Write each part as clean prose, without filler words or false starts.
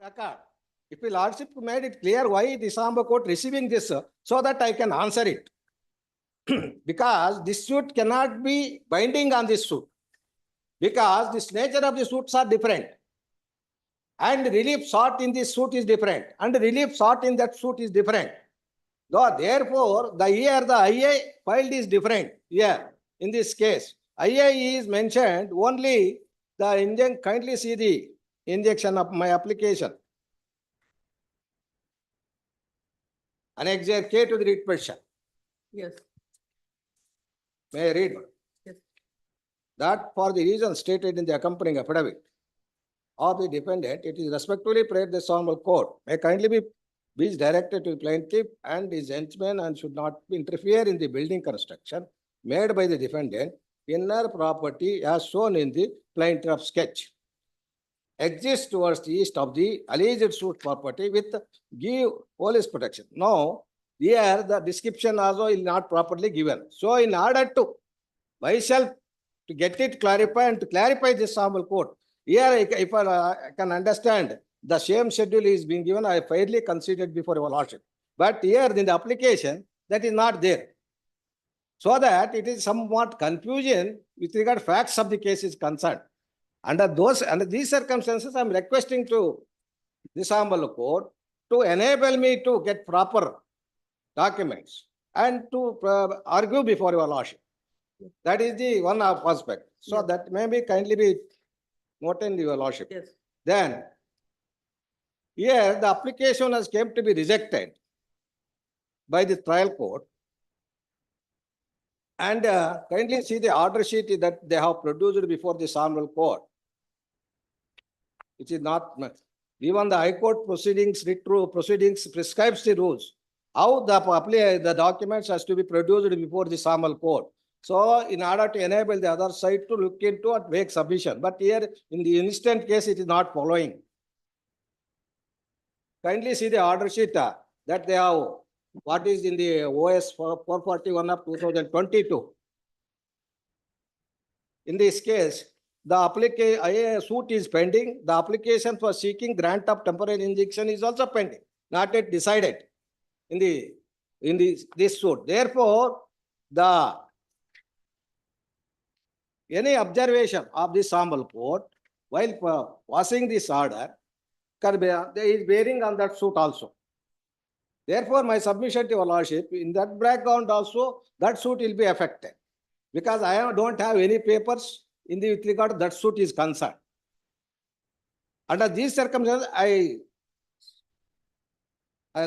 record. If the Lordship made it clear why the Samba court receiving this, so that I can answer it. Because this suit cannot be binding on this suit. Because this nature of the suits are different. And relief sought in this suit is different. And relief sought in that suit is different. Therefore, the year the IA filed is different here in this case. IA is mentioned only the kindly see the injection of my application. Annex K to the writ petition. Yes. May I read? Yes. That for the reason stated in the accompanying affidavit of the defendant, it is respectfully prayed the Honorable Court may kindly be directed to the plaintiff and his henchmen and should not interfere in the building construction made by the defendant inner property as shown in the plaintiff's sketch. Exists towards the east of the alleged suit property with give police protection. Now, here the description also is not properly given. So, in order to myself to get it clarified and to clarify this Honorable Court, here if I can understand the same schedule is being given, I fairly considered before your Lordship. But here in the application, that is not there. So that it is somewhat confusion with regard facts of the case is concerned. Under these circumstances, I am requesting to this Honorable Court to enable me to get proper documents and to argue before your Lordship. That is the one aspect. So Yes. that may be kindly be noted in your Lordship. Yes. Then, here the application has came to be rejected by the trial court. And kindly see the order sheet that they have produced before the Honorable Court. It is not, even the High Court proceedings prescribes the rules. How the documents has to be produced before the Honorable Court. So, in order to enable the other side to look into and make submission. But here, in the instant case, it is not following. Kindly see the order sheet that they have, what is in the OS 441 of 2022. In this case, the suit is pending. The application for seeking grant of temporary injunction is also pending, not yet decided in this suit. Therefore, any observation of this Honorable Court while passing this order there is bearing on that suit also. Therefore, my submission to your Lordship, in that background also, that suit will be affected. Because I don't have any papers in the with regard to that suit is concerned. Under these circumstances, I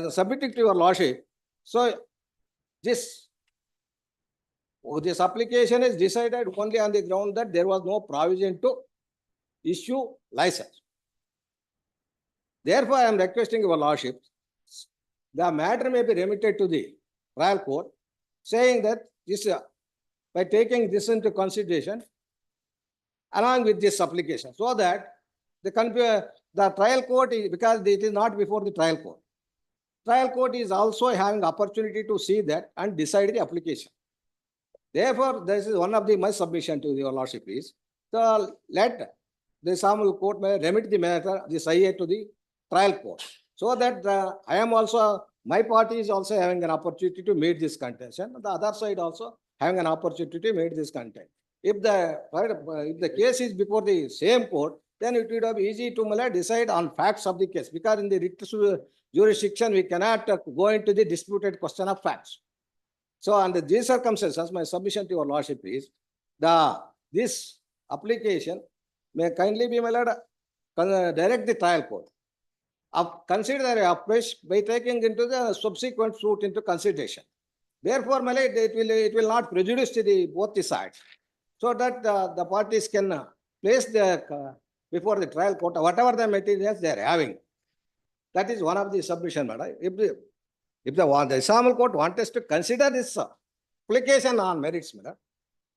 submitted to your Lordship. So, this application is decided only on the ground that there was no provision to issue license. Therefore, I am requesting your Lordship, the matter may be remitted to the trial court, saying that this, by taking this into consideration, along with this application, so that the trial court is, because it is not before the trial court. Trial court is also having opportunity to see that and decide the application. Therefore, this is one of my submission to your Lordship is, so let the Honorable Court may remit the matter, this IA to the trial court. So that I am also, my party is also having an opportunity to meet this contention. The other side also having an opportunity to meet this content. If the case is before the same court, then it would be easy to decide on facts of the case. Because in the writ jurisdiction, we cannot go into the disputed question of facts. So under these circumstances, my submission to your Lordship is, this application may kindly be direct the trial court. Consider afresh by taking into the subsequent suit into consideration. Therefore, it will not prejudice to both the sides. So that the parties can place before the trial court whatever the materials they are having. That is one of the submission, madam. If the Honorable Court wants us to consider this application on merits, madam,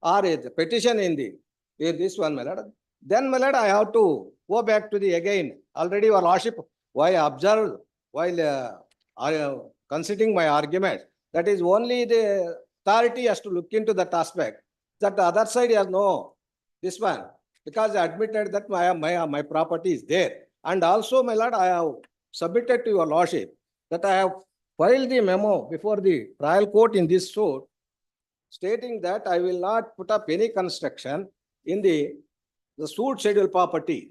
or a petition in this one, madam, then, madam, I have to go back to the again. Already, your Lordship, while observed, while considering my argument, that is only the authority has to look into that aspect. That the other side has no, this one, because I admitted that my property is there. And also, my lord, I have submitted to your lordship that I have filed the memo before the trial court in this suit, stating that I will not put up any construction in the suit schedule property.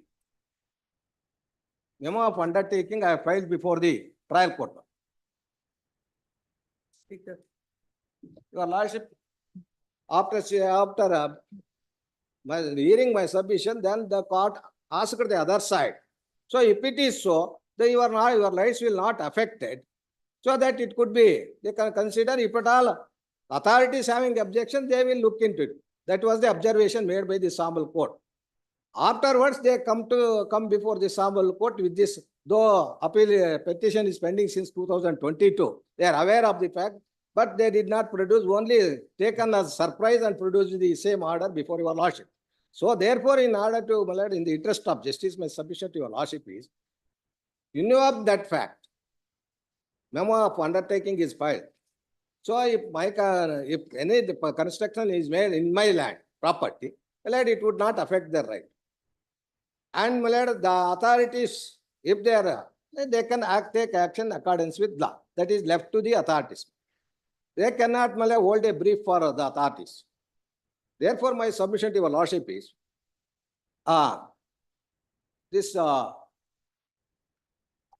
Memo of undertaking I have filed before the trial court. Your lordship, after hearing my submission, then the court asked the other side. So if it is so, then your rights will not affected. So that it could be, they can consider if at all authorities having objection, they will look into it. That was the observation made by the sample court. Afterwards, they come before the sample court with this, though appeal petition is pending since 2022. They are aware of the fact, but they did not produce, only taken as surprise and produced the same order before your lordship. So therefore, in order to, my lord, in the interest of justice, my submission to your lordship is, you know of that fact, memo of undertaking is filed. So if any construction is made in my land property, my lord, it would not affect their right. And my lord, the authorities, if they are, they can take action accordance with law. That is left to the authorities. They cannot, my lord, hold a brief for the authorities. Therefore, my submission to your lordship is, this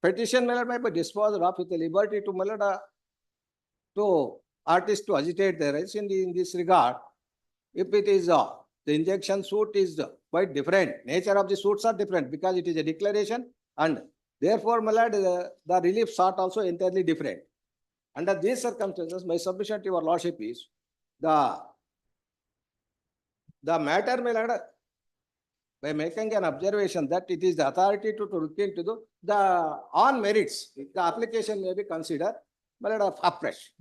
petition, my lord, may be disposed of with the liberty to, my lord, to artists to agitate their rights in this regard. If it is the injunction suit is quite different, nature of the suits are different because it is a declaration, and therefore, my lord, the relief sought also entirely different. Under these circumstances, my submission to your lordship is, the matter, my lord, by making an observation that it is the authority to look into the on merits, the application may be considered, my lord, of afresh.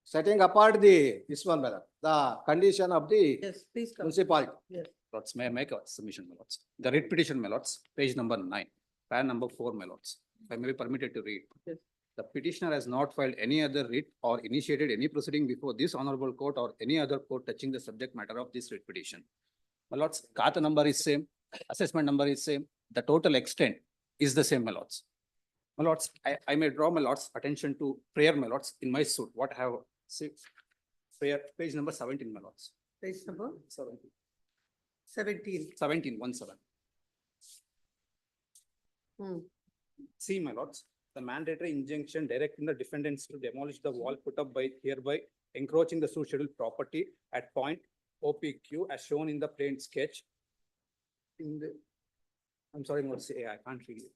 Setting apart this one, my lord, the condition of the Yes, please come. municipality. Yes. Lords, may I make a submission, my lords? The writ petition, my lords, page number 9, pan number 4, my lords. If I may be permitted to read. Yes. The petitioner has not filed any other writ or initiated any proceeding before this honorable court or any other court touching the subject matter of this writ petition. My lords, Kata number is same, assessment number is same, the total extent is the same, my lords. My lords, I may draw my lords' attention to prayer, my lords, in my suit. What I have said, prayer, page number 17, my lords. Page number 17. 17. 17, 17. See, my lords, the mandatory injunction directing the defendants to demolish the wall put up by hereby encroaching the suit schedule property at point OPQ as shown in the plain sketch. I'm sorry, I can't read it.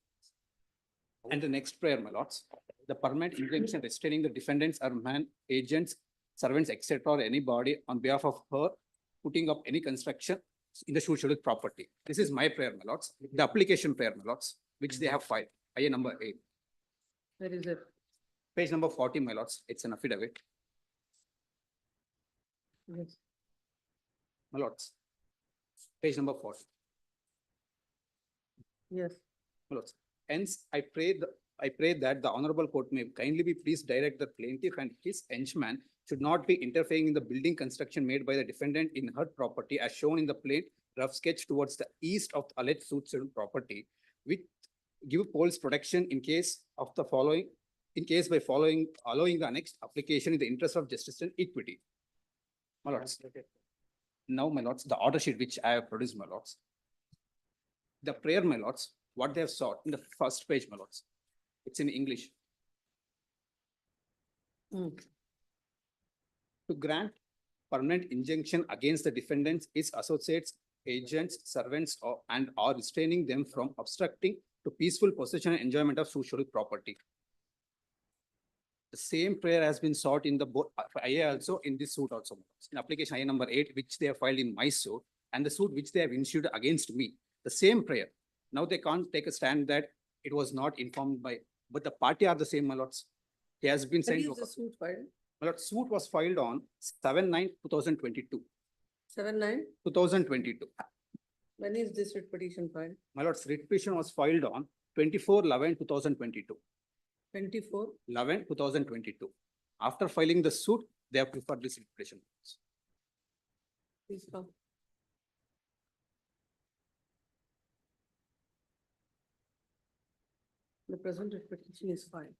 And the next prayer, my lords, the permanent injunction restraining the defendants or man, agents, servants, etc., or anybody on behalf of her putting up any construction in the suit schedule property. This is my prayer, my lords. The application prayer, my lords, which they have filed. IA number 8. Where is it? Page number 40, my lords. It's an affidavit. Yes. My lords. Page number 40. Yes. My lords. Hence, I pray that the honorable court may kindly be pleased direct the plaintiff and his henchman should not be interfering in the building construction made by the defendant in her property as shown in the plain rough sketch towards the east of the alleged suit schedule property, with give poles protection in case of the following, allowing the annexed application in the interest of justice and equity. My lords. Now, my lords, the order sheet which I have produced, my lords. The prayer, my lords, what they have sought in the first page, my lords. It's in English. To grant permanent injunction against the defendants, its associates, agents, servants, and restraining them from obstructing to peaceful possession and enjoyment of suit schedule property. The same prayer has been sought in the IA also in this suit also. In application IA number 8, which they have filed in my suit, and the suit which they have initiated against me. The same prayer. Now they can't take a stand that it was not informed by, but the party are the same, my lords. He has been sent. When is the suit filed? My lord, suit was filed on 7/9/2022. 7/9? 2022. When is this writ petition filed? My lord's writ petition was filed on 24/11/2022. 24? 11/2022. After filing the suit, they have preferred this writ petition. Please come. The present writ petition is filed.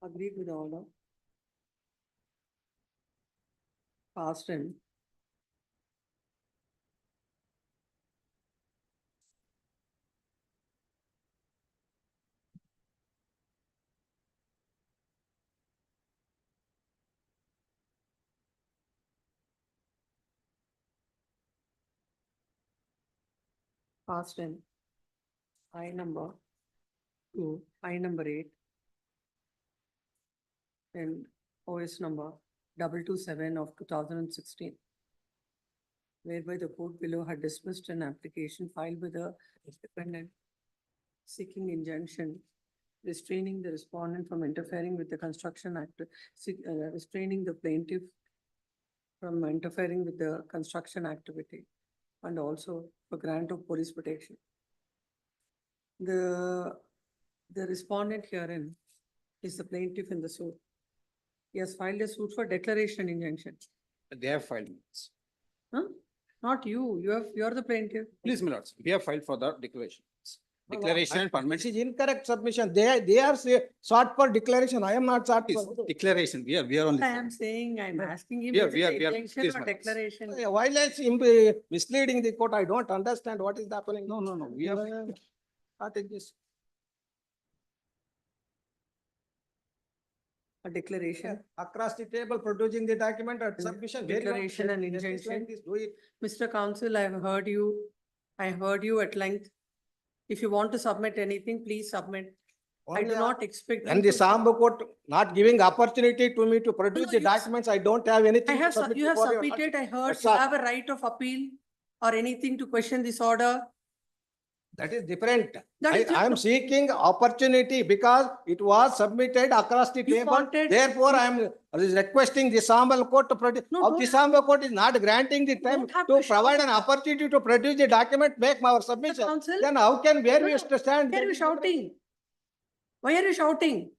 Agreed with the order. Passed in. Passed in. I number 2, I number 8. And OS number 227 of 2016. Whereby the court below had dismissed an application filed with the defendant seeking injunction, restraining the respondent from interfering with the construction act, restraining the plaintiff from interfering with the construction activity, and also for grant of police protection. The respondent herein is the plaintiff in the suit. He has filed a suit for declaration injunction. They have filed. Minutes. Huh? Not you, you are the plaintiff. Please, my lords, we have filed for the declaration. Declaration and This permission. is incorrect submission. They are sought for declaration. I am not sought Please, for. declaration, we are only. I am saying, I'm asking him, Yeah, is we it are- injunction please, or madam. declaration? Why let's misleading the court? I don't understand what is happening. No, we have. What is this? A declaration, Across the table producing the document or submission. Very well. Declaration and Just like injunction. this, do it. Mr. Counsel, I heard you at length. If you want to submit anything, please submit. I do Only not expect. And you the to- Sambhu court not giving opportunity to me to produce no, the you- documents, I don't have anything. I to have, submit you have before your submitted, I heard That's you all. have a right of appeal or anything to question this order. That is different. That is I am different. seeking opportunity because it was submitted across the You table. wanted- Therefore, I am requesting the Sambal court to produce. No, The don't- Sambal court is not granting the time don't have to to shout. provide an opportunity to produce the document, make our Mr. submission. Counsel, Then how can, where No, we no. stand? why are you shouting? Why are you shouting?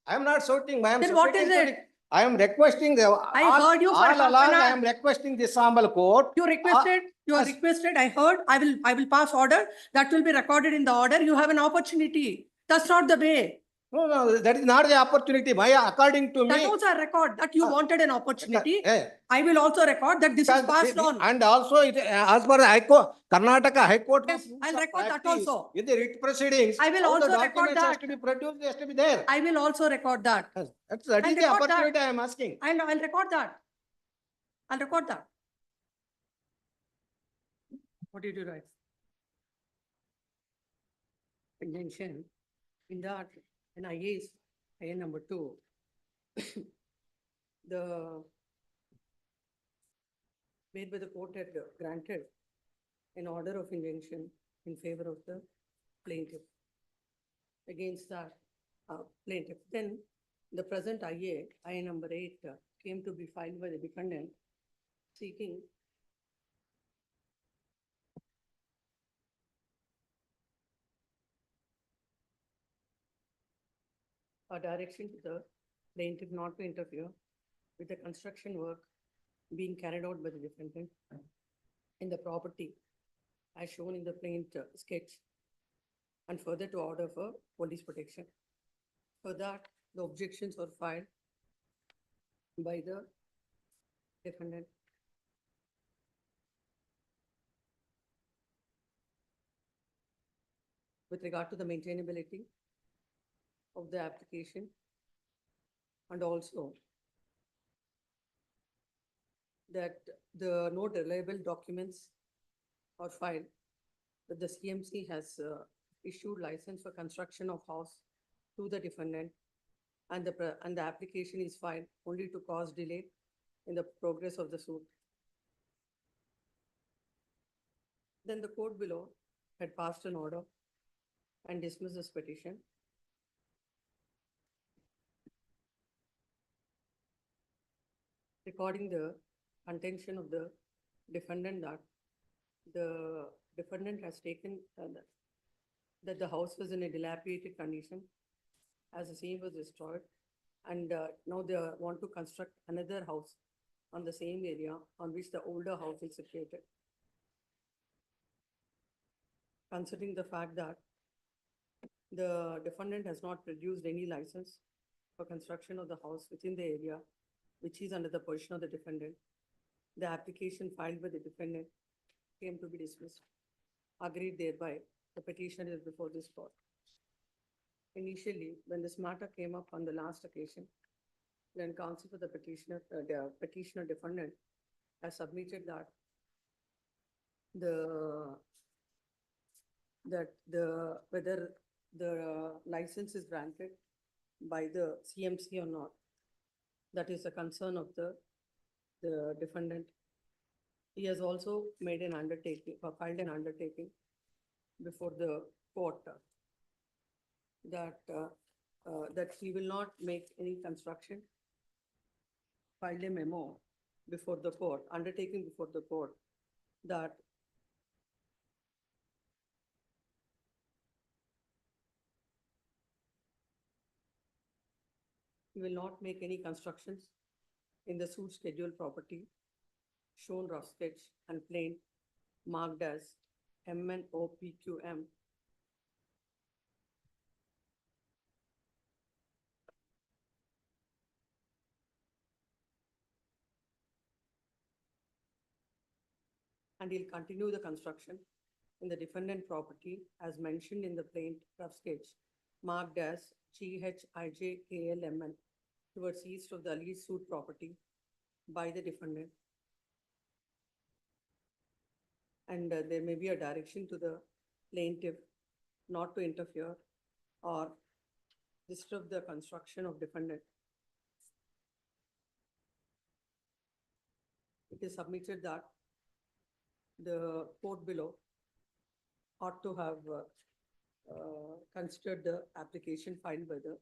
I am not shouting, I am. Then what is submitting to it? the- I am requesting the. I heard you for all half an along, I hour. am requesting the Sambal court. You requested, as- requested, I heard, I will pass order, that will be recorded in the order, you have an opportunity. That's not the way. No, that is not the opportunity. My, according to That me. also I record, that you Uh, wanted an opportunity. eh, I will also record that this is because passed on. And also it, as per the High Court, Karnataka High Court. Yes, rules I'll of record that practice, also. In the writ proceedings. I will all the also record documents has that. to be produced, has to be there. I will also record that. That I'll is the record that. opportunity I am asking. I'll record that. I'll record that. What did you write? Injunction in that, in IA number 2. The whereby the court had granted an order of injunction in favor of the plaintiff against that plaintiff. Then the present IA number 8 came to be filed by the defendant seeking a direction to the plaintiff not to interfere with the construction work being carried out by the defendant in the property as shown in the plaint sketch, and further to order for police protection. For that, the objections were filed by the defendant. With regard to the maintainability of the application, and also that the no reliable documents are filed, that the CMC has issued license for construction of house to the defendant, and the application is filed only to cause delay in the progress of the suit. Then the court below had passed an order and dismissed this petition. Recording the contention of the defendant that the defendant has taken that the house was in a dilapidated condition as the same was destroyed, and now they want to construct another house on the same area on which the older house is situated. Considering the fact that the defendant has not produced any license for construction of the house within the area which is under the possession of the defendant, the application filed by the defendant came to be dismissed. Agreed thereby, the petitioner is before this court. Initially, when this matter came up on the last occasion, then counsel for the petitioner defendant has submitted that whether the license is granted by the CMC or not. That is a concern of the defendant. He has also made an undertaking, or filed an undertaking before the court that he will not make any construction. Filed a memo before the court, undertaking before the court, that he will not make any constructions in the suit scheduled property shown rough sketch and plain marked as MNOPQM. And he'll continue the construction in the defendant property as mentioned in the plain rough sketch marked as GHIJKLMN towards east of the alleged suit property by the defendant. And there may be a direction to the plaintiff not to interfere or disturb the construction of defendant. It is submitted that the court below ought to have considered the application filed by the,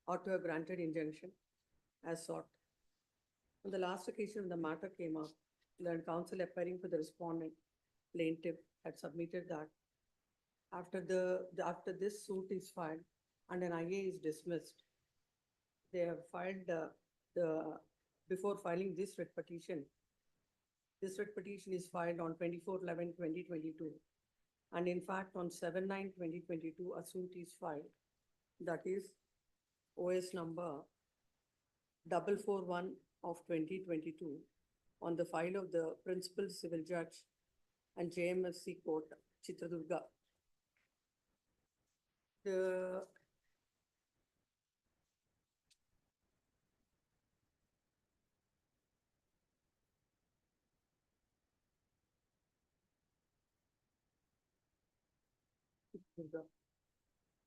ought to have granted injunction as sought. On the last occasion, the matter came up, the counsel appearing for the respondent plaintiff had submitted that after this suit is filed and an IA is dismissed, they have filed before filing this writ petition. This writ petition is filed on 24/11/2022. And in fact, on 7/9/2022, a suit is filed. That is OS number 441 of 2022 on the file of the Principal Civil Judge and JMFC Court, Chitradurga.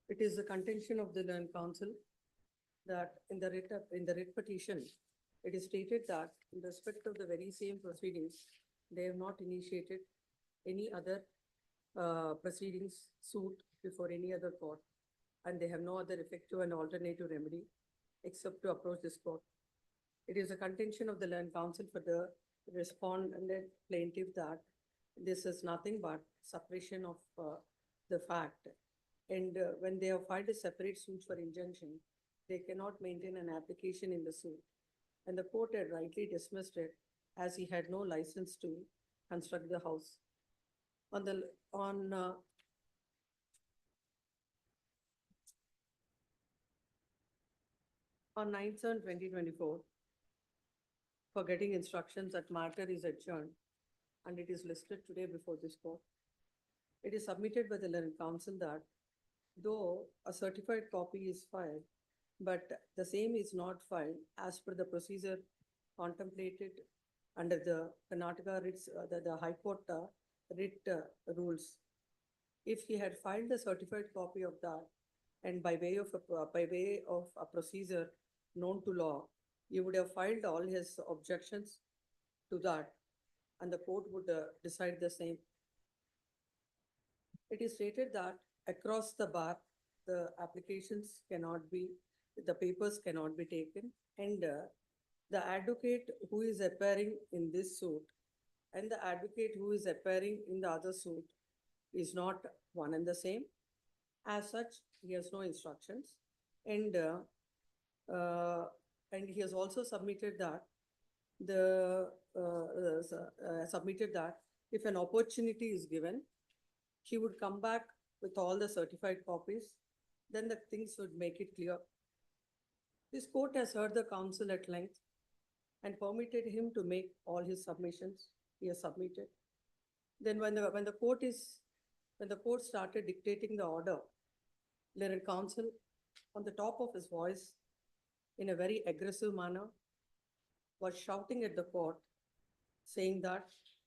It is the contention of the learned counsel that in the writ petition, it is stated that in respect of the very same proceedings, they have not initiated any other proceedings suit before any other court, and they have no other effective and alternative remedy except to approach this court. It is a contention of the learned counsel for the respondent plaintiff that this is nothing but suppression of the fact. And when they have filed a separate suit for injunction, they cannot maintain an application in the suit. And the court had rightly dismissed it as he had no license to construct the house. On 9/7/2024, for getting instructions that matter is adjourned, and it is listed today before this court. It is submitted by the learned counsel that though a certified copy is filed, but the same is not filed as per the procedure contemplated under the Karnataka writs, the High Court writ rules. If he had filed a certified copy of that, and by way of a procedure known to law, he would have filed all his objections to that, and the court would decide the same. It is stated that across the bar, the applications cannot be, the papers cannot be taken, and the advocate who is appearing in this suit and the advocate who is appearing in the other suit is not one and the same. As such, he has no instructions, and he has also submitted that submitted that if an opportunity is given, she would come back with all the certified copies, then the things would make it clear. This court has heard the counsel at length and permitted him to make all his submissions he has submitted. Then when the court started dictating the order, learned counsel on the top of his voice in a very aggressive manner was shouting at the court, saying that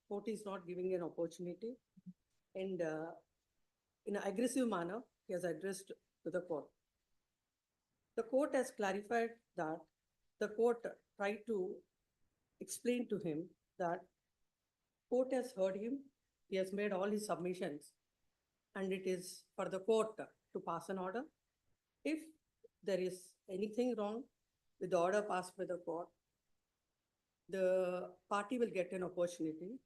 court is not giving an opportunity, and in an aggressive manner he has addressed to the court. The court has clarified that the court tried to explain to him that court has heard him, he has made all his submissions, and it is for the court to pass an order. If there is anything wrong with the order passed by the court, the party will get an opportunity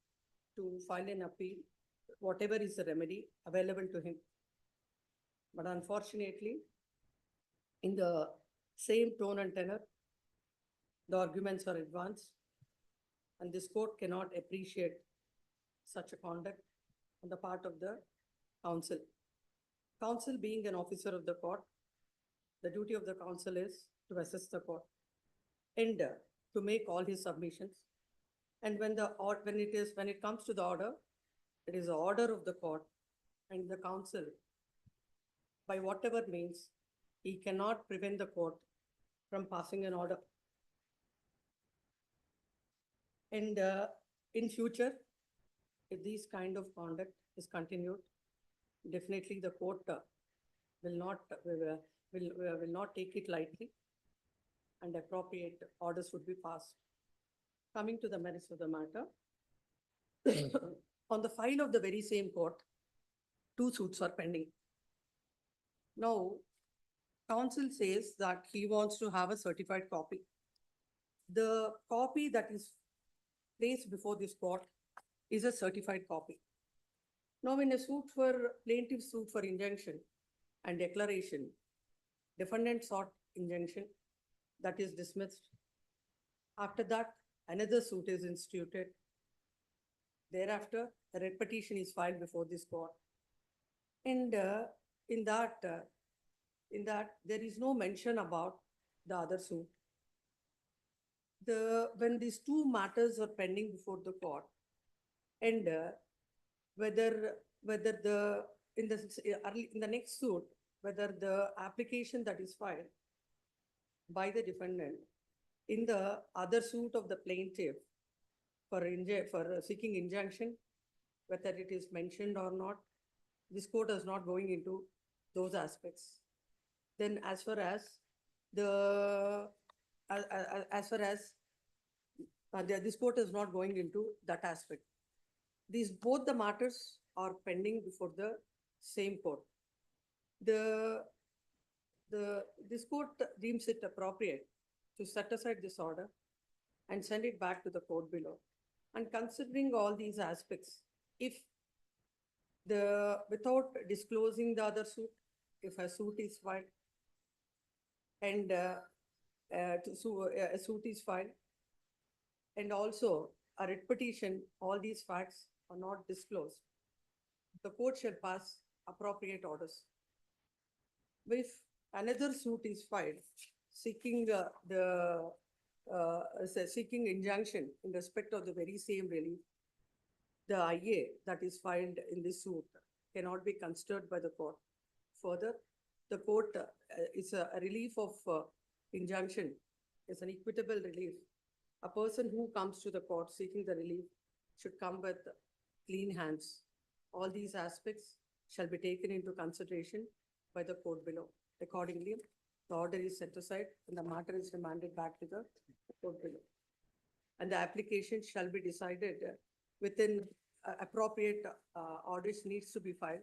to file an appeal, whatever is the remedy available to him. But unfortunately, in the same tone and tenor, the arguments are advanced, and this court cannot appreciate such a conduct on the part of the counsel. Counsel being an officer of the court, the duty of the counsel is to assist the court and to make all his submissions. And when it comes to the order, it is the order of the court, and the counsel, by whatever means, he cannot prevent the court from passing an order. And in future, if this kind of conduct is continued, definitely the court will not take it lightly, and appropriate orders would be passed. Coming to the merits of the matter, on the file of the very same court, 2 suits are pending. Now, counsel says that he wants to have a certified copy. The copy that is placed before this court is a certified copy. Now, in a plaintiff suit for injunction and declaration, defendant sought injunction, that is dismissed. After that, another suit is instituted. Thereafter, a writ petition is filed before this court. And in that, there is no mention about the other suit. When these 2 matters are pending before the court, and whether in the next suit, whether the application that is filed by the defendant in the other suit of the plaintiff for seeking injunction, whether it is mentioned or not, this court is not going into those aspects. Then as far as this court is not going into that aspect. Both the matters are pending before the same court. This court deems it appropriate to set aside this order and send it back to the court below. And considering all these aspects, if without disclosing the other suit, if a suit is filed and a suit is filed, and also a writ petition, all these facts are not disclosed, the court shall pass appropriate orders. If another suit is filed seeking seeking injunction in respect of the very same relief, the IA that is filed in this suit cannot be considered by the court. Further, the court is a relief of injunction, is an equitable relief. A person who comes to the court seeking the relief should come with clean hands. All these aspects shall be taken into consideration by the court below. Accordingly, the order is set aside and the matter is remanded back to the court below. And the application shall be decided within appropriate orders needs to be filed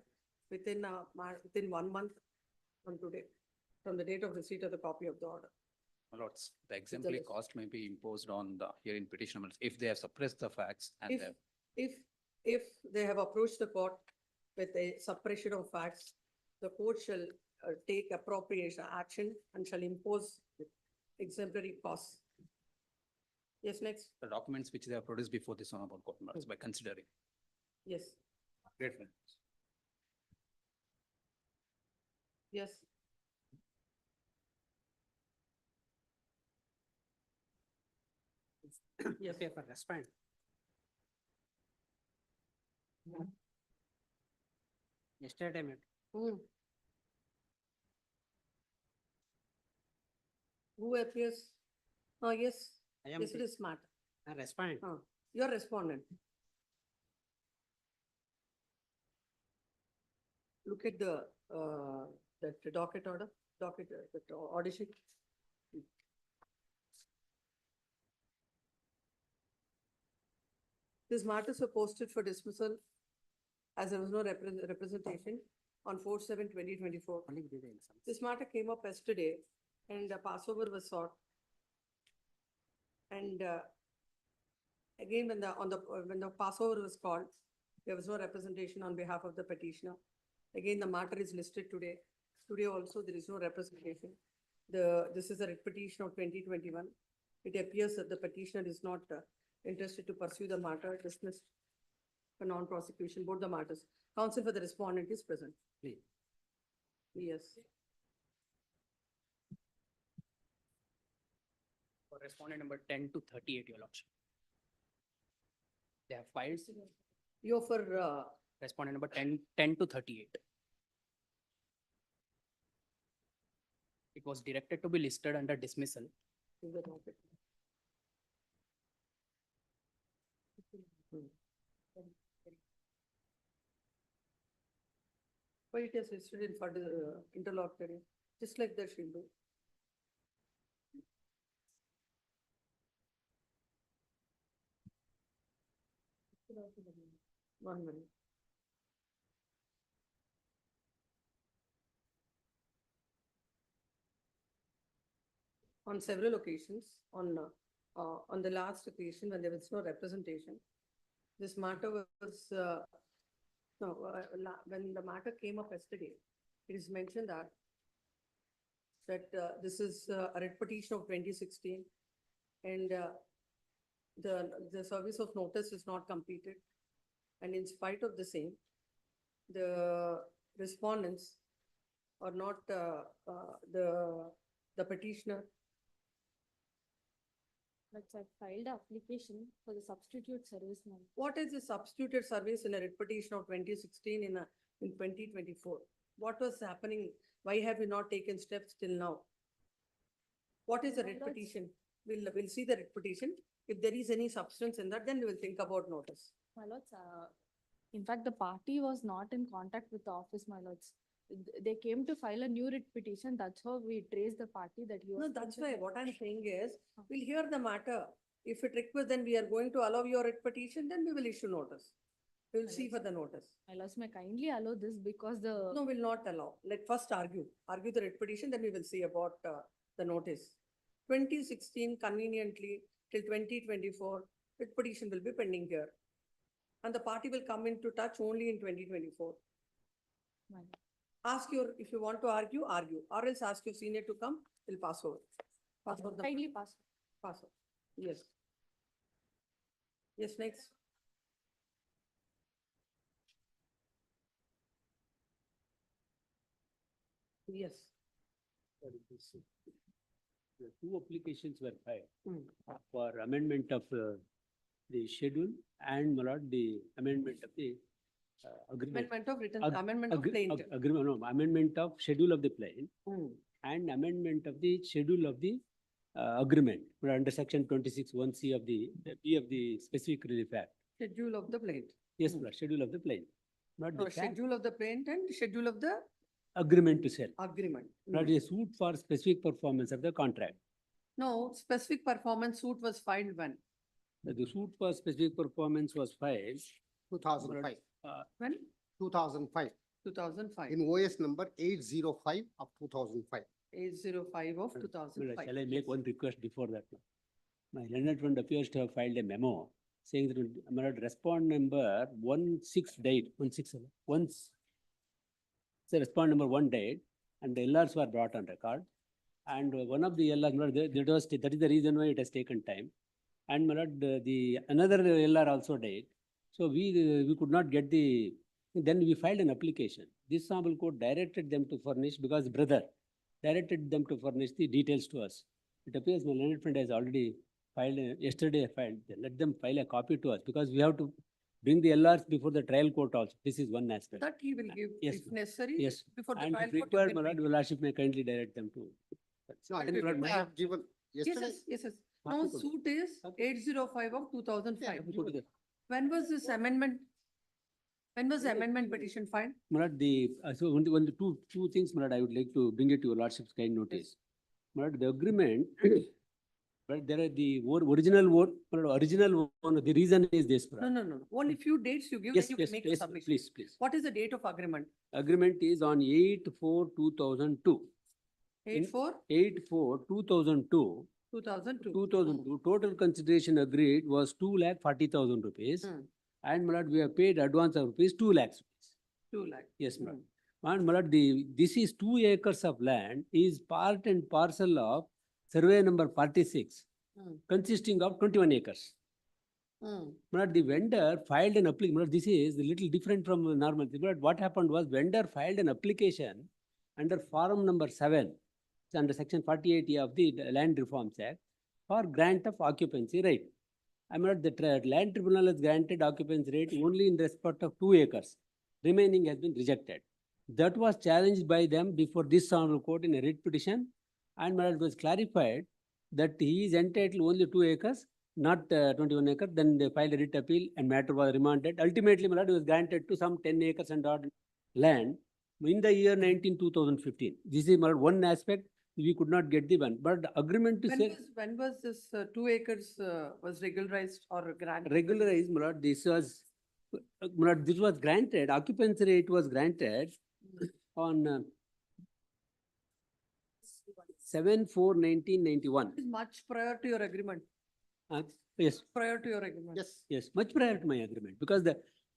within 1 month from today, from the date of receipt of the copy of the order. My lords, the exemplary cost may be imposed on the hearing petitioners if they have suppressed the facts and If they have approached the court with a suppression of facts, the court shall take appropriate action and shall impose exemplary costs. Yes, next. the documents which they have produced before this honorable court by considering. Yes, Grateful. yes. Yes. Paper, respond. Yesterday, ma'am. Hmm. Who appears? Oh, yes, I am yes, it is smart. respond. Your respondent. Look at the docket order, the order sheet. These matters were posted for dismissal as there was no representation on 4/7/2024. Only give the exams. This matter came up yesterday and a Passover was sought. And again, when the Passover was called, there was no representation on behalf of the petitioner. Again, the matter is listed today. Today also, there is no representation. This is a writ petition of 2021. It appears that the petitioner is not interested to pursue the matter, dismissed for non-prosecution, both the matters. Counsel for the respondent is present. Please. Yes. For respondent number 10 to 38, your lordship. They have filed You're for, respondent number 10 to 38. It was directed to be listed under dismissal. in the docket. Why it is listed in for the interlocutory, just like that she'll do. One minute. On several occasions, on the last occasion when there was no representation, this matter was, when the matter came up yesterday, it is mentioned that this is a writ petition of 2016 and the service of notice is not completed. And in spite of the same, the respondents are not, the petitioner. But I filed an application for the substitute service now. What is the substituted service in a writ petition of 2016 in 2024? What was happening? Why have you not taken steps till now? What is the writ My lords. petition? We'll see the writ petition. If there is any substance in that, then we will think about notice. My lords, in fact, the party was not in contact with the office, my lords. They came to file a new writ petition. That's how we traced the party that he was. No, that's why present. what I'm saying is, we'll hear the matter. If it requires, then we are going to allow your writ petition, then we will issue notice. We'll see for the notice. My lords, may kindly allow this because No, the, will not allow. Let first argue the writ petition, then we will see about the notice. 2016 conveniently till 2024, writ petition will be pending here. And the party will come into touch only in 2024. my lord. If you want to argue, or else ask your senior to come, we'll pass over. Pass over the, Kindly pass. pass over. Yes. Yes, next. Yes. The two applications were filed Hmm. for amendment of the schedule and, my lord, the amendment of the agreement. Amendment of written, Ag- amendment of Agre- plaintiff. ag- Agreement, no, amendment of schedule of the plain Hmm. and amendment of the schedule of the agreement under section 26(1)(c) of the B of the specific relief act. Schedule of the plaint. Yes, Hmm. my lord, schedule of the plain. Not No, the fact, schedule of the plaint and schedule of the agreement to sell. agreement. Not a suit for specific performance of the contract. No, specific performance suit was filed when? The suit for specific performance was filed 2005, When? 2005, 2005, in OS number 805 of 2005. 805 of Well, 2005. shall I make one request before that? My learned friend appears to have filed a memo saying that, my lord, respond number 16 died, 16, once. So respond number 1 died and the LRs were brought on record. And one of the LRs, my lord, that is the reason why it has taken time. And my lord, the another LR also died. So we could not get the, then we filed an application. This sample court directed them to furnish, because brother directed them to furnish the details to us. It appears my learned friend has already filed, yesterday filed, let them file a copy to us, because we have to bring the LRs before the trial court also. This is one aspect. That he will give Yes, if ma'am. necessary. Yes, Before the and trial if court. you required, can my lord, bring. your lordship may kindly direct them to. No, I Then, think my lord, I have given Yes, yesterday. yes. Copy Now could- suit is Copy. 805 of 2005. Copy to the- When was this amendment? When was the amendment petition filed? My lord, so one, two things, my lord, I would like to bring it to your lordship's kind notice. My lord, the agreement, but there are the original one, the reason is this. my lord. No. Only few dates you give, then Yes, you can yes, make a yes, submission. please. What is the date of agreement? Agreement is on 8/4/2002. 8/4, 8/4/2002. 2002. 2002, total consideration agreed was 2,40,000 rupees. Hmm. And my lord, we have paid advance of rupees 2 lakhs. 2 lakh. Yes, madam. Hmm. And my lord, this is 2 acres of land is part and parcel of survey number 46, Hmm. consisting of 21 acres. Hmm. My lord, the vendor filed an application. My lord, this is a little different from normal. But what happened was vendor filed an application under form number 7, it's under section 48A of the Land Reforms Act, for grant of occupancy right. I mean, the land tribunal has granted occupancy rate only in respect of 2 acres. Remaining has been rejected. That was challenged by them before this honorable court in a writ petition, and it was clarified that he is entitled only 2 acres, not 21 acres. Then they filed a writ appeal and matter was remanded. Ultimately, my lord, it was granted to some 10 acres and odd land in the year 2015. This is my lord, one aspect. We could not get the one, but the agreement to say When was this 2 acres was regularized or granted? regularized, my lord, this was, my lord, this was granted, occupancy rate was granted on 7/4/1991. Is much prior to your agreement, Yes, prior to your agreement. yes, much prior to my agreement, because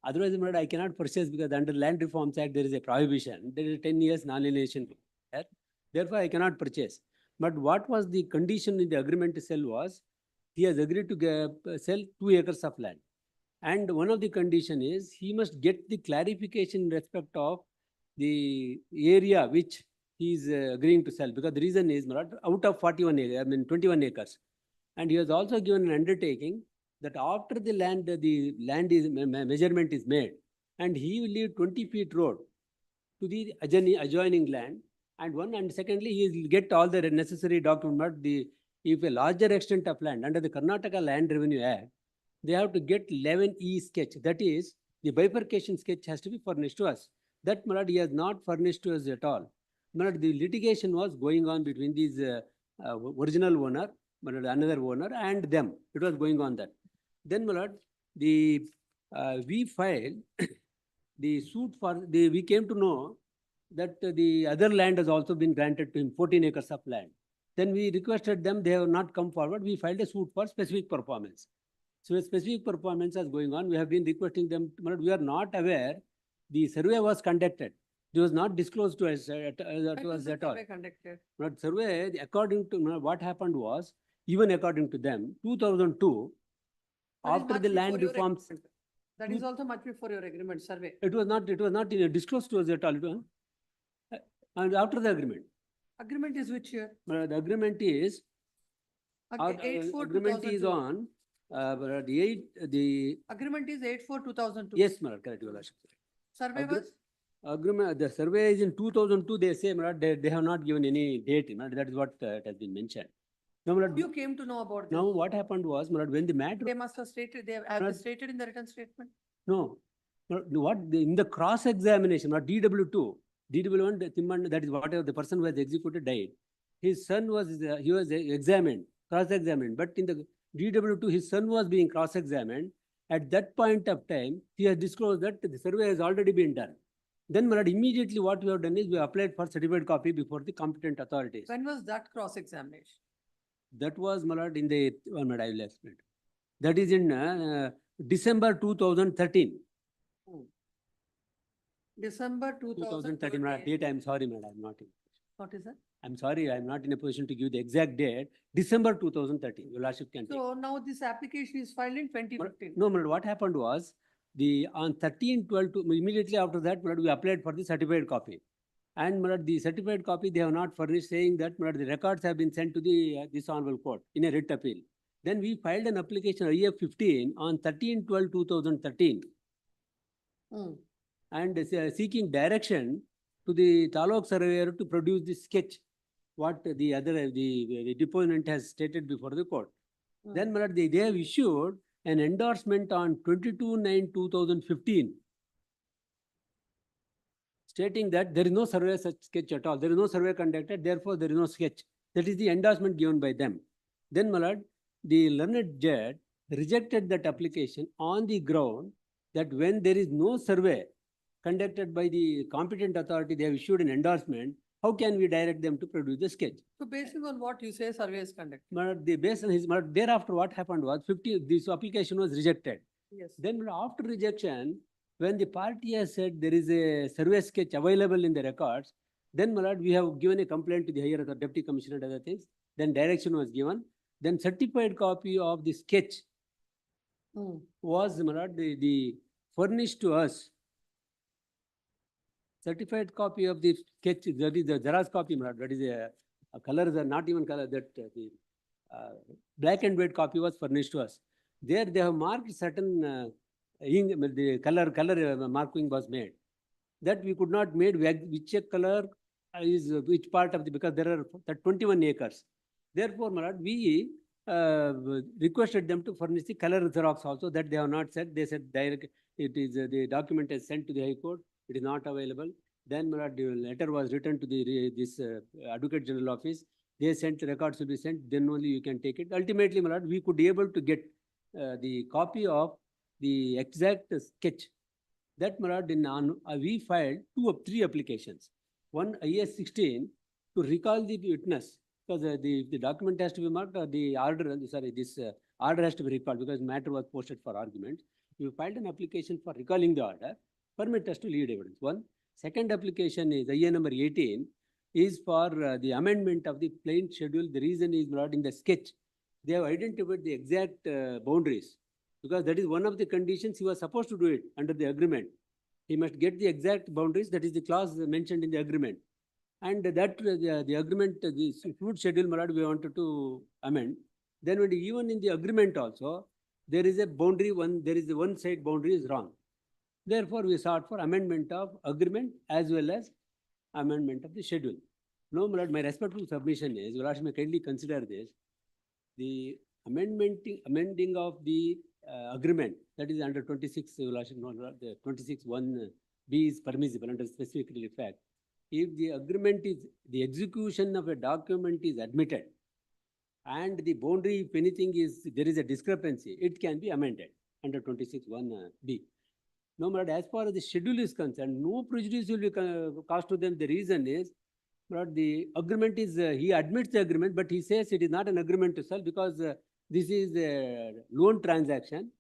otherwise, my lord, I cannot purchase, because under Land Reforms Act, there is a prohibition, there is a 10 years non-alienation. Therefore, I cannot purchase. But what was the condition in the agreement to sell was, he has agreed to sell 2 acres of land. And one of the condition is, he must get the clarification in respect of the area which he is agreeing to sell, because the reason is, my lord, out of 41 acres, I mean 21 acres. And he has also given an undertaking that after the land is, measurement is made, and he will leave 20 feet road to the adjoining land. And secondly, he will get all the necessary document. If a larger extent of land under the Karnataka Land Revenue Act, they have to get 11E sketch. That is, the bifurcation sketch has to be furnished to us. That, my lord, he has not furnished to us at all. My lord, the litigation was going on between these original owner, my lord, another owner, and them. It was going on that. Then, my lord, we filed the suit we came to know that the other land has also been granted to him, 14 acres of land. Then we requested them, they have not come forward. We filed a suit for specific performance. So a specific performance is going on. We have been requesting them, we are not aware, the survey was conducted. It was not disclosed to us, When to was us the at all. survey conducted? But survey, according to, what happened was, even according to them, 2002, That is after much the before land your reforms, agreement. That is also much before your agreement survey. it was not disclosed to us at all. And after the agreement. Agreement is which year? The agreement is, Okay, 8/4 agreement is 2002. on, the, Agreement is 8/4/2002. yes, my lord, correct, your lordship. Survey Agree- was? Agreement, the survey is in 2002, they say, my lord, they have not given any date, my lord, that is what it has been mentioned. Now, my lord, You came to know about this. now what happened was, my lord, when the matter, They must have stated, have Not- stated in the written statement? no, in the cross-examination, not DW2, DW1, Timman, that is whatever, the person who has executed died. His son was, he was examined, cross-examined, but in the DW2, his son was being cross-examined. At that point of time, he has disclosed that the survey has already been done. Then, my lord, immediately what we have done is we applied for certified copy before the competent authorities. When was that cross-examination? That was, my lord, in the, one minute, I will explain. That is in December 2013. December 2013, 2013. date, I am sorry, madam, I am not in. What is that? I'm sorry, I'm not in a position to give the exact date, December 2013, your lordship can take. So now this application is filed in 2015. No, my lord, what happened was, on 13/12, immediately after that, my lord, we applied for the certified copy. And my lord, the certified copy, they have not furnished, saying that, my lord, the records have been sent to this honorable court in a writ appeal. Then we filed an application, IF 15, on 13/12/2013, Hmm. and seeking direction to the taluk surveyor to produce the sketch, what the deponent has stated before the court. Hmm. Then, my lord, they have issued an endorsement on 22/9/2015, stating that there is no survey such sketch at all. There is no survey conducted, therefore there is no sketch. That is the endorsement given by them. Then, my lord, the learned judge rejected that application on the ground that when there is no survey conducted by the competent authority, they have issued an endorsement, how can we direct them to produce the sketch? So basing on what you say, survey is conducted. My lord, based on his, my lord, thereafter what happened was, this application was rejected. Yes. Then, my lord, after rejection, when the party has said there is a survey sketch available in the records, then, my lord, we have given a complaint to the higher authority, deputy commissioner and other things. Then direction was given. Then certified copy of the sketch Hmm. was, my lord, the furnished to us. Certified copy of the sketch, that is the Xerox copy, my lord, that is a colors are not even color, that the black and white copy was furnished to us. There they have marked certain the color marking was made. That we could not made which color is which part of the, because there are 21 acres. Therefore, my lord, we requested them to furnish the color Xerox also. That they have not said. They said direct, it is the document is sent to the High Court. It is not available. Then, my lord, the letter was written to this Advocate General Office. They sent, records will be sent. Then only you can take it. Ultimately, my lord, we could be able to get the copy of the exact sketch. That, my lord, we filed 2 of 3 applications. One, IS 16, to recall the witness, because the document has to be marked, or the order, this order has to be recalled, because matter was posted for argument. We filed an application for recalling the order, permit us to lead evidence. One. Second application is IA number 18, is for the amendment of the plain schedule. The reason is, my lord, in the sketch, they have identified the exact boundaries, because that is one of the conditions he was supposed to do it under the agreement. He must get the exact boundaries, that is the clause mentioned in the agreement. And that the agreement, the food schedule, my lord, we wanted to amend. Then when even in the agreement also, there is a boundary, there is the one side boundary is wrong. Therefore, we sought for amendment of agreement as well as amendment of the schedule. No, my lord, my respectful submission is, your lordship may kindly consider this. The amending of the agreement, that is under 26, your lordship, no, the 26(1)(b) is permissible under specific relief act. If the agreement is, the execution of a document is admitted, and the boundary, if anything is, there is a discrepancy, it can be amended under 26(1)(b). No, my lord, as far as the schedule is concerned, no prejudice will be caused to them. The reason is, my lord, the agreement is, he admits the agreement, but he says it is not an agreement to sell, because this is a loan transaction.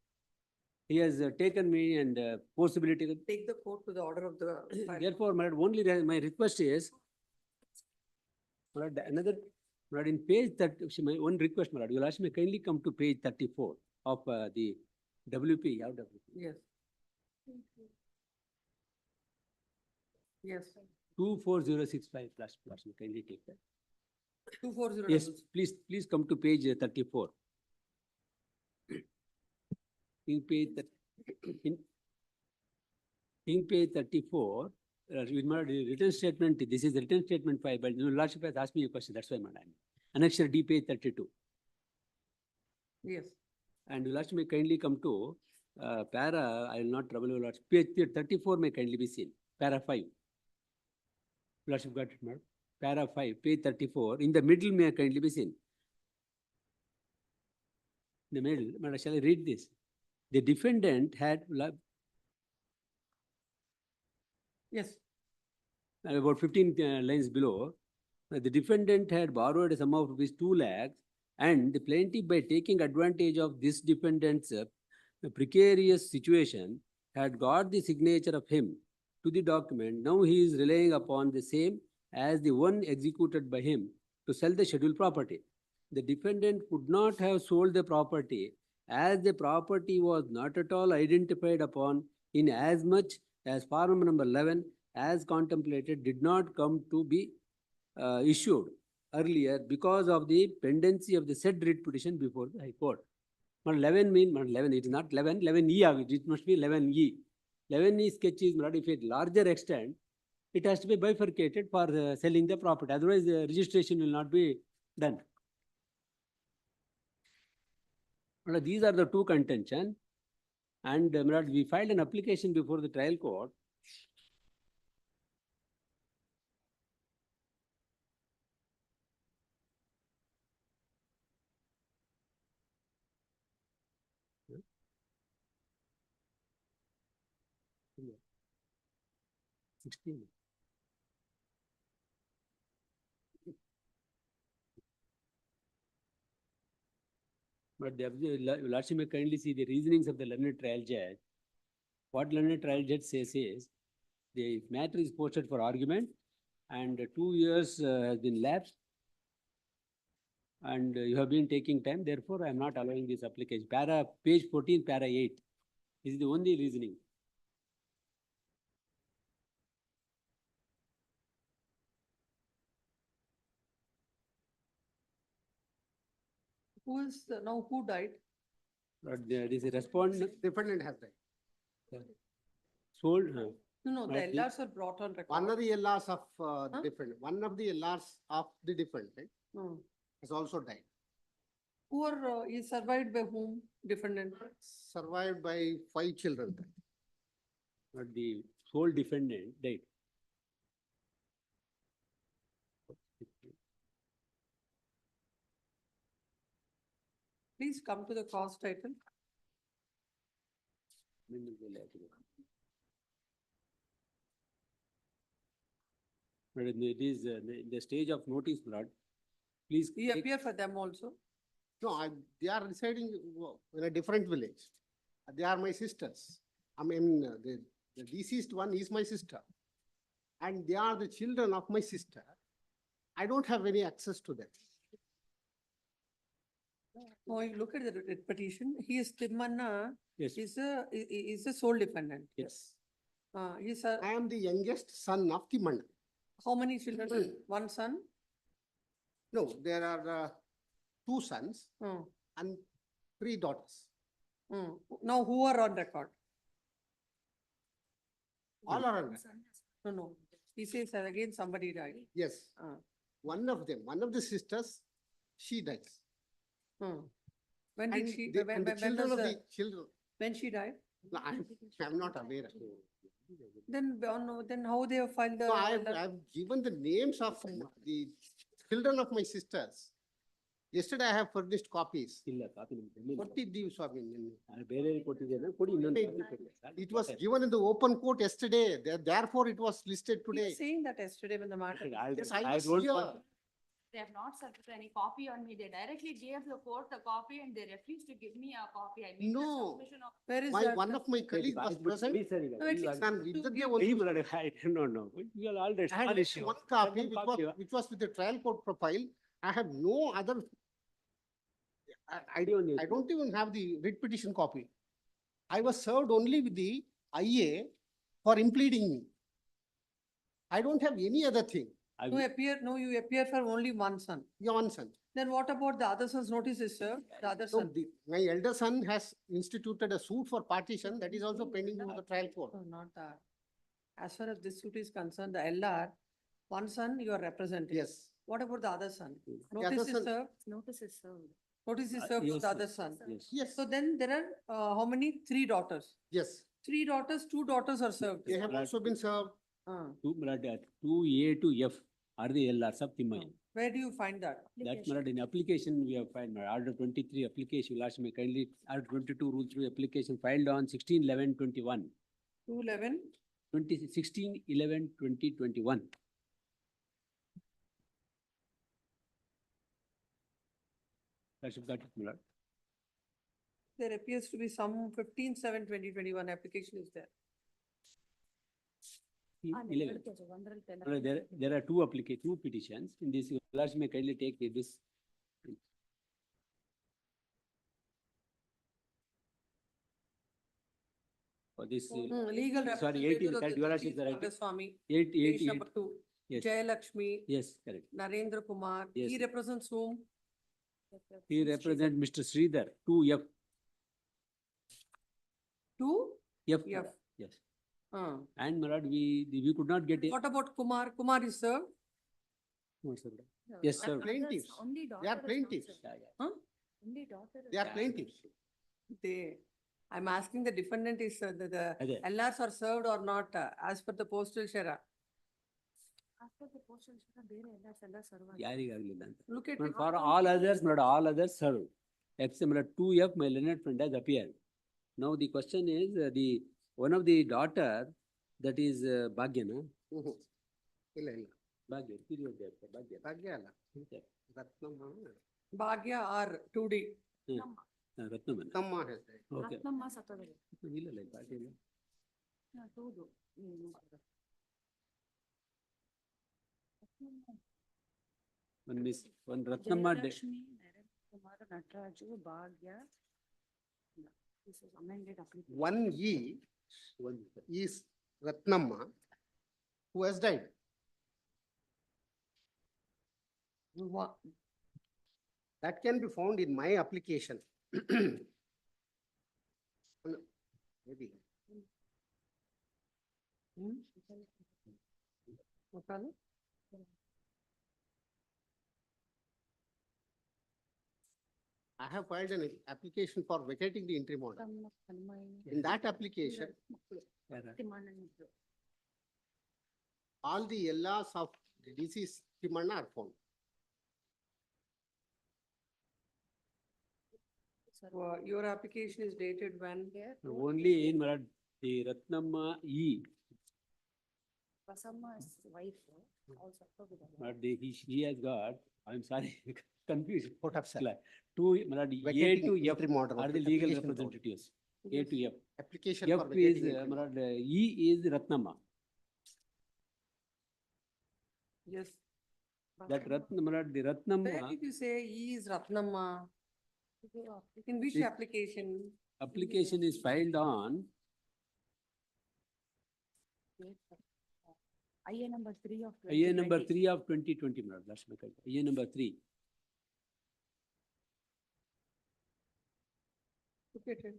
He has taken me and possibility. Take the court to the order of the. Therefore, my lord, only my request is, my lord, another, my lord, in page 30, my one request, my lord, you will ask me kindly come to page 34 of the WP. Yes. Yes. 24065 plus, kindly take that. 240. Yes, please come to page 34. In page, in page 34, with my written statement, this is the written statement file, but your lordship has asked me a question, that's why, madam. Annexure D, page 32. Yes. And your lordship may kindly come to para, I will not trouble your lordship. Page 34 may kindly be seen, para 5. Lordship got it, madam. Para 5, page 34, in the middle may kindly be seen. In the middle, madam, shall I read this? The defendant had Yes. about 15 lines below. The defendant had borrowed a sum of rupees 2 lakhs, and the plaintiff, by taking advantage of this defendant's precarious situation, had got the signature of him to the document. Now he is relying upon the same as the one executed by him to sell the scheduled property. The defendant could not have sold the property as the property was not at all identified upon in as much as form number 11 as contemplated did not come to be issued earlier because of the pendency of the said writ petition before the High Court. But 11 mean, not 11, it is not 11, 11E, it must be 11E. 11E sketch is not, if it larger extent, it has to be bifurcated for selling the property, otherwise the registration will not be done. Well, these are the two contention, and we filed an application before the trial court. Yeah. 16. But your Lordship may kindly see the reasonings of the learned trial judge. What learned trial judge says is, the matter is posted for argument and 2 years has been lapsed and you have been taking time, therefore I am not allowing this application. Page 14, para 8 is the only reasoning. Who is, now who died? But there is a respondent Defendant has died. sold. No, the Right, the- LRs are brought on record. One of the LRs of Huh? the defendant, one of the LRs of the defendant Hmm. has also died. Who are, is survived by whom? Defendant? Survived by 5 children. But the sole defendant died. Please come to the cause title. But it is the stage of notice brought. Please. You take- appear for them also. No, they are residing in a different village. They are my sisters. I mean, the deceased one is my sister. And they are the children of my sister. I don't have any access to them. Now, you look at the writ petition, he is Timmanna, Yes, is a sole defendant. yes. He's I am the youngest son of Timmanna. how many children? One son? No, there are 2 sons Hmm, and 3 daughters. hmm. Now, who are on record? All are on record. No. He says that again somebody died. Yes, Ah, one of them, one of the sisters, she dies. hmm. When did And she, the, when, and the when children was of the, the children, when she died? no, I'm not aware. Then, no, then how they have filed the? So I've LR? given the names of the children of my sisters. Yesterday I have furnished copies. ಇಲ್ಲ copy ನಿಮ್ಗೆ ಕೊಟ್ಟಿದ್ದೀವಿ ಸ್ವಾಮಿ ನಿನ್ನೆ. ಬೇರೆ ಕೊಟ್ಟಿದ್ದೇನೆ ಕೊಡಿ ಇನ್ನೊಂದು copy ಕೊಡಿ. It was given in the open court yesterday, therefore it was listed He today. was saying that yesterday when the matter. Yes, I I was don't here. want- They have not submitted any copy on me. They directly gave the court a copy and they refused to give me a copy. I made the No. submission of. Where is My, that? one of my colleagues was present. Please, sir, ಈಗ No, at you least- are- And with To the give- one- Hey, brother, I don't know. You are all that I had small issue. one copy One copy, which was with the trial court profile. I have no other. I don't even have the writ petition copy. I was served only with the IA for impleading me. I don't have any other thing. I You appear, no, you appear for only one son. One son. Then what about the other son's notice is served? The other So son? my elder son has instituted a suit for partition that is also pending before the trial court. No, not that. As far as this suit is concerned, the LR, one son you are representing. Yes. What about the other son? other Notice is son- served, Notice is served. notice is served for yes, the other yes, son. yes. Yes, So then there are, how many? 3 daughters. yes. 3 daughters, 2 daughters are served. They have also been served. Two A to F are the LRs of Timaya. Where do you find that? That Marad in application we have filed, order 23 application, last may kindly, order 22 rule 3 application filed on 16/11/21. 211, 16/11/2021. Lordship got it, my lord. there appears to be some 15/7/2021 application is there. 11. No, there are two two petitions. In this, your lordship may kindly take this. For this, Legal sorry, representative 18, of correct, the your lordship is deceased right. Ramaswamy, 8, page 8, number 2, yes, Jayalakshmi, yes, correct. Narendra Kumar, Yes. he represents whom? He represent Mr. Sridhar, 2F. 2 F. F. Yes. Uh, And my lord, we could not get it. What about Kumar? Kumar is served? Yes, sir. Plaintiffs. They are plaintiffs. Yeah, yeah. Huh? They are plaintiffs. They, I'm asking the defendant is the Aye. LRs are served or not as per the postal share. ಯಾರಿಗಾಗ್ಲಿಲ್ಲ ಅಂತ. Look at But it. for all others, not all others served. Except 2F, my learned friend has appeared. Now the question is, the one of the daughter, that is Bhagya, no? ಇಲ್ಲ ಇಲ್ಲ Bhagya, period there, Bhagya. ಭಾಗ್ಯ ಅಲ್ಲ Ratnamma Bhagya or 2D. Ratnaman. ತಮ್ಮ ಹೆಸರು Okay. ಇಲ್ಲ, ಇಲ್ಲ, party ಇಲ್ಲ. One miss, one Ratnamma. Kumar Nataraju, Bhagya. This is amended application. 1E is Ratnamma, who has died. That can be found in my application. Maybe. I have filed an application for vacating the interim order. In that application, all the LRs of the deceased Timanna are found. Your application is dated when? Only in Marad, the Ratnamma E, Basamma's wife also. but he has got, I'm sorry, confused. Court of Sala. Two, Marad, A Vacating to F interim order. are the legal application form. representatives. A to F. Application F for is, vacating interim order. Marad, E is Ratnamma. Yes. That Marad, the Where Ratnamma did you say E is Ratnamma? In which It- application? application is filed on IA number 3 of. IA number 2020. 3 of 2020, Marad, that's my correct. IA number 3. Look at it.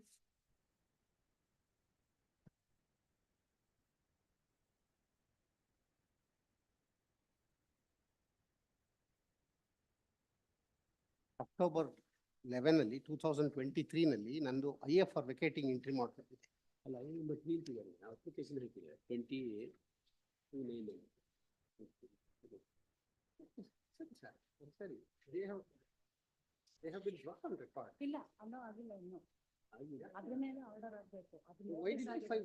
October 11 ಅಲ್ಲಿ 2023 ನಲ್ಲಿ ನಂದು IF for vacating interim order ಇದೆ. ಅಲ್ಲ, IA number 3 ಅಂತಿದ್ದಾರೆ, ನಾವು application ಹಾಕಿದ್ದಾರೆ, 2029. ಸರಿ, they have been brought on record. ಇಲ್ಲ, ಅನ್ನೋ ಆಗಿಲ್ಲ ಇನ್ನು. ಅದ್ರ ಮೇಲೆ ಆರ್ಡರ್ ಆಗ್ಬೇಕು.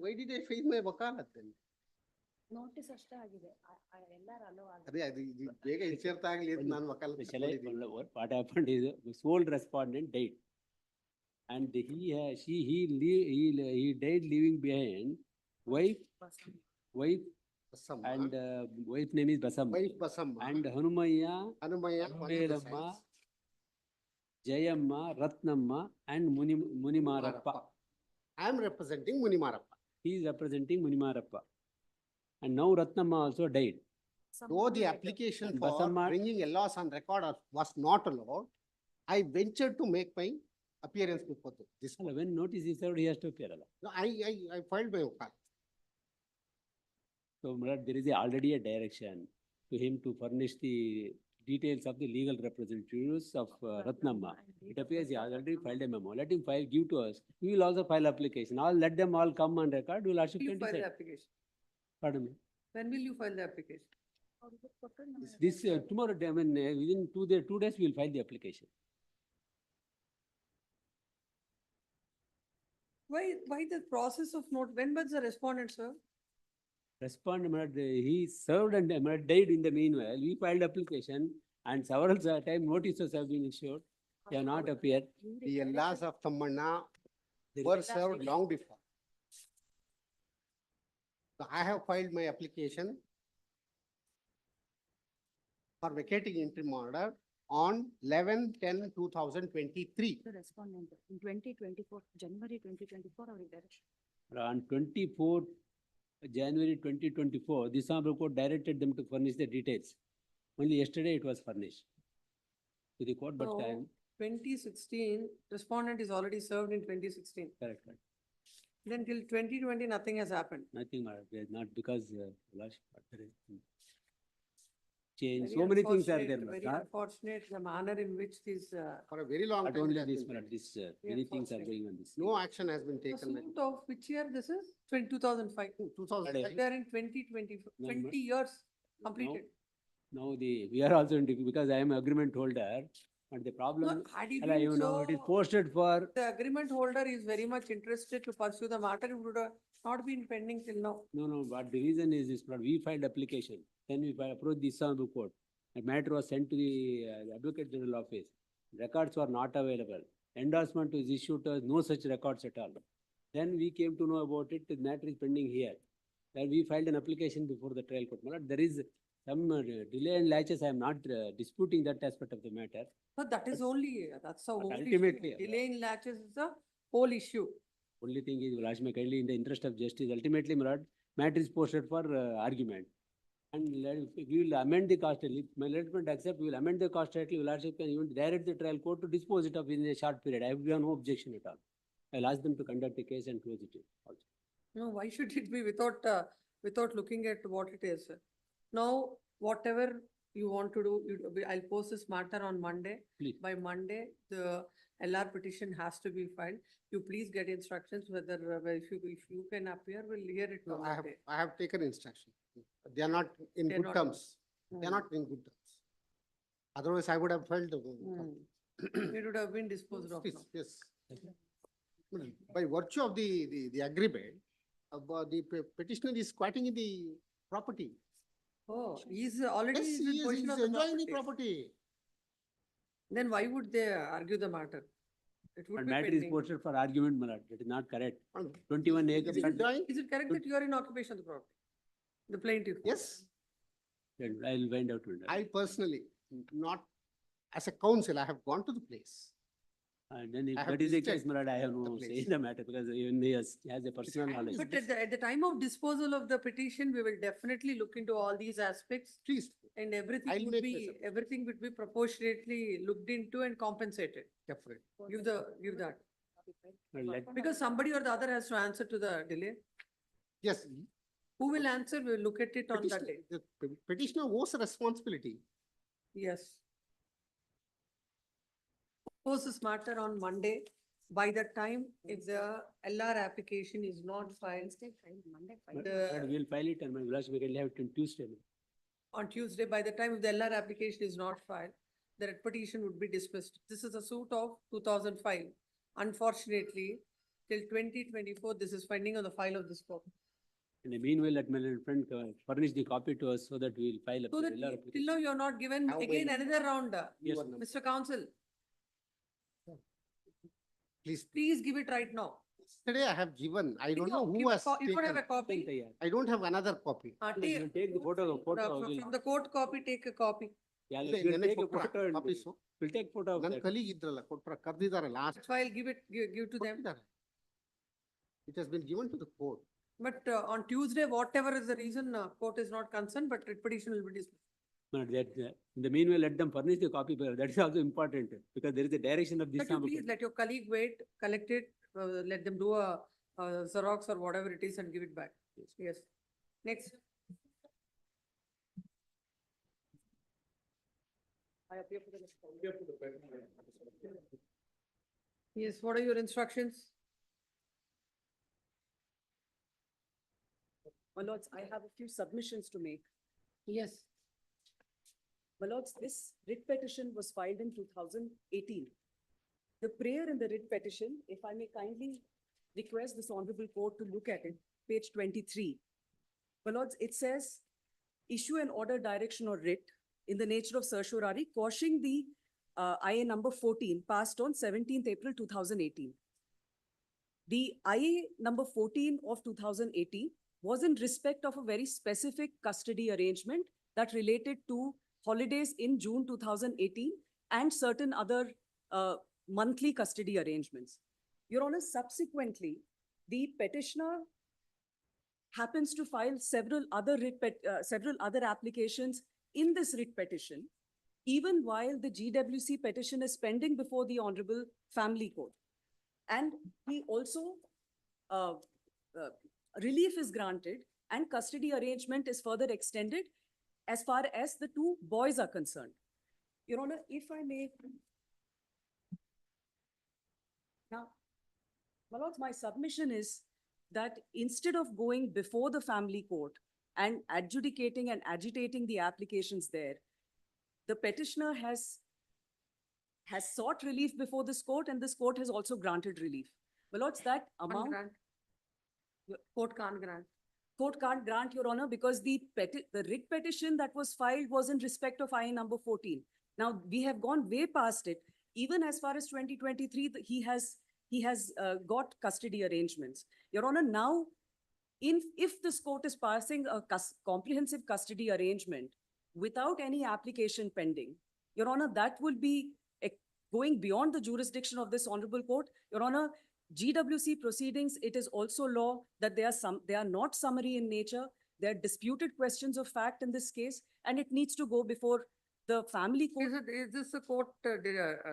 Why did I fail my ವಕಾಲತ್ then? Notice ಅಷ್ಟೇ ಆಗಿದೆ. ಎಲ್ಲಾರು ಅಲೋ ಆಗಿದೆ. ಅದೇ ಅದು ಇದು ಬೇಗ ಇತ್ಯರ್ಥ ಆಗ್ಲಿ ಅಂತ ನಾನು ವಕಾಲತ್ Shall I, ತಗೊಂಡಿದ್ದೀನಿ. what happened is, the sole respondent died. And he died leaving behind wife, Basamma, and wife name is Basamma. wife Basamma, And Hanumayya, Hanumayya, Anvelamma, Jayamma, Ratnamma, and Munimarappa. I am representing Munimarappa. He is representing Munimarappa. And now Ratnamma also died. Though the application And for Basamma- bringing LRs on record was not allowed, I ventured to make my appearance before this. Alla, when notice is served, he has to appear. Alla. No, I filed my wakalat. So, Murad, there is already a direction to him to furnish the details of the legal representatives of Ratnamma. It appears he has already filed a memo. Let him file, give to us. We will also file application. Let them all come on record. We will actually Will you file the decide. application? Pardon me. When will you file the application? This tomorrow, I mean, within 2 days, we will file the application. Why the process of note, when was the respondent, sir? Respond, Murad, he served and Murad died in the meanwhile. We filed application and several time notices have been issued. They have not appeared. The LRs of Tammanna were served long before. So I have filed my application for vacating interim order on 11/10/2023. The respondent in 2024, January 2024 or direction. On 24th January 2024, this honorable court directed them to furnish the details. Only yesterday it was furnished to the court, but So, time, 2016, respondent is already served in 2016. correct, correct. Then till 2020, nothing has happened. Nothing, not because, last, change, Very so many things are unfortunate, there. Very Not unfortunate, the manner in which this, For a very long not time. only it has this, been but pending. this, many things are going on this. No action has been the taken. suit of which year this is? 2005. 2005. They are in 2020, No, 20 years completed. Now we are also in, because I am agreement holder, but the No, problem, had he you been know, it is so, posted for, the agreement holder is very much interested to pursue the matter, it would have not been pending till now. no, but the reason is this, but we filed application, then we approached the honorable court. The matter was sent to the Advocate General Office. Records were not available. Endorsement was issued, no such records at all. Then we came to know about it, the matter is pending here. Then we filed an application before the trial court. My lord, there is some delay and latches, I am not disputing that aspect of the matter. But that is only, that's the but whole issue. ultimately, Delay in latches is the whole issue. Only thing is, Rajma, kindly in the interest of justice, ultimately, my lord, matter is posted for argument. And we will amend the cost, if my lordship accept, we will amend the cost title, your lordship can even direct the trial court to dispose it of in a short period. I have no objection at all. I'll ask them to conduct the case and close it also. No, why should it be without, without looking at what it is? Now, whatever you want to do, I'll post this matter on Monday. Please. By Monday, the LR petition has to be filed. You please get instructions whether, if you can appear, we'll hear it No, on I have, Monday. I have taken instruction. They are not in They're good not- terms. They are Hmm. not in good terms. Otherwise, I would have filed the. It would have been disposed of now. Yes. By virtue of the agreement, the petitioner is squatting in the property. Oh, he's already Yes, in he is, possession he's of the enjoying the property. property. Then why would they argue the matter? It would But be matter is pending. posted for argument, my lord, that is not correct. And 21 he acres. is enjoying. Is it correct that you are in occupation of the property? The plaintiff? Yes, I'll find out. my lord. I personally, not as a counsel, I have gone to the place. And then if I have that is the visited case, my lord, I have the no say place. in the matter, because even he has a personal knowledge. But at the time of disposal of the petition, we will definitely look into all these aspects Please, and everything I'll would make be, myself- everything would be proportionately looked into and compensated. definitely. Give that. But let- Because somebody or the other has to answer to the delay. Yes. Who will answer? We'll look at it on that petitioner- day. The petitioner owes a responsibility. Yes. Post this matter on Monday. By that time, if the LR application is not filed Monday, but- the- but we'll file it and my lordship, we can have it on Tuesday. on Tuesday, by the time if the LR application is not filed, the writ petition would be dismissed. This is a suit of 2005. Unfortunately, till 2024, this is pending on the file of this court. In the meanwhile, let my little friend furnish the copy to us so that we'll file a So that LR till application. now you are not given How again many- another round, Yes, Your number. Mr. Counsel. Please, Please give it right now. yesterday I have given, I don't know Give who a has You don't have a taken. copy? I don't have another copy. We'll take the photo, From the court copy, take a copy. Yeah, ಇಲ್ಲ, we'll ನೆನ್ನೆ take a ಕೊಟ್ರ photo and copies? we'll take photo of ನನ್ನ that. Colleague ಇದ್ರಲ್ಲ ಕೊಟ್ರ ಕರ್ದಿದ್ದಾರೆ last. That's why I'll give to them. It has been given to the court. But on Tuesday, whatever is the reason, court is not concerned, but writ petition will be dismissed. But that, in the meanwhile, let them furnish the copy, but that is also important, because there is a direction of this. But you honorable please court. let your colleague wait, collect it, let them do a Xerox or whatever it is and give it back. Yes. Next. I appear for the next call. Yes, what are your instructions? My lords, I have a few submissions to make. Yes. My lords, this writ petition was filed in 2018. The prayer in the writ petition, if I may kindly request this honorable court to look at it, page 23. My lords, it says, issue an order, direction or writ in the nature of certiorari quashing the IA number 14 passed on 17th April 2018. The IA number 14 of 2018 was in respect of a very specific custody arrangement that related to holidays in June 2018 and certain other monthly custody arrangements. Your Honor, subsequently, the petitioner happens to file several other applications in this writ petition, even while the GWC petition is pending before the Honorable Family Court. And he also, relief is granted and custody arrangement is further extended as far as the two boys are concerned. Your Honor, if I may. Now, my lords, my submission is that instead of going before the family court and adjudicating and agitating the applications there, the petitioner has sought relief before this court, and this court has also granted relief. My lords, that amount. Court can't grant. Court can't grant, Your Honor, because the writ petition that was filed was in respect of IA number 14. Now, we have gone way past it. Even as far as 2023, he has got custody arrangements. Your Honor, now, if this court is passing a comprehensive custody arrangement without any application pending, Your Honor, that will be going beyond the jurisdiction of this honorable court. Your Honor, GWC proceedings, it is also law that they are not summary in nature. They are disputed questions of fact in this case, and it needs to go before the family court. Is this the court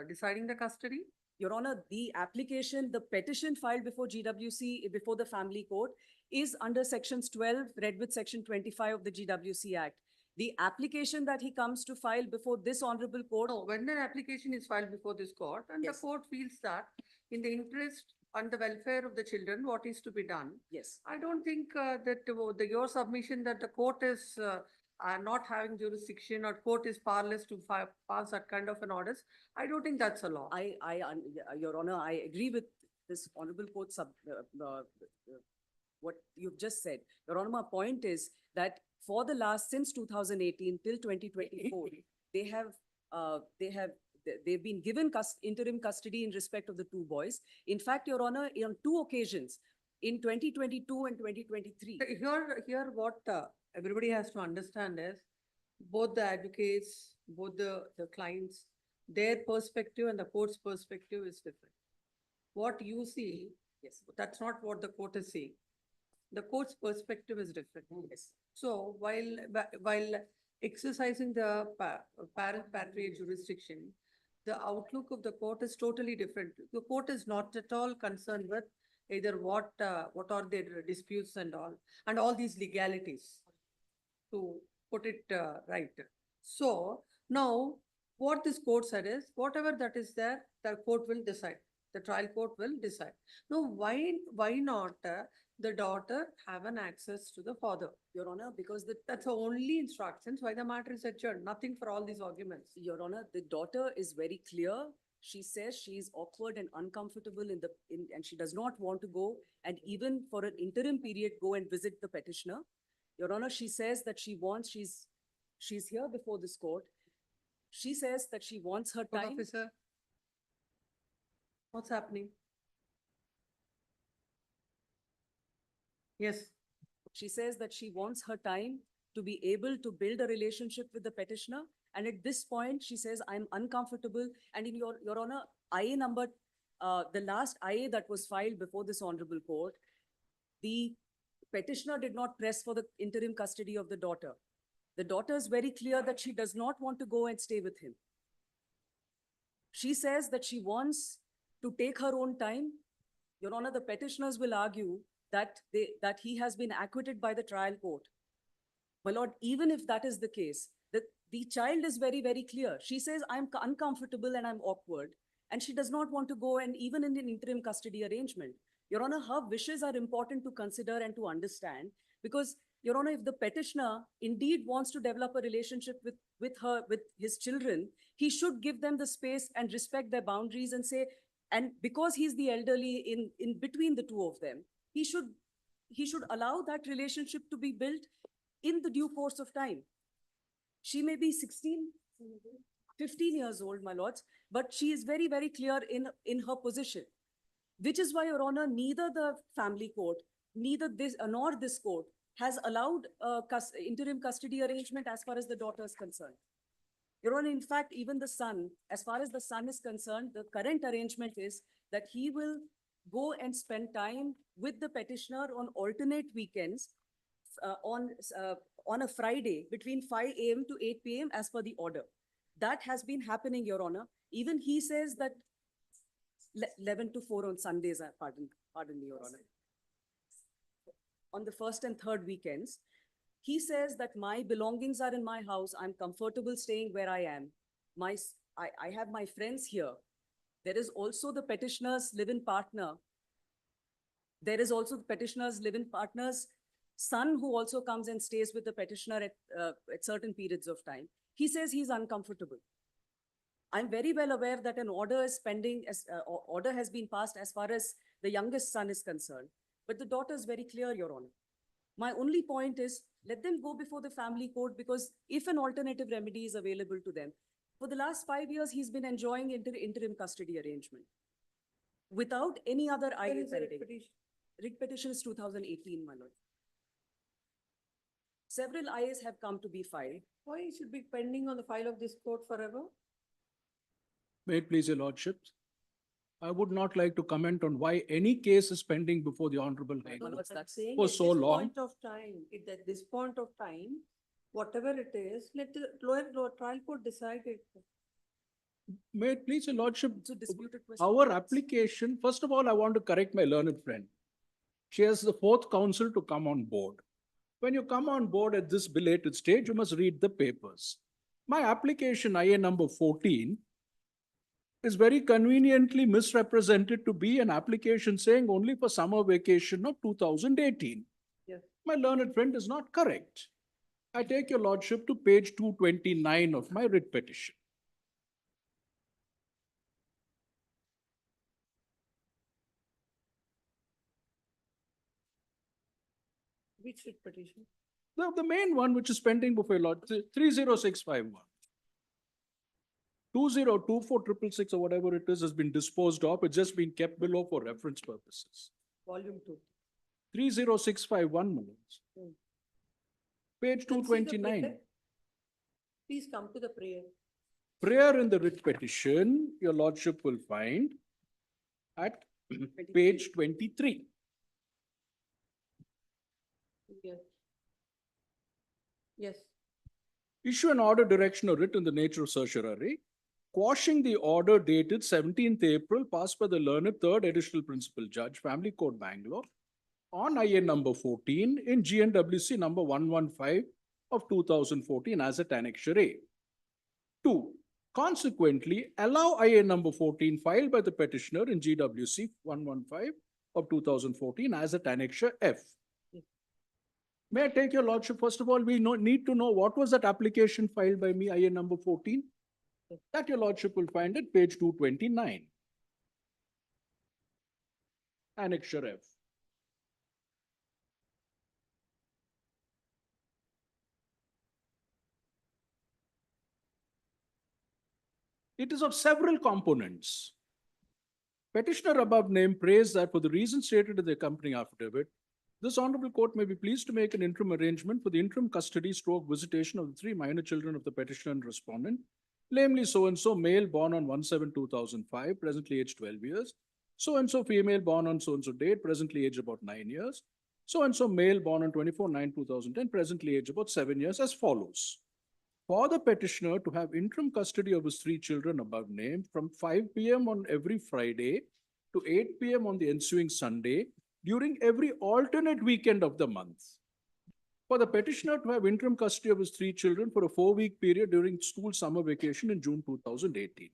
deciding the custody? Your Honor, the application, the petition filed before GWC, before the family court, is under sections 12, read with section 25 of the GWC Act. The application that he comes to file before this honorable court. No, when an application is filed before this court and Yes. the court feels that in the interest and the welfare of the children, what is to be done? Yes. I don't think that your submission that the court is not having jurisdiction or court is powerless to pass that kind of an orders. I don't think that's a law. Your Honor, I agree with this honorable court what you've just said. Your Honor, my point is that for the last, since 2018 till 2024, they've been given interim custody in respect of the two boys. In fact, Your Honor, on two occasions, in 2022 and 2023. Here what everybody has to understand is both the advocates, both the clients, their perspective and the court's perspective is different. What you see, Yes. that's not what the court is saying. The court's perspective is different. Yes. So while exercising the parent patriarch jurisdiction, the outlook of the court is totally different. The court is not at all concerned with either what are their disputes and all these legalities, to put it right. So now what this court said is whatever that is there, the court will decide. The trial court will decide. Now, why not the daughter have an access to the father? Your Honor, because That's the only instructions why the matter is adjourned. Nothing for all these arguments. Your Honor, the daughter is very clear. She says she is awkward and uncomfortable and she does not want to go and even for an interim period go and visit the petitioner. Your Honor, she says that she's here before this court. She says that she wants her Court time. officer, what's happening? Yes. She says that she wants her time to be able to build a relationship with the petitioner. And at this point, she says, I'm uncomfortable. And in Your Honor, IA number, the last IA that was filed before this honorable court, the petitioner did not press for the interim custody of the daughter. The daughter is very clear that she does not want to go and stay with him. She says that she wants to take her own time. Your Honor, the petitioners will argue that he has been acquitted by the trial court. My lord, even if that is the case, the child is very, very clear. She says, I'm uncomfortable and I'm awkward. And she does not want to go and even in an interim custody arrangement. Your Honor, her wishes are important to consider and to understand because, Your Honor, if the petitioner indeed wants to develop a relationship with his children, he should give them the space and respect their boundaries and say, and because he's the elderly in between the two of them, he should allow that relationship to be built in the due course of time. She may be 15 years old, my lords, but she is very, very clear in her position, which is why, Your Honor, neither the family court, neither this nor this court has allowed interim custody arrangement as far as the daughter is concerned. Your Honor, in fact, even the son, as far as the son is concerned, the current arrangement is that he will go and spend time with the petitioner on alternate weekends on a Friday between 5 a.m. to 8 p.m. as per the order. That has been happening, Your Honor. Even he says that 11 to 4 on Sundays, pardon me, Your Honor. On the first and third weekends, he says that my belongings are in my house. I'm comfortable staying where I am. I have my friends here. There is also the petitioner's live-in partner. There is also the petitioner's live-in partner's son who also comes and stays with the petitioner at certain periods of time. He says he's uncomfortable. I'm very well aware that an order is pending, order has been passed as far as the youngest son is concerned. But the daughter is very clear, Your Honor. My only point is, let them go before the family court, because if an alternative remedy is available to them, for the last 5 years, he's been enjoying interim custody arrangement without any other When IA is the writ pending. petition? Writ petition is 2018, my lord. Several IAs have come to be filed. Why it should be pending on the file of this court forever? May it please your lordships, I would not like to comment on why any case is pending before the Honorable High No, Court. what's I'm that? saying For at so this long. point of time, at this point of time, whatever it is, let the lower trial court decide it. May it please your lordship, It's a disputed question. our application, first of all, I want to correct my learned friend. She has the fourth counsel to come on board. When you come on board at this belated stage, you must read the papers. My application IA number 14 is very conveniently misrepresented to be an application saying only for summer vacation of 2018. Yes. My learned friend is not correct. I take your lordship to page 229 of my writ petition. Which writ petition? The main one which is pending before your lord, 30651. 202466 or whatever it is has been disposed of. It's just been kept below for reference purposes. Volume 2. 30651 millions. Hmm. Page Let's see the 229. prayer. Please come to the prayer. Prayer in the writ petition, your lordship will find at page 23. Yes. Yes. Issue an order, direction, or writ in the nature of certiorari, quashing the order dated 17th April passed by the learned third additional principal judge, Family Court, Bangalore, on IA number 14 in GNWC number 115 of 2014 as at Annexure A. 2. Consequently, allow IA number 14 filed by the petitioner in GWC 115 of 2014 as at Annexure F. May I take your lordship? First of all, we need to know what was that application filed by me, IA number 14? That your lordship will find at page 229. Annexure F. It is of several components. Petitioner above named prays that for the reasons stated in the accompanying affidavit, this honorable court may be pleased to make an interim arrangement for the interim custody stroke visitation of the 3 minor children of the petitioner and respondent, namely so-and-so male born on 1/7/2005, presently aged 12 years, so-and-so female born on so-and-so date, presently aged about 9 years, so-and-so male born on 24/9/2010, presently aged about 7 years, as follows. For the petitioner to have interim custody of his 3 children above named from 5 p.m. on every Friday to 8 p.m. on the ensuing Sunday during every alternate weekend of the month. For the petitioner to have interim custody of his 3 children for a 4-week period during school summer vacation in June 2018.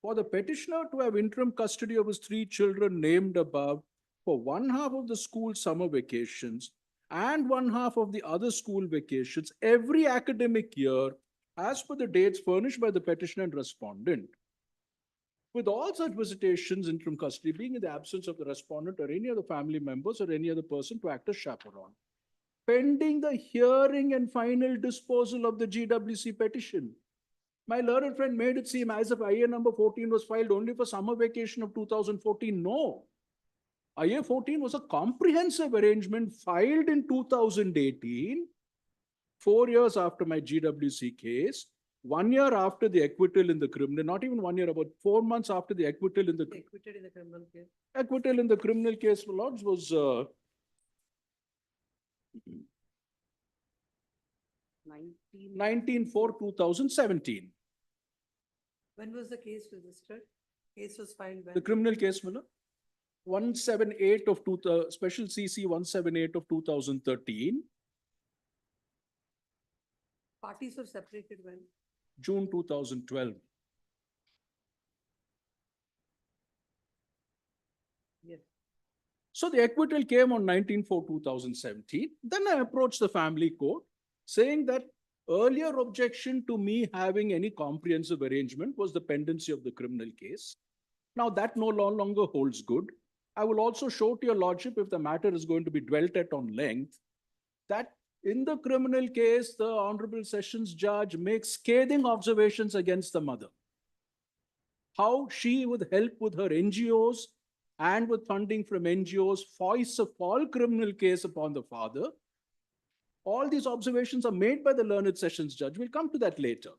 For the petitioner to have interim custody of his 3 children named above for 1/2 of the school summer vacations and 1/2 of the other school vacations every academic year as per the dates furnished by the petitioner and respondent. With all such visitations, interim custody being in the absence of the respondent or any other family members or any other person to act as chaperone. Pending the hearing and final disposal of the GWC petition. My learned friend made it seem as if IA number 14 was filed only for summer vacation of 2014. No. IA 14 was a comprehensive arrangement filed in 2018, 4 years after my GWC case, 1 year after the acquittal in the criminal, not even 1 year, about 4 months after the acquittal in the Acquitted in the criminal case. acquittal in the criminal case, my lords, was 19/4/2017. When was the case registered? Case was filed when? The criminal case, Miller, 178 of Special CC 178 of 2013, Parties were separated when? June 2012. Yes. So the acquittal came on 19/4/2017. Then I approached the family court saying that earlier objection to me having any comprehensive arrangement was the pendency of the criminal case. Now that no longer holds good. I will also show to your lordship, if the matter is going to be dwelt at on length, that in the criminal case, the Honorable Sessions Judge makes scathing observations against the mother. How she, with help with her NGOs and with funding from NGOs, foists a false criminal case upon the father. All these observations are made by the learned Sessions Judge. We'll come to that later.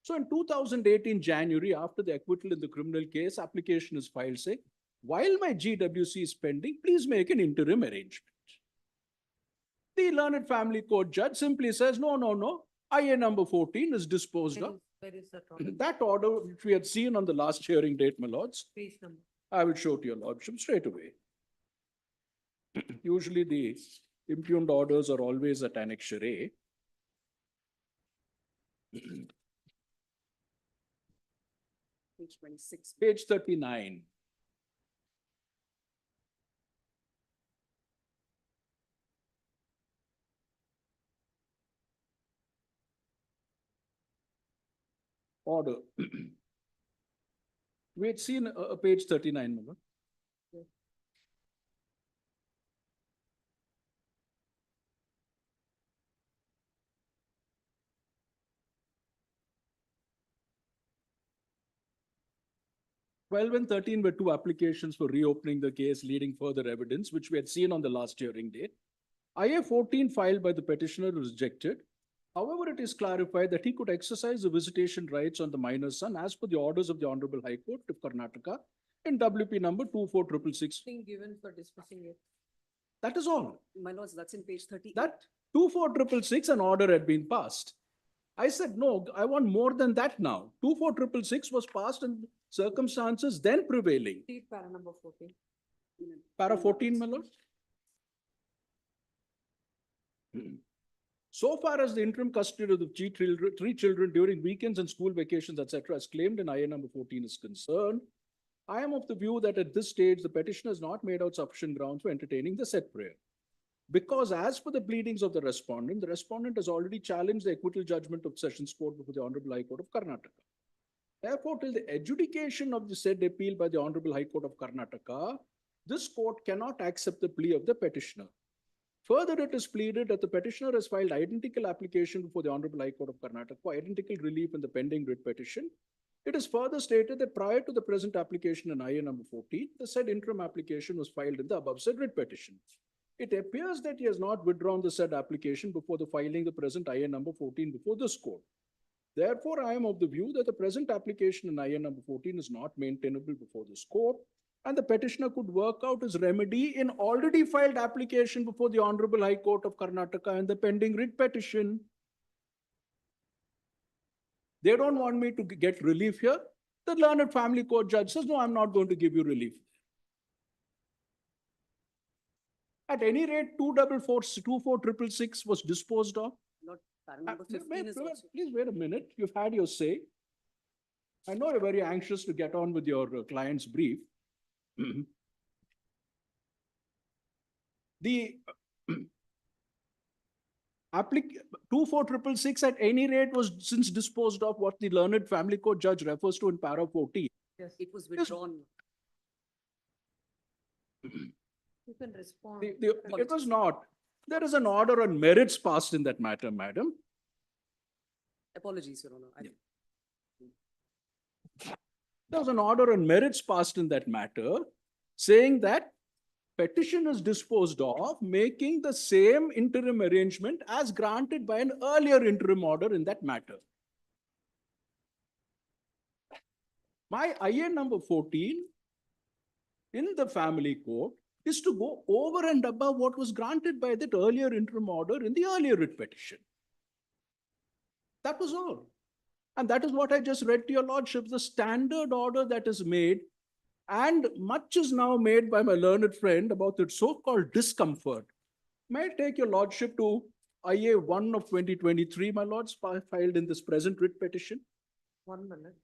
So in 2018 January, after the acquittal in the criminal case, application is filed saying, while my GWC is pending, please make an interim arrangement. The learned family court judge simply says, no, IA number 14 is disposed of. Where is that order? That order, which we had seen on the last hearing date, my lords, Page number. I will show to your lordship straight away. Usually the impugned orders are always at Annexure A. Page 26. Page 39. Order. We had seen page 39, my lord. Twelve and 13 were two applications for reopening the case, leading further evidence, which we had seen on the last hearing date. IA 14 filed by the petitioner was rejected. However, it is clarified that he could exercise the visitation rights on the minor's son as per the orders of the Honorable High Court of Karnataka in WP number 24666. Thing given for dismissing it. That is all. My lords, that's in page 30. That 24666, an order had been passed. I said, no, I want more than that now. 24666 was passed in circumstances then prevailing. Read para number 14. Para 14, my lord. So far as the interim custody of the three children during weekends and school vacations, etc., as claimed in IA number 14 is concerned, I am of the view that at this stage, the petitioner has not made out sufficient grounds for entertaining the said prayer. Because as for the pleadings of the respondent has already challenged the acquittal judgment of Sessions Court before the Honorable High Court of Karnataka. Therefore, till the adjudication of the said appeal by the Honorable High Court of Karnataka, this court cannot accept the plea of the petitioner. Further, it is pleaded that the petitioner has filed identical application before the Honorable High Court of Karnataka for identical relief in the pending writ petition. It is further stated that prior to the present application in IA number 14, the said interim application was filed in the above said writ petition. It appears that he has not withdrawn the said application before the filing the present IA number 14 before this court. Therefore, I am of the view that the present application in IA number 14 is not maintainable before this court, and the petitioner could work out his remedy in already filed application before the Honorable High Court of Karnataka and the pending writ petition. They don't want me to get relief here. The learned family court judge says, no, I'm not going to give you relief. At any rate, 244-24666 was disposed of. Lord, para number 15 is also. Please wait a minute. You've had your say. I know you're very anxious to get on with your client's brief. The 24466 at any rate was since disposed of, what the learned family court judge refers to in para 14. Yes, It was withdrawn. you can respond. It was not. There is an order on merits passed in that matter, madam. Apologies, Your Honor. There was an order on merits passed in that matter saying that petition is disposed of, making the same interim arrangement as granted by an earlier interim order in that matter. My IA number 14 in the family court is to go over and above what was granted by that earlier interim order in the earlier writ petition. That was all. And that is what I just read to your lordship, the standard order that is made. And much is now made by my learned friend about the so-called discomfort. May I take your lordship to IA 1 of 2023, my lords, filed in this present writ petition? 1 minute.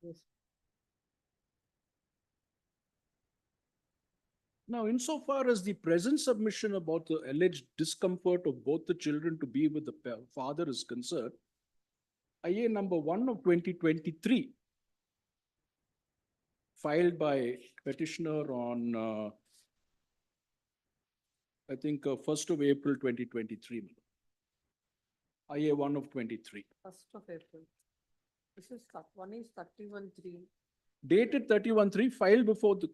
Yes. Now, insofar as the present submission about the alleged discomfort of both the children to be with the father is concerned, IA number 1 of 2023, filed by petitioner on, I think, 1st of April 2023. IA 1 of 23. 1st of April. This is, one is 31-3. Dated 31/3, filed before the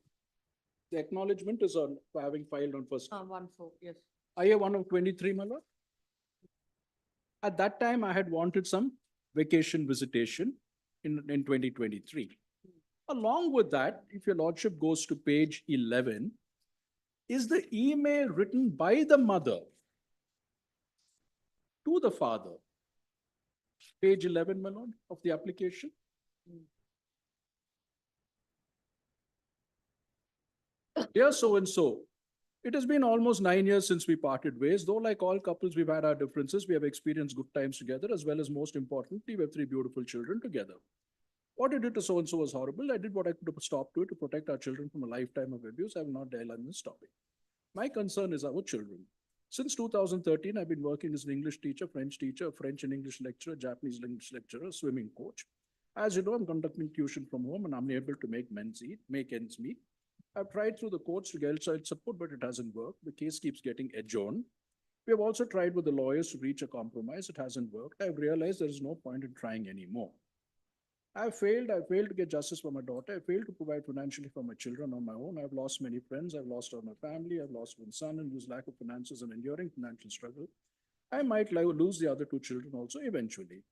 acknowledgement is on having filed on 1st. 1-4, yes. IA 1 of 23, my lord. At that time, I had wanted some vacation visitation in 2023. Along with that, if your lordship goes to page 11, is the email written by the mother to the father. Page 11, my lord, of the application. Dear so-and-so, it has been almost 9 years since we parted ways. Though like all couples, we've had our differences. We have experienced good times together, as well as most importantly, we have 3 beautiful children together. What you did to so-and-so was horrible. I did what I could to stop to it to protect our children from a lifetime of abuse. I will not dwell on this topic. My concern is our children. Since 2013, I've been working as an English teacher, French teacher, French and English lecturer, Japanese language lecturer, swimming coach. As you know, I'm conducting tuition from home and I'm unable to make ends meet. I've tried through the courts to get child support, but it hasn't worked. The case keeps getting adjourned. We have also tried with the lawyers to reach a compromise. It hasn't worked. I've realized there is no point in trying anymore. I failed to get justice for my daughter. I failed to provide financially for my children on my own. I've lost many friends. I've lost all my family. I've lost one son, and whose lack of finances and enduring financial struggle. I might lose the other 2 children also eventually.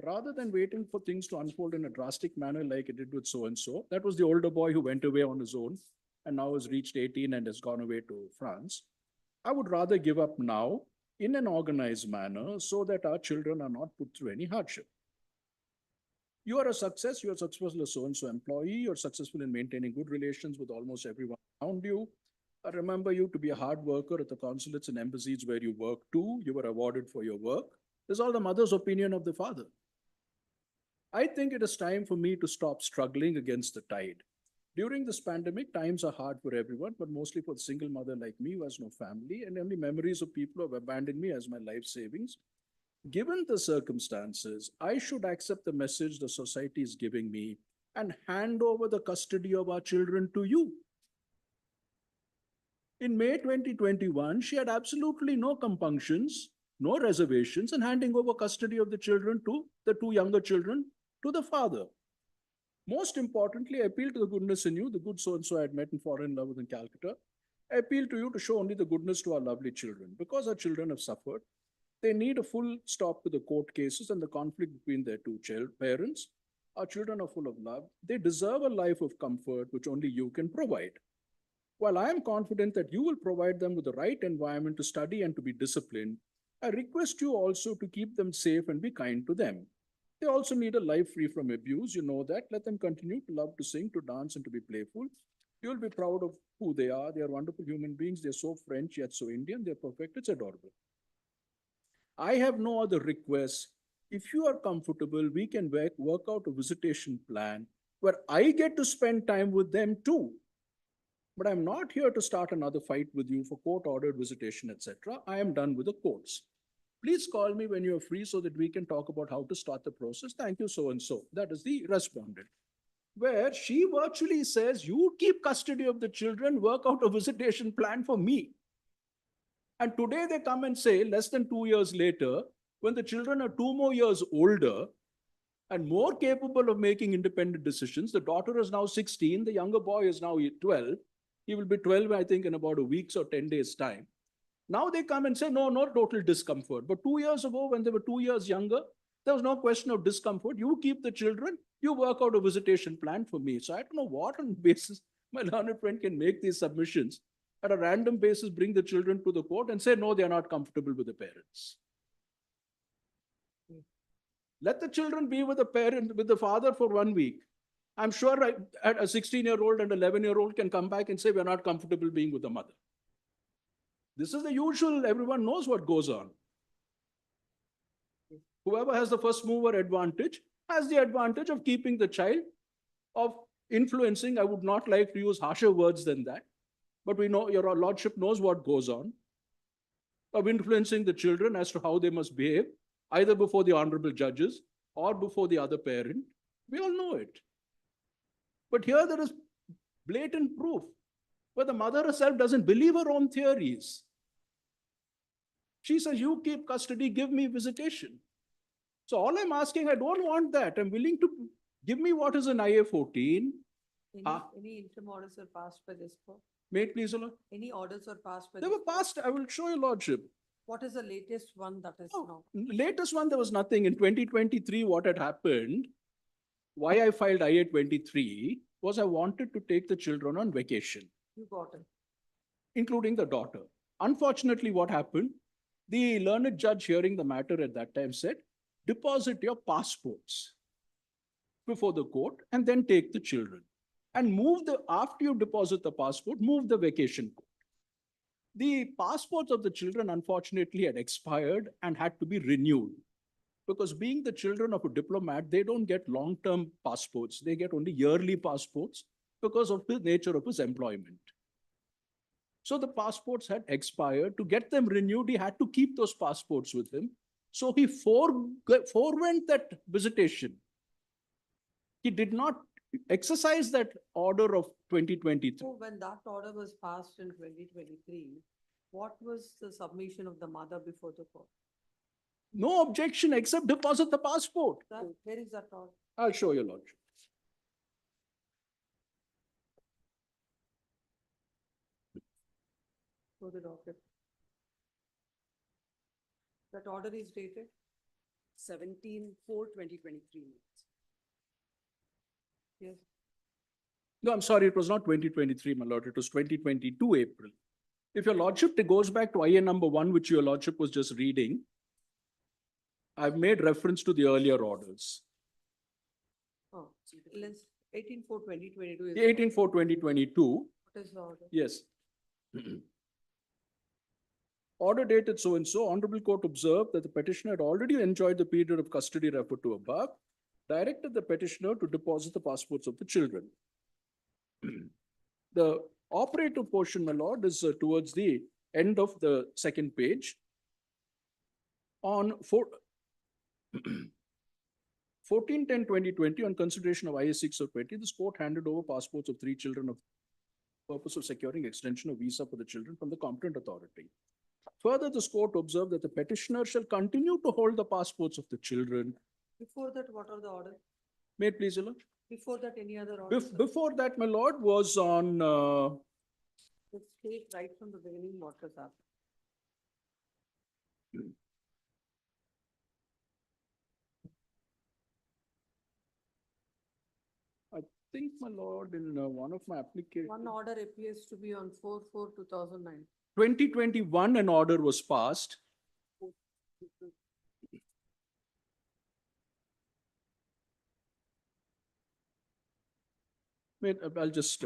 Rather than waiting for things to unfold in a drastic manner like it did with so-and-so, that was the older boy who went away on his own and now has reached 18 and has gone away to France. I would rather give up now in an organized manner so that our children are not put through any hardship. You are a success. You are successful as so-and-so employee. You're successful in maintaining good relations with almost everyone around you. I remember you to be a hard worker at the consulates and embassies where you work too. You were awarded for your work. This is all the mother's opinion of the father. I think it is time for me to stop struggling against the tide. During this pandemic, times are hard for everyone, but mostly for the single mother like me who has no family and only memories of people who have abandoned me as my life savings. Given the circumstances, I should accept the message the society is giving me and hand over the custody of our children to you. In May 2021, she had absolutely no compunctions, no reservations in handing over custody of the children to the 2 younger children to the father. Most importantly, I appeal to the goodness in you, the good so-and-so I had met in foreign love in Calcutta. I appeal to you to show only the goodness to our lovely children. Because our children have suffered, they need a full stop to the court cases and the conflict between their 2 parents. Our children are full of love. They deserve a life of comfort, which only you can provide. While I am confident that you will provide them with the right environment to study and to be disciplined, I request you also to keep them safe and be kind to them. They also need a life free from abuse. You know that. Let them continue to love to sing, to dance, and to be playful. You will be proud of who they are. They are wonderful human beings. They're so French, yet so Indian. They're perfect. It's adorable. I have no other requests. If you are comfortable, we can work out a visitation plan where I get to spend time with them too. But I'm not here to start another fight with you for court-ordered visitation, etc. I am done with the courts. Please call me when you're free so that we can talk about how to start the process. Thank you, so-and-so. That is the respondent. Where she virtually says, you keep custody of the children, work out a visitation plan for me. And today they come and say, less than 2 years later, when the children are 2 more years older and more capable of making independent decisions, the daughter is now 16, the younger boy is now 12. He will be 12, I think, in about a week's or 10 days' time. Now they come and say, no total discomfort. But 2 years ago, when they were 2 years younger, there was no question of discomfort. You keep the children, you work out a visitation plan for me. So I don't know what on basis my learned friend can make these submissions at a random basis, bring the children to the court and say, no, they are not comfortable with the parents. Let the children be with the father for 1 week. I'm sure a 16-year-old and 11-year-old can come back and say, we're not comfortable being with the mother. This is the usual, everyone knows what goes on. Whoever has the first mover advantage has the advantage of keeping the child of influencing. I would not like to use harsher words than that, but we know your lordship knows what goes on, of influencing the children as to how they must behave, either before the honorable judges or before the other parent. We all know it. But here there is blatant proof where the mother herself doesn't believe her own theories. She says, you keep custody, give me visitation. So all I'm asking, I don't want that. I'm willing to give me what is in IA 14. Any interim orders are passed by this court? May it please, Lord? Any orders are passed by They this were court? passed. I will show your lordship. What is the latest one that is Oh, now? latest one, there was nothing. In 2023, what had happened, why I filed IA 23 was I wanted to take the children on vacation, You got it. including the daughter. Unfortunately, what happened? The learned judge hearing the matter at that time said, deposit your passports before the court and then take the children. And after you deposit the passport, move the vacation court. The passports of the children unfortunately had expired and had to be renewed. Because being the children of a diplomat, they don't get long-term passports. They get only yearly passports because of the nature of his employment. So the passports had expired. To get them renewed, he had to keep those passports with him. So he forewent that visitation. He did not exercise that order of 2023. So when that order was passed in 2023, what was the submission of the mother before the court? No objection except deposit the passport. Where is that order? I'll show you, Lordship. Go the docket. That order is dated? 17/4/2023. Yes. No, I'm sorry, it was not 2023, my lord. It was 2022 April. If your lordship goes back to IA number 1, which your lordship was just reading, I've made reference to the earlier orders. Oh, 18/4/2022 is. 18/4/2022, What is the order? yes. Order dated so-and-so, Honorable Court observed that the petitioner had already enjoyed the period of custody referred to above, directed the petitioner to deposit the passports of the children. The operative portion, my lord, is towards the end of the second page. On 14/10/2020, on consideration of IA 6/20, this court handed over passports of 3 children of purpose of securing extension of visa for the children from the competent authority. Further, this court observed that the petitioner shall continue to hold the passports of the children. Before that, what are the orders? May it please, your lord? Before that, any other orders? Before that, my lord, was on Let's take right from the beginning what has happened. I think, my lord, in one of my applications. One order appears to be on 4/4/2009. 2021, an order was passed. Wait, I'll just.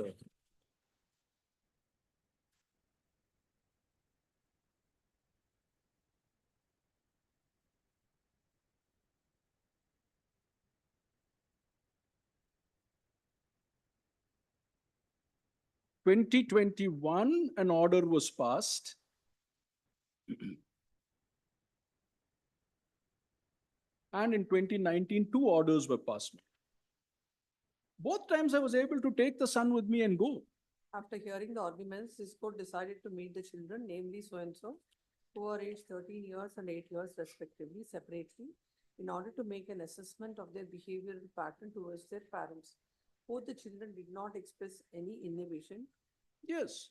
In 2021, an order was passed. And in 2019, 2 orders were passed. Both times I was able to take the son with me and go. After hearing the arguments, this court decided to meet the children, namely so-and-so, who are aged 13 years and 8 years respectively, separately, in order to make an assessment of their behavioral pattern towards their parents. Both the children did not express any inhibition Yes.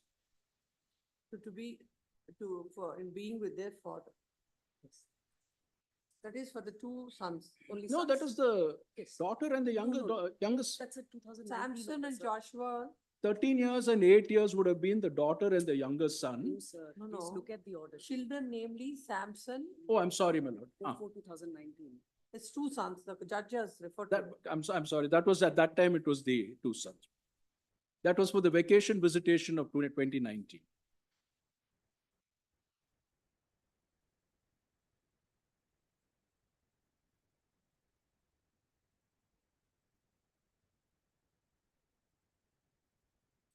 in being with their father. That is for the 2 sons, only No, sons. that is the Yes. daughter and the youngest. That's a 2019. Samson and sir. Joshua, 13 years and 8 years would have been the daughter and the youngest son. No, sir. No, Please no. look at the order. children namely Samson, Oh, I'm sorry, my lord. 2019. it's 2 sons, the judge has referred That, to. I'm sorry, that was at that time, it was the 2 sons. That was for the vacation visitation of 2019.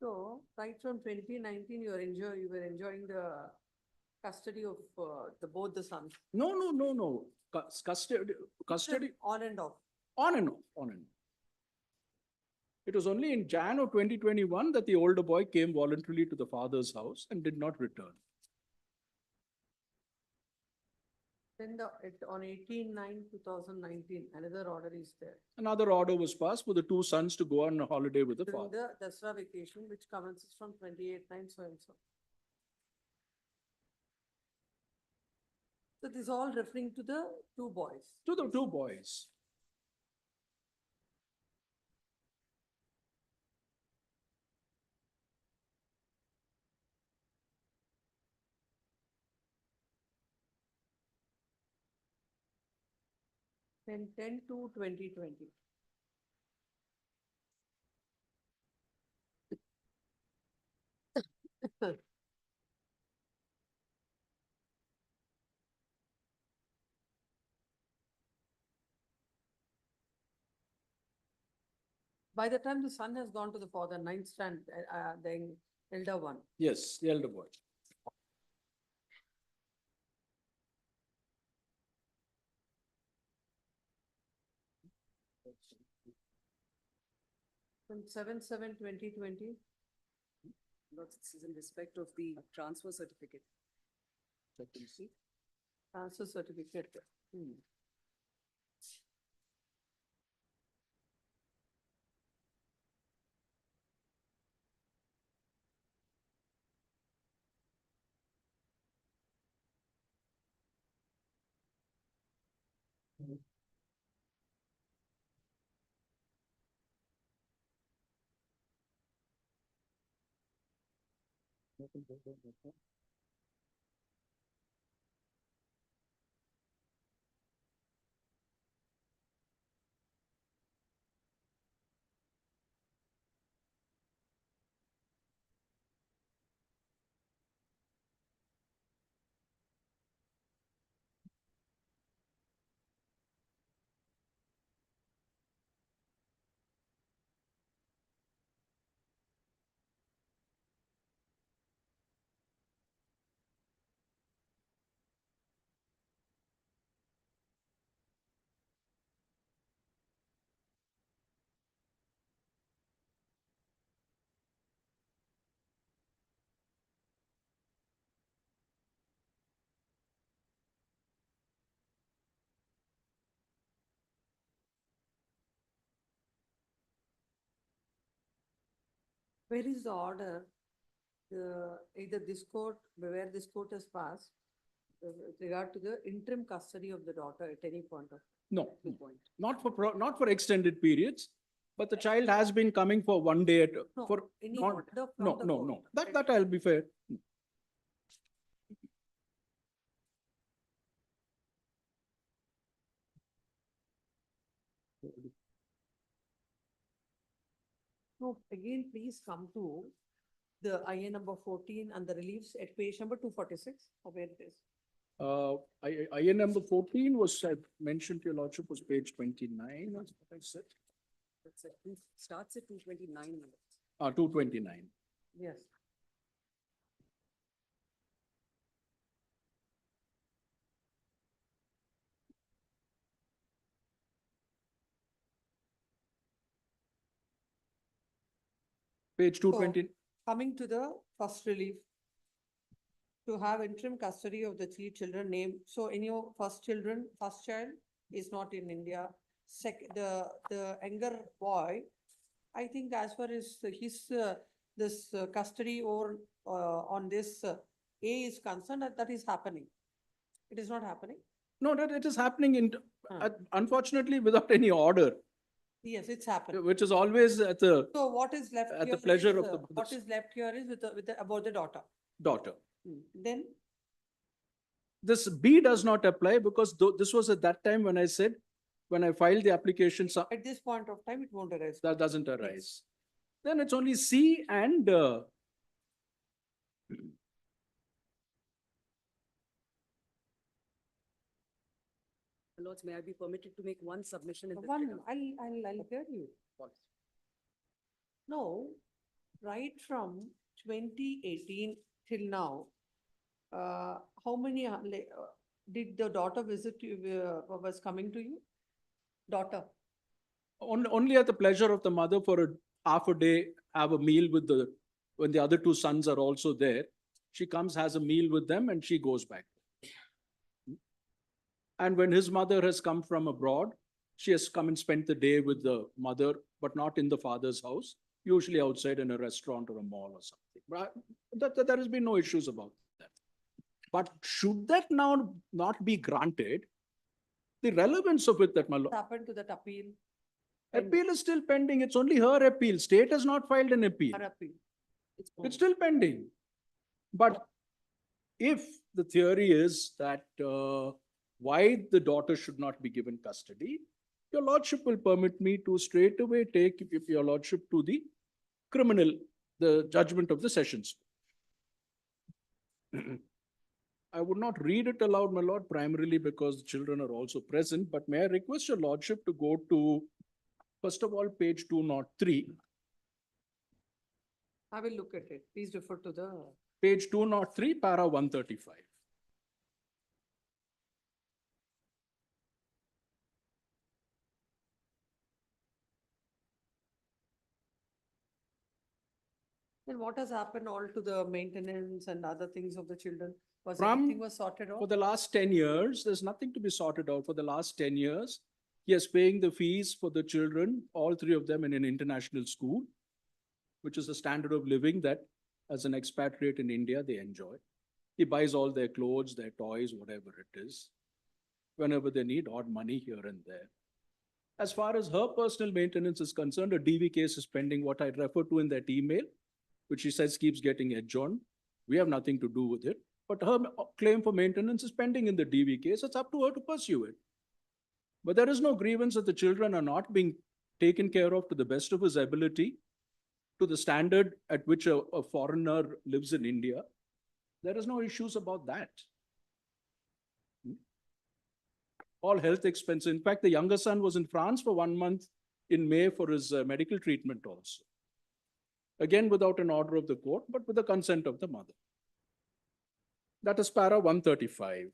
So, right from 2019, you were enjoying the custody of both the sons, No. Custody, on and off. on and off, on and off. It was only in Jan of 2021 that the older boy came voluntarily to the father's house and did not return. Then on 18/9/2019, another order is there. Another order was passed for the two sons to go on a holiday with the During father. the Dasra vacation, which commences from 28/9, so and so. So this is all referring to the two boys. To the two boys. Then 10/2/2020. By the time the son has gone to the father, ninth stand, the elder one. Yes, the elder boy. From 7/7/2020. This is in respect of the transfer certificate. Transfer certificate. Where is the order? Either this court, where this court has passed, with regard to the interim custody of the daughter at any point of No, Point. not for extended periods, but the child has been coming for one day No, for. any not- order from No, the no, court. no. That I'll be fair. No, again, please come to the IA number 14 and the reliefs at page number 246, or where it is. IN number 14 was mentioned to your lordship was page 29, that's what I said. Starts at 229. 229. Yes. Page 220. Coming to the first relief. To have interim custody of the three children named, so in your first child is not in India. The younger boy, I think as far as his, this custody or on this A is concerned, that is happening. It is not happening. No, that it is happening Huh. unfortunately without any order, Yes, it's happening. which is always at the So what is left at here the pleasure is, of the what is left here is about the daughter. daughter. Then, This B does not apply because this was at that time when I said, when I filed the application, at this point of time, it won't arise. that doesn't arise. Then it's only C and Lords, may I be permitted to make one submission in this One, regard? I'll hear you. No, right from 2018 till now, how many did the daughter visit you, was coming to you? Daughter, Only at the pleasure of the mother for a half a day, have a meal with when the other two sons are also there. She comes, has a meal with them, and she goes back. And when his mother has come from abroad, she has come and spent the day with the mother, but not in the father's house, usually outside in a restaurant or a mall or something. But there has been no issues about that. But should that now not be granted, the relevance of it that my what happened to that appeal? appeal is still pending. It's only her appeal. State has not filed an appeal. Her appeal. It's still pending. But if the theory is that why the daughter should not be given custody, your lordship will permit me to straight away take your lordship to the the judgment of the sessions. I would not read it aloud, my lord, primarily because the children are also present, but may I request your lordship to go to, first of all, page 203. I will look at it. Please refer to the. Page 203, para 135. Then what has happened all to the maintenance and other things of the children? Was From- everything was sorted For out? the last 10 years, there's nothing to be sorted out. For the last 10 years, he is paying the fees for the children, all three of them in an international school, which is the standard of living that as an expatriate in India, they enjoy. He buys all their clothes, their toys, whatever it is, whenever they need odd money here and there. As far as her personal maintenance is concerned, a DV case is pending, what I refer to in that email, which she says keeps getting adjourned. We have nothing to do with it. But her claim for maintenance is pending in the DV case. It's up to her to pursue it. But there is no grievance that the children are not being taken care of to the best of his ability, to the standard at which a foreigner lives in India. There is no issues about that. All health expenses. In fact, the younger son was in France for 1 month in May for his medical treatment also. Again, without an order of the court, but with the consent of the mother. That is para 135.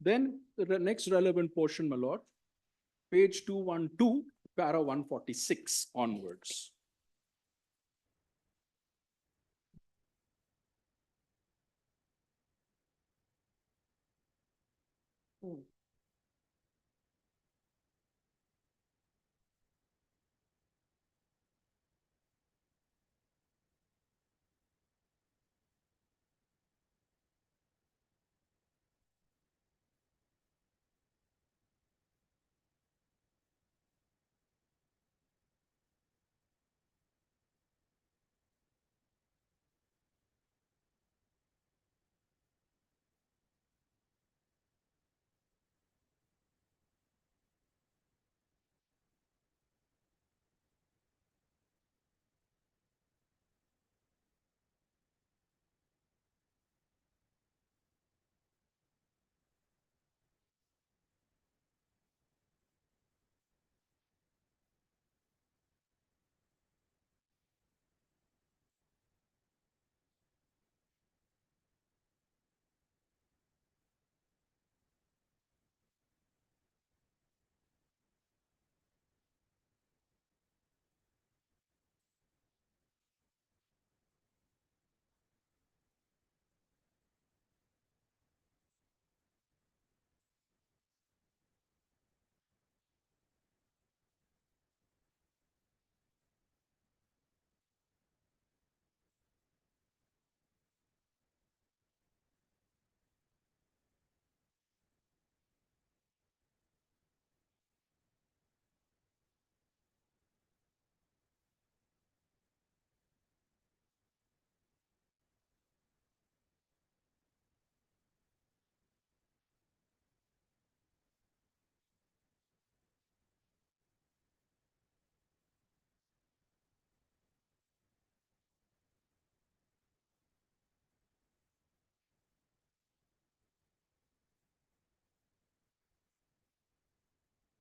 Then the next relevant portion, my lord, page 212, para 146 onwards. Hmm.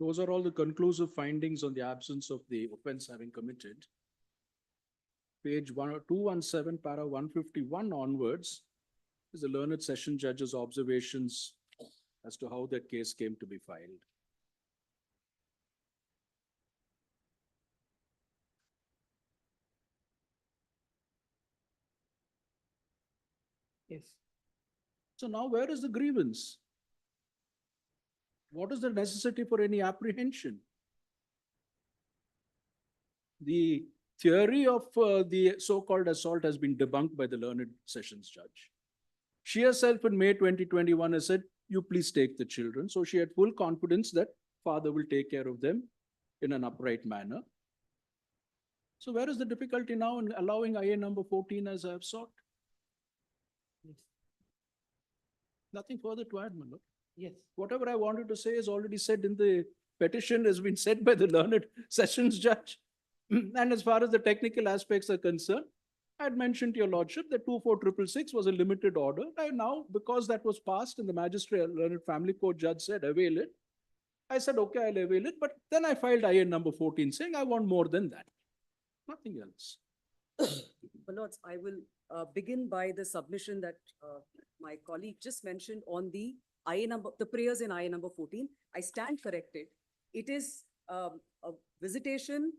Those are all the conclusive findings on the absence of the offense having committed. Page 217, para 151 onwards is the learned session judge's observations as to how that case came to be filed. Yes. So now where is the grievance? What is the necessity for any apprehension? The theory of the so-called assault has been debunked by the learned sessions judge. She herself in May 2021 has said, you please take the children. So she had full confidence that father will take care of them in an upright manner. So where is the difficulty now in allowing IA number 14 as I have sought? Yes. Nothing further to add, my lord. Yes. Whatever I wanted to say is already said in the petition, has been said by the learned sessions judge. And as far as the technical aspects are concerned, I had mentioned to your lordship that 24666 was a limited order. And now, because that was passed and the magistrate learned family court judge said avail it, I said, okay, I'll avail it. But then I filed IA number 14 saying I want more than that. Nothing else. My lords, I will begin by the submission that my colleague just mentioned on the IA number, the prayers in IA number 14. I stand corrected. It is a visitation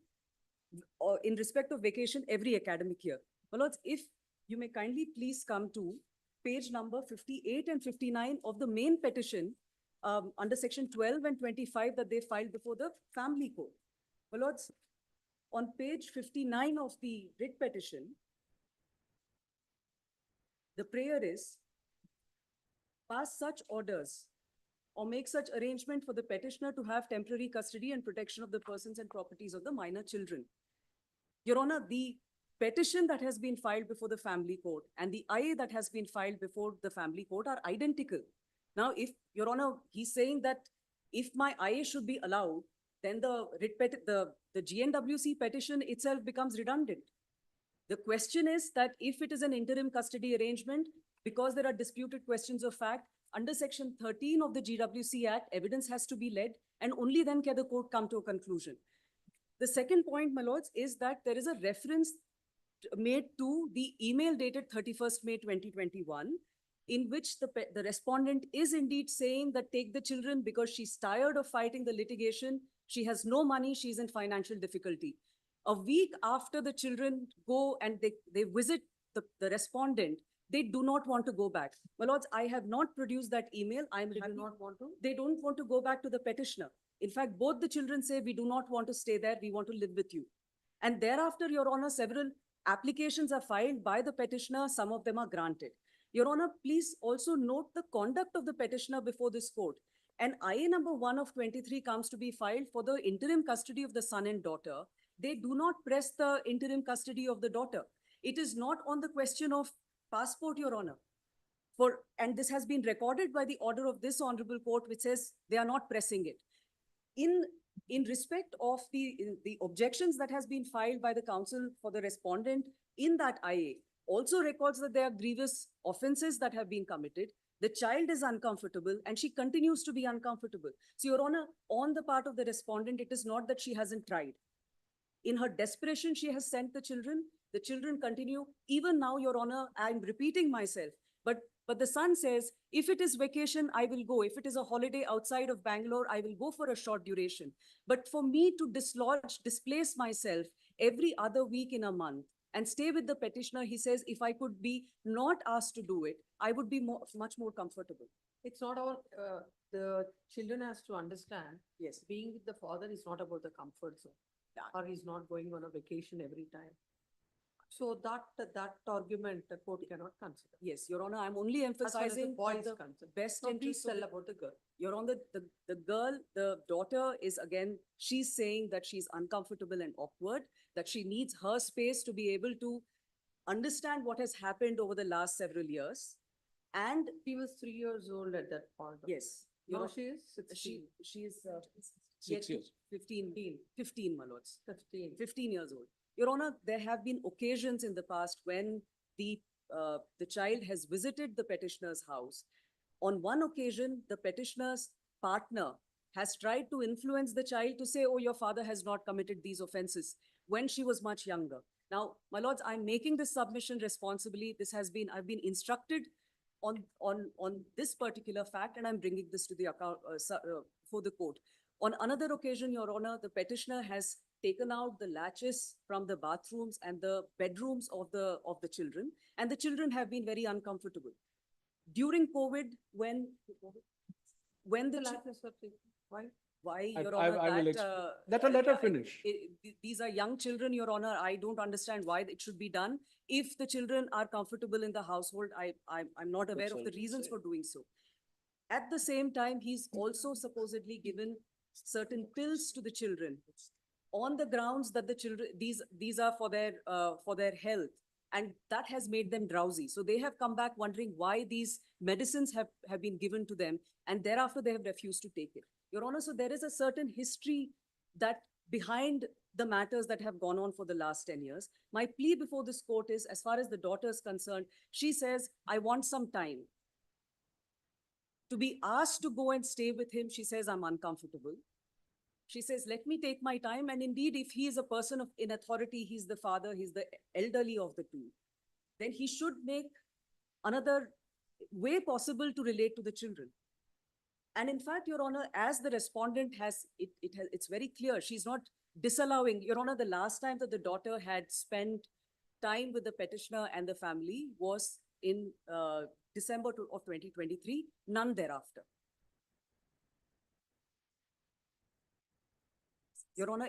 or in respect of vacation every academic year. My lords, if you may kindly please come to page number 58 and 59 of the main petition under section 12 and 25 that they filed before the family court. My lords, on page 59 of the writ petition, the prayer is, pass such orders or make such arrangement for the petitioner to have temporary custody and protection of the persons and properties of the minor children. Your Honor, the petition that has been filed before the family court and the IA that has been filed before the family court are identical. Now, if, Your Honor, he's saying that if my IA should be allowed, then the GNWC petition itself becomes redundant. The question is that if it is an interim custody arrangement, because there are disputed questions of fact, under section 13 of the GWC Act, evidence has to be led, and only then can the court come to a conclusion. The second point, my lords, is that there is a reference made to the email dated 31st May 2021, in which the respondent is indeed saying that take the children because she's tired of fighting the litigation. She has no money, she's in financial difficulty. A week after the children go and they visit the respondent, they do not want to go back. My lords, I have not produced that email. They do not want to? They don't want to go back to the petitioner. In fact, both the children say, we do not want to stay there, we want to live with you. And thereafter, Your Honor, several applications are filed by the petitioner, some of them are granted. Your Honor, please also note the conduct of the petitioner before this court. And IA number 1 of 23 comes to be filed for the interim custody of the son and daughter. They do not press the interim custody of the daughter. It is not on the question of passport, Your Honor. And this has been recorded by the order of this honorable court, which says they are not pressing it. In respect of the objections that has been filed by the counsel for the respondent in that IA, also records that there are grievous offenses that have been committed. The child is uncomfortable and she continues to be uncomfortable. So, Your Honor, on the part of the respondent, it is not that she hasn't tried. In her desperation, she has sent the children. The children continue. Even now, Your Honor, I'm repeating myself, but the son says, if it is vacation, I will go. If it is a holiday outside of Bangalore, I will go for a short duration. But for me to displace myself every other week in a month and stay with the petitioner, he says, if I could be not asked to do it, I would be much more comfortable. It's not about, the children has to understand. Yes. Being with the father is not about the comfort zone. Yeah. Or he's not going on a vacation every time. So that argument the court cannot consider. Yes, Your Honor, I'm only As far as the emphasizing boy is the concerned. best So please interest of tell the about the girl. Your Honor, the girl, the daughter is again, she's saying that she's uncomfortable and awkward, that she needs her space to be able to understand what has happened over the last several years. And She was 3 years old at that point. yes, Your Now Honor, she is 16. she is 6 years. 15, my lords. 15. 15 years old. Your Honor, there have been occasions in the past when the child has visited the petitioner's house. On one occasion, the petitioner's partner has tried to influence the child to say, oh, your father has not committed these offenses when she was much younger. Now, my lords, I'm making this submission responsibly. I've been instructed on this particular fact, and I'm bringing this to the account for the court. On another occasion, Your Honor, the petitioner has taken out the latches from the bathrooms and the bedrooms of the children, and the children have been very uncomfortable. During COVID, when the why, I- Your I- Honor, I will that, let her yeah, finish. these are young children, Your Honor. I don't understand why it should be done. If the children are comfortable in the household, I'm not aware of the reasons for doing so. At the same time, he's also supposedly given certain pills to the children on the grounds that the children, these are for their health, and that has made them drowsy. So they have come back wondering why these medicines have been given to them, and thereafter they have refused to take it. Your Honor, so there is a certain history that behind the matters that have gone on for the last 10 years. My plea before this court is, as far as the daughter is concerned, she says, I want some time. To be asked to go and stay with him, she says, I'm uncomfortable. She says, let me take my time. And indeed, if he is a person in authority, he's the father, he's the elderly of the two, then he should make another way possible to relate to the children. And in fact, Your Honor, as the respondent it's very clear, she's not disallowing. Your Honor, the last time that the daughter had spent time with the petitioner and the family was in December of 2023, none thereafter. Your Honor,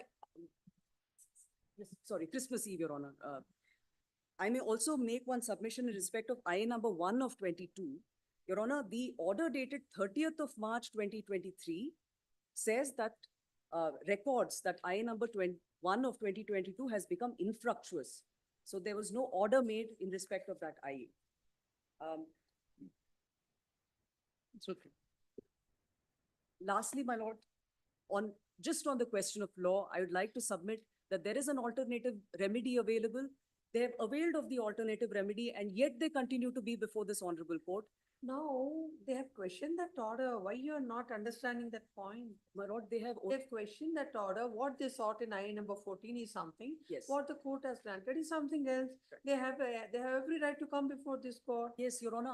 sorry, Christmas Eve, Your Honor. I may also make one submission in respect of IA number 1 of 22. Your Honor, the order dated 30th of March 2023 says that records that IA number 1 of 2022 has become infructuous. So there was no order made in respect of that IA. It's okay. Lastly, my lord, just on the question of law, I would like to submit that there is an alternative remedy available. They have availed of the alternative remedy, and yet they continue to be before this honorable court. No, they have questioned that order. Why you are not understanding that point? My lord, they have, They have questioned that order. What they sought in IA number 14 is something. yes. What the court has granted is something else. They have every right to come before this court. Yes, Your Honor,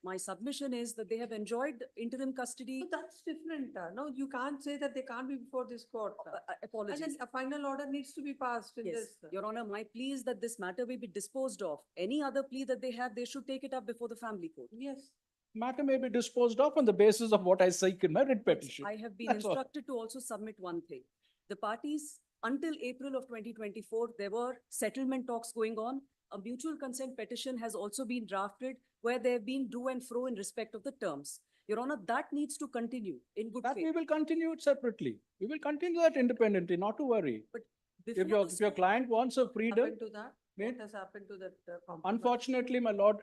my submission is that they have enjoyed interim custody. But that's different. No, you can't say that they can't be before this court. And Apologies. then a final order needs to be passed in Yes, this. Your Honor, my plea is that this matter will be disposed of. Any other plea that they have, they should take it up before the family court. Yes. Matter may be disposed of on the basis of what I seek in my writ petition. I have been That's all. instructed to also submit one thing. The parties, until April of 2024, there were settlement talks going on. A mutual consent petition has also been drafted where there have been to and fro in respect of the terms. Your Honor, that needs to continue in good That we faith. will continue it separately. We will continue that independently, not to worry. If Before your, this if your court- client wants a freedom, Happened to that? May- What has happened to that? compromise? unfortunately, my lord,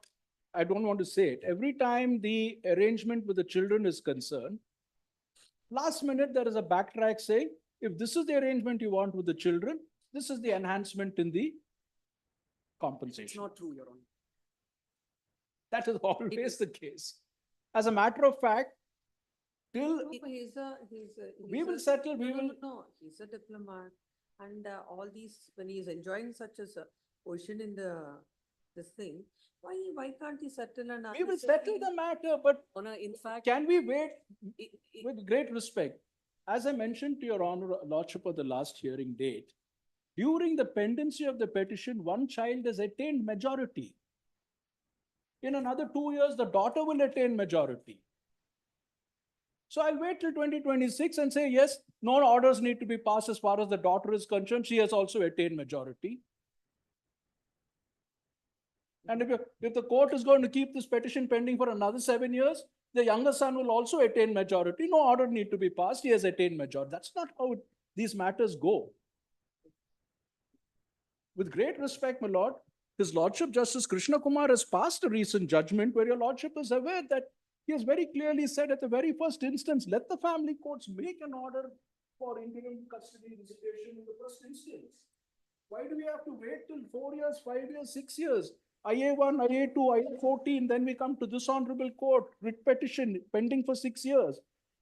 I don't want to say it. Every time the arrangement with the children is concerned, last minute there is a backtrack saying, if this is the arrangement you want with the children, this is the enhancement in the It's compensation. not true, Your Honor. That is always is. the case. As a matter of fact, till No, we will settle, we no, will, no, he's a diplomat, and all these, when he is enjoying such a position in this thing, why can't he settle and? we will settle the matter, but Honor, in fact, can we wait it- with great respect? As I mentioned to your honor, lordship of the last hearing date, during the pendency of the petition, one child has attained majority. In another 2 years, the daughter will attain majority. So I'll wait till 2026 and say, yes, no orders need to be passed as far as the daughter is concerned. She has also attained majority. And if the court is going to keep this petition pending for another 7 years, the younger son will also attain majority. No order need to be passed. He has attained majority. That's not how these matters go. With great respect, my lord, His Lordship Justice Krishna Kumar has passed a recent judgment where your lordship is aware that he has very clearly said at the very first instance, let the family courts make an order for interim custody visitation in the first instance. Why do we have to wait till 4 years, 5 years, 6 years? IA1, IA2, IA14, then we come to this honorable court, writ petition pending for 6 years.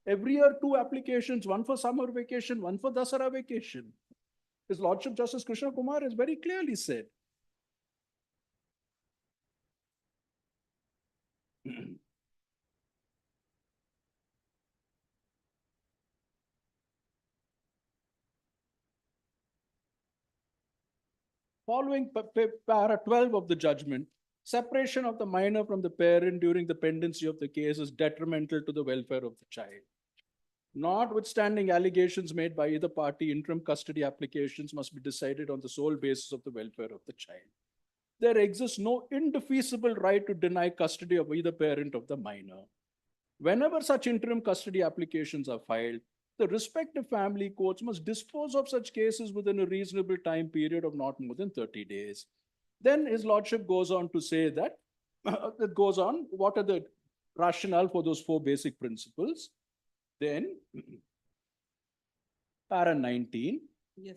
Every year, 2 applications, one for summer vacation, one for Dasara vacation. His Lordship Justice Krishna Kumar has very clearly said. Following para 12 of the judgment, separation of the minor from the parent during the pendency of the case is detrimental to the welfare of the child. Notwithstanding allegations made by either party, interim custody applications must be decided on the sole basis of the welfare of the child. There exists no indefeasible right to deny custody of either parent of the minor. Whenever such interim custody applications are filed, the respective family courts must dispose of such cases within a reasonable time period of not more than 30 days. Then his lordship goes on to say that, it goes on, what are the rationale for those 4 basic principles? Then, para 19, Yes.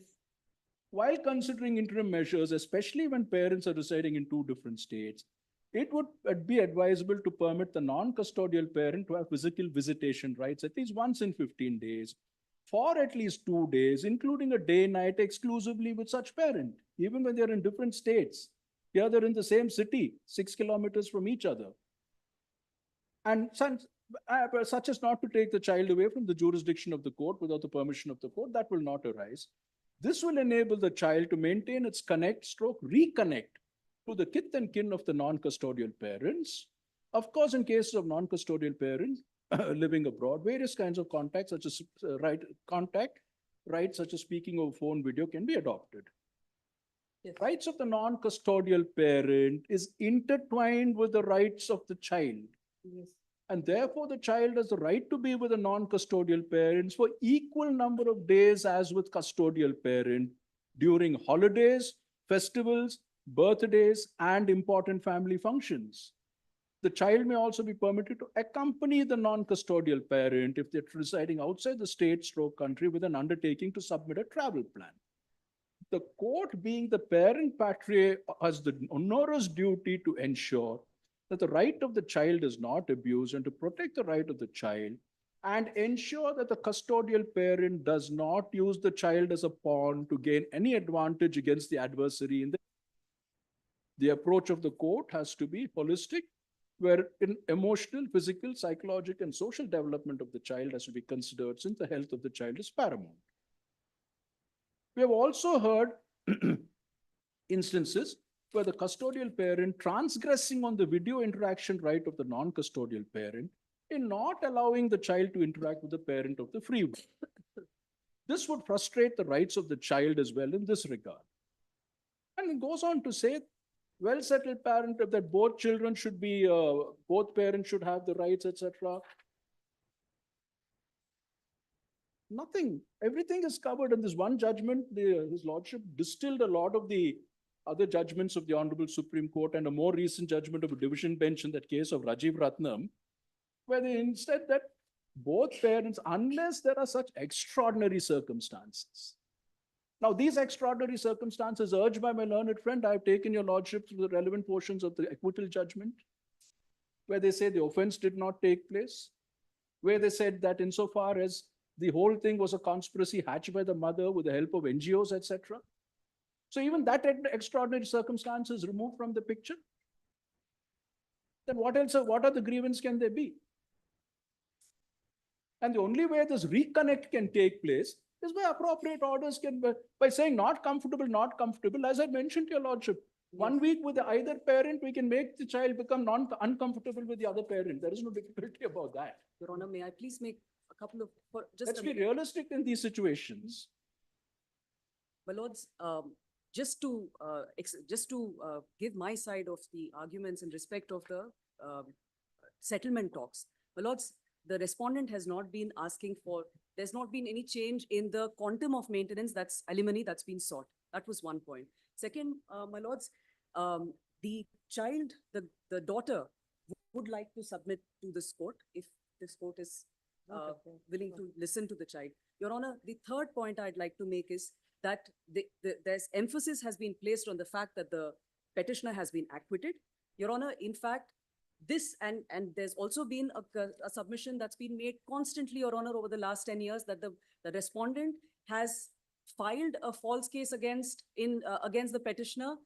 while considering interim measures, especially when parents are residing in 2 different states, it would be advisable to permit the non-custodial parent to have physical visitation rights at least once in 15 days for at least 2 days, including a day-night exclusively with such parent, even when they're in different states. Here they're in the same city, 6 kilometers from each other. And such as not to take the child away from the jurisdiction of the court without the permission of the court, that will not arise. This will enable the child to maintain its reconnect to the kith and kin of the non-custodial parents. Of course, in cases of non-custodial parents living abroad, various kinds of contact, such as rights such as speaking over phone, video can be adopted. Yes. Rights of the non-custodial parent is intertwined with the rights of the child. Yes. And therefore, the child has the right to be with a non-custodial parents for equal number of days as with custodial parent during holidays, festivals, birthdays, and important family functions. The child may also be permitted to accompany the non-custodial parent if they're residing outside the state stroke country with an undertaking to submit a travel plan. The court, being the parent patria, has the onerous duty to ensure that the right of the child is not abused and to protect the right of the child and ensure that the custodial parent does not use the child as a pawn to gain any advantage against the adversary in the approach of the court has to be holistic, where in emotional, physical, psychological, and social development of the child has to be considered since the health of the child is paramount. We have also heard instances where the custodial parent transgressing on the video interaction right of the non-custodial parent in not allowing the child to interact with the parent of the free one. This would frustrate the rights of the child as well in this regard. And it goes on to say, well-settled parent that both children should be, both parents should have the rights, etc. Nothing. Everything is covered in this one judgment. His lordship distilled a lot of the other judgments of the Honorable Supreme Court and a more recent judgment of a division bench in that case of Rajiv Ratnam, where they instead that both parents, unless there are such extraordinary circumstances. Now, these extraordinary circumstances urged by my learned friend, I have taken your lordship to the relevant portions of the acquittal judgment, where they say the offense did not take place, where they said that insofar as the whole thing was a conspiracy hatched by the mother with the help of NGOs, etc. So even that extraordinary circumstance is removed from the picture. Then what else? What other grievance can there be? And the only way this reconnect can take place is by appropriate orders, by saying not comfortable, not comfortable. As I mentioned to your lordship, 1 week with either parent, we can make the child become uncomfortable with the other parent. There is no difficulty about that. Your Honor, may I please make a couple of, Let's be realistic in these situations. My lords, just to give my side of the arguments in respect of the settlement talks. My lords, the respondent has not been asking for, there's not been any change in the quantum of maintenance, that's alimony that's been sought. That was one point. Second, my lords, the child, the daughter would like to submit to this court if this court is willing to listen to the child. Your Honor, the third point I'd like to make is that there's emphasis has been placed on the fact that the petitioner has been acquitted. Your Honor, in fact, this, and there's also been a submission that's been made constantly, Your Honor, over the last 10 years, that the respondent has filed a false case against the petitioner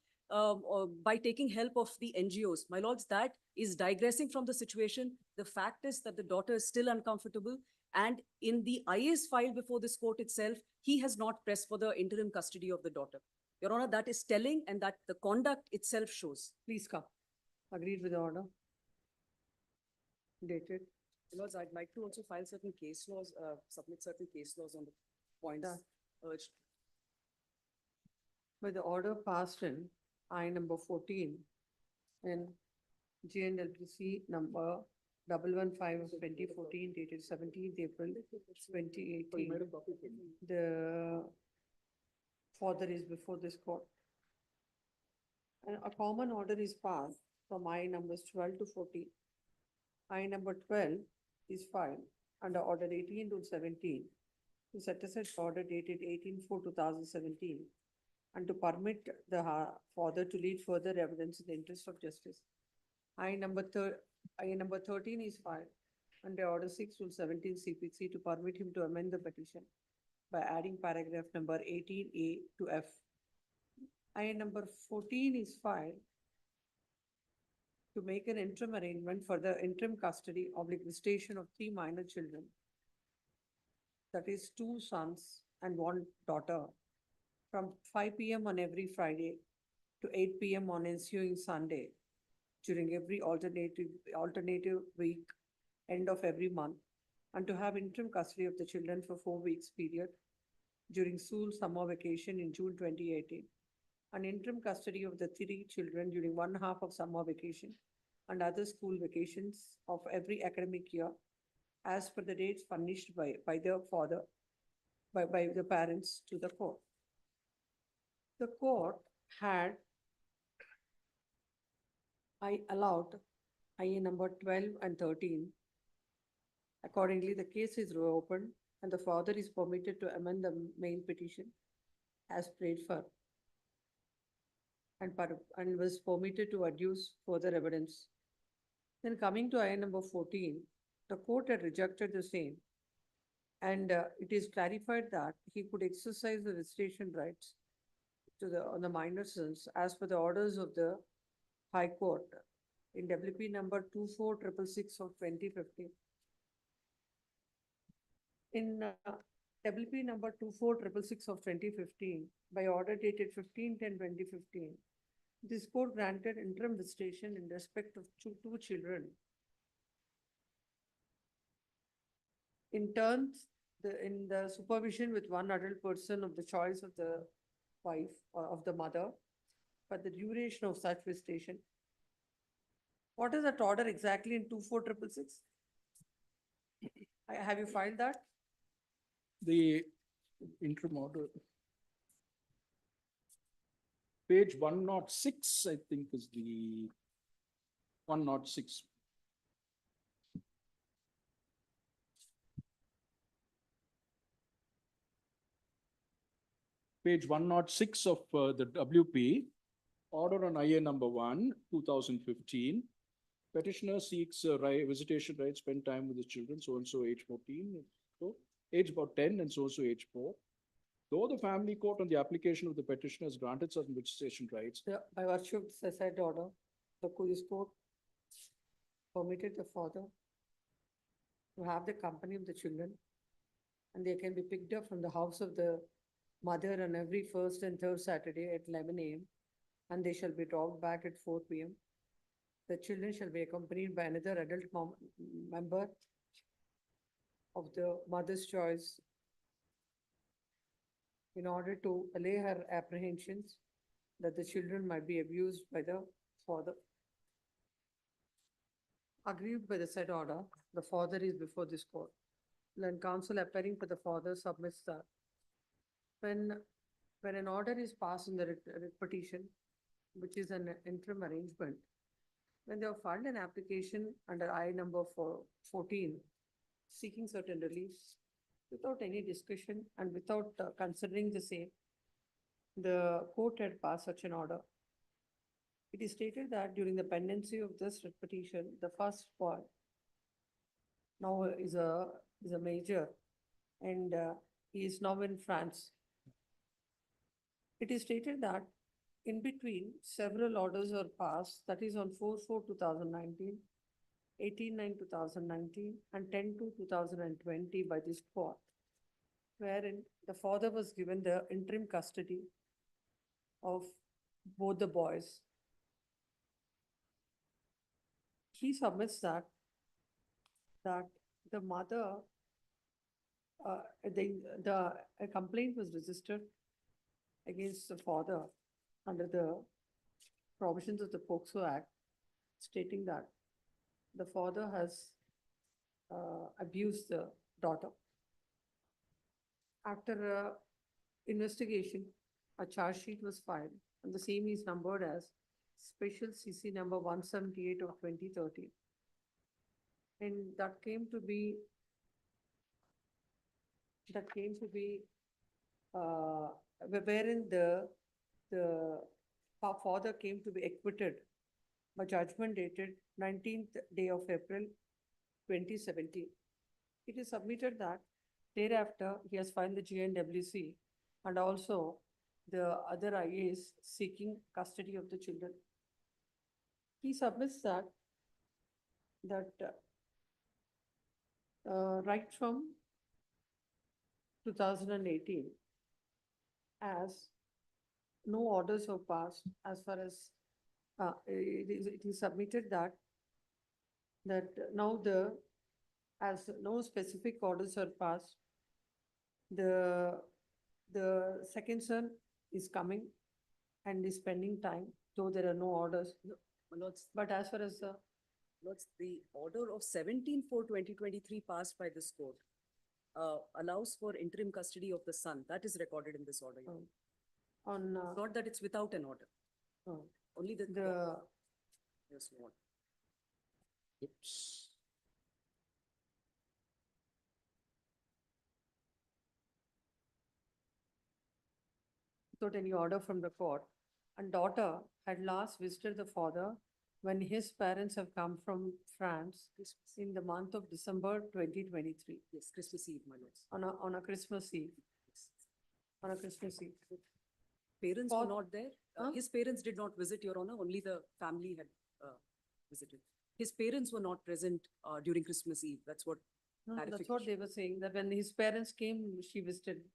by taking help of the NGOs. My lords, that is digressing from the situation. The fact is that the daughter is still uncomfortable, and in the IA's file before this court itself, he has not pressed for the interim custody of the daughter. Your Honor, that is telling, and that the conduct itself shows. Please come. Agreed with the order. Dated. Your Lords, I'd like to also file certain case laws, submit certain case laws on the points Done. urged. By the order passed in I number 14 and GNLPC number 115 of 2014 dated 17th April 2018. The father is before this court. And a common order is passed from I numbers 12 to 14. I number 12 is filed under order 18 to 17 to set aside order dated 18/4/2017 and to permit the father to lead further evidence in the interest of justice. I number 13 is filed under order 6/17 CPC to permit him to amend the petition by adding paragraph number 18A to F. I number 14 is filed to make an interim arrangement for the interim custody of visitation of 3 minor children. That is 2 sons and 1 daughter from 5 PM on every Friday to 8 PM on ensuing Sunday during every alternative week, end of every month, and to have interim custody of the children for 4 weeks period during school summer vacation in June 2018, and interim custody of the 3 children during 1/2 of summer vacation and other school vacations of every academic year as per the dates furnished by the father, by the parents to the court. The court had allowed IA number 12 and 13. Accordingly, the case is reopened and the father is permitted to amend the main petition as prayed for and was permitted to adduce further evidence. Then coming to IA number 14, the court had rejected the same. And it is clarified that he could exercise the visitation rights on the minor sons as per the orders of the High Court in WP number 2466 of 2015. In WP number 2466 of 2015, by order dated 15/10/2015, this court granted interim visitation in respect of two children. In turns, in the supervision with 1 adult person of the choice of the wife or of the mother for the duration of such visitation. What is that order exactly in 2466? Have you filed that? The interim order. Page 106, I think, is the 106. Page 106 of the WP, order on IA number 1, 2015. Petitioner seeks visitation rights, spend time with his children, so-and-so age 14, so age about 10 and so-and-so age 4. Though the family court on the application of the petitioner has granted certain visitation rights. By virtue of the said order, the police court permitted the father to have the company of the children, and they can be picked up from the house of the mother on every first and third Saturday at 11 AM, and they shall be dropped back at 4 PM. The children shall be accompanied by another adult member of the mother's choice in order to allay her apprehensions that the children might be abused by the father. Aggrieved by the said order, the father is before this court. Then counsel appearing for the father submits that when an order is passed in the writ petition, which is an interim arrangement, when they have filed an application under I number 14, seeking certain reliefs, without any discussion and without considering the same, the court had passed such an order. It is stated that during the pendency of this writ petition, the first boy now is a major and he is now in France. It is stated that in between, several orders are passed, that is on 4/4/2019, 18/9/2019, and 10/2/2020 by this court, wherein the father was given the interim custody of both the boys. He submits that the mother, a complaint was registered against the father under the provisions of the POCSO Act, stating that the father has abused the daughter. After investigation, a charge sheet was filed, and the same is numbered as Special CC number 178 of 2013. And that came to be, wherein the father came to be acquitted by judgment dated 19th day of April 2017. It is submitted that thereafter he has filed the GNWC and also the other IAs seeking custody of the children. He submits that right from 2018, as no orders were passed as far as it is submitted that now as no specific orders are passed, the second son is coming and is spending time, though there are no orders. My lords, But as far as lords, the order of 17/4/2023 passed by this court allows for interim custody of the son. That is recorded in this order. Your Honor. on Not that it's without an order, only the. Yes, Your Honor. Oops. without any order from the court, and daughter had last visited the father when his parents have come from France in the month of December 2023, Yes, Christmas Eve, my lords. on a Christmas Eve. On a Christmas Eve. Parents were For- not there. Huh? His parents did not visit, Your Honor, only the family had visited. His parents were not present during Christmas Eve. That's what. No, that's what clarification. they were saying, that when his parents came, she visited.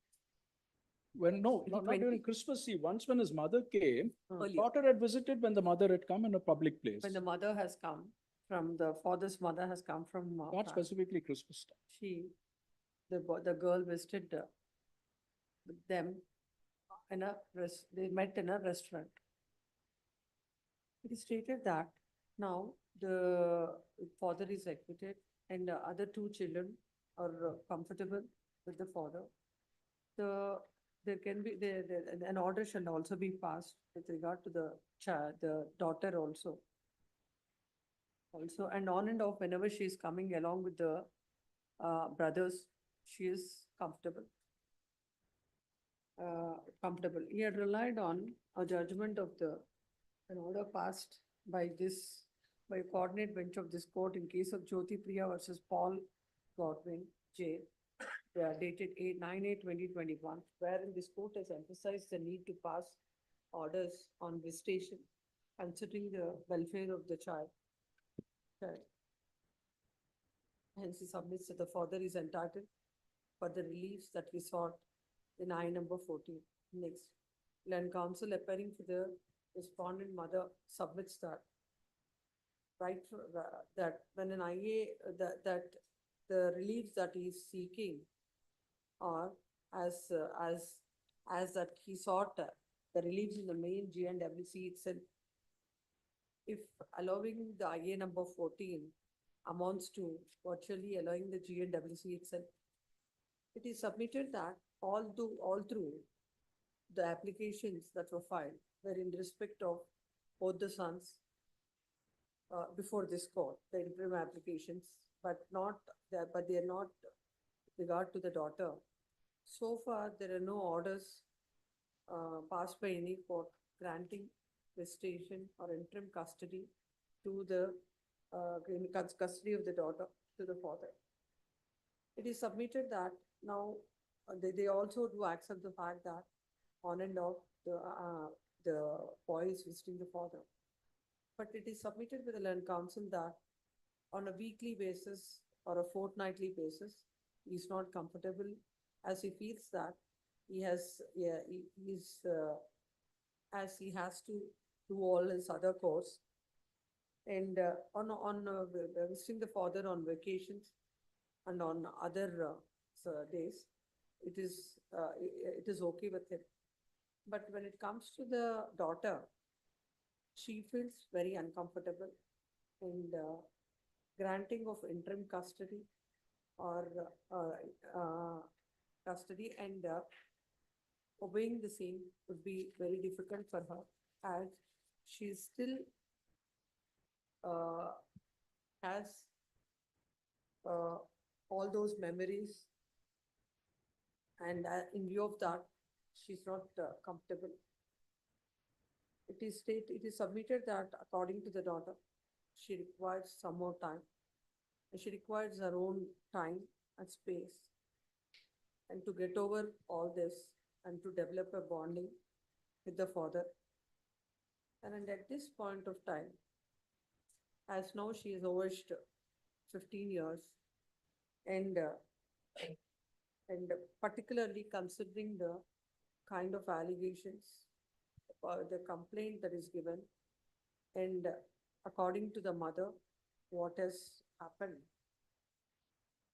When, no, not 2020. during Christmas Eve. Once when his mother came, Earlier. daughter had visited when the mother had come in a public place. When the mother has come from, the father's mother has come from. Not France. specifically Christmas time. The girl visited with them they met in a restaurant. It is stated that now the father is acquitted and the other two children are comfortable with the father. There can be, an order shall also be passed with regard to the child, the daughter also. Also, and on and off, whenever she is coming along with the brothers, she is comfortable. He had relied on a judgment of an order passed by a coordinate bench of this court in case of Jyoti Priya versus Paul Godwin J. Dated 9/8/2021, wherein this court has emphasized the need to pass orders on visitation, considering the welfare of the child. Hence, he submits that the father is entitled for the reliefs that he sought in I number 14. Next, land counsel appearing for the respondent mother submits that that when an IA, that the reliefs that he is seeking are as that he sought the reliefs in the main GNWC itself. If allowing the IA number 14 amounts to virtually allowing the GNWC itself, it is submitted that all through the applications that were filed were in respect of both the sons before this court, the interim applications, but they are not with regard to the daughter. So far, there are no orders passed by any court granting restoration or interim custody to the, custody of the daughter to the father. It is submitted that now, they also do accept the fact that on and off, the boy is visiting the father. But it is submitted with the land council that on a weekly basis or a fortnightly basis, he is not comfortable as he feels that he has, he's, as he has to do all his other course. And visiting the father on vacations and on other days, it is okay with him. But when it comes to the daughter, she feels very uncomfortable in granting of interim custody or custody, and obeying the same would be very difficult for her, as she still has all those memories, and in view of that, she's not comfortable. It is submitted that according to the daughter, she requires some more time. And she requires her own time and space, and to get over all this and to develop a bonding with the father. And at this point of time, as now she is over 15 years, and particularly considering the kind of allegations or the complaint that is given, and according to the mother, what has happened,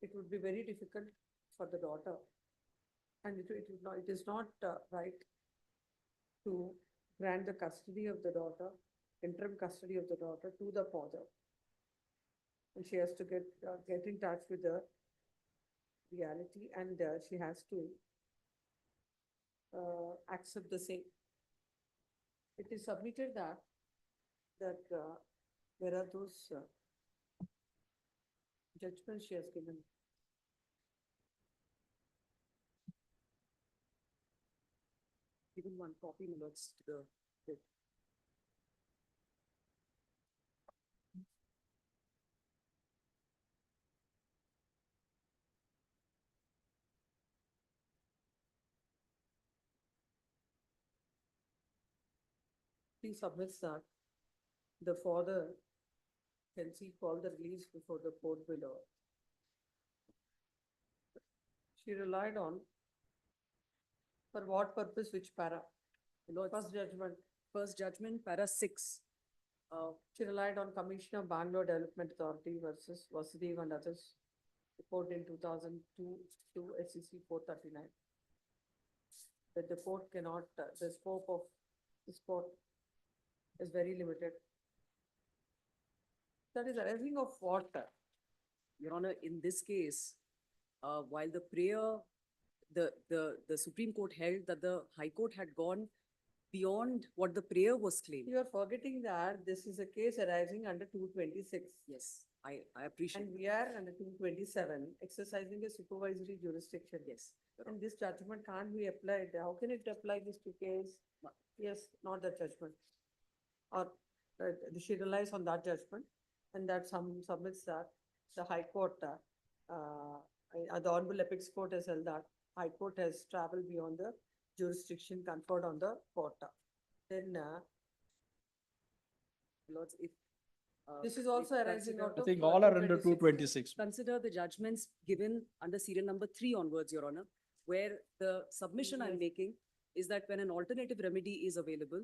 it would be very difficult for the daughter, and it is not right to grant the custody of the daughter, interim custody of the daughter to the father. And she has to get in touch with the reality, and she has to accept the same. It is submitted that there are those judgments she has given. Given one copy, my lords, to the court. She submits that the father can seek all the release before the court below. She relied on, for what purpose, which para? Lords, First judgment, para 6. she relied on Commissioner Bangalore Development Authority versus Vasudev and others, report in 2002 to SEC 439. That the court cannot, the scope of this court is very limited. That is arising of what? Your Honor, in this case, while the prayer, the Supreme Court held that the High Court had gone beyond what the prayer was claiming. You are forgetting that this is a case arising under 226. Yes, I appreciate. And we are under 227, exercising a supervisory jurisdiction. Yes. And this judgment can't be applied. How can it apply this to case? Yes, not the judgment. Or she relies on that judgment, and that submits that the High Court, the Honorable Apex Court has held that High Court has traveled beyond the jurisdiction conferred on the court. Then, Lords, if. this is also if arising out I of. think all are under 226. Consider the judgments given under serial number 3 onwards, Your Honor, where the submission I'm making is that when an alternative remedy is available.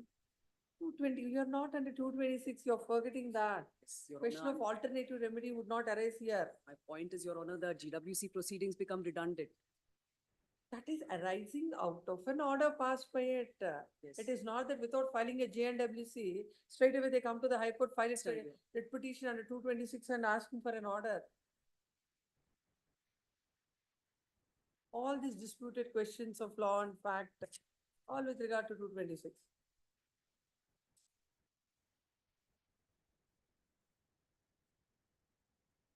220, you are not under 226, you're forgetting that. Yes, Your Question Honor, of alternative remedy would not arise here. my point is, Your Honor, the GWC proceedings become redundant. That is arising out of an order passed by it. Yes. It is not that without filing a JNWC, straight away they come to the High Court, file Sorry, a writ petition under 226 and asking for an order. All these disputed questions of law and fact, all with regard to 226.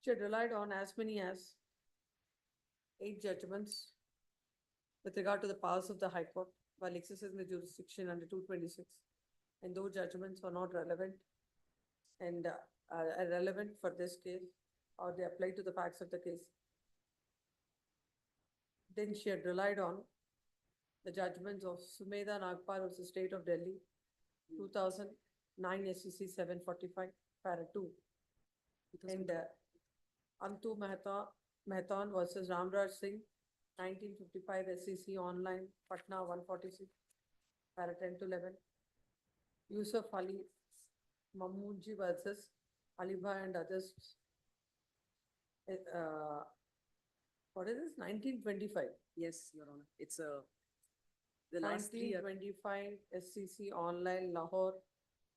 She had relied on as many as 8 judgments with regard to the powers of the High Court while exercising the jurisdiction under 226. and those judgments are not relevant and are relevant for this case, or they apply to the facts of the case. Then she had relied on the judgments of Sumedha Nagpal versus State of Delhi, 2009 SCC 745, para 2. And Antu Mehtan versus Ramraj Singh, 1955 SCC online, Patna 146, para 10 to 11. Yusuf Ali Mammunji versus Aliba and others. What is this? 1925. Yes, Your Honor. It's the last three are 1925 SCC online, Lahore,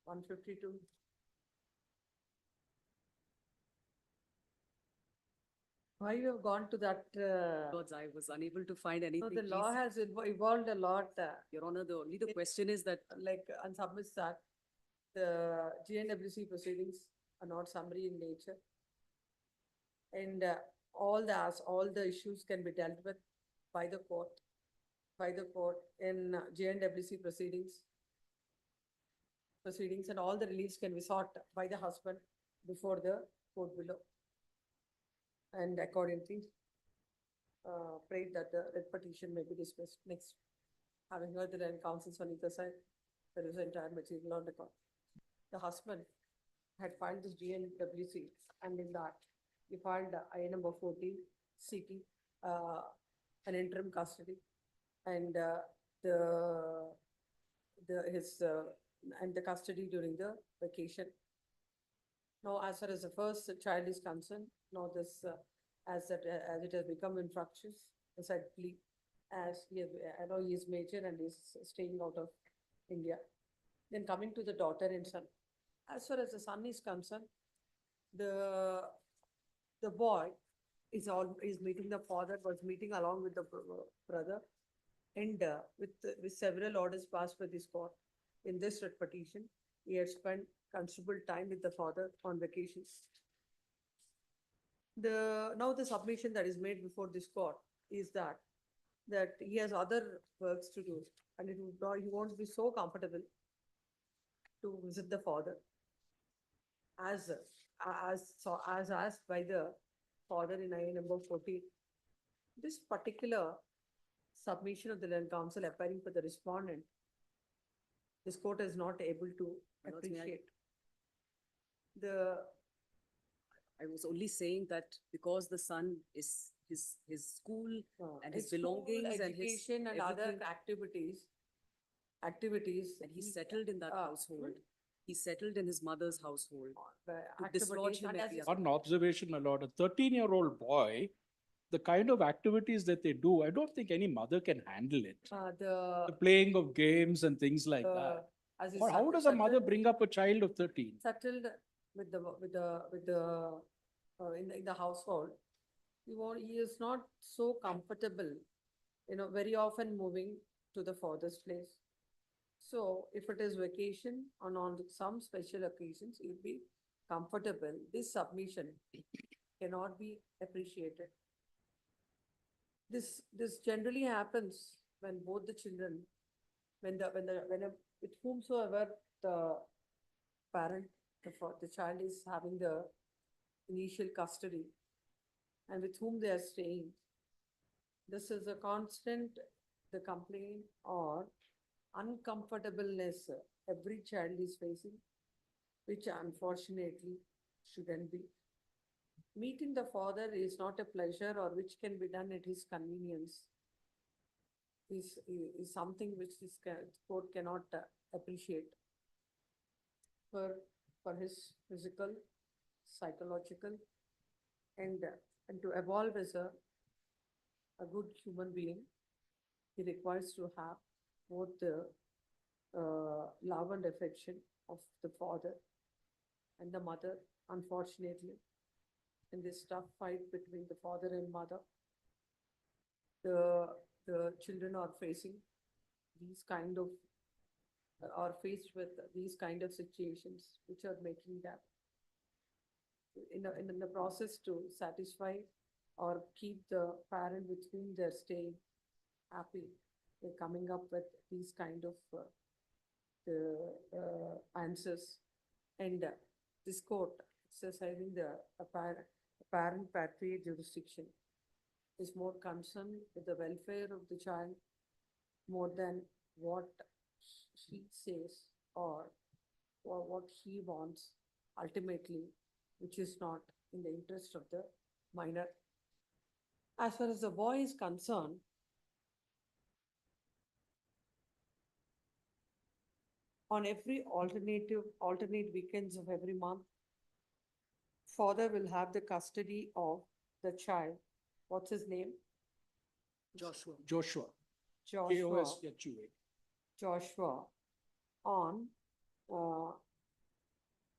152. Why you have gone to that? words. I was unable to find No, anything. the law Please, has evolved a lot. Your Honor, the question is that Like, and submits that the GNWC proceedings are not summary in nature. And all the issues can be dealt with by the court in GNWC proceedings, and all the reliefs can be sought by the husband before the court below. And accordingly, prayed that the writ petition may be dismissed. Next, having heard the land counsels on either side, there is entire material on record. The husband had filed this GNWC, and in that, he filed I number 14, seeking an interim custody, and the custody during the vacation. Now, as far as the first child is concerned, now this, as it has become infractious, as I plea, as I know he is major and is staying out of India. Then coming to the daughter and son, as far as the son is concerned, the boy is meeting the father, was meeting along with the brother, and with several orders passed by this court. In this writ petition, he had spent considerable time with the father on vacations. Now the submission that is made before this court is that he has other works to do, and he won't be so comfortable to visit the father as asked by the father in I number 14. This particular submission of the land counsel appearing for the respondent, this court is not able to My lords, may I- appreciate. I was only saying that because the son is his school and his His school, belongings and his education and other everything, activities. and he settled in that household. He settled in his mother's household. The To dislodge activities him and at as the his- One observation, my lord, a 13-year-old boy, the kind of activities that they do, I don't think any mother can handle it. The playing of games and things like that. as his Or how son does a mother settled- bring up a child of 13? Settled with in the household, he is not so comfortable, very often moving to the father's place. So if it is vacation or on some special occasions, he'll be comfortable. This submission cannot be appreciated. This generally happens when both the children, with whomsoever the parent, the child is having the initial custody and with whom they are staying. This is a constant, the complaint or uncomfortableness every child is facing, which unfortunately shouldn't be. Meeting the father is not a pleasure or which can be done at his convenience. Is something which this court cannot appreciate. For his physical, psychological, and to evolve as a good human being, he requires to have both the love and affection of the father and the mother. Unfortunately, in this tough fight between the father and mother, the children are facing these kind of, are faced with these kind of situations which are making them in the process to satisfy or keep the parent with whom they're staying happy. They're coming up with these kind of answers. And this court exercising the apparent patriot jurisdiction is more concerned with the welfare of the child more than what she says or what he wants ultimately, which is not in the interest of the minor. As far as the boy is concerned, on every alternate weekends of every month, father will have the custody of the child. What's his name? Joshua. Joshua. Joshua. Joshua on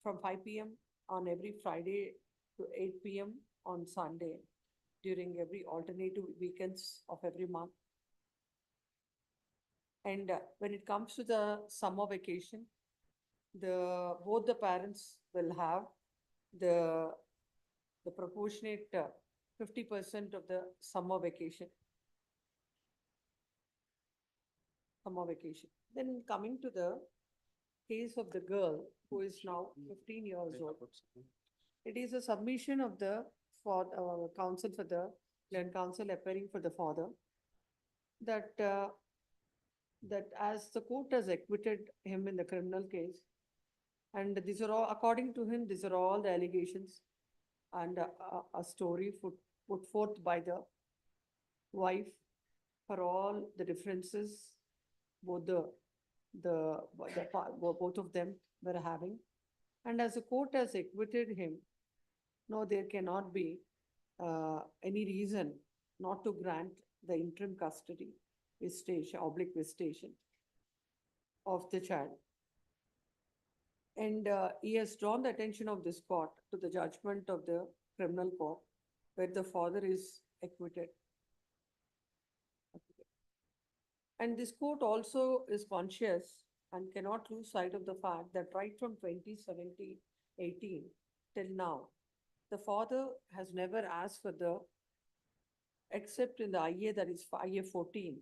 from 5 p.m. on every Friday to 8 p.m. on Sunday during every alternative weekends of every month. And when it comes to the summer vacation, both the parents will have the proportionate 50% of the summer vacation. Then coming to the case of the girl who is now 15 years old. It is a submission of the counsel for the land counsel appearing for the father that that as the court has acquitted him in the criminal case, and these are all, according to him, these are all the allegations and a story put forth by the wife for all the differences both both of them were having. And as the court has acquitted him, no, there cannot be any reason not to grant the interim custody visitation of the child. And he has drawn the attention of this court to the judgment of the criminal court where the father is acquitted. And this court also is conscious and cannot lose sight of the fact that right from 2017-18 till now, the father has never asked for except in the IA, that is IA 14,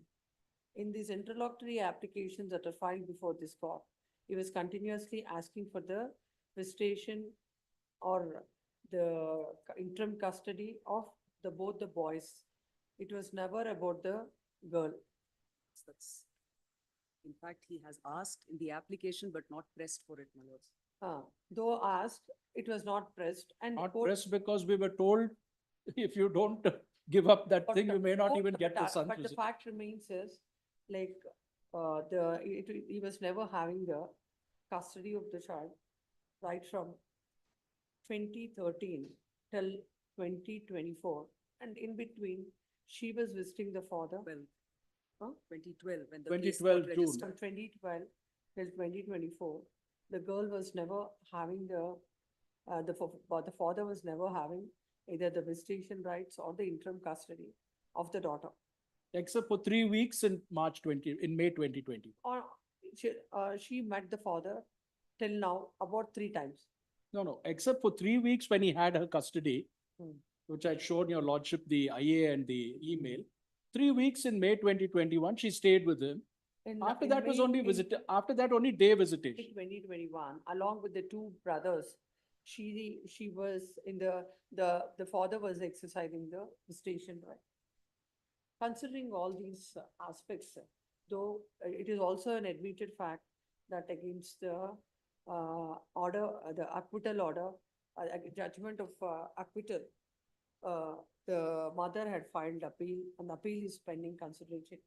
in these interlocutory applications that are filed before this court, he was continuously asking for the visitation or the interim custody of both the boys. It was never about the girl. That's, in fact, he has asked in the application but not pressed for it, my lords. Though asked, it was not pressed and Not court- pressed because we were told if you don't give up that but thing, the you may not court- even get the son's But the visit. fact remains is, like, he was never having the custody of the child right from 2013 till 2024. And in between, she was visiting the father. Well, Huh? 2012, when the 2012 case got June. registered. From 2012 till 2024, the girl was never having the father was never having either the visitation rights or the interim custody of the daughter. Except for 3 weeks in May 2020. Or she met the father till now about 3 times. No, except for 3 weeks when he had her custody, Hmm. which I'd shown your lordship, the IA and the email. 3 weeks in May 2021, she stayed with him. After that was only after that only day visitation. 2021, along with the 2 brothers, she was in the father was exercising the visitation right. Considering all these aspects, though it is also an admitted fact that against the order, the acquittal order, judgment of acquittal, the mother had filed appeal and appeal is pending consideration.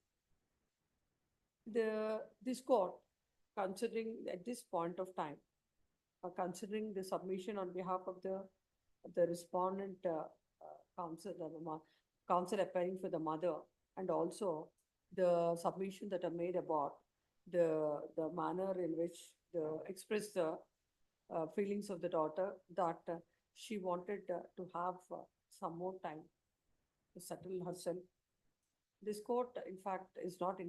This court, considering at this point of time, considering the submission on behalf of the respondent counsel appearing for the mother, and also the submission that are made about the manner in which express the feelings of the daughter, that she wanted to have some more time to settle herself. This court, in fact, is not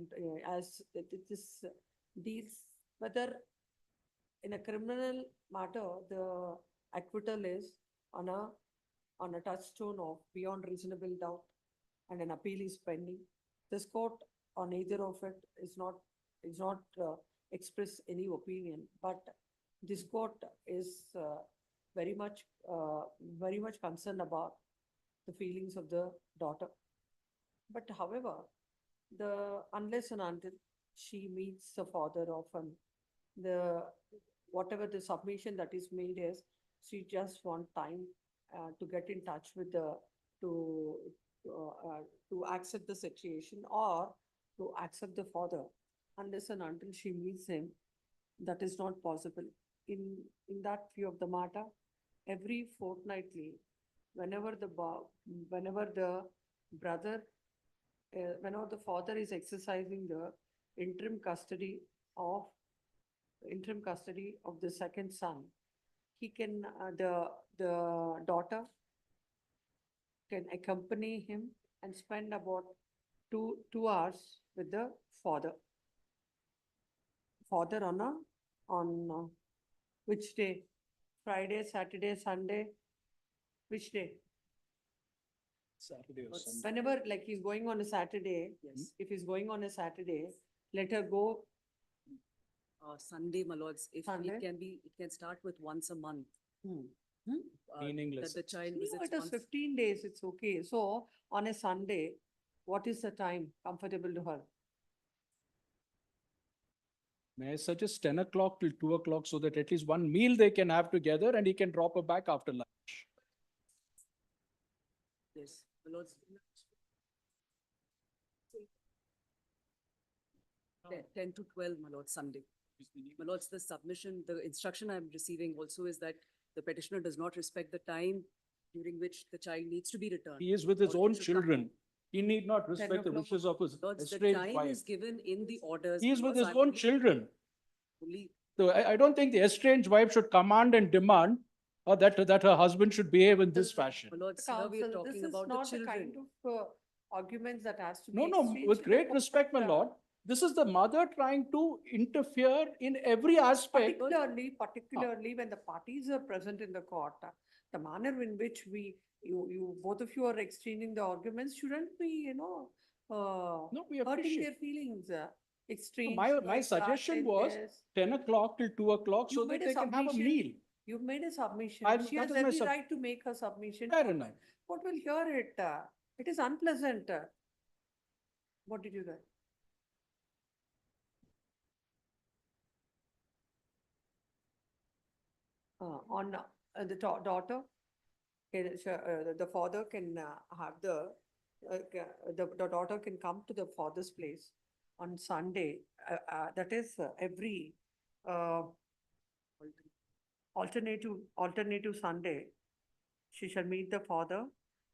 as this deals whether in a criminal matter the acquittal is on a touchstone of beyond reasonable doubt and an appeal is pending. This court on either of it is not express any opinion, but this court is very much, very much concerned about the feelings of the daughter. But however, unless and until she meets the father often, whatever the submission that is made is, she just want time to get in touch with to accept the situation or to accept the father. Unless and until she meets him, that is not possible. In that view of the matter, every fortnightly, whenever the brother, whenever the father is exercising the interim custody of the second son, he can, the daughter can accompany him and spend about two hours with the father. Father on which day? Friday, Saturday, Sunday? Which day? Saturday or What's- Sunday. Whenever, like, he's going on a Saturday, Yes. if he's going on a Saturday, let her go. Sunday, my lords, if Sunday? it can start with once a month. Hmm. Meaningless. That the child No, visits it is once. 15 days, it's okay. So on a Sunday, what is the time comfortable to her? May I suggest 10 o'clock till 2 o'clock so that at least one meal they can have together and he can drop her back after lunch. Yes, my lords. 10 to 12, my lord, Sunday. My lords, the submission, the instruction I'm receiving also is that the petitioner does not respect the time during which the child needs to be returned. He is with his Or he own should come children. home. He need not respect the o'clock. wishes of his Lords, the estranged time wife. is given in the orders. He is my with lords. his I'm own children. only- So I don't think the estranged wife should command and demand that her husband should behave in this fashion. My lords, here we are Counsel, this talking is about the not the kind children. of arguments that has to be No, no, exchanged with in the great court. respect, my lord, this is the mother trying to interfere in every aspect. Particularly when the parties are present in the court, the manner in which both of you are exchanging the arguments shouldn't be, No, we hurting appreciate. their feelings. Exchange. My like that, suggestion and was yes. 10 o'clock till 2 o'clock so You that made a they can have a submission. meal. You've made a submission. I- She that has is my every sub- right to make her submission. Fair enough. Court will hear it. It is unpleasant. What did you do? On the daughter, the father can have the daughter can come to the father's place on Sunday. That is every alternative Sunday. She shall meet the father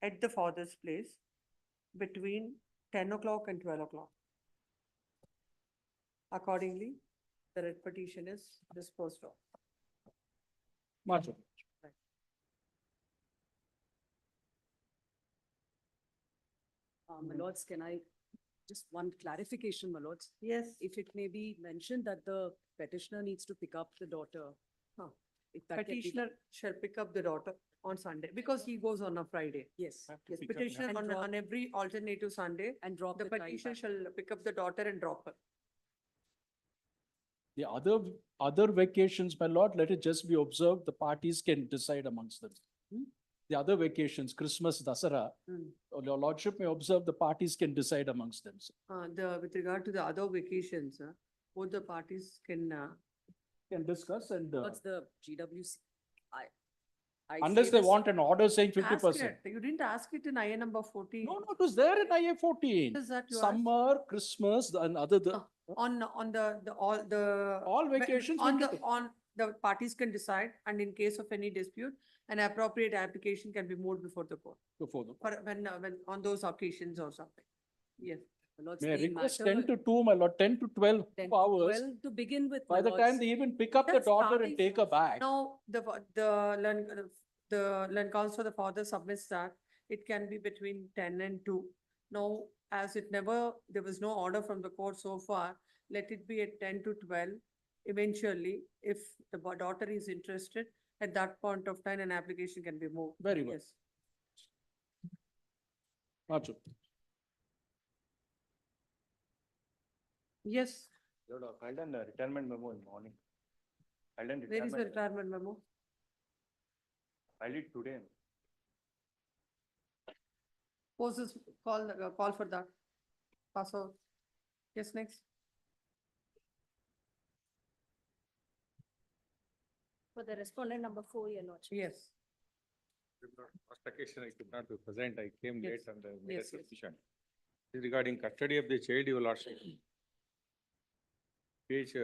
at the father's place between 10 o'clock and 12 o'clock. Accordingly, the writ petition is disposed of. Much obliged. My lords, can I, just one clarification, my lords? Yes. If it may be mentioned that the petitioner needs to pick up the daughter. If that can be- Petitioner shall pick up the daughter on Sunday because he goes on a Friday. Yes, Yes, pick up petitioner and drop- on every alternative Sunday, and drop the the child petitioner back. shall pick up the daughter and drop her. The other vacations, my lord, let it just be observed, the parties can decide amongst them. The other vacations, Christmas, Dasara, your lordship may observe, the parties can decide amongst them. With regard to the other vacations, both the parties can, Can discuss and, What's the GWC? I unless say they this- want an order saying ask 50%. it. You didn't ask it in IA number 14. No, it was there in IA 14. What is that you asked? Summer, Christmas, and other, On all vacations On will the, get- on, the parties can decide, and in case of any dispute, an appropriate application can be moved before the court, before the. for when, on those occasions or something. Yes. My lords, May I the request matter- 10 to 2, my lord, 10 to 12 10 to hours. 12 to begin with, By my the time lords. they even pick up the That's daughter starting and take her back. Now, the land counsel, the father submits that it can be between 10 and 2. Now, as there was no order from the court so far, let it be at 10 to 12. Eventually, if the daughter is interested, at that point of time, an application can be moved. Very well. Yes. Much obliged. Yes, filed a retirement memo in morning. Filed a Where is the retirement, retirement memo? filed it today. Pose this, call for that. Pass over. Yes, next. For the respondent number 4, your lordship. Yes. First occasion I could not be present, I came late Yes. and made a Yes, yes. submission. Regarding custody of the child, your lordship. Page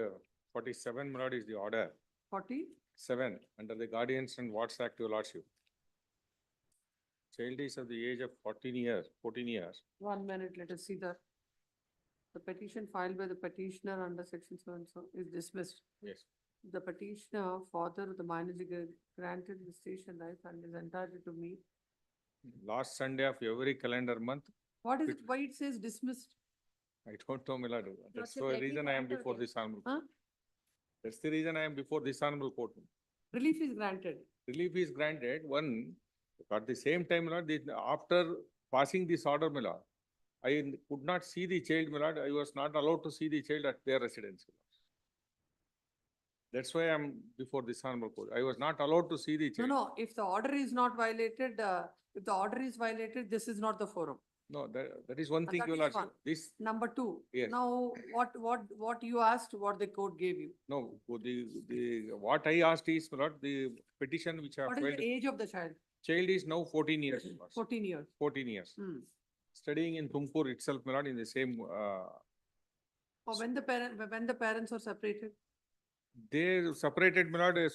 47, my lord, is the order. 47. Under the Guardians and Wards Act, your lordship. Child is of the age of 14 years. 1 minute, let us see that. The petition filed by the petitioner under section so and so is dismissed. Yes. The petitioner, father of the minor is granted the station life and is entitled to meet. Last Sunday of every calendar month, What is it, Which- why it says dismissed? I don't know, my lord. That's Lordship, the let me reason I am point out before it. this honorable. Huh? court. That's the reason I am before this honorable court. Relief is granted. Relief is granted, one, at the same time, my lord, after passing this order, my lord, I could not see the child, my lord, I was not allowed to see the child at their residence. That's why I am before this honorable court. I was not allowed to see the No, child. no, if the order is not violated, if the order is violated, this is not the forum. No, that is one thing, that your is lordship. one. This, Number 2. Yes. Now, what you asked, what the court gave you? no, what I asked is, my lord, the petition which I have What is filed, the age of the child? child is now 14 years. your lordship. 14 years. 14 years. Hmm. Studying in Tumkur itself, my lord, in the same, Or when the parents are separated? they separated, my lord,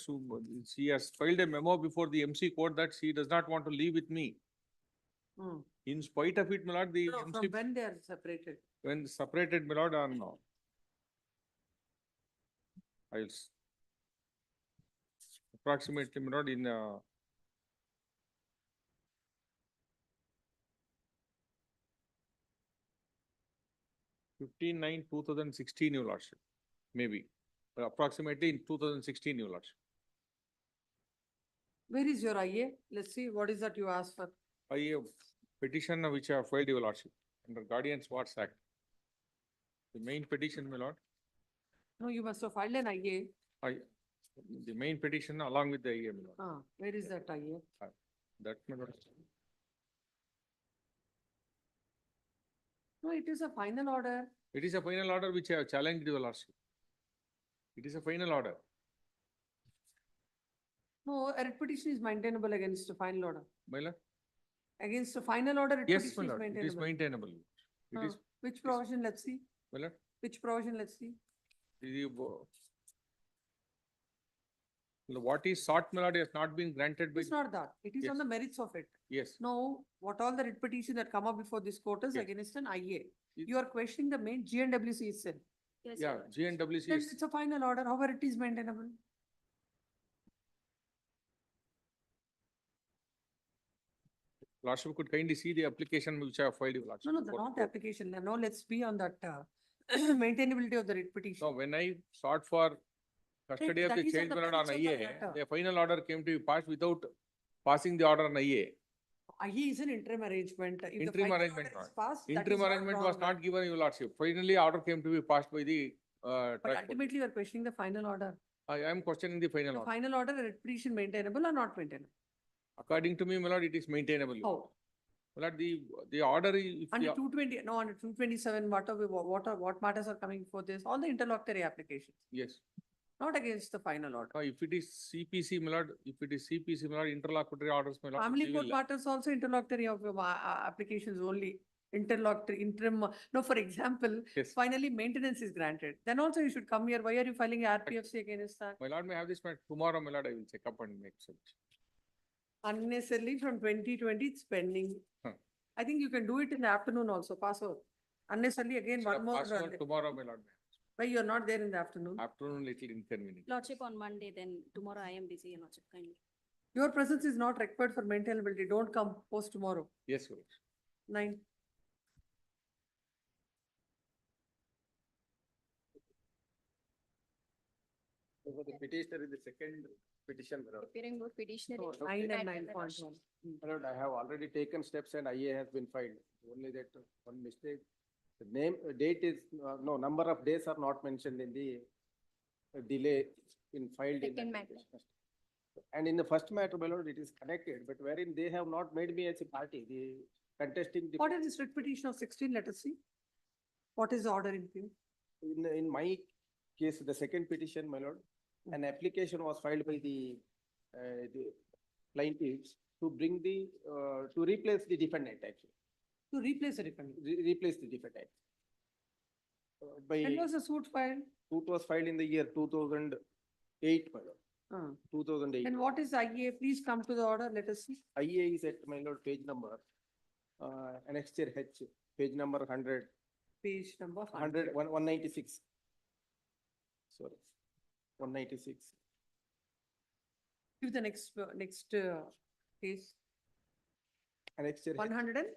she has filed a memo before the MC court that she does not want to live with me. Hmm. In spite of it, my lord, the No, from MC, when they are separated? when separated, my lord, or no. Approximately, my lord, in, 15/9/2016, your lordship, maybe, approximately in 2016, your lordship. Where is your IA? Let's see, what is that you asked for? I petition which I have filed, your lordship, under Guardians Wards Act. The main petition, my lord, No, you must have filed an IA. the main petition along with the IA, my lord. Where is that IA? That, my lord. No, it is a final order. It is a final order which I have challenged, your lordship. It is a final order. No, a writ petition is maintainable against a final order. My lord? Against a final order, writ Yes, petition my is lord, it is maintainable. maintainable. It is, Which provision, let's see? my lord, Which provision, let's see? what is sought, my lord, has not been granted by, It's not that. It is on Yes. the merits of it. yes, Now, what all the writ petitions that come up before this court is Yes. against an IA. It- You are questioning the main GNWC itself. Yes, your yeah, lordship. GNWC Then is, it's a final order, however it is maintainable. lordship could kindly see the application which I have filed, your lordship. No, before not the court. application. No, let's be on that maintainability of the writ petition. No, when I sought for custody of that the is on child the my lord, on merits of the IA, matter. the final order came to be passed without passing the order on IA. IA is an interim arrangement. If the Interim final arrangement, order is not. passed, that Interim is not arrangement wrong, was right? not given, your lordship. Finally, order came to be passed by the, But transport. ultimately, you are questioning the final order. I am questioning the final The order. final order, a writ petition maintainable or not maintainable? According to me, my lord, it is maintainable. How? My lord, the order is, if Under the- 220, no, under 227, what matters are coming before this? All the interlocutory applications, yes. not against the final order. If it is CPC, my lord, if it is CPC, my lord, interlocutory orders, my lord. Family we court will- matters also interlocutory of applications only. Interlocutory, interim, no, for example, Yes. finally maintenance is granted. Then also you should come here. Why are you filing RPFC against that? My lord, may I have this, tomorrow, my lord, I will check up and make such. Unnecessarily from 2020, it's pending. Huh. I think you can do it in the afternoon also, pass over. Unnecessarily, again, one more. Tomorrow, my lord. Why you are not there in the afternoon? Afternoon, little inconvenient. Lordship on Monday, then tomorrow I am busy, your lordship, kindly. Your presence is not required for maintainability. Don't come post tomorrow. Yes, your lordship. 9. The petitioner is the second petition, my lord. Preparing both petitioner. So, and 9 and and 9.1. My lord, I have already taken steps and IA has been filed. Only that one mistake The name, date is, no, number of days are not mentioned in the delay in filed in. Second matter. And in the first matter, my lord, it is connected, but wherein they have not made me as a party, the contesting. What is this writ petition of 16? Let us see. What is the order in view? In my case, the second petition, my lord, an application was filed by the plaintiffs to bring the, to replace the defendant actually, To replace a defendant. replace the defendant. By, When was the suit filed? suit was filed in the year 2008, my lord, Uh, 2008. And what is IA? Please come to the order. Let us see. IA is at, my lord, page number, annexure H, page number 100, Page number 100, 196. Sorry, 196. Give the next case. Annexure H. 100 and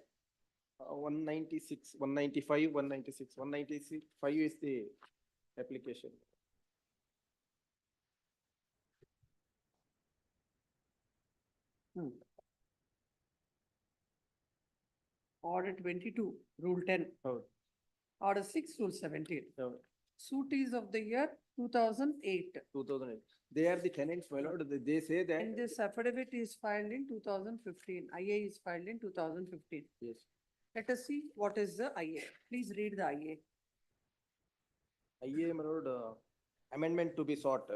196, 195, 196, 195 is the application. Order 22, Rule 10. Oh. Order 6, Rule 17. Oh. Suit is of the year 2008. 2008. They are the tenants, my lord. They say that. And this affidavit is filed in 2015. IA is filed in 2015. Yes. Let us see what is the IA. Please read the IA. IA, my lord, amendment to be sought.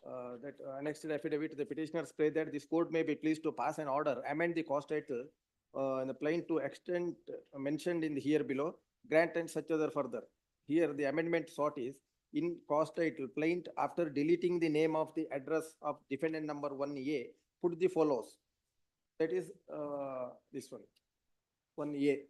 That annexed affidavit, the petitioners pray that this court may be pleased to pass an order, amend the cause title in the plain to extent mentioned in the here below, grant and such other further. Here, the amendment sought is in cause title plaint after deleting the name of the address of defendant number 1A, put the follows. That is this one, 1A.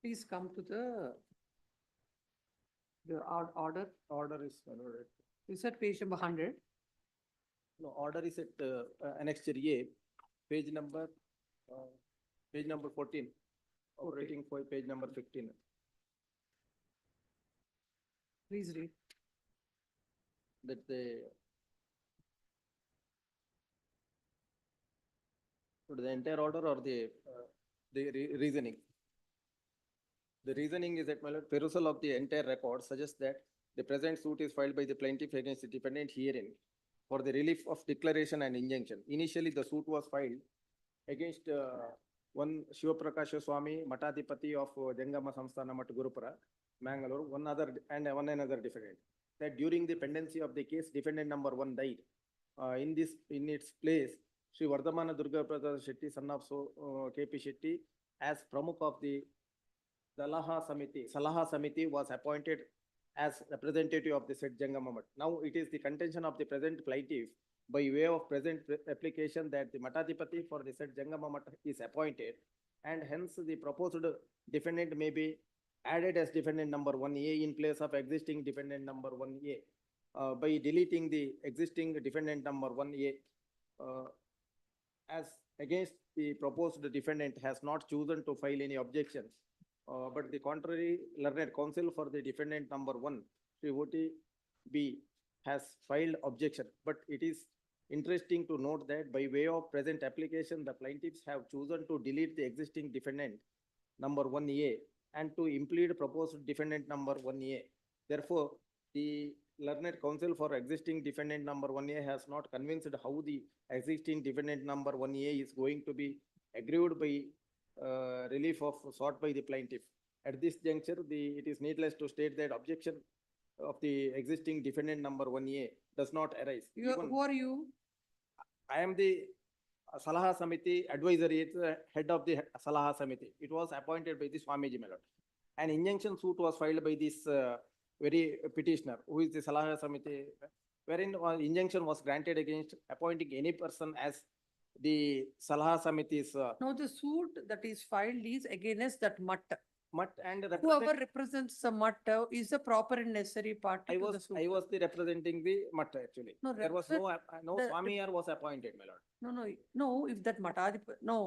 Please come to the order. Order is, my lord, You said page number 100. no, order is at annexure A, page number 14, operating for page number 15. Please read. That the entire order or the reasoning. The reasoning is that, my lord, perusal of the entire record suggests that the present suit is filed by the plaintiff against the defendant herein for the relief of declaration and injunction. Initially, the suit was filed against one Shivaprakasha Swami, Matadipati of Jangama Samsthana Mat Gurupura, Mangalore, one another defendant. That during the pendency of the case, defendant number 1 died. In its place, Sri Vardhamana Durga Prasad Shetty, son of KP Shetty, as Pramukh of the Salaha Samiti was appointed as representative of the said Jangama Mat. Now it is the contention of the present plaintiff by way of present application that the Matadipati for the said Jangama Mat is appointed, and hence the proposed defendant may be added as defendant number 1A in place of existing defendant number 1A by deleting the existing defendant number 1A as against the proposed defendant has not chosen to file any objections. But the contrary, learned counsel for the defendant number 1, Sri Voti B, has filed objection. But it is interesting to note that by way of present application, the plaintiffs have chosen to delete the existing defendant number 1A and to implead proposed defendant number 1A. Therefore, the learned counsel for existing defendant number 1A has not convinced how the existing defendant number 1A is going to be aggrieved by relief of sought by the plaintiff. At this juncture, it is needless to state that objection of the existing defendant number 1A does not arise. Who are you? I am the Salaha Samiti advisory, it's the head of the Salaha Samiti. It was appointed by the Swamiji Melod. An injunction suit was filed by this very petitioner, who is the Salaha Samiti wherein injunction was granted against appointing any person as the Salaha Samiti's No, the suit that is filed is against that mutt. mutt and Whoever represents the mutt is the proper and necessary party to the suit. I was the representing the mutt actually. No, There was no, no the- Swami or was appointed, my lord. No, if that Matadipati, no,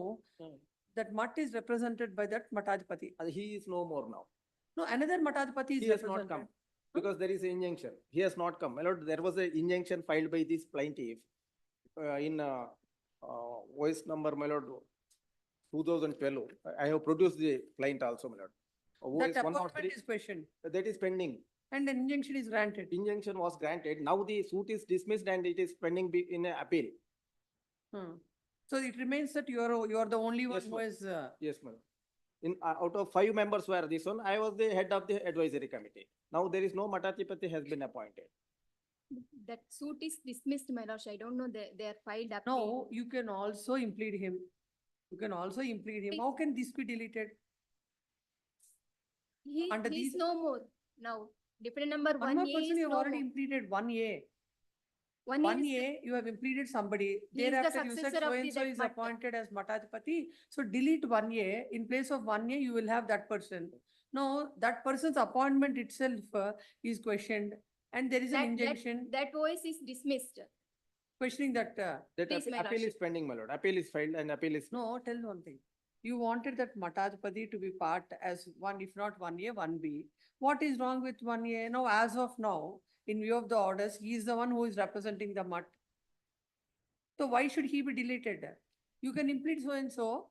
Hmm. that mutt is represented by that Matadipati. He is no more now. No, another Matadipati is He has not represented. come because there is an injunction. He has not come. My lord, there was an injunction filed by this plaintiff in voice number, my lord, 2012. I have produced the plaint also, my lord. That OS appointment 103, is questioned that is pending. and an injunction is granted. Injunction was granted. Now the suit is dismissed and it is pending in a appeal. So it remains that you are the only one Yes, who ma'am. is, Yes, ma'am. In, out of 5 members were this one, I was the head of the advisory committee. Now there is no Matadipati has been appointed. That suit is dismissed, my lordship. I don't know, they are filed up. no, you can also implead him. You can also implead him. How can this be deleted? under He is these- no more now. Different number One more 1A person is you have no already more. impleaded 1A. 1A is 1A, you have impleaded somebody. He is the Thereafter, you said successor of the so-and-so that is mutt. appointed as Matadipati. So delete 1A. In place of 1A, you will have that person. No, that person's appointment itself is questioned and there is an injunction That voice is dismissed. questioning that. That Please, my appeal is lordship. pending, my lord. Appeal is filed and appeal is. No, tell one thing. You wanted that Matadipati to be part as one, if not 1A, 1B. What is wrong with 1A? Now, as of now, in view of the orders, he is the one who is representing the mutt. So why should he be deleted? You can implead so-and-so.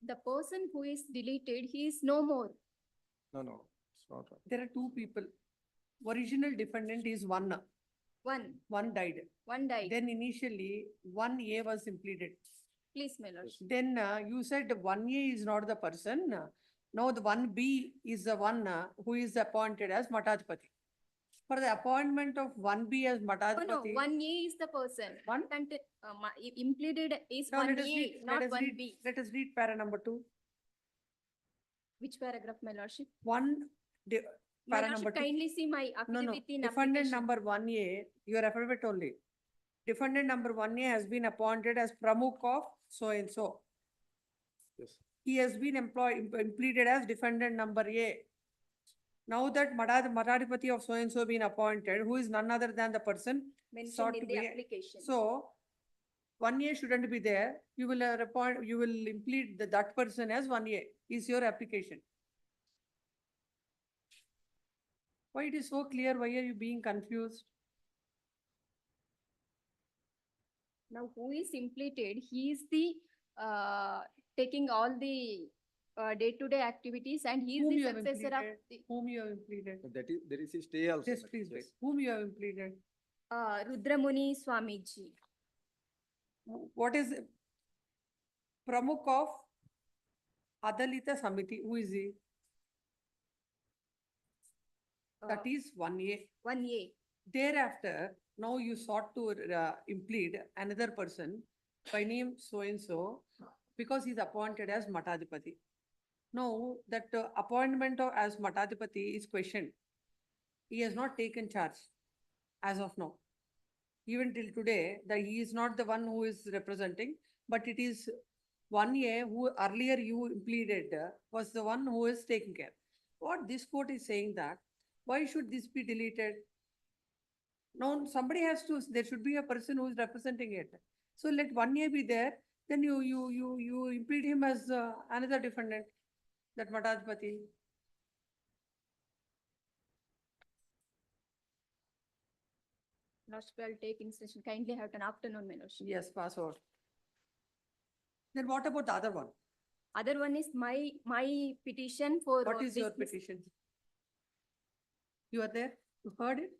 The person who is deleted, he is no more. No, it's not. right. There are two people. Original defendant is one. One died. One died. Then initially, 1A was impleaded. Please, my lordship. Then you said 1A is not the person. Now the 1B is the one who is appointed as Matadipati. For the appointment of 1B as No, Matadipati. 1A is the person. One? Impleaded is Now let us 1A, read, not let us read, 1B. let us read para number 2. Which paragraph, my lordship? Para My number lordship, 2. kindly see my No, affidavit in defendant application. number 1A, your affidavit only. Defendant number 1A has been appointed as Pramukh of so-and-so. Yes. He has been impleaded as defendant number A. Now that Matadipati of so-and-so been appointed, who is none other than the person sought Mentioned in to the be. application. So, 1A shouldn't be there. You will you will implead that person as 1A is your application. Why it is so clear? Why are you being confused? Now, who is impleted? He is the taking all the day-to-day activities, and he is Whom the you have successor of impleaded? the Whom you have impleaded? That is, there is a stay also. Yes, madam. please, wait. Yes. Whom you have impleaded? Rudramuni Swamiji. What is Pramukh of Adalita Samiti? Who is he? That is 1A. 1A. Thereafter, now you sought to implead another person by name so-and-so because he is appointed as Matadipati. Now, that appointment of as Matadipati is questioned. He has not taken charge as of now. Even till today, that he is not the one who is representing, but it is 1A who earlier you pleaded was the one who is taking care. What this court is saying that, why should this be deleted? No, somebody has to, there should be a person who is representing it. So let 1A be there, then you implead him as another defendant, that Matadipati. Lordship, I'll take instruction. Kindly have an afternoon, my lordship. Yes, pass out. Then what about the other one? Other one is my petition for. What is your dismiss- petition? You are there? You heard it?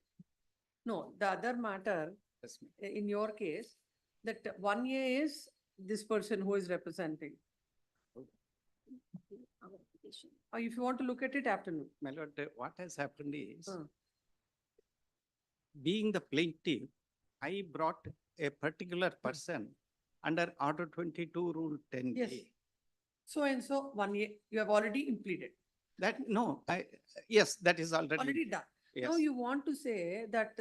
No, the other matter, Yes, ma'am. in your case, that 1A is this person who is representing. Our petition. If you want to look at it, afternoon. My lord, what has happened is, Hmm. being the plaintiff, I brought a particular person under Order 22, Rule 10A. Yes. So and so 1A, you have already impleaded. No, yes, that is already. Already done. Now Yes. you want to say that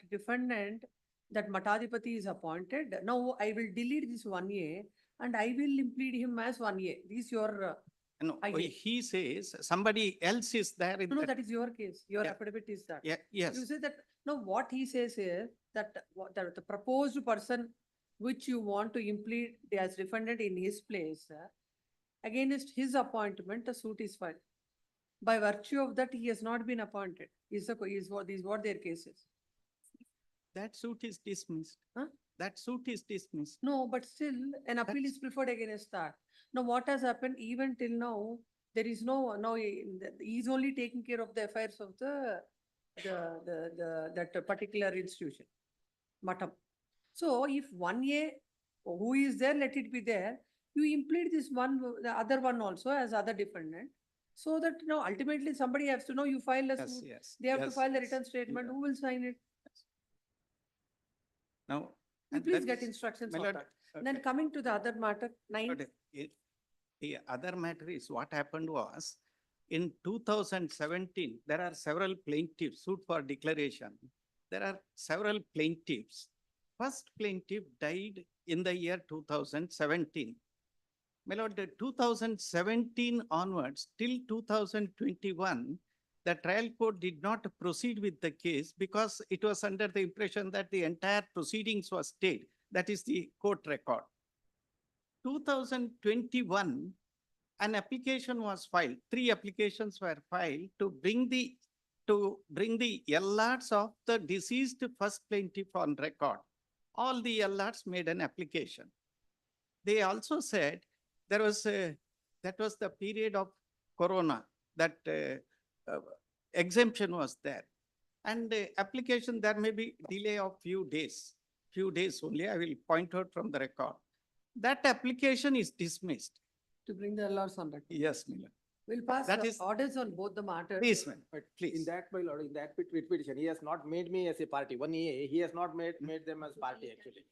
defendant, that Matadipati is appointed. Now I will delete this 1A and I will implead him as 1A. This is your, No, I get. he says somebody else is there in no, that. that is your case. Your Yeah. affidavit is that. Yeah, yes. You say that, no, what he says is that the proposed person which you want to implead as defendant in his place, against his appointment, the suit is filed. By virtue of that, he has not been appointed. Is what their case is. That suit is dismissed. Huh? That suit is dismissed. No, but still an appeal is preferred against that. Now, what has happened even till now, there is no, he is only taking care of the affairs of that particular institution, Matam. So if 1A, who is there, let it be there. You implead this one, the other one also as other defendant. So that, ultimately somebody has to know you file a Yes, suit. yes. They have to yes, file the yes. return statement. Yeah. Who will sign it? Now. You and please that get is- instructions my of lord, that. Then okay. coming to the other matter, 9. But the other matter is what happened was in 2017, there are several plaintiffs sued for declaration. There are several plaintiffs. First plaintiff died in the year 2017. My lord, the 2017 onwards till 2021, the trial court did not proceed with the case because it was under the impression that the entire proceedings was stayed. That is the court record. 2021, an application was filed. 3 applications were filed to bring the LRs of the deceased first plaintiff on record. All the LRs made an application. They also said that was the period of Corona, that exemption was there. And the application, there may be delay of few days only. I will point out from the record. That application is dismissed. To bring the LRs on record. Yes, Miller. We'll pass That the is- orders on both the matters. Please, ma'am, But please. in that, my lord, in that writ petition, he has not made me as a party. 1A, he has not made them as party actually.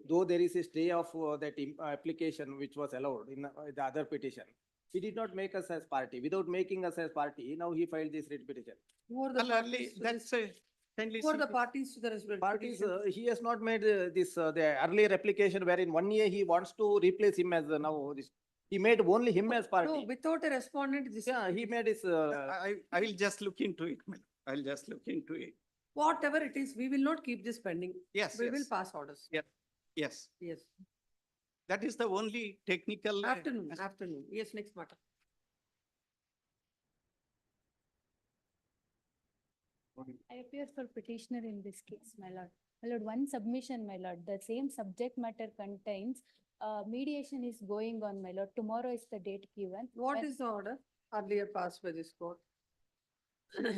Though there is a stay of that application which was allowed in the other petition, he did not make us as party. Without making us as party, now he filed this writ petition. Who are the Well, parties to that's this? kindly Who are the see- parties to the respective Parties, petition? he has not made the earlier application wherein 1A he wants to replace him as now this. He made only him as No, party. without a respondent, this. Yeah, he made his. I will just look into it, Miller. I will just look into it. Whatever it is, we will not keep this pending. Yes, We will yes. pass orders. Yeah. Yes, Yes. that is the only technical. Afternoon. Yes, next matter. I appear for petitioner in this case, my lord. My lord, one submission, my lord. The same subject matter contains, mediation is going on, my lord. Tomorrow is the date given. What When- is the order earlier passed by this court?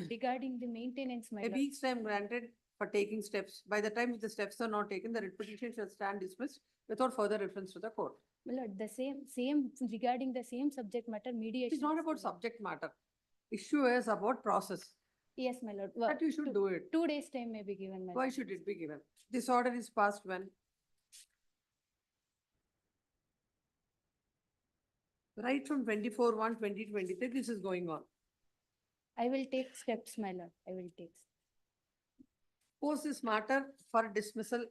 Regarding the maintenance, my A lord. week's time granted for taking steps. By the time the steps are not taken, the writ petition shall stand dismissed without further reference to the court. My lord, the same, regarding the same subject matter, mediation. It's not is about going. subject matter. Issue is about process. Yes, my lord. That you should do it. 2 days time may be given, my lord. Why should it be given? This order is passed when? Right from 24/1/2023, this is going on. I will take steps, my lord. I will take. Post this matter for dismissal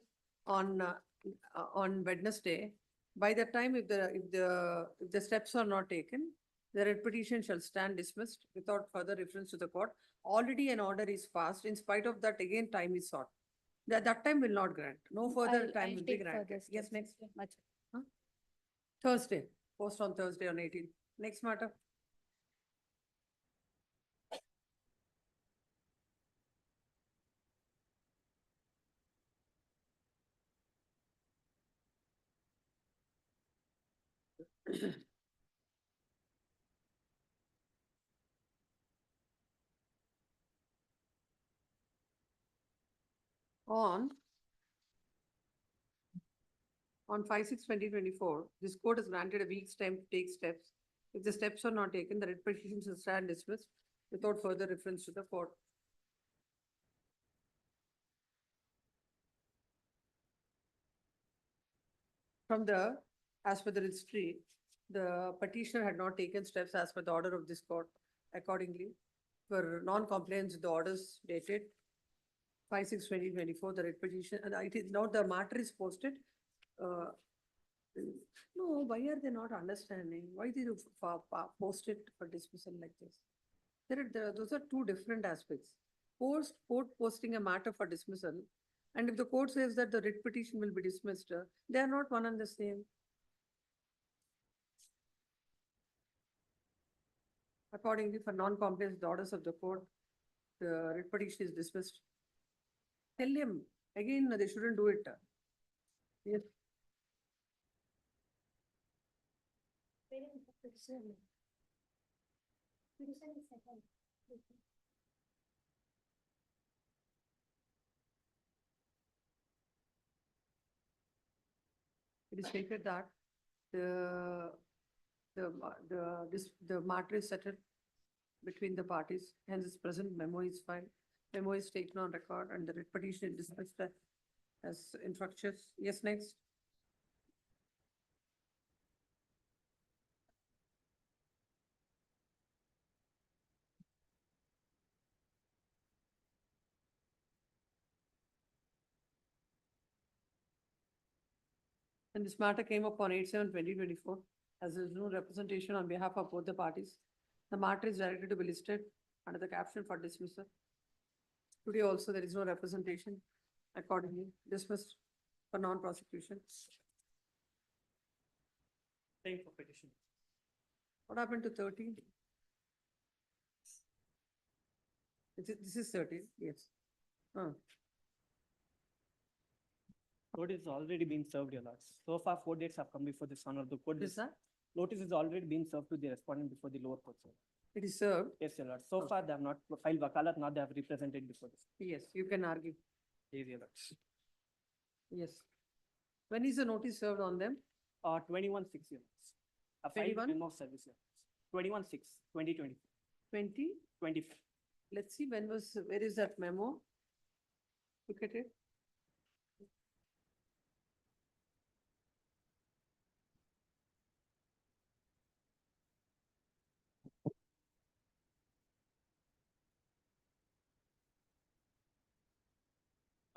on Wednesday. By the time if the steps are not taken, the writ petition shall stand dismissed without further reference to the court. Already an order is passed. In spite of that, again, time is sought. That time will not grant. No further I'll- time I'll will be take further granted. Yes, steps. next. Much. Thursday, post on Thursday on 18th. Next matter. On 5/6/2024, this court has granted a week's time to take steps. If the steps are not taken, the writ petition shall stand dismissed without further reference to the court. As per the history, the petitioner had not taken steps as per the order of this court. accordingly, for non-compliance with the orders dated 5/6/2024, the writ petition, and it is now the matter is posted. uh, No, why are they not understanding? Why did you post it for dismissal like this? Those are two different aspects. Court posting a matter for dismissal, and if the court says that the writ petition will be dismissed, they are not one and the same. Accordingly, for non-compliance with the orders of the court, the writ petition is dismissed. Tell him, again, they shouldn't do it. Yes. It is stated that the matter is settled between the parties, hence its present memo is filed. Memo is taken on record and the writ petition is dismissed as infructuous. Yes, next. And this matter came up on 8/7/2024, as there is no representation on behalf of both the parties. The matter is directed to be listed under the caption for dismissal. Today also, there is no representation, accordingly dismissed for non-prosecution. Same for petition. What happened to 13? This is 13, yes. Notice has already been served, your lords. So far, 4 dates have come before this honorable court. Is that? Notice is already been served to the respondent before the lower court, sir. It is served. Yes, your lords. So far, they have not filed wakalat, now they have represented before this. Yes, you can argue. Yes, your lords. Yes. When is the notice served on them? 21/6, your lords. A filed 21? memo of service, your lords. 21/6/2020. 20? 20. Let's see, where is that memo? Look at it.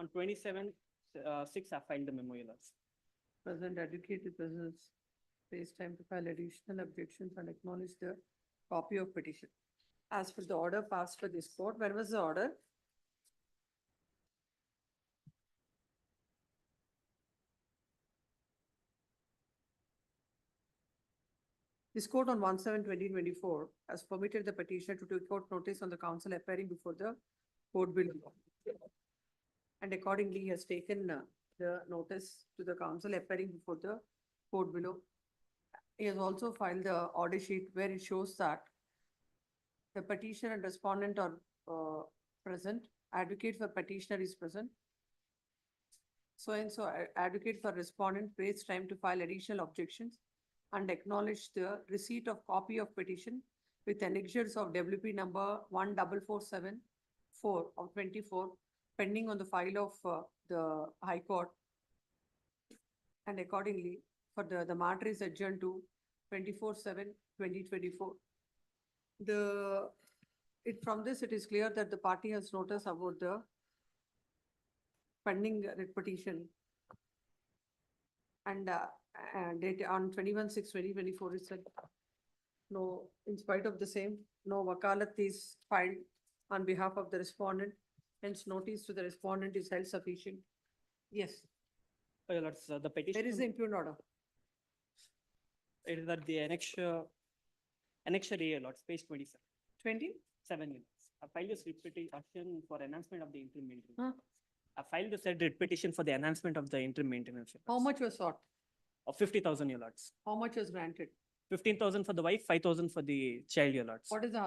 On 27/6, I filed the memo, your lords. Present advocate presence, face time to file additional objections and acknowledge the copy of petition. As for the order passed for this court, when was the order? This court on 1/7/2024 has permitted the petitioner to take out notice on the counsel appearing before the court below. And accordingly, he has taken the notice to the counsel appearing before the court below. He has also filed the order sheet where it shows that the petitioner and respondent are present, advocate for petitioner is present. So and so advocate for respondent waits time to file additional objections and acknowledge the receipt of copy of petition with annexures of WP number 14474 of 24 pending on the file of the High Court. And accordingly, for the matter is adjourned to 24/7/2024. From this, it is clear that the party has notice about the pending writ petition. And date on 21/6/2024 is said, no, in spite of the same, no wakalat is filed on behalf of the respondent. Hence, notice to the respondent is held sufficient. Yes, Your lords, the petition. there is the impugned order. It is at the annexure A, your lords, page 27. 27 Your lords. I filed this writ petition for enhancement of the interim maintenance. Huh? I filed the said writ petition for the enhancement of the interim maintenance. your How lords. much was sought? Of 50,000, your lords. How much was granted? 15,000 for the wife, 5,000 for the child, your lords. What is the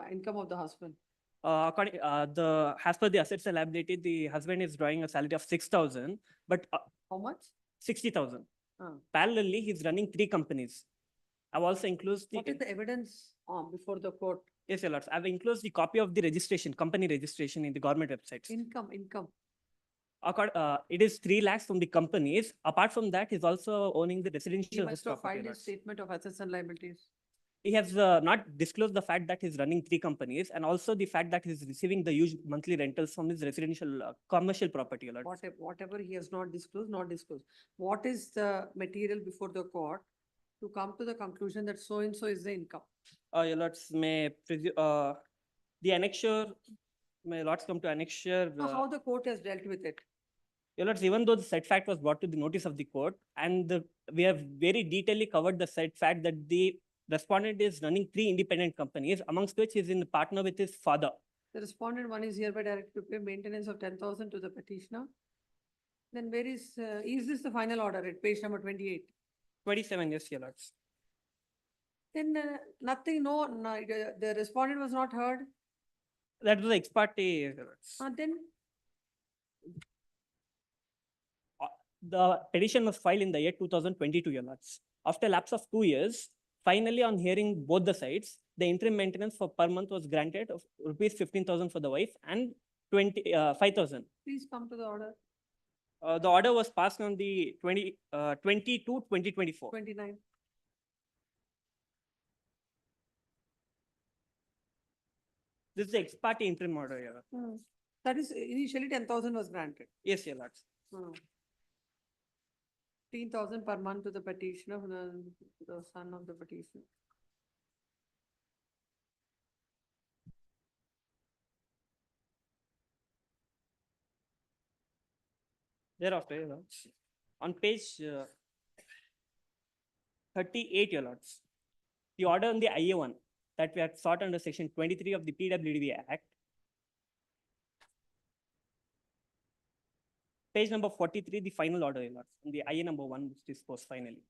income of the husband? As per the assets and liability, the husband is drawing a salary of 6,000, but How much? 60,000. Ah. Parallelly, he's running 3 companies. I've also included What is the evidence before the court? Yes, your lords. I've enclosed the copy of the registration, company registration in the government websites. Income. It is 3 lakhs from the companies. Apart from that, he's also owning the He residential must have property, filed your a lords. statement of assets and liabilities. He has not disclosed the fact that he's running 3 companies and also the fact that he's receiving the huge monthly rentals from his residential commercial property. Your Lords. Whatever he has not disclosed, not disclosed. What is the material before the court to come to the conclusion that so and so is the income? Your Lords, the annexure, may Lords come to annexure. Now, how the court has dealt with it? Your Lords, even though the said fact was brought to the notice of the court, and we have very detailedly covered the said fact that the respondent is running 3 independent companies, amongst which he is in partner with his father. The respondent one is hereby directed to pay maintenance of 10,000 to the petitioner. Then where is this the final order at page number 28? 27 years, Your Lords. Then nothing, the respondent was not heard. That was the ex parte, Your Lords. Then The petition was filed in the year 2022, Your Lords. After lapse of 2 years, finally on hearing both the sides, the interim maintenance for per month was granted of rupees 15,000 for the wife and 5,000. please come to the order, The order was passed on the 2024. 29. This is the ex parte interim order, Your Lords. That is initially 10,000 was granted. Yes, Your Lords. 15,000 per month to the petitioner, the son of the petitioner. Thereafter, Your Lords, on page 38, Your Lords, the order on the IA1 that we had sought under section 23 of the PWDB Act, page number 43, the final order, Your Lords, on the IA number 1, which disposed finally.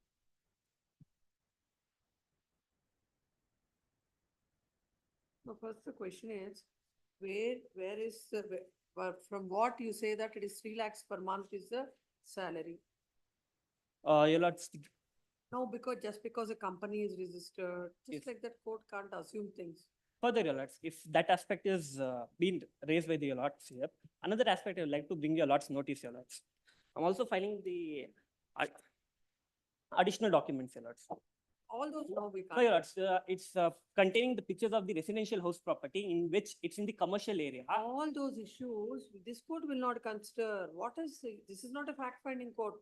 So first the question is, where is, from what you say that it is 3 lakhs per month is the salary? Your Lords, No, just because a company is registered, Yes. just like that court can't assume things. further, Your Lords, if that aspect is being raised by the Your Lords here, another aspect I would like to bring Your Lords notice, Your Lords. I'm also filing the additional documents, Your Lords. All those, no, we No, Your can't. Lords, it's containing the pictures of the residential house property in which it's in the commercial area. All those issues, this court will not consider. This is not a fact finding court.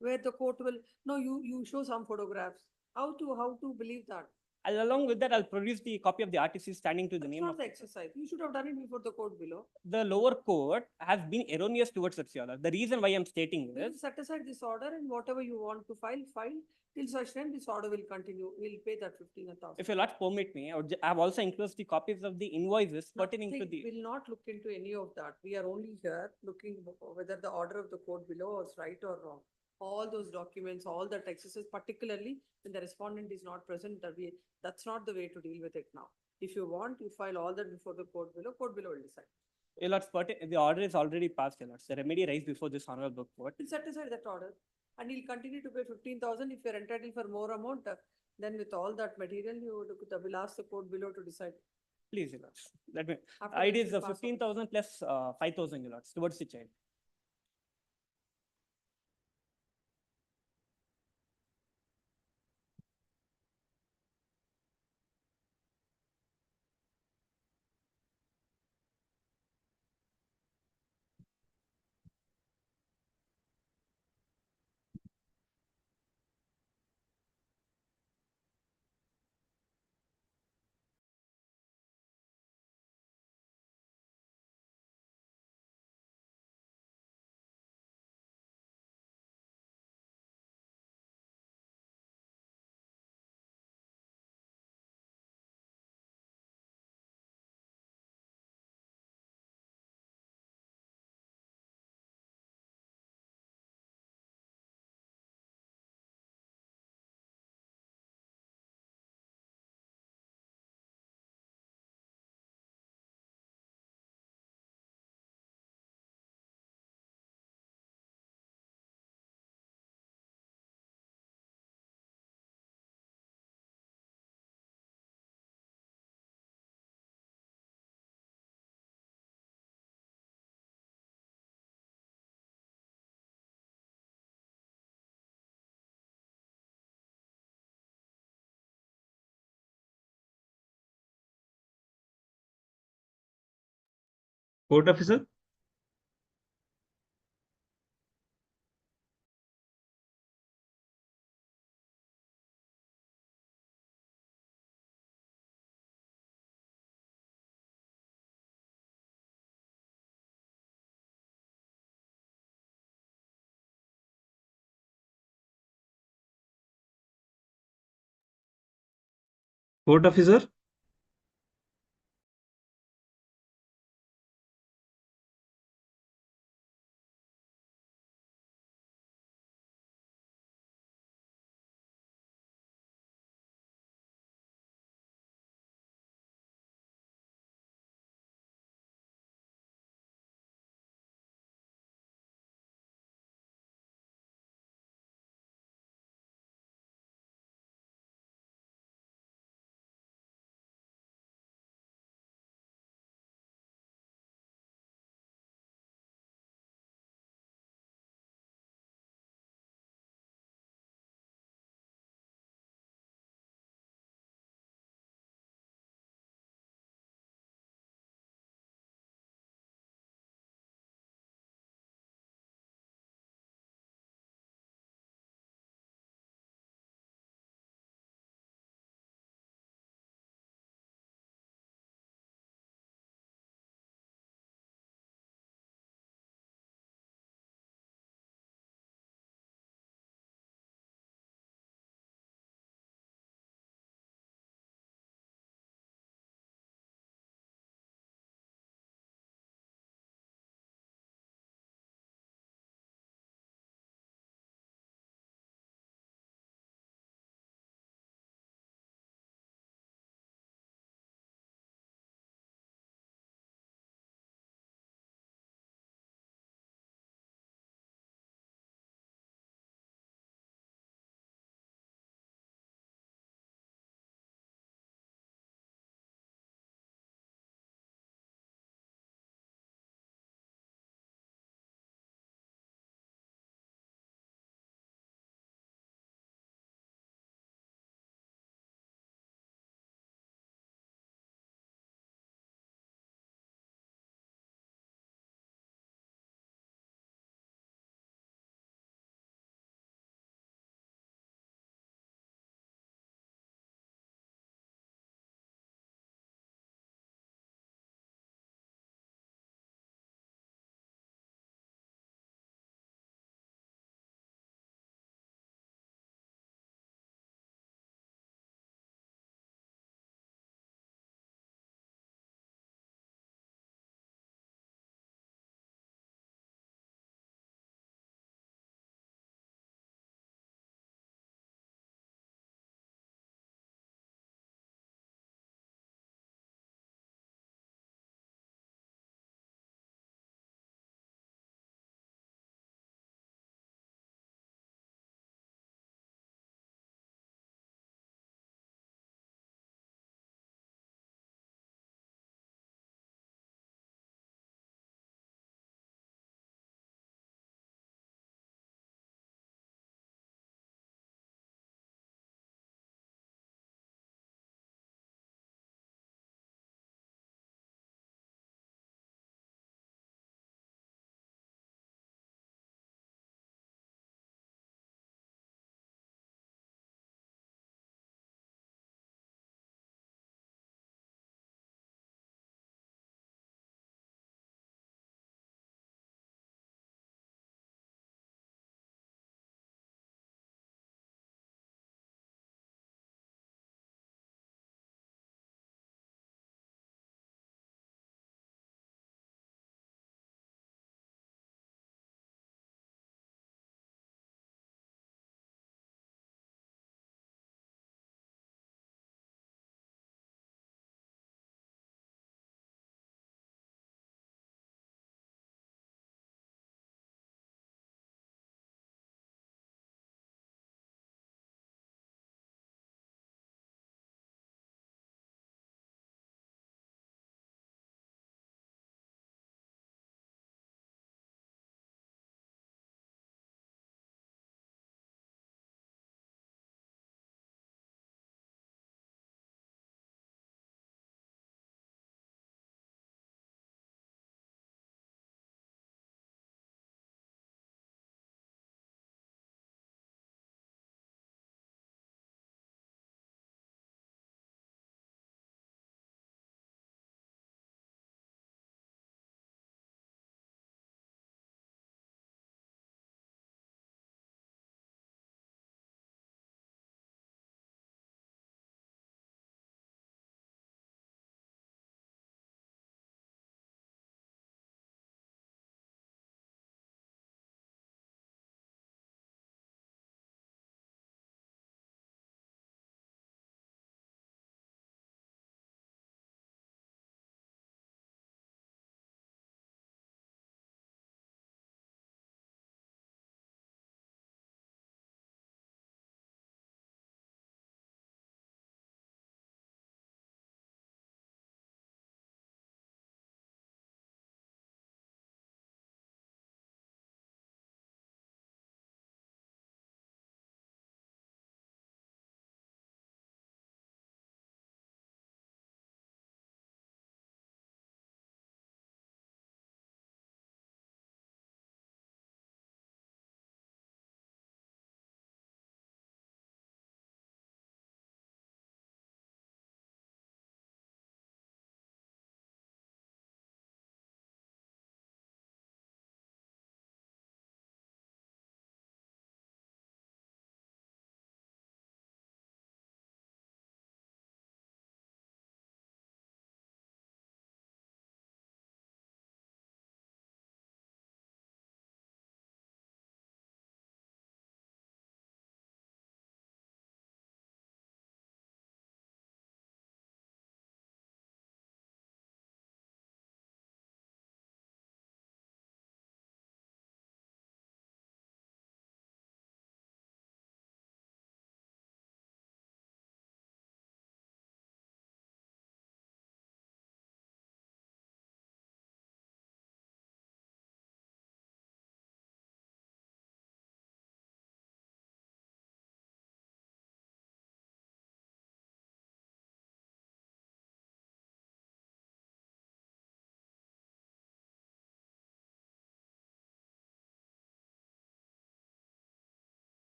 Where the court will, no, you show some photographs. How to believe that? Along with that, I'll produce the copy of the RTC standing to the That's name not of the exercise. You should have done it before the court below. the lower court has been erroneous towards us, Your Lord. The reason why I'm stating We'll this, set aside this order and whatever you want to file. Till such time, this order will continue. We'll pay that 15,000. if Your Lord permit me, I've also enclosed the copies of the invoices pertaining to the. We'll not look into any of that. We are only here looking whether the order of the court below is right or wrong. All those documents, all that exercise, particularly when the respondent is not present, that's not the way to deal with it now. If you want, you file all that before the court below will decide. Your Lord, the order is already passed, Your Lord. The remedy raised before this honorable court. We'll set aside that order and he'll continue to pay 15,000. If you're entitled for more amount, then with all that material, will ask the court below to decide. Please, Your Lord. Let me. After It this is is passed on. 15,000 plus 5,000, Your Lord, towards the child. Court officer? Court officer?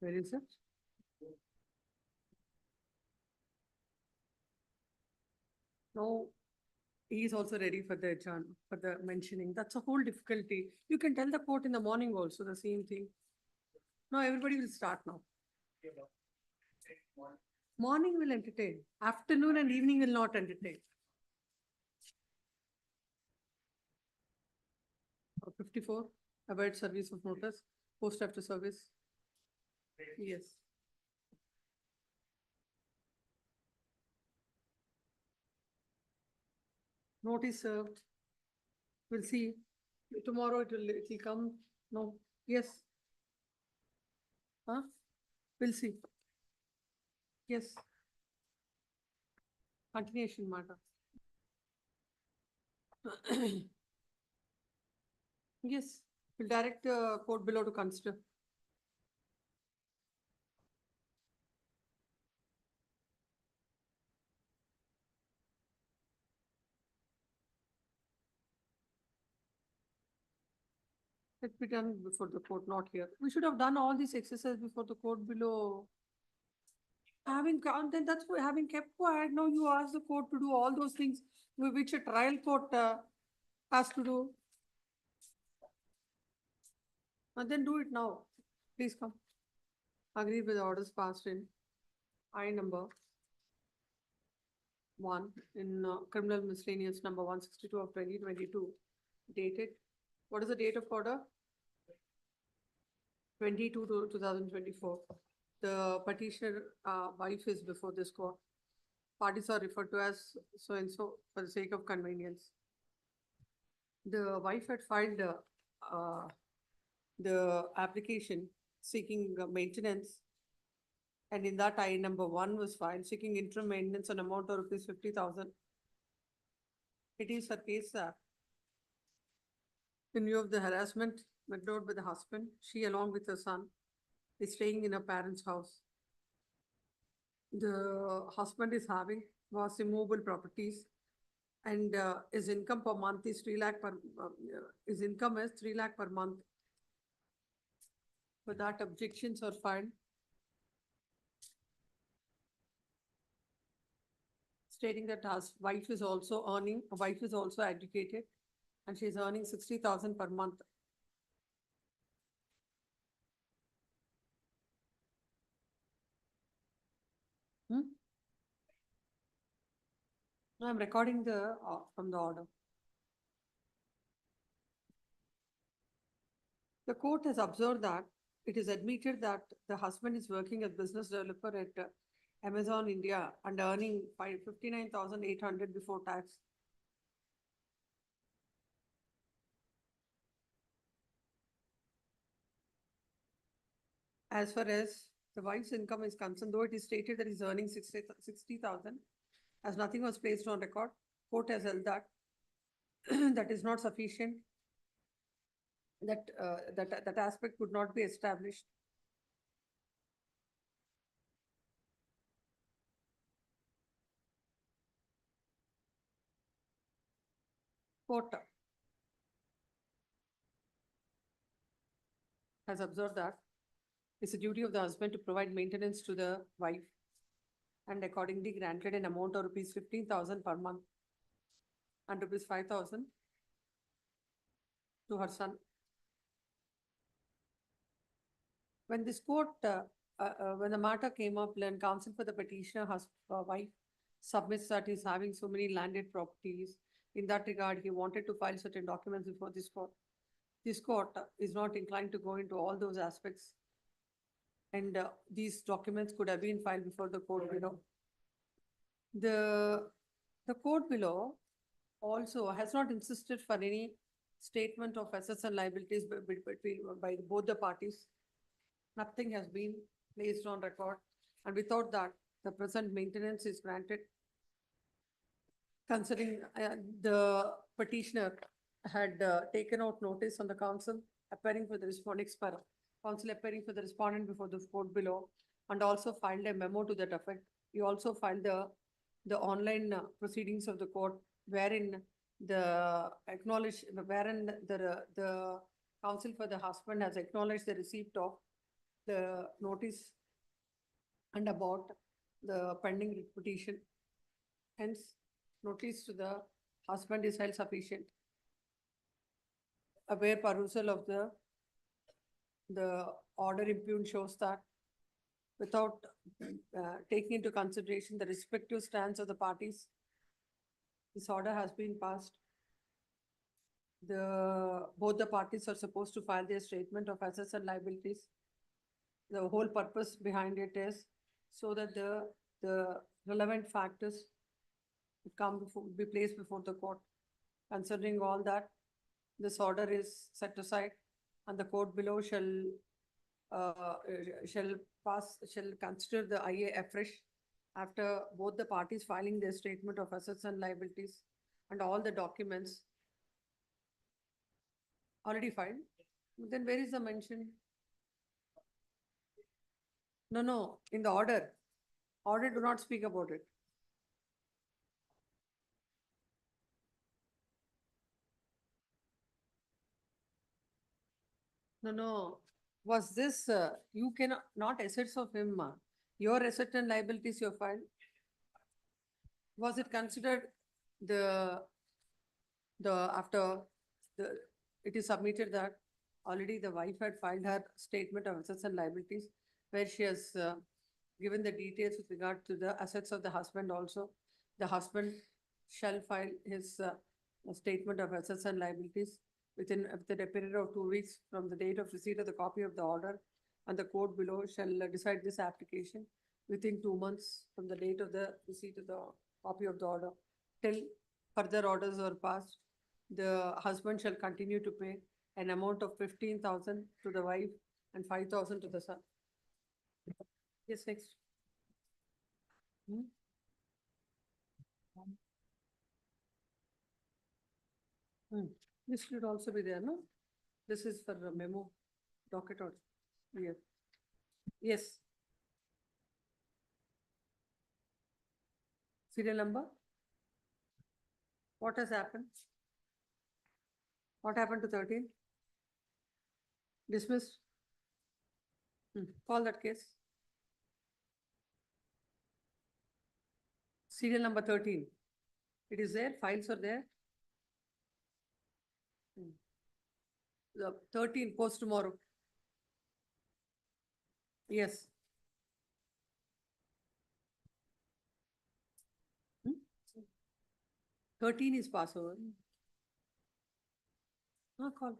Where is it? No, he is also ready for the for the mentioning. That's a whole difficulty. You can tell the court in the morning also the same thing. No, everybody will start now. Morning will entertain. Afternoon and evening will not entertain. 54, avoid service of notice, post after service. Yes. Notice served. We'll see. Tomorrow it will come. No, yes. Huh? We'll see. Yes. Continuation matter. Yes, we'll direct the court below to consider. Let be done before the court, not here. We should have done all these exercises before the court below. Then that's why having kept quiet, now you ask the court to do all those things which a trial court has to do. And then do it now. Please come. Agree with the orders passed in I number 1 in criminal miscellaneous number 162 of 2022 dated. What is the date of order? 22 to 2024. The petitioner wife is before this court. Parties are referred to as so and so for the sake of convenience. The wife had filed the application seeking maintenance, and in that I number 1 was filed seeking interim maintenance on amount of rupees 50,000. It is her case that in view of the harassment endured by the husband, she along with her son is staying in her parents' house. The husband is having vast immovable properties, and his income per month is 3 lakh per, his income is 3 lakh per month. For that, objections are filed. Stating that his wife is also earning, wife is also educated, and she is earning 60,000 per month. No, I'm recording the from the order. The court has observed that it is admitted that the husband is working as business developer at Amazon India and earning 59,800 before tax. As far as the wife's income is concerned, though it is stated that he's earning 60,000, as nothing was placed on record, court has held that that is not sufficient. That aspect could not be established. Court has observed that it's a duty of the husband to provide maintenance to the wife, and accordingly granted an amount of rupees 15,000 per month and rupees 5,000 to her son. When this court, when the matter came up, then counsel for the petitioner, wife submits that he's having so many landed properties. In that regard, he wanted to file certain documents before this court. This court is not inclined to go into all those aspects. And these documents could have been filed before the court below. The court below also has not insisted for any statement of assets and liabilities by both the parties. Nothing has been placed on record, and we thought that the present maintenance is granted. Considering the petitioner had taken out notice on the counsel appearing for the respondent, counsel appearing for the respondent before the court below, and also filed a memo to that effect. You also filed the online proceedings of the court, wherein the counsel for the husband has acknowledged the receipt of the notice and about the pending writ petition. Hence, notice to the husband is held sufficient. Aware perusal of the order impugned shows that without taking into consideration the respective stance of the parties, this order has been passed. Both the parties are supposed to file their statement of assets and liabilities. The whole purpose behind it is so that the relevant factors would be placed before the court. Considering all that, this order is set aside and the court below shall consider the IA afresh after both the parties filing their statement of assets and liabilities and all the documents already filed. Then where is the mention? No, in the order. Order do not speak about it. No. Was this, you cannot, not assets of him, your asset and liabilities you filed? Was it considered it is submitted that already the wife had filed her statement of assets and liabilities where she has given the details with regard to the assets of the husband also. The husband shall file his statement of assets and liabilities within a period of 2 weeks from the date of receipt of the copy of the order, and the court below shall decide this application within 2 months from the date of the receipt of the copy of the order. Till further orders are passed, the husband shall continue to pay an amount of 15,000 to the wife and 5,000 to the son. Yes, next. This should also be there, no? This is for the memo, docket or, yeah. Yes. Serial number? What has happened? What happened to 13? Dismissed? Call that case. Serial number 13. It is there, files are there. The 13 post tomorrow. Yes. 13 is Passover. Call.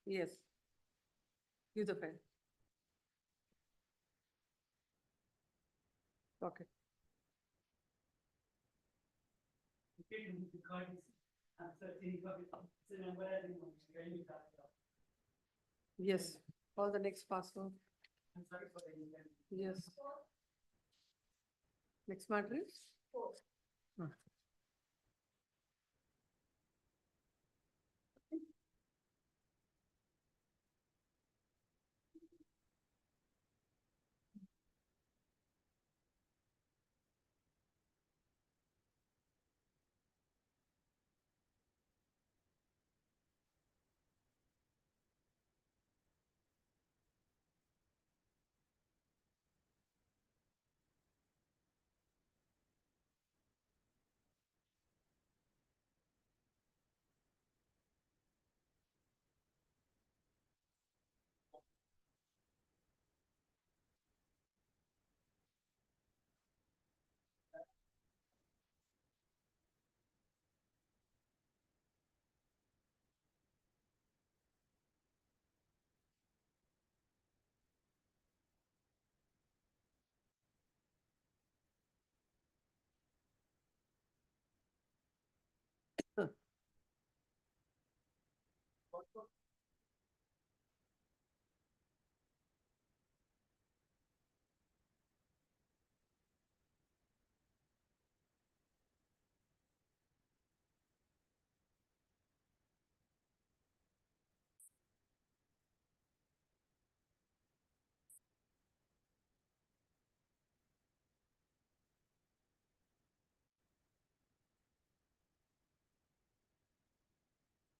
Yes. Give the pen. Okay. Yes, call the next password. Yes. Next matter is?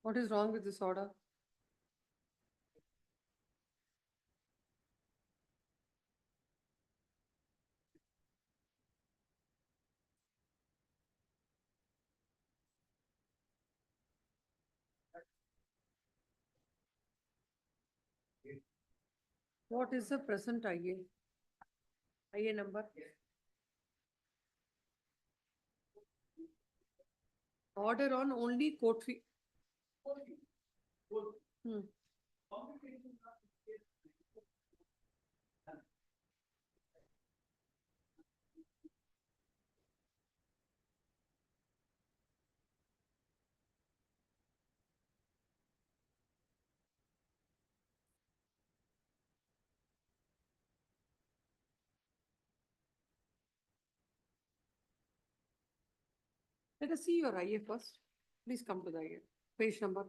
What is wrong with this order? What is the present IA? IA number? Order on only court fee. Hmm. Let us see your IA first. Please come to the IA. Page number.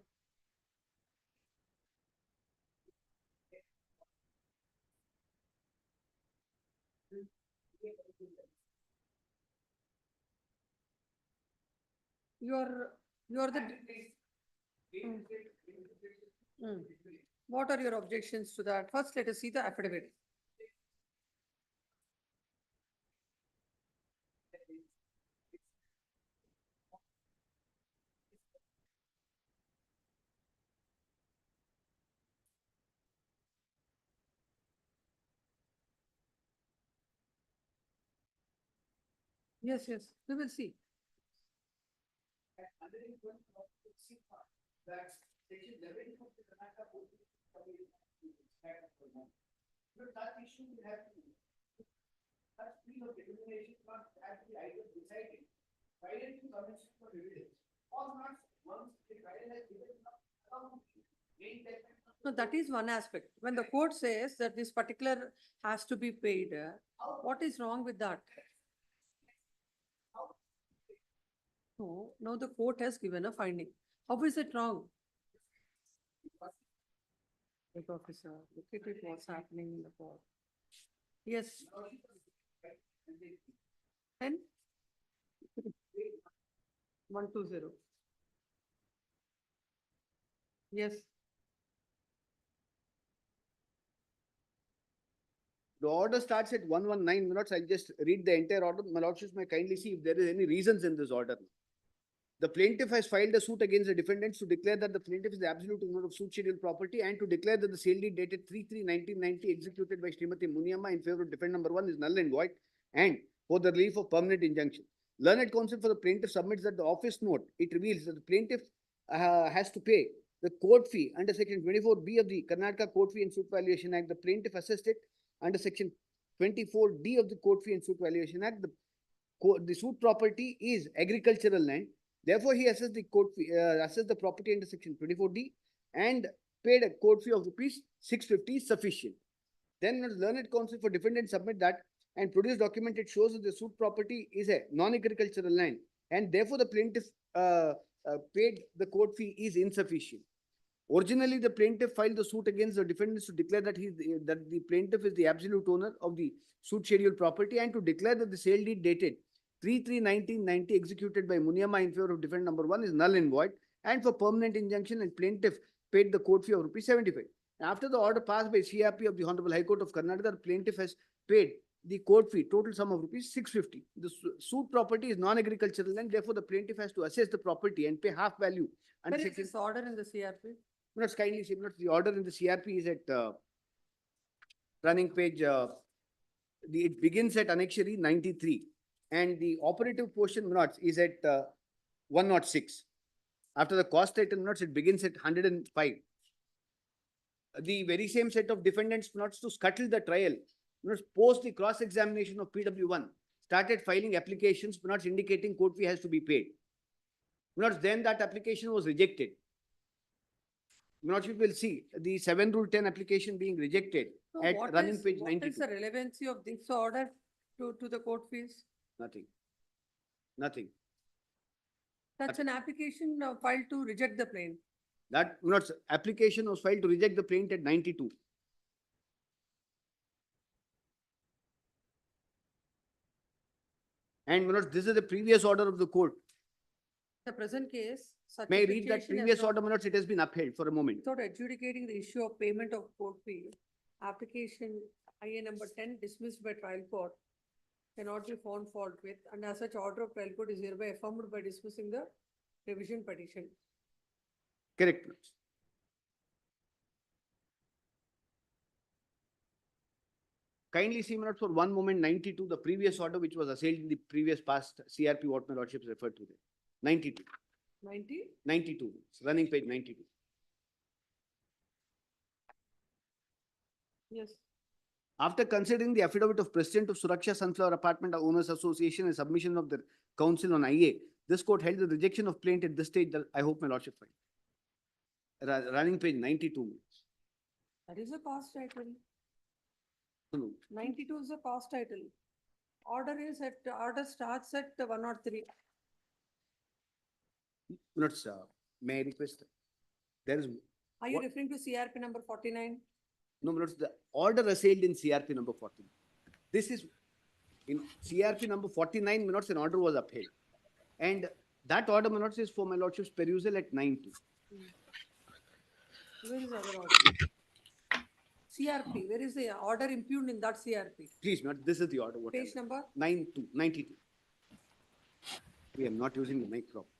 You're the. Hmm. Hmm. What are your objections to that? First, let us see the affidavit. Yes, yes, we will see. No, that is one aspect. When the court says that this particular has to be paid, what is wrong with that? No, no, the court has given a finding. How is it wrong? Head officer, look at it, what's happening in the court. Yes. 10? 120. Yes. The order starts at 119 minutes. I'll just read the entire order. My lordships may kindly see if there is any reasons in this order. The plaintiff has filed a suit against the defendants to declare that the plaintiff is the absolute owner of suit schedule property and to declare that the sale deed dated 3/3/1990 executed by Srimati Muniamma in favor of defendant number 1 is null and void and for the relief of permanent injunction. Learned counsel for the plaintiff submits that the office note, it reveals that the plaintiff has to pay the court fee under section 24B of the Karnataka Court Fee and Suit Valuation Act. The plaintiff assessed it under section 24D of the Court Fee and Suit Valuation Act. The suit property is agricultural land. Therefore, he assessed the court fee, assessed the property under section 24D and paid a court fee of rupees 650 is sufficient. Then learned counsel for defendant submit that and produce document. It shows that the suit property is a non-agricultural land and therefore the plaintiff paid the court fee is insufficient. Originally, the plaintiff filed the suit against the defendants to declare that the plaintiff is the absolute owner of the suit schedule property and to declare that the sale deed dated 3/3/1990 executed by Muniamma in favor of defendant number 1 is null and void and for permanent injunction and plaintiff paid the court fee of rupees 75. After the order passed by CRP of the Honorable High Court of Karnataka, the plaintiff has paid the court fee, total sum of rupees 650. The suit property is non-agricultural land, therefore the plaintiff has to assess the property and pay half value. Where is this order in the CRP? Not kindly see, not the order in the CRP is at running page. It begins at annexure 93, and the operative portion minutes is at 106. After the cost item minutes, it begins at 105. The very same set of defendants minutes to scuttle the trial, minutes post the cross-examination of PW1, started filing applications minutes indicating court fee has to be paid. Minutes then that application was rejected. You will see the 7 Rule 10 application being rejected So at what running is- page What 92. is the relevancy of this order to the court fees? Nothing. Nothing. That's an application filed to reject the plaint. That application was filed to reject the plaint at 92. And this is the previous order of the court. The present case, Such May I a read that petition has previous not- order, my lords, it has been upheld for a moment. Without adjudicating the issue of payment of court fee, application IA number 10 dismissed by trial court cannot be found fault with, and as such order of trial court is hereby affirmed by dismissing the revision petition. Correct, my lords. Kindly see, my lords, for one moment, 92, the previous order which was assailed in the previous past CRP, what my lordships referred to there. 92, 90? running page 92. Yes. After considering the affidavit of President of Suraksha Sunflower Apartment Owners Association and submission of the counsel on IA, this court held the rejection of plaintiff at this stage, that I hope my lordship find. Running page 92. That is a past title. No, 92 is a past title. Order starts at 103. Lords, may I request? There is, Are you What- referring to CRP number 49? no, my lords, the order assailed in CRP number 14. This is, in CRP number 49, my lords, an order was upheld. And that order, my lords, is for my lordship's perusal at 92. Where is other order? CRP, where is the order impugned in that CRP? Please, my lord, this is the order. What Page number? 92. We are not using the mic properly.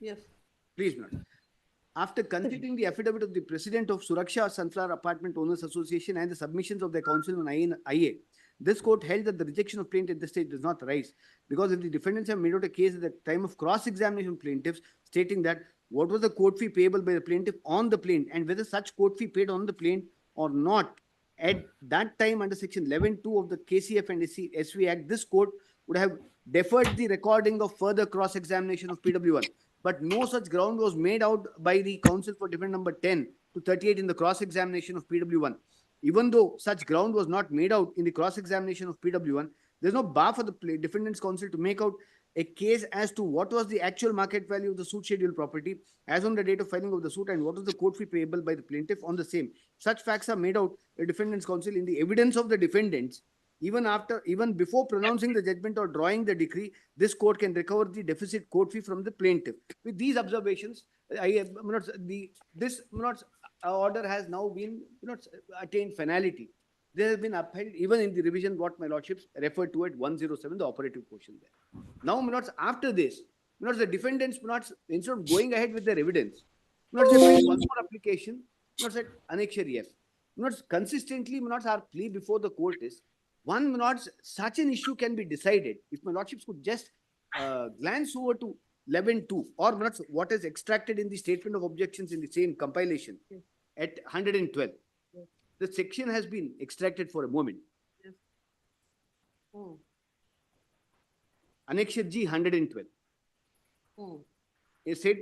Yes. Please, madam. After considering the affidavit of the President of Suraksha Sunflower Apartment Owners Association and the submissions of their counsel on IA, this court held that the rejection of plaintiff at this stage does not arise because if the defendants have made out a case at the time of cross-examination of plaintiffs stating that what was the court fee payable by the plaintiff on the plaint and whether such court fee paid on the plaint or not, at that time under section 11(2) of the KCF and SV Act, this court would have deferred the recording of further cross-examination of PW1. But no such ground was made out by the counsel for defendant number 10 to 38 in the cross-examination of PW1. Even though such ground was not made out in the cross-examination of PW1, there is no bar for the defendant's counsel to make out a case as to what was the actual market value of the suit schedule property as on the date of filing of the suit and what was the court fee payable by the plaintiff on the same. Such facts are made out by defendant's counsel in the evidence of the defendants. Even before pronouncing the judgment or drawing the decree, this court can recover the deficit court fee from the plaintiff. With these observations, this order has now been attained finality. There has been upheld even in the revision what my lordships referred to at 107, the operative portion there. Now, my lords, after this, my lords, the defendants, my lords, instead of going ahead with their evidence, my lords, they filed one more application, my lords, at Annexure F. My lords, consistently, my lords, our plea before the court is, one, my lords, such an issue can be decided if my lordships could just glance over to 11(2) or my lords, what is extracted in the statement of objections in the same compilation at 112. The section has been extracted for a moment. Oh. Annexure G 112. Oh. It said,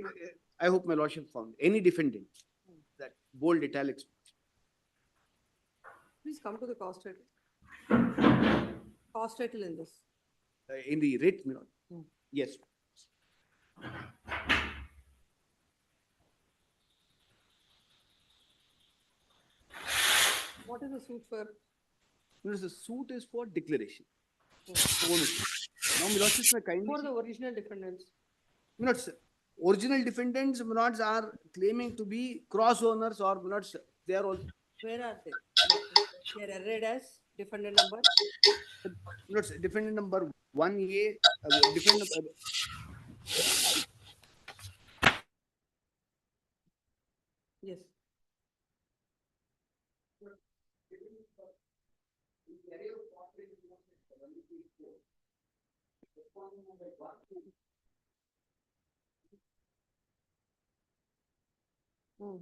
I hope my lordship found any defendant that bold italics. Please come to the cost title. Cost title in this. In the writ, my lord. Yes. What is the suit for? The suit is for declaration. Ownership. Now, my lordships may kindly. For the original defendants. My lords, original defendants, my lords, are claiming to be cross owners or my lords, they are all. Where are they? They are read as defendant number. My lords, defendant number 1A, defendant. Yes. Hmm.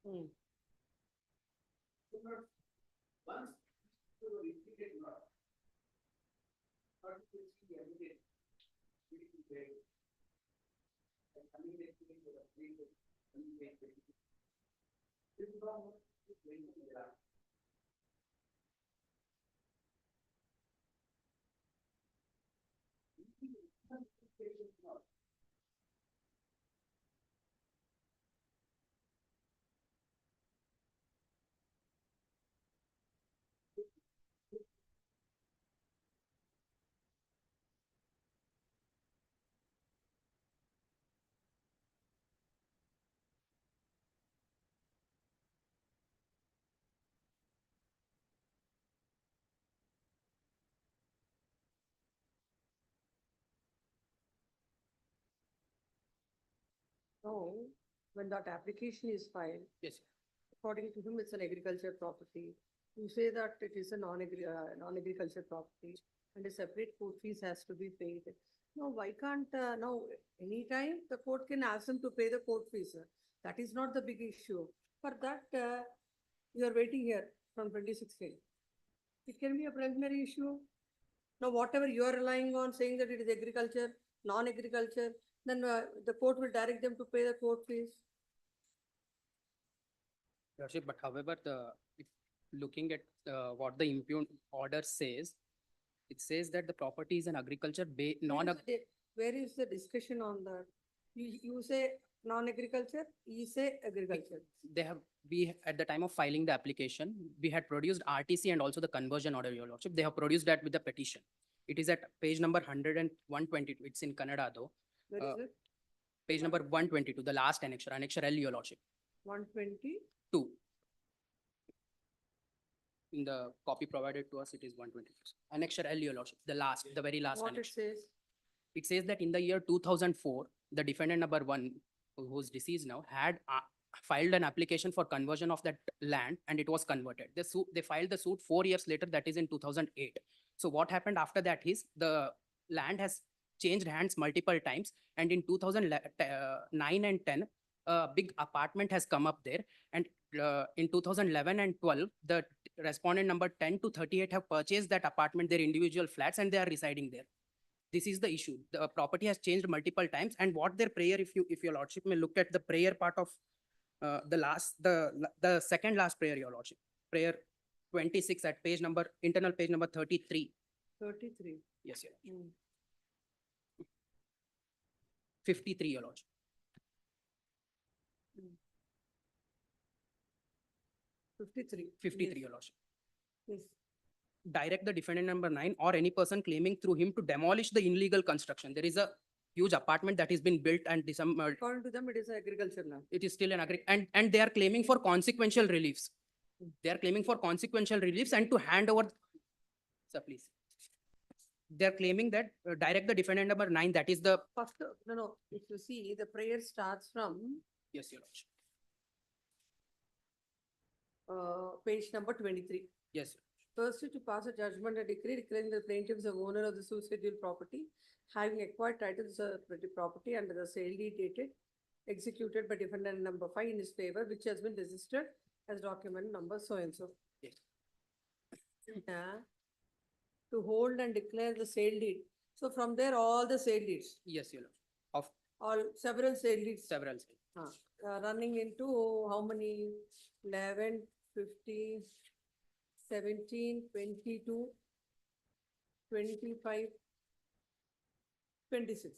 Hmm. No, when that application is filed, Yes, sir. according to him, it's an agriculture property. You say that it is a non-agriculture property and a separate court fees has to be paid. No, why can't, now, anytime the court can ask them to pay the court fees, sir. That is not the big issue. For that, you are waiting here from 2016. It can be a preliminary issue. Now, whatever you are relying on, saying that it is agriculture, non-agriculture, then the court will direct them to pay the court fees. Lordship, but however, if looking at what the impugned order says, it says that the property is an agriculture Where is the discussion on that? You say non-agriculture, you say agriculture. at the time of filing the application, we had produced RTC and also the conversion order, Your Lordship. They have produced that with the petition. It is at page number 100 and 122. It's in Kannada though. Where is it? Page number 122, the last annexure, annexure L, Your Lordship. 120? 2. In the copy provided to us, it is 122. Annexure L, Your Lordship, the very last What it annexure. says? It says that in the year 2004, the defendant number 1, who's deceased now, had filed an application for conversion of that land and it was converted. They filed the suit 4 years later, that is in 2008. So what happened after that is the land has changed hands multiple times, and in 2009 and 10, a big apartment has come up there, and in 2011 and 12, the respondent number 10 to 38 have purchased that apartment, their individual flats, and they are residing there. This is the issue. The property has changed multiple times, and what their prayer, if your lordship may look at the prayer part of the second last prayer, your lordship, prayer 26 at internal page number 33. 33. Yes, your lordship. Mm. 53, your lordship. Mm. 53. 53, Yes. your lordship. Yes. Direct the defendant number 9 or any person claiming through him to demolish the illegal construction. There is a huge apartment that has been built and According to them, it is agriculture land. it is still an and they are claiming for consequential reliefs. They are claiming for consequential reliefs and to hand over. Sir, please. They are claiming that direct the defendant number 9, that is the. First, no, if you see, the prayer starts from Yes, your lordship. Page number 23. Yes. First, to pass a judgment and decree declaring the plaintiff is the owner of the suicidal property, having acquired titles of the property under the sale deed dated, executed by defendant number 5 in his favor, which has been registered as document number so and so. Yes. To hold and declare the sale deed. So from there, all the sale deeds. Yes, your lordship. Of all several sale deeds. several. Running into how many? 11, 15, 17, 22, 25, 26.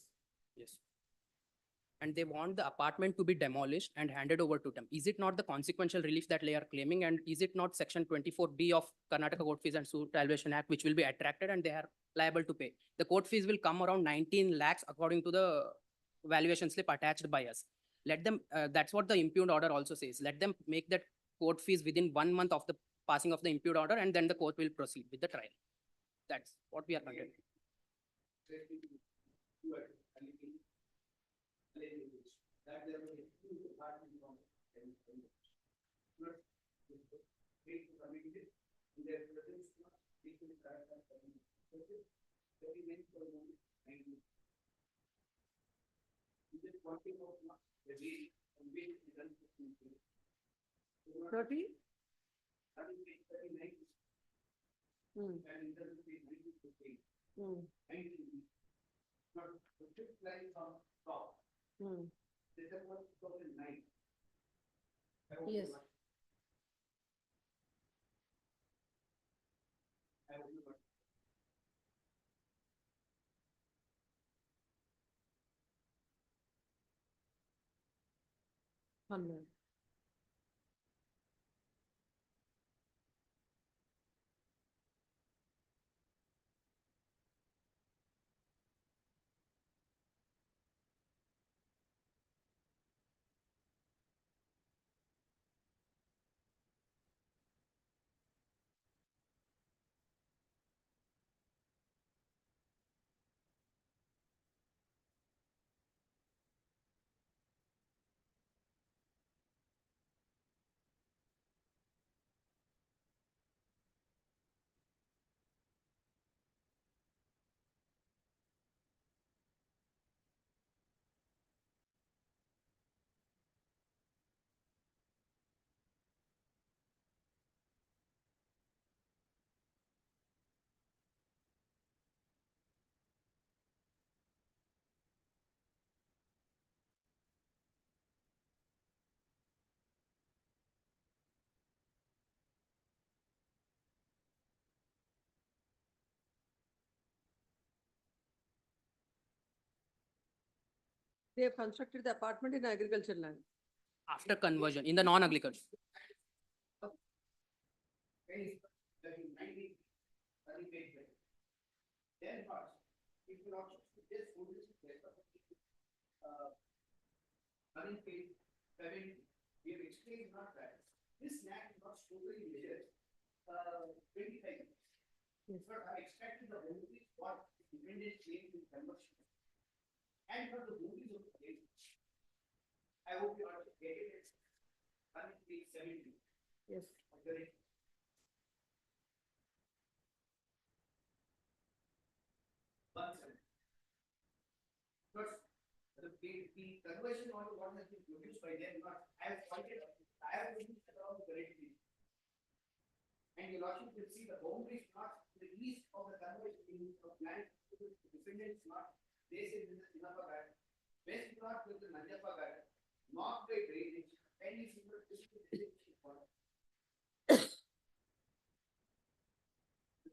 Yes. And they want the apartment to be demolished and handed over to them. Is it not the consequential relief that they are claiming? And is it not section 24B of Karnataka Court Fees and Suit Valuation Act, which will be attracted and they are liable to pay? The court fees will come around 19 lakhs according to the valuation slip attached by us. Let them, that's what the impugned order also says. Let them make that court fees within 1 month of the passing of the impugned order, and then the court will proceed with the trial. That's what we are contending. Thirty? Hmm. Hmm. Hmm. Yes. One minute. They have constructed the apartment in agricultural land. After conversion in the non-agriculture. Then first, if you also just put this unpaid, we have explained not that. This land is not totally measured, 25. But I expected the boundaries what dependent claim in conversion. And for the boundaries of the claim, I hope you also get it. Unpaid 70. Yes. But the conversion on what has been produced by them, not, I have pointed out, I have produced around the correctly. And your lordship will see the boundary is not to the east of the conversion of land, the defendants not, they say this is Sinapa garden, west north with the Nanjappa garden, north by drainage, and is similar to the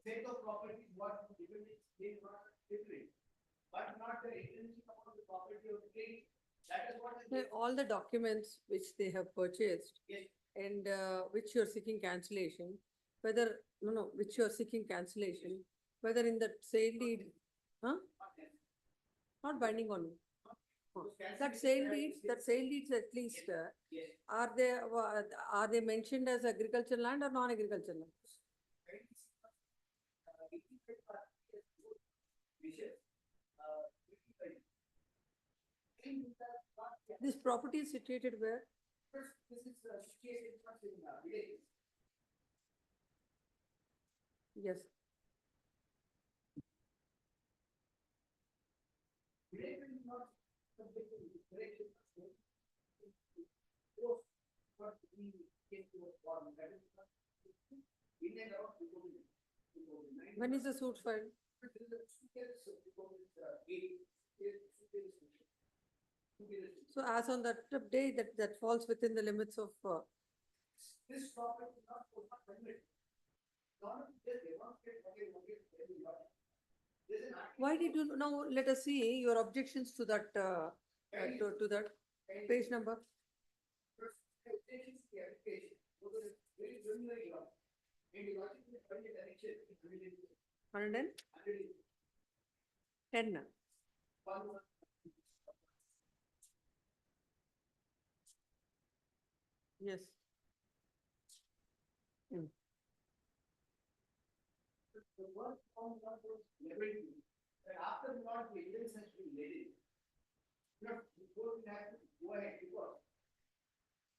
set of properties what the defendants they not different, but not the intention of the property of the claim. That is what All the documents which they have purchased Yes. and which you're seeking cancellation, whether, which you're seeking cancellation, whether in the sale deed, not binding on you. That sale deeds at least, are they mentioned as agricultural land or non-agricultural land? This property is situated where? This is situated in villages. Yes. Village is not subject to direction. What we get to a form that is not in and out. When is the suit filed? So as on that day, that falls within the limits of. This property is not permitted. Why did you, now let us see your objections to that, to that page number. Hundred and 10. Yes. The work on what was never done, that after not the evidence has been laid, before we have to go ahead because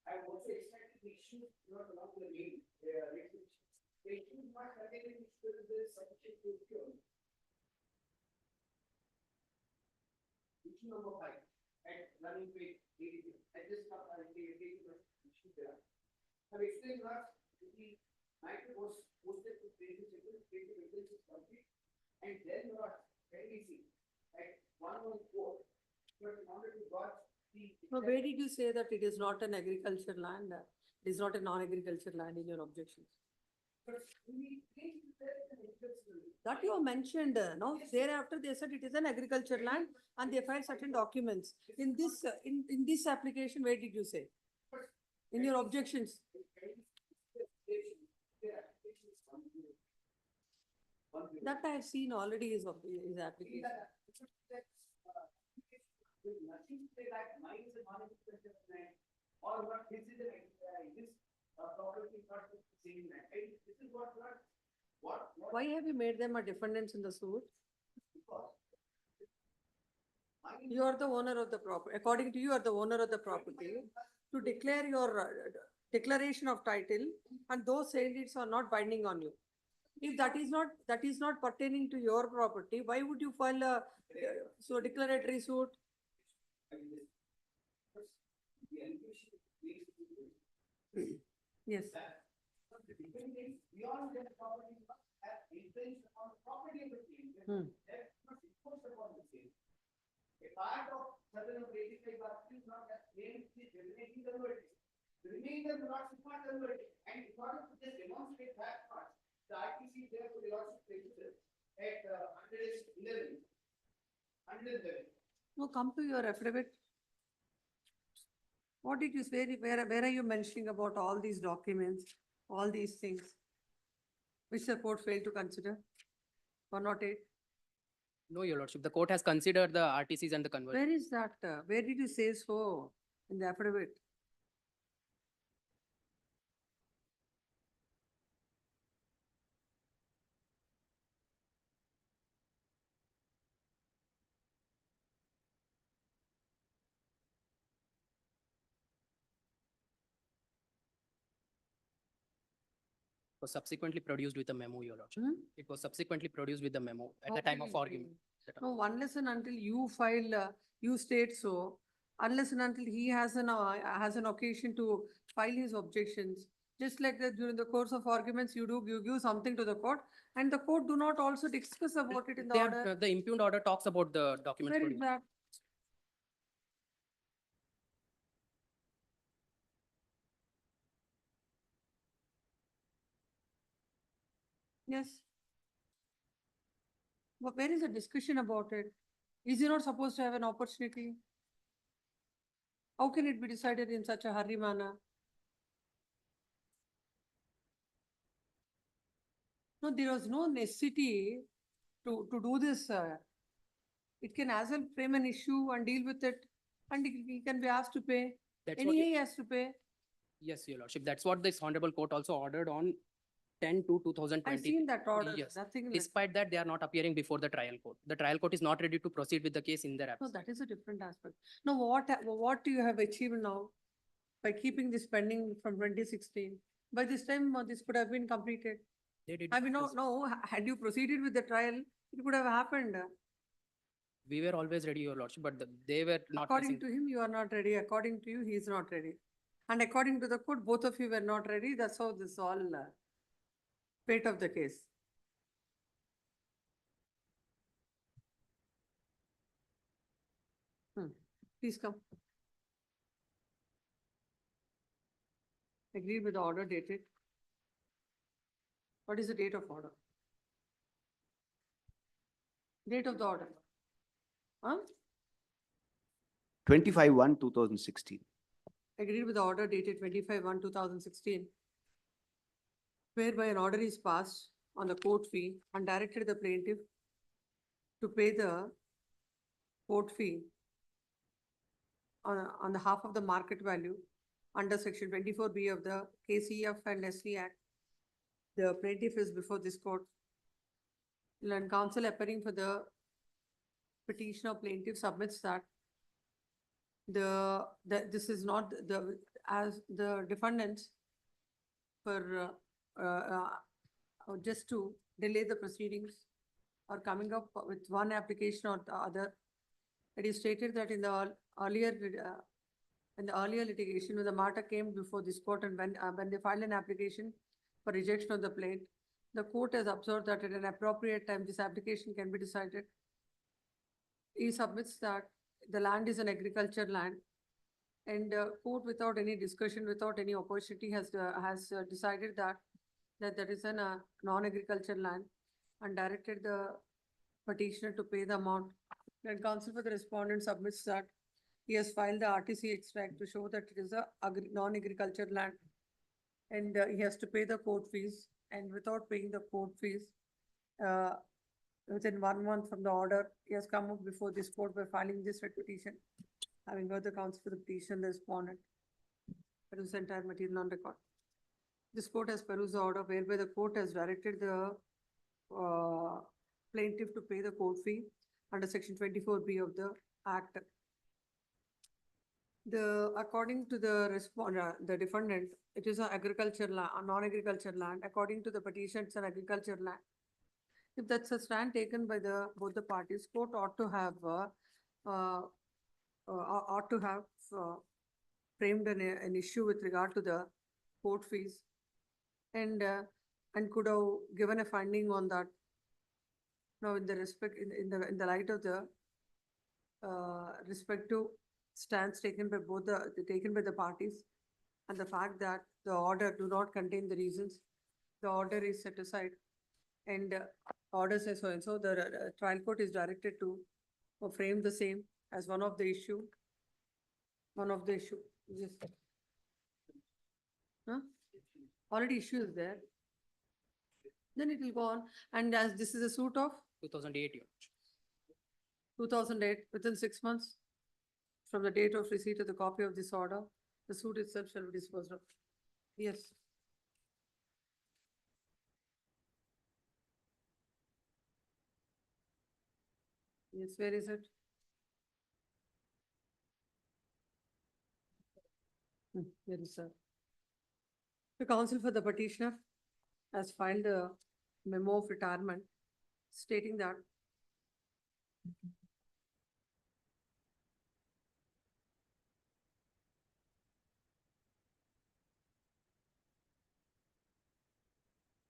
I also expected the issue not along the main, the issue is not having an issue with the sufficient to cure. Issue number 5, at running page 80, I just got an issue there. I've explained that the matter was posted to pages, evidence is complete, and then not very easy, at 114, but in order to got the. Now, where did you say that it is not an agricultural land? It is not a non-agricultural land in your objections? But we think that an agricultural. That you have mentioned, no, thereafter they said it is an agricultural land and they filed certain documents. In this, in this application, where did you say? In your objections? That I have seen already is application. Nothing say that mine is a non-agricultural land, or what this is this property is not the same land. This is what. Why have you made them a defendants in the suit? You are the owner of the property. According to you, are the owner of the property. To declare your declaration of title, and those sale deeds are not binding on you. If that is not pertaining to your property, why would you file a declaratory suit? Yes. Beyond that property must have influence on the property of the claim. That must impose upon the same. A part of certain of 85 is not that claim is definitely converted. The remainder not converted. And in order to just demonstrate that part, the RTC therefore also places it at 111. No, come to your affidavit. What did you say, where are you mentioning about all these documents, all these things? Which the court failed to consider? 108? No, your lordship, the court has considered the RTCs and the conversion. Where is that? Where did you say so in the affidavit? Was subsequently produced with a memo, your lordship. Hmm? It was subsequently produced with the memo at How the time can of it be? argument. No, unless and until you file, you state so, unless and until he has an occasion to file his objections. Just like that during the course of arguments, you give something to the court and the court do not also discuss about it in the They order. are- The impugned order talks about the documents. Where is produced. that? Yes. But where is the discussion about it? Is he not supposed to have an opportunity? How can it be decided in such a hurry manner? No, there was no necessity to do this. It can as well frame an issue and deal with it, and he can be asked to pay. That's what Anyhow, you- he has to pay. Yes, your lordship. That's what this honorable court also ordered on 10/2/2020. I've seen that order, Yes. nothing like, Despite that, they are not appearing before the trial court. The trial court is not ready to proceed with the case in their no, absence. that is a different aspect. Now, what do you have achieved now by keeping this pending from 2016? By this time, this could have been completed. They did. I mean, no, had you proceeded with the trial, it could have happened. We were always ready, your lordship, but they were not. According present. to him, you are not ready. According to you, he is not ready. And according to the court, both of you were not ready. That's how this all fate of the case. Please come. Agreed with the order dated. What is the date of order? Date of the order? Huh? 25/1/2016. Agreed with the order dated 25/1/2016, whereby an order is passed on the court fee and directed the plaintiff to pay the court fee on the half of the market value under section 24B of the KCF and SC Act. The plaintiff is before this court. And counsel appearing for the petitioner plaintiff submits that this is not as the defendants for just to delay the proceedings or coming up with one application or the other. It is stated that in the earlier litigation, when the matter came before this court and when they filed an application for rejection of the plaint, the court has observed that at an appropriate time, this application can be decided. He submits that the land is an agriculture land, and court, without any discussion, without any opportunity, has decided that that is a non-agriculture land and directed the petitioner to pay the amount. And counsel for the respondent submits that he has filed the RTC extract to show that it is a non-agriculture land, and he has to pay the court fees. And without paying the court fees, within 1 month from the order, he has come up before this court by filing this writ petition. Having heard the counsel for the petition, the respondent, peruse the entire material on record. This court has perused the order whereby the court has directed the plaintiff to pay the court fee under section 24B of the Act. According to the defendant, it is an agriculture land, a non-agriculture land. According to the petition, it's an agriculture land. If that's a stand taken by both the parties, court ought to have framed an issue with regard to the court fees and could have given a finding on that. Now, in the light of the respective stands taken by the parties and the fact that the order do not contain the reasons, the order is set aside and order says so and so, the trial court is directed to frame the same as one of the issue one of the issue, yes. Huh? Already issue is there. Then it will go on, and as this is a suit of 2008, Your 2008, within 6 months from the date of receipt of the copy of this order, the suit itself shall be disposed of. Yes. Yes, where is it? Here is sir. The counsel for the petitioner has filed a memo of retirement stating that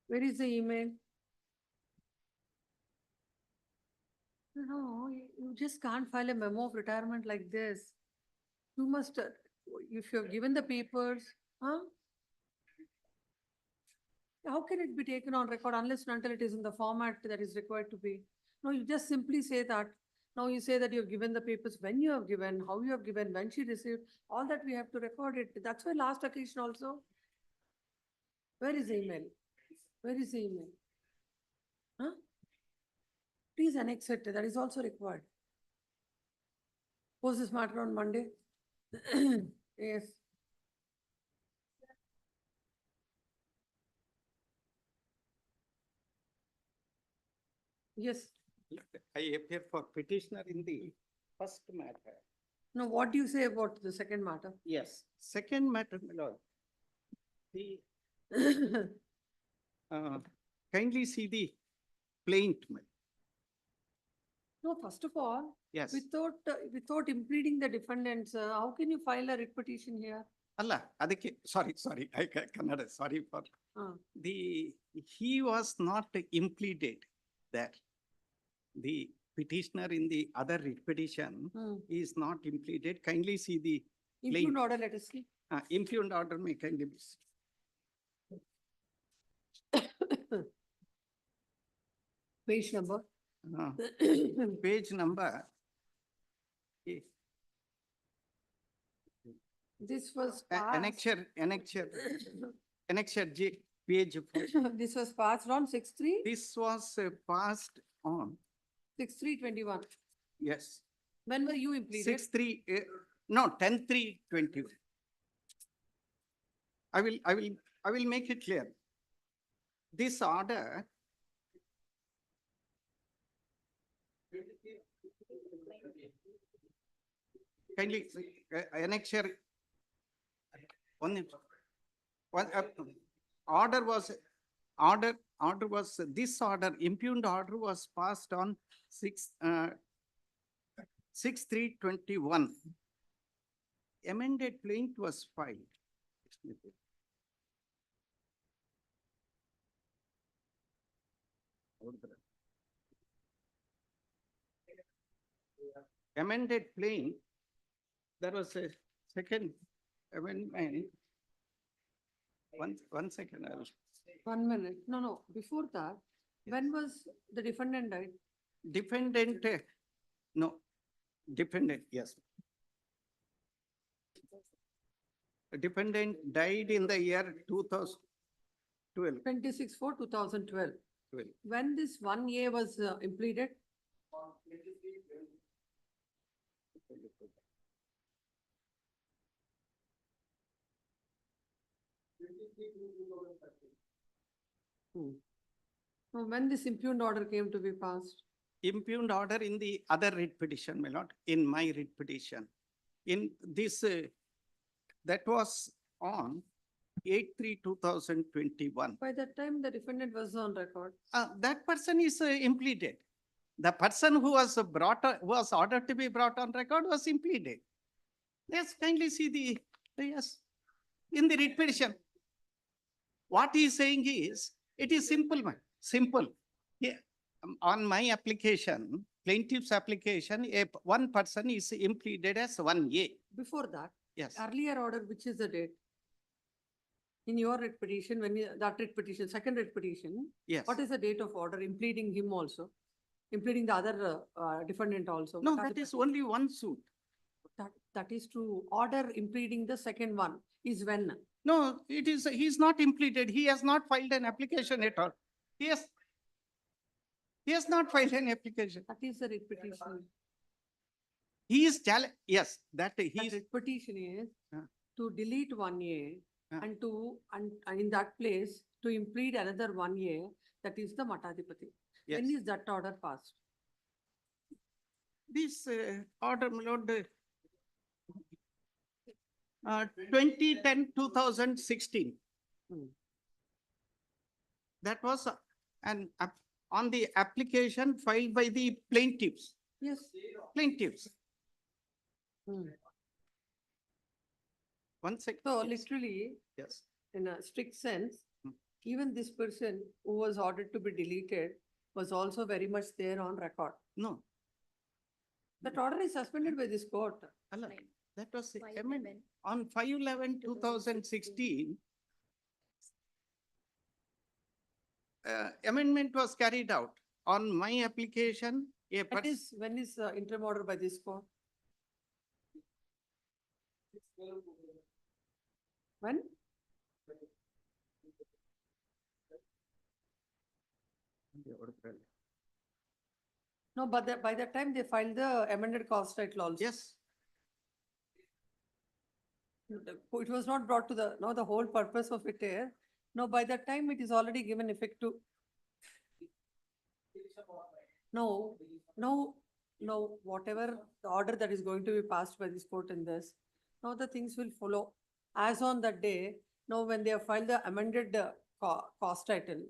where is the email? No, you just can't file a memo of retirement like this. You must, if you have given the papers, huh? How can it be taken on record unless and until it is in the format that is required to be? No, you just simply say that. Now you say that you have given the papers, when you have given, how you have given, when she received, all that we have to record it. That's why last occasion also. Where is the email? Where is the email? Huh? Please annex it, that is also required. Post this matter on Monday. Yes. Yes. I appear for petitioner in the first matter. Now, what do you say about the second matter? Yes, second matter, my lord. The, kindly see the plaint, my. No, first of all, Yes. without impleading the defendants, how can you file a writ petition here? Allah, adike, sorry, I Kannada, sorry for. He was not impleaded there. The petitioner in the other writ petition is not impleaded. Kindly see the Impugned order, let us see. impugned order may kindly be. Page number. Page number. This was passed. Annexure J, page. This was passed on 6/3. This was passed on. 6/3/21. Yes. When were you impleaded? 6/3, no, 10/3/20. I will make it clear. This order. Kindly, annexure. Order was, this order, impugned order was passed on 6/3/21. Amended plaint was filed. Amended plaint, there was a second amendment. One second. 1 minute. No, before that, when was the defendant died? Defendant, no, defendant, yes. Defendant died in the year 2012. 26/4/2012. When this 1A was impleaded? Now, when this impugned order came to be passed? Impugned order in the other writ petition, my lord, in my writ petition. In this, that was on 8/3/2021. By that time, the defendant was on record. That person is impleaded. The person who was was ordered to be brought on record was impleaded. Yes, kindly see the, yes, in the writ petition. What he is saying is, it is simple, man, simple. Yeah, on my application, plaintiff's application, one person is impleaded as 1A. Before that? Yes. Earlier order, which is the date? In your writ petition, that writ petition, second writ petition. Yes. What is the date of order, impleading him also? Impleading the other defendant also? No, that is only one suit. That is to order impeding the second one is when. No, it is, he's not impleaded. He has not filed an application at all. He has not filed an application. That is the writ petition. He is yes, that That he's, writ petition is Uh. to delete 1A Uh. and in that place to impede another 1A, that is the Matadipati. yes. When is that order passed? This order, my lord, 2010-2016. Hmm. That was on the application filed by the plaintiffs. Yes. Plaintiffs. Hmm. One second. So yes. literally, Yes. in a strict sense, Hmm. even this person who was ordered to be deleted was also very much there on record. No, That order is suspended by this court. Allah, that was Why amendment amend? on 5/11/2016. Amendment was carried out on my application. When is interim order by this court? When? No, but by the time they filed the amended cost title also. Yes, It was not brought to the whole purpose of it here. No, by that time it is already given effect to. No, whatever the order that is going to be passed by this court in this, now the things will follow. As on that day, now when they have filed the amended cost title,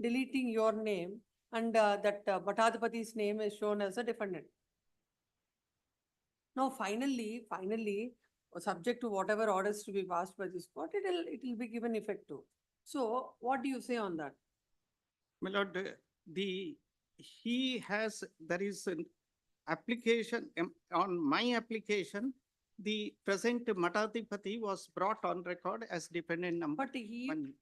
deleting your name and that Bhattadipati's name is shown as a defendant. Now, finally, subject to whatever orders to be passed by this court, it will be given effect to. So what do you say on that? my lord, there is an application, on my application, the present Matadipati was brought on record as dependent number. But he, one.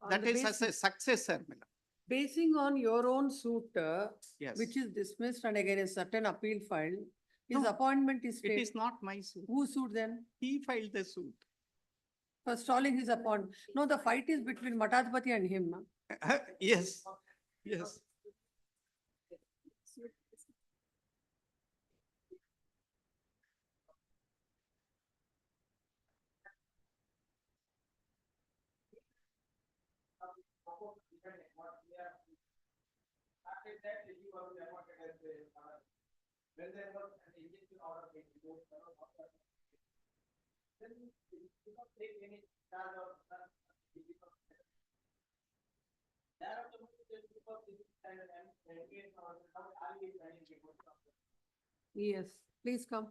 on That the is as a successor, my lord. basing on your own suit, Yes. which is dismissed and again a certain appeal filed, his No, appointment is It is stayed. not my suit. Who sued then? He filed the suit. For stalling his appointment. No, the fight is between Matadipati and him. Yes, yes. Yes, please come.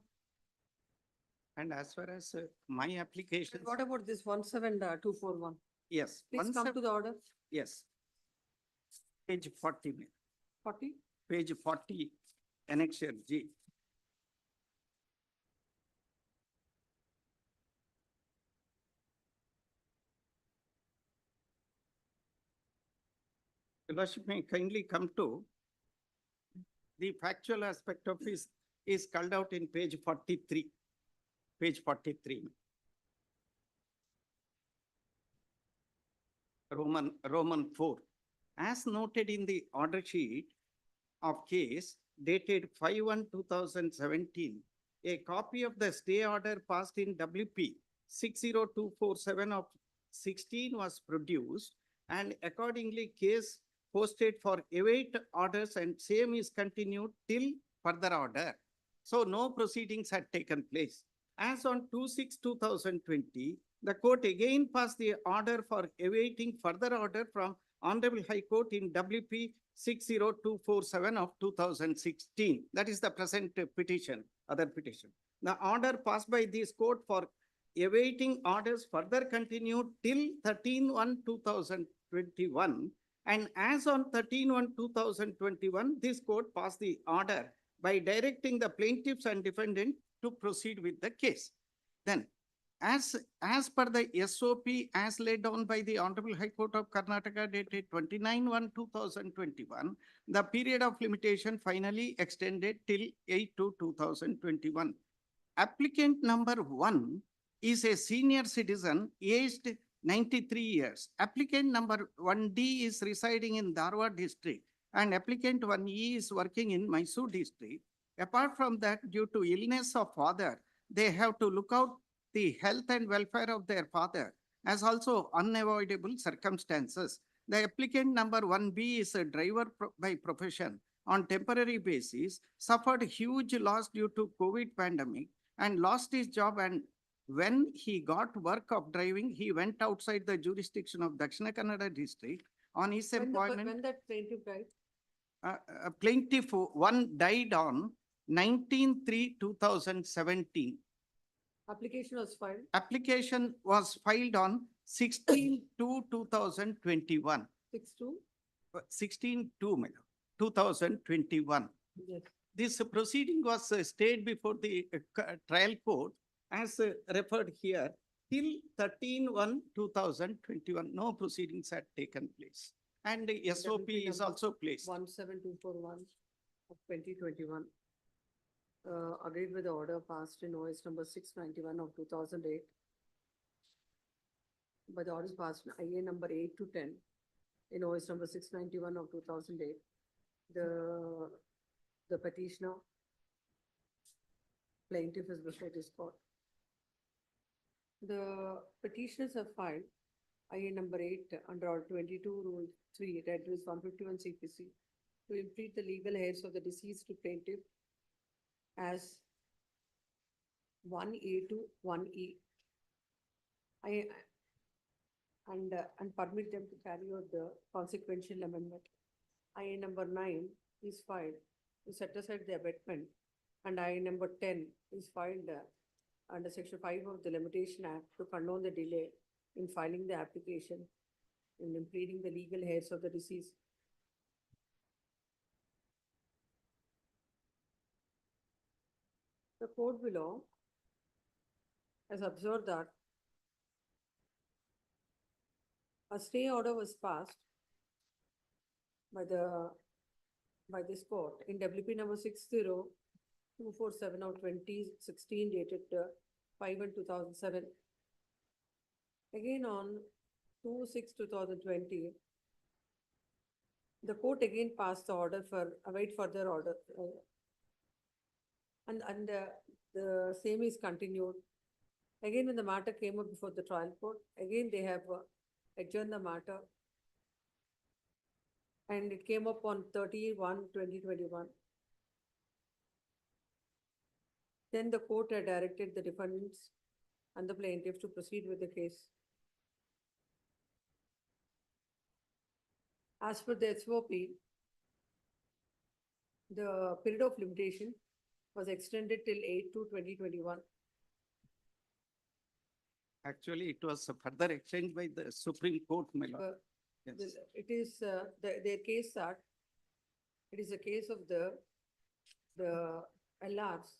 And as far as my application, What about this 17241? yes. Please come to the order. Yes. Page 40, 40. page 40, annexure G. Your Lordship may kindly come to the factual aspect of his is called out in page 43. Page 43. Roman 4. As noted in the order sheet of case dated 5/1/2017, a copy of the stay order passed in WP 60247 of 16 was produced, and accordingly case posted for await orders, and same is continued till further order. So no proceedings had taken place. As on 2/6/2020, the court again passed the order for awaiting further order from Honorable High Court in WP 60247 of 2016. That is the present petition, other petition. The order passed by this court for awaiting orders further continued till 13/1/2021. And as on 13/1/2021, this court passed the order by directing the plaintiffs and defendant to proceed with the case. Then, as per the SOP as laid down by the Honorable High Court of Karnataka dated 29/1/2021, the period of limitation finally extended till 8/2/2021. applicant number 1 is a senior citizen aged 93 years. Applicant number 1D is residing in Dharwad district and applicant 1E is working in Mysore district. Apart from that, due to illness of father, they have to look out the health and welfare of their father as also unavoidable circumstances. The applicant number 1B is a driver by profession on temporary basis, suffered huge loss due to COVID pandemic and lost his job, and when he got work of driving, he went outside the jurisdiction of Dakshina Kannada district on his employment. When that plaintiff died? Plaintiff 1 died on 19/3/2017. Application was filed. Application was filed on 16/2/2021. 6/2? 16/2, madam, 2021. Yes. This proceeding was stayed before the trial court as referred here till 13/1/2021. No proceedings had taken place. And the SOP is also placed. 17241 of 2021. Agreed with the order passed in OS number 691 of 2008. But the orders passed in IA number 8 to 10 in OS number 691 of 2008. The petitioner plaintiff is before this court. The petitioners have filed IA number 8 under Order 22 Rule 3, that is 151 CPC, to implead the legal heirs of the deceased to plaintiff as 1A to 1E. And permit them to carry out the consequential amendment. IA number 9 is filed to set aside the abatement, and IA number 10 is filed under Section 5 of the Limitation Act to condone the delay in filing the application and impleading the legal heirs of the deceased. The court below has observed that a stay order was passed by this court in WP number 60247 of 2016 dated 5/1/2007. Again on 2/6/2020, the court again passed the order for await further order. And the same is continued. Again, when the matter came up before the trial court, again they have adjourned the matter. And it came up on 30/1/2021. Then the court had directed the defendants and the plaintiff to proceed with the case. As per the SOP, the period of limitation was extended till 8/2/2021. Actually, it was further exchanged by the Supreme Court, my lord. Yes. It is their case that it is a case of the LRs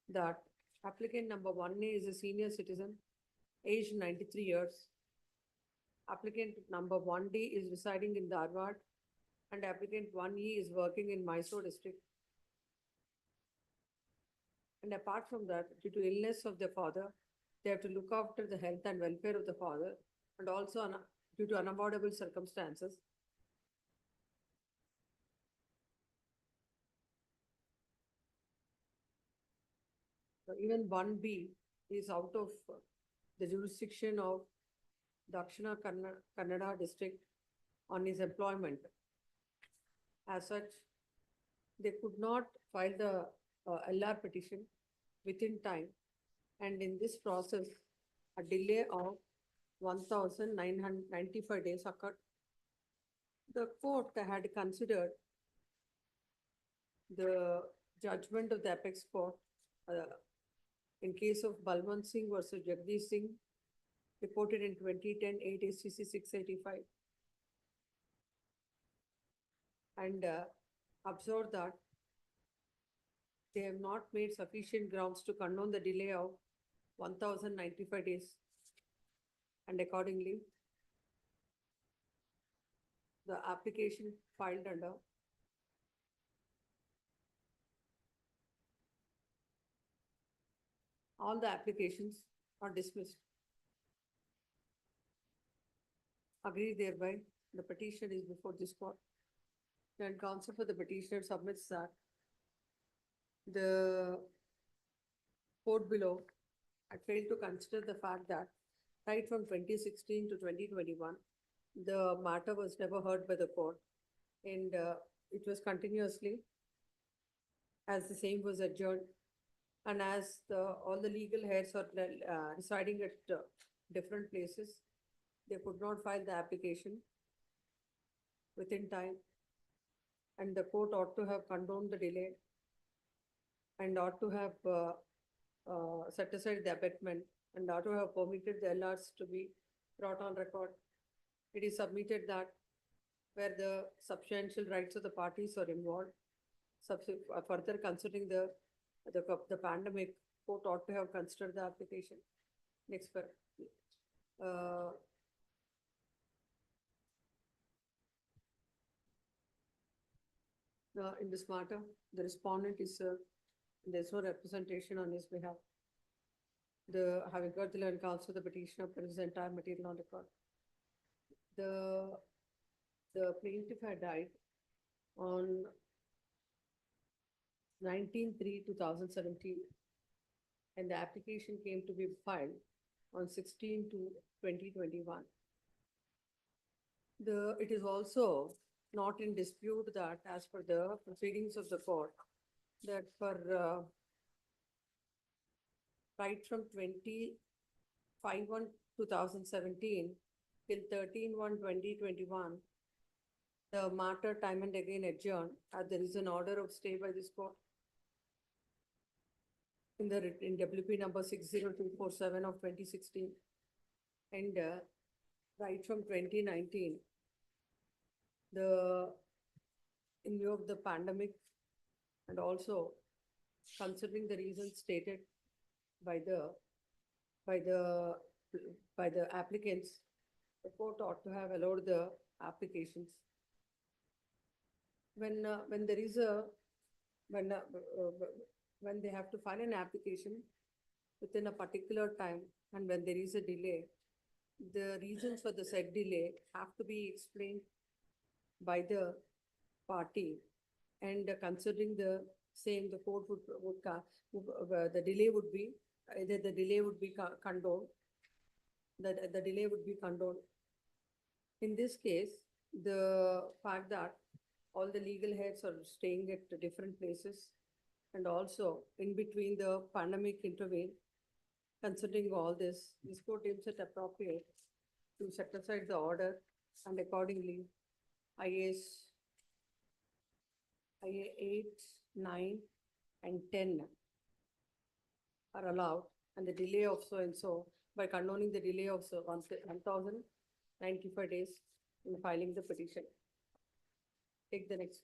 that applicant number 1A is a senior citizen, aged 93 years. Applicant number 1D is residing in Dharwad, and applicant 1E is working in Mysore district. And apart from that, due to illness of the father, they have to look after the health and welfare of the father, and also due to unavoidable circumstances. So even 1B is out of the jurisdiction of Dakshina Kannada district on his employment. As such, they could not file the LR petition within time. And in this process, a delay of 1,995 days occurred. The court had considered the judgment of the apex court in case of Balwant Singh versus Jagdish Singh, reported in 2010 8 SCC 685, and observed that they have not made sufficient grounds to condone the delay of 1,095 days. And accordingly, the application filed under All the applications are dismissed. Agreed thereby, the petition is before this court. And counsel for the petitioner submits that the court below had failed to consider the fact that right from 2016 to 2021, the matter was never heard by the court, and it was continuously, as the same was adjourned, and as all the legal heads are residing at different places, they could not file the application within time, and the court ought to have condoned the delay and ought to have set aside the abatement and ought to have permitted the LRs to be brought on record. It is submitted that where the substantial rights of the parties are involved, further considering the pandemic, court ought to have considered the application. Next, in this matter, the respondent is served. There's no representation on his behalf. Having heard the learned counsel, the petitioner presents the entire material on record. The plaintiff had died on 19/3/2017, and the application came to be filed on 16/2/2021. It is also not in dispute that as per the proceedings of the court, that for right from 25/1/2017 till 13/1/2021, the matter time and again adjourned, as there is an order of stay by this court in WP number 60247 of 2016. And right from 2019, in view of the pandemic and also considering the reasons stated by the applicants, the court ought to have allowed the applications. When there is when they have to file an application within a particular time, and when there is a delay, the reasons for the said delay have to be explained by the party, and considering the same, the court would the delay would be either the delay would be condoned, the delay would be condoned. In this case, the fact that all the legal heads are staying at different places, and also in between the pandemic intervene, considering all this court deems it appropriate to set aside the order, and accordingly, IA 8, 9, and 10 are allowed, and the delay of so and so by condoning the delay of 1,095 days in filing the petition. Take the next.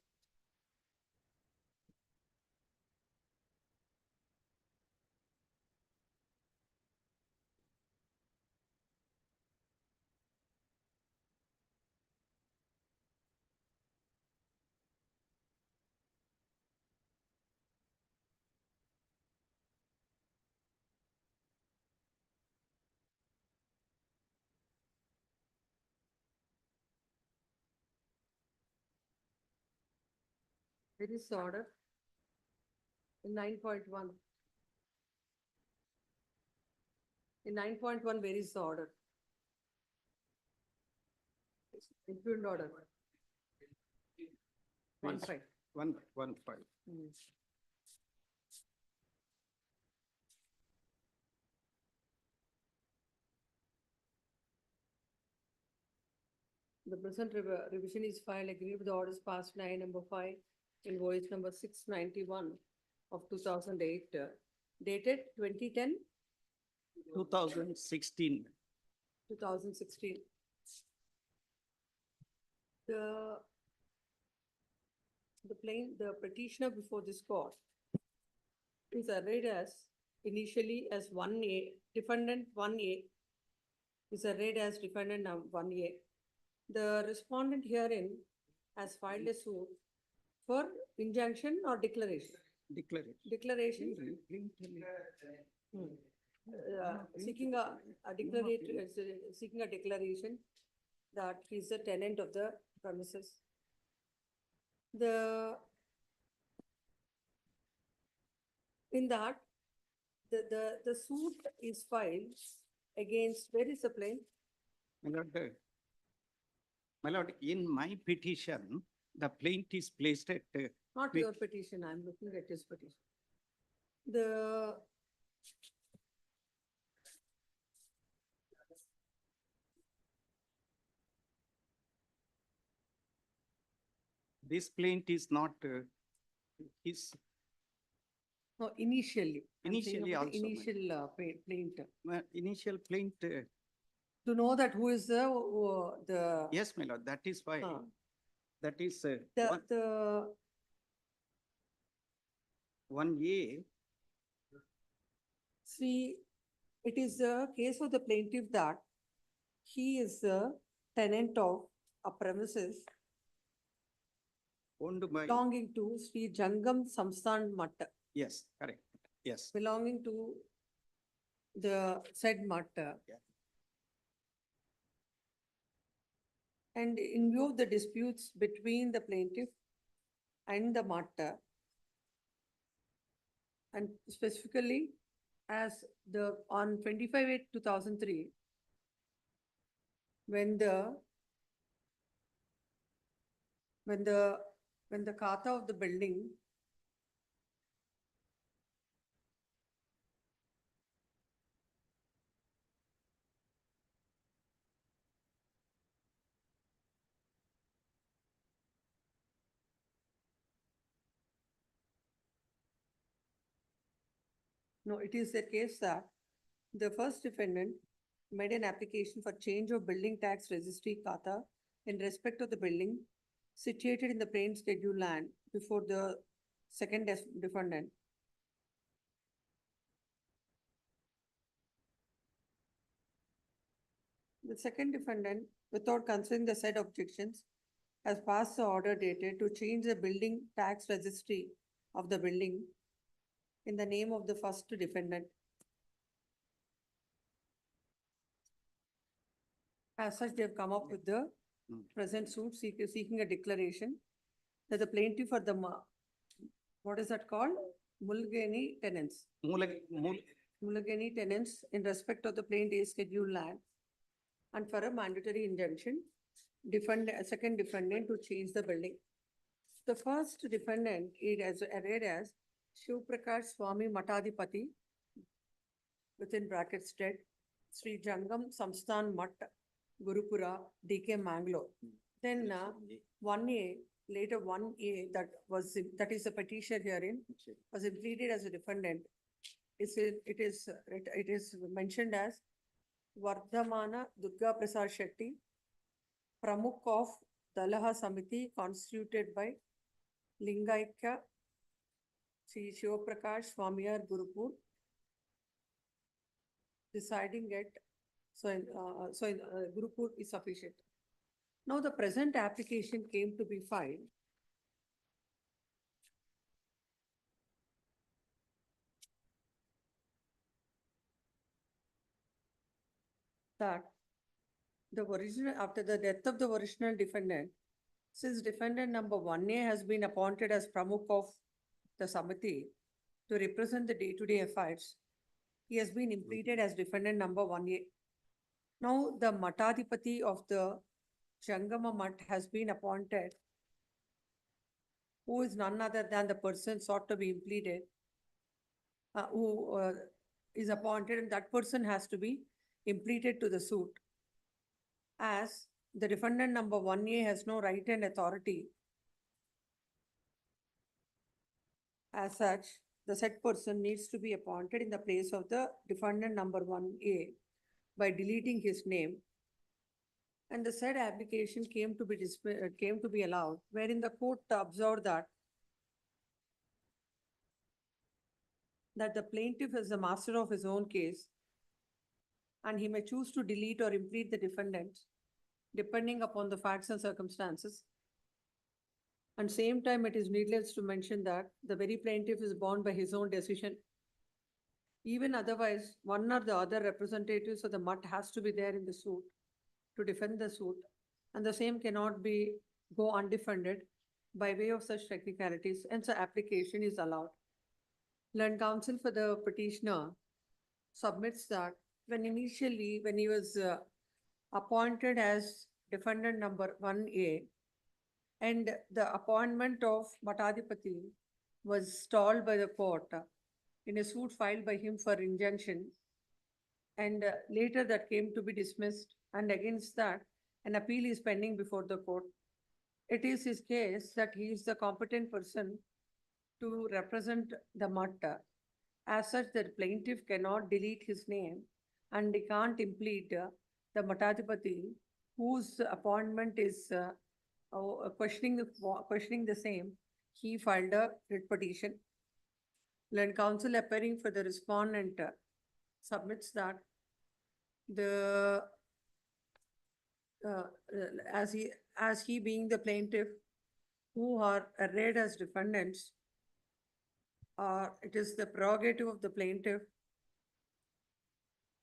It is order in 9.1. In 9.1, where is the order? Implead order. 1.5. 1.5. The present revision is filed agreed with the orders passed 9 number 5 invoice number 691 of 2008 dated 2010. 2016. 2016. The petitioner before this court is arrayed as initially as 1A, defendant 1A is arrayed as defendant 1A. The respondent herein has filed a suit for injunction or declaration? Declaration. Declaration. Seeking seeking a declaration that he's a tenant of the premises. In that, the suit is filed against, where is the plaint? My lord, in my petition, the plaint is placed at, Not We- your petition, I'm looking at his petition. The this plaint is not, his, No, initially. I'm saying Initially about the also, ma'am. Initial plaint. initial plaint, To know that who is the. yes, my lord, that is why, uh, that is, The, one A, see, it is a case of the plaintiff that he is a tenant of a premises owned by, belonging to Sri Jangam Samsthan Matta, yes, correct, yes. belonging to the said Matta. Yeah. And in view of the disputes between the plaintiff and the Matta, and specifically as on 25/8/2003, when the kata of the building no, it is the case that the first defendant made an application for change of building tax registry kata in respect of the building situated in the plain schedule land before the second defendant. The second defendant, without considering the said objections, has passed the order dated to change the building tax registry of the building in the name of the first defendant. As such, they have come up with the present suit seeking a declaration that the plaintiff for the, what is that called? Mulgani tenants. Mulgani tenants in respect of the plain day schedule land and for a mandatory injunction, second defendant to change the building. The first defendant is read as Shiv Prakash Swami Matadipati, within brackets dead, Sri Jangam Samsthan Mat, Gurupura, DK Mangalore. Then 1A, later 1A, that is the petition herein, was impleaded as a defendant. It is mentioned as Vardhamana Durga Prasad Shetty, Pramukh of Dalaha Samiti constituted by Lingaikya, Sri Shivaprakash Swamiyar Gurupur, deciding it, Gurupur is sufficient. Now the present application came to be filed that the original, after the death of the original defendant, since defendant number 1A has been appointed as Pramukh of the Samiti to represent the day-to-day affairs, he has been impleaded as defendant number 1A. Now the Matadipati of the Jangama Mat has been appointed, who is none other than the person sought to be impleaded, who is appointed, and that person has to be impleaded to the suit. As the defendant number 1A has no right and authority, as such, the said person needs to be appointed in the place of the defendant number 1A by deleting his name. And the said application came to be allowed, wherein the court observed that the plaintiff is the master of his own case and he may choose to delete or implead the defendant depending upon the facts and circumstances. And same time, it is needless to mention that the very plaintiff is bound by his own decision Even otherwise, one or the other representatives of the MUT has to be there in the suit to defend the suit, and the same cannot be go undefended by way of such technicalities, and so application is allowed. Learned counsel for the petitioner submits that when he was appointed as defendant number 1A, and the appointment of Matadipati was stalled by the court in a suit filed by him for injunction, and later that came to be dismissed, and against that, an appeal is pending before the court. It is his case that he is the competent person to represent the matter. As such, the plaintiff cannot delete his name, and he can't implead the Matadipati, whose appointment is questioning the same. He filed a writ petition. Learned counsel appearing for the respondent submits that the as he being the plaintiff, who are arrayed as defendants, it is the prerogative of the plaintiff,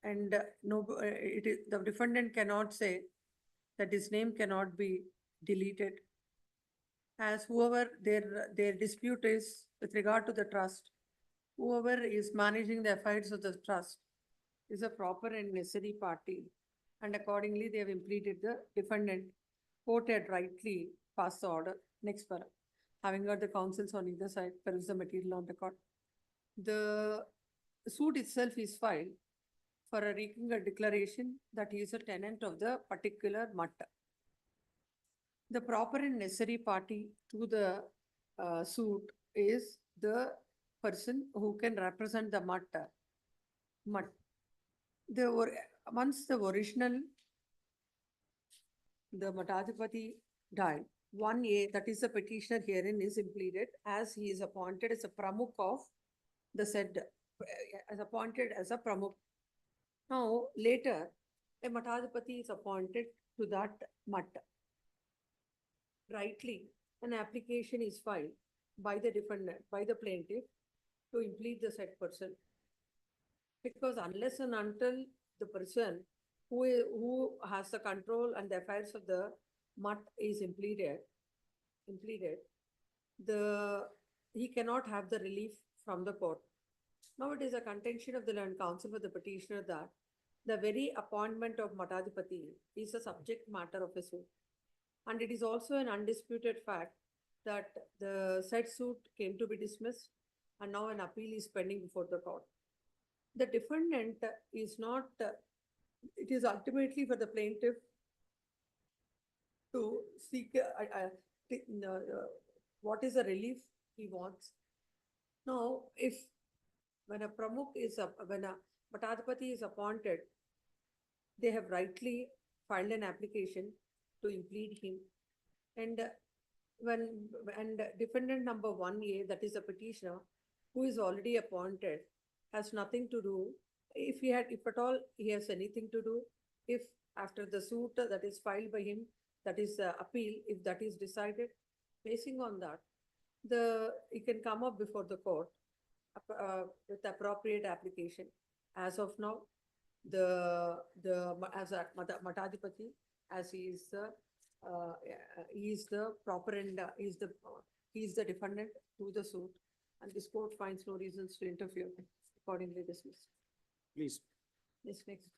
and the defendant cannot say that his name cannot be deleted, as whoever their dispute is with regard to the trust, whoever is managing the affairs of the trust is a proper and necessary party, and accordingly they have impleaded the defendant. Court had rightly passed the order. Next para. Having got the counsels on either side, peruse the material on record. The suit itself is filed for making a declaration that he is a tenant of the particular matter. The proper and necessary party to the suit is the person who can represent the matter. Once the original, the Matadipati died, 1A, that is the petitioner herein, is impleaded as he is appointed as a pramukh of the said, as appointed as a pramukh. Now, later, a Matadipati is appointed to that matter. Rightly, an application is filed by the defendant, by the plaintiff, to implead the said person. Because unless and until the person who has the control and the affairs of the MUT is impleaded, he cannot have the relief from the court. Now it is a contention of the learned counsel for the petitioner that the very appointment of Matadipati is a subject matter of a suit. And it is also an undisputed fact that the said suit came to be dismissed, and now an appeal is pending before the court. The defendant is not, it is ultimately for the plaintiff to seek what is the relief he wants. Now, when a pramukh is, when a Matadipati is appointed, they have rightly filed an application to implead him. And defendant number 1A, that is a petitioner, who is already appointed, has nothing to do. If at all he has anything to do, if after the suit that is filed by him, that is the appeal, if that is decided, basing on that, he can come up before the court with appropriate application. As of now, as a Matadipati, as he is the proper and he is the defendant to the suit, and this court finds no reasons to interfere. Accordingly dismissed. Please. Yes, next.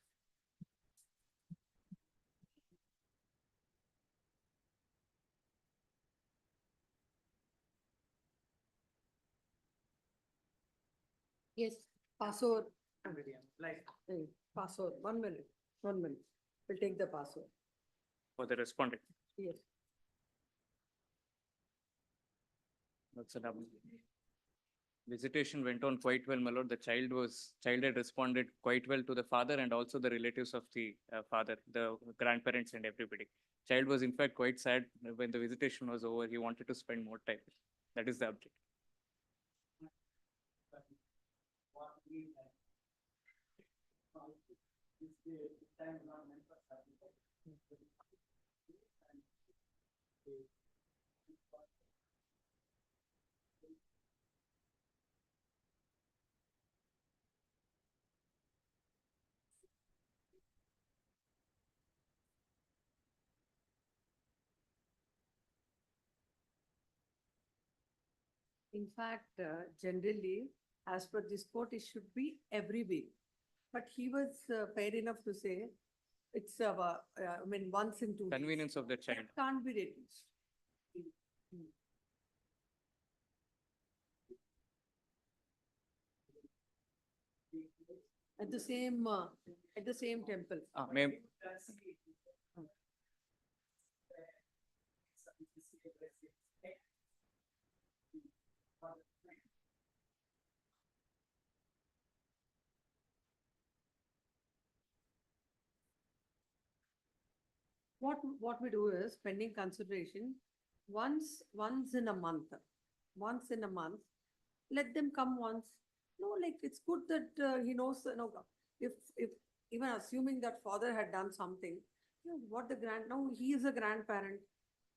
Yes, password. Password. 1 minute. 1 minute. We'll take the password. For the respondent. Yes. That's a double. Visitation went on quite well, my lord. The child had responded quite well to the father and also the relatives of the father, the grandparents and everybody. Child was in fact quite sad when the visitation was over. He wanted to spend more time. That is the update. In fact, generally, as per this court, it should be every week. But he was fair enough to say it's, I mean, once in 2 days. Convenience of the child. That can't be reduced. At the same temple. Ma'am, What we do is pending consideration, once in a month, let them come once. No, like, it's good that he knows, if even assuming that father had done something, what now he is a grandparent,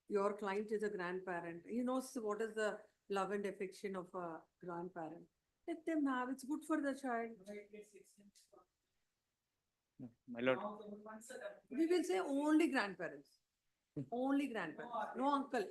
your client is a grandparent, he knows what is the love and affection of a grandparent. Let them have, it's good for the child. my lord, We will say only grandparents, only grandparents, no uncle.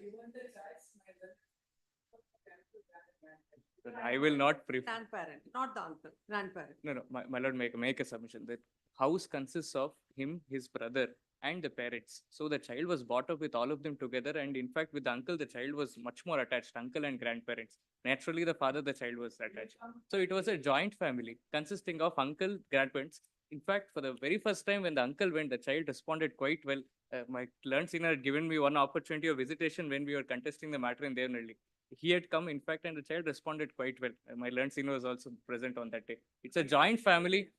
I will not prefer. Grandparent, not the uncle, grandparent. No, my lord, make a submission that house consists of him, his brother, and the parents. So the child was brought up with all of them together, and in fact, with the uncle, the child was much more attached. Uncle and grandparents. Naturally, the father, the child was attached. So it was a joint family consisting of uncle, grandparents. In fact, for the very first time when the uncle went, the child responded quite well. My learned senior had given me one opportunity of visitation when we were contesting the matter in Devanhalli. He had come, in fact, and the child responded quite well. My learned senior was also present on that day. It's a joint family.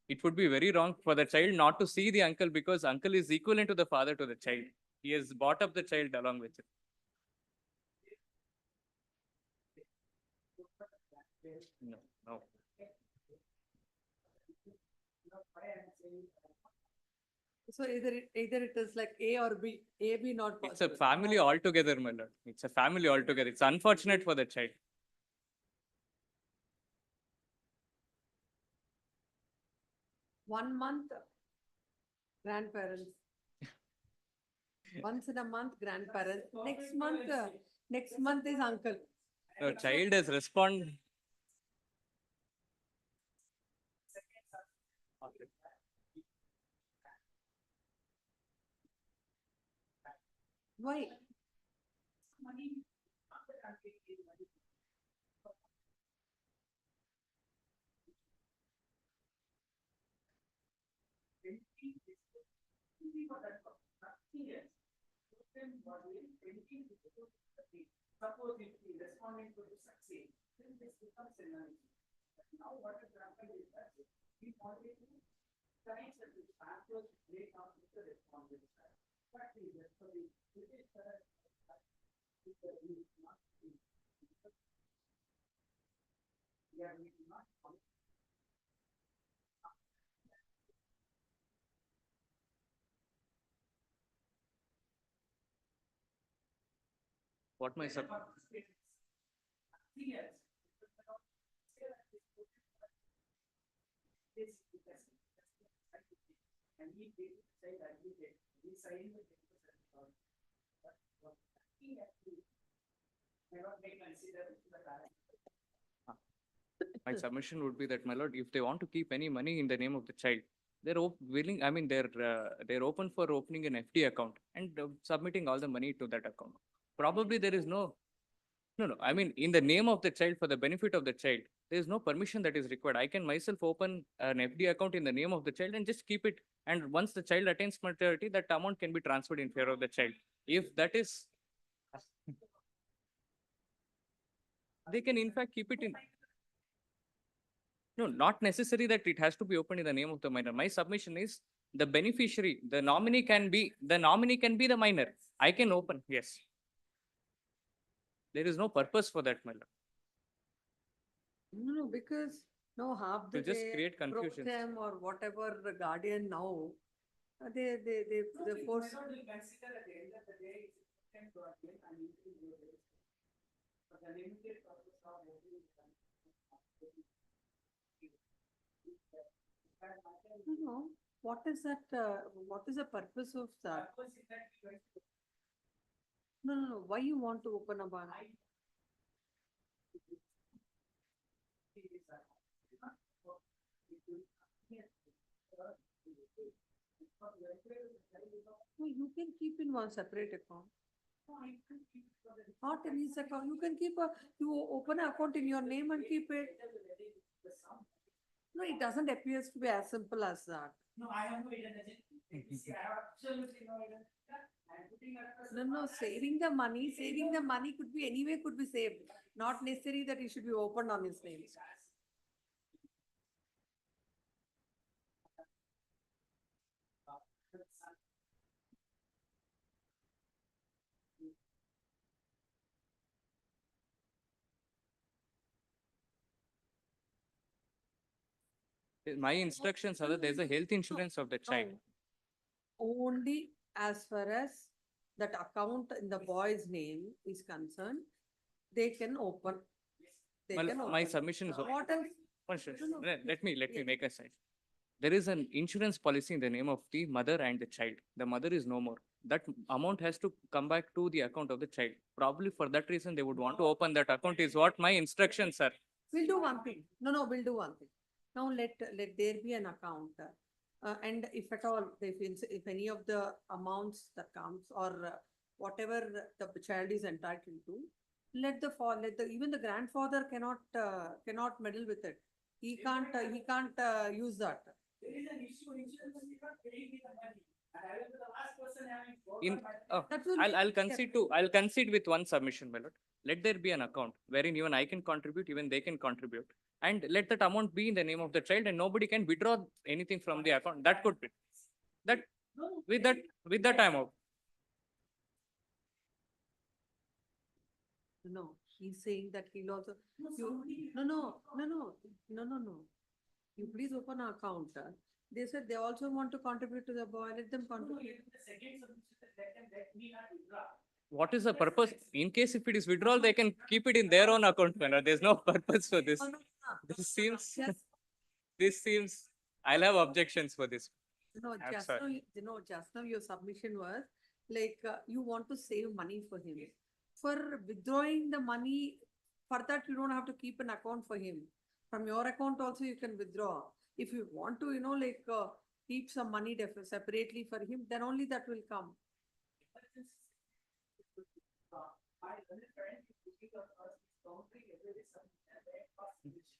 It would be very wrong for the child not to see the uncle because uncle is equivalent to the father to the child. He has brought up the child along with it. No. So either it is like A or B, A, B not possible. It's a family altogether, my lord. It's a family altogether. It's unfortunate for the child. One month, grandparents. Once in a month, grandparents. Next month is uncle. The child has responded. Why? Suppose if the respondent could succeed, then this becomes a nullity. Now what is happened is that we wanted to connect the transfers break down with the respondent side. But the British side is not What my sub? And he did say that he did. He signed the never may consider the parent. My submission would be that, my lord, if they want to keep any money in the name of the child, they're willing. I mean, they're open for opening an FD account and submitting all the money to that account. Probably there is no. I mean, in the name of the child, for the benefit of the child, there is no permission that is required. I can myself open an FD account in the name of the child and just keep it. And once the child attains maturity, that amount can be transferred in favor of the child. If that is, they can in fact keep it in. No, not necessary that it has to be opened in the name of the minor. My submission is the beneficiary, the nominee can be the minor. I can open, yes. There is no purpose for that, my lord. No, because no half the To just day, create confusion. them or whatever the guardian now, they force. Consider at the end of the day, it's guardian and but the limited purpose of No, what is that, what is the purpose of that? No, why you want to open a bank? No, you can keep in one separate account. Not in his account. You can keep you open an account in your name and keep it. No, it doesn't appear to be as simple as that. No, I have no evidence. I have absolutely no evidence. No, saving the money could be anyway could be saved. Not necessary that it should be opened on his name. My instructions are that there's a health insurance of the child. Only as far as that account in the boy's name is concerned, they can open. They Well, can my open. submission is. What else? One second. No, no. Let me Yes. make a side. There is an insurance policy in the name of the mother and the child. The mother is no more. That amount has to come back to the account of the child. Probably for that reason, they would want to open that account is what my instructions are. We'll do one thing. No, we'll do one thing. Now let there be an account. And if at all, if any of the amounts that comes or whatever the child is entitled to, let even the grandfather cannot meddle with it. He can't use that. There is an issue, insurance is not paying me the money. And I will be the last person having. In, That will I'll be- concede with one submission, my lord. Let there be an account wherein even I can contribute, even they can contribute. And let that amount be in the name of the child and nobody can withdraw anything from the account. That could be. That, with that I'm out. No, he's saying that he'll also. No, You, somebody- no. You please open an account. They said they also want to contribute to the boy. Let them contribute. The second submission, let me not withdraw. What is the purpose? In case if it is withdrawal, they can keep it in their own account, my lord. There's no purpose for this. Oh, no. This seems, Just I'll have objections for this. No, I'm just sorry. now, just now your submission was like, you want to save money for him. For withdrawing the money, for that you don't have to keep an account for him. From your account also you can withdraw. If you want to, keep some money separately for him, then only that will come. My understanding is looking at us, countering every submission, very fast submission.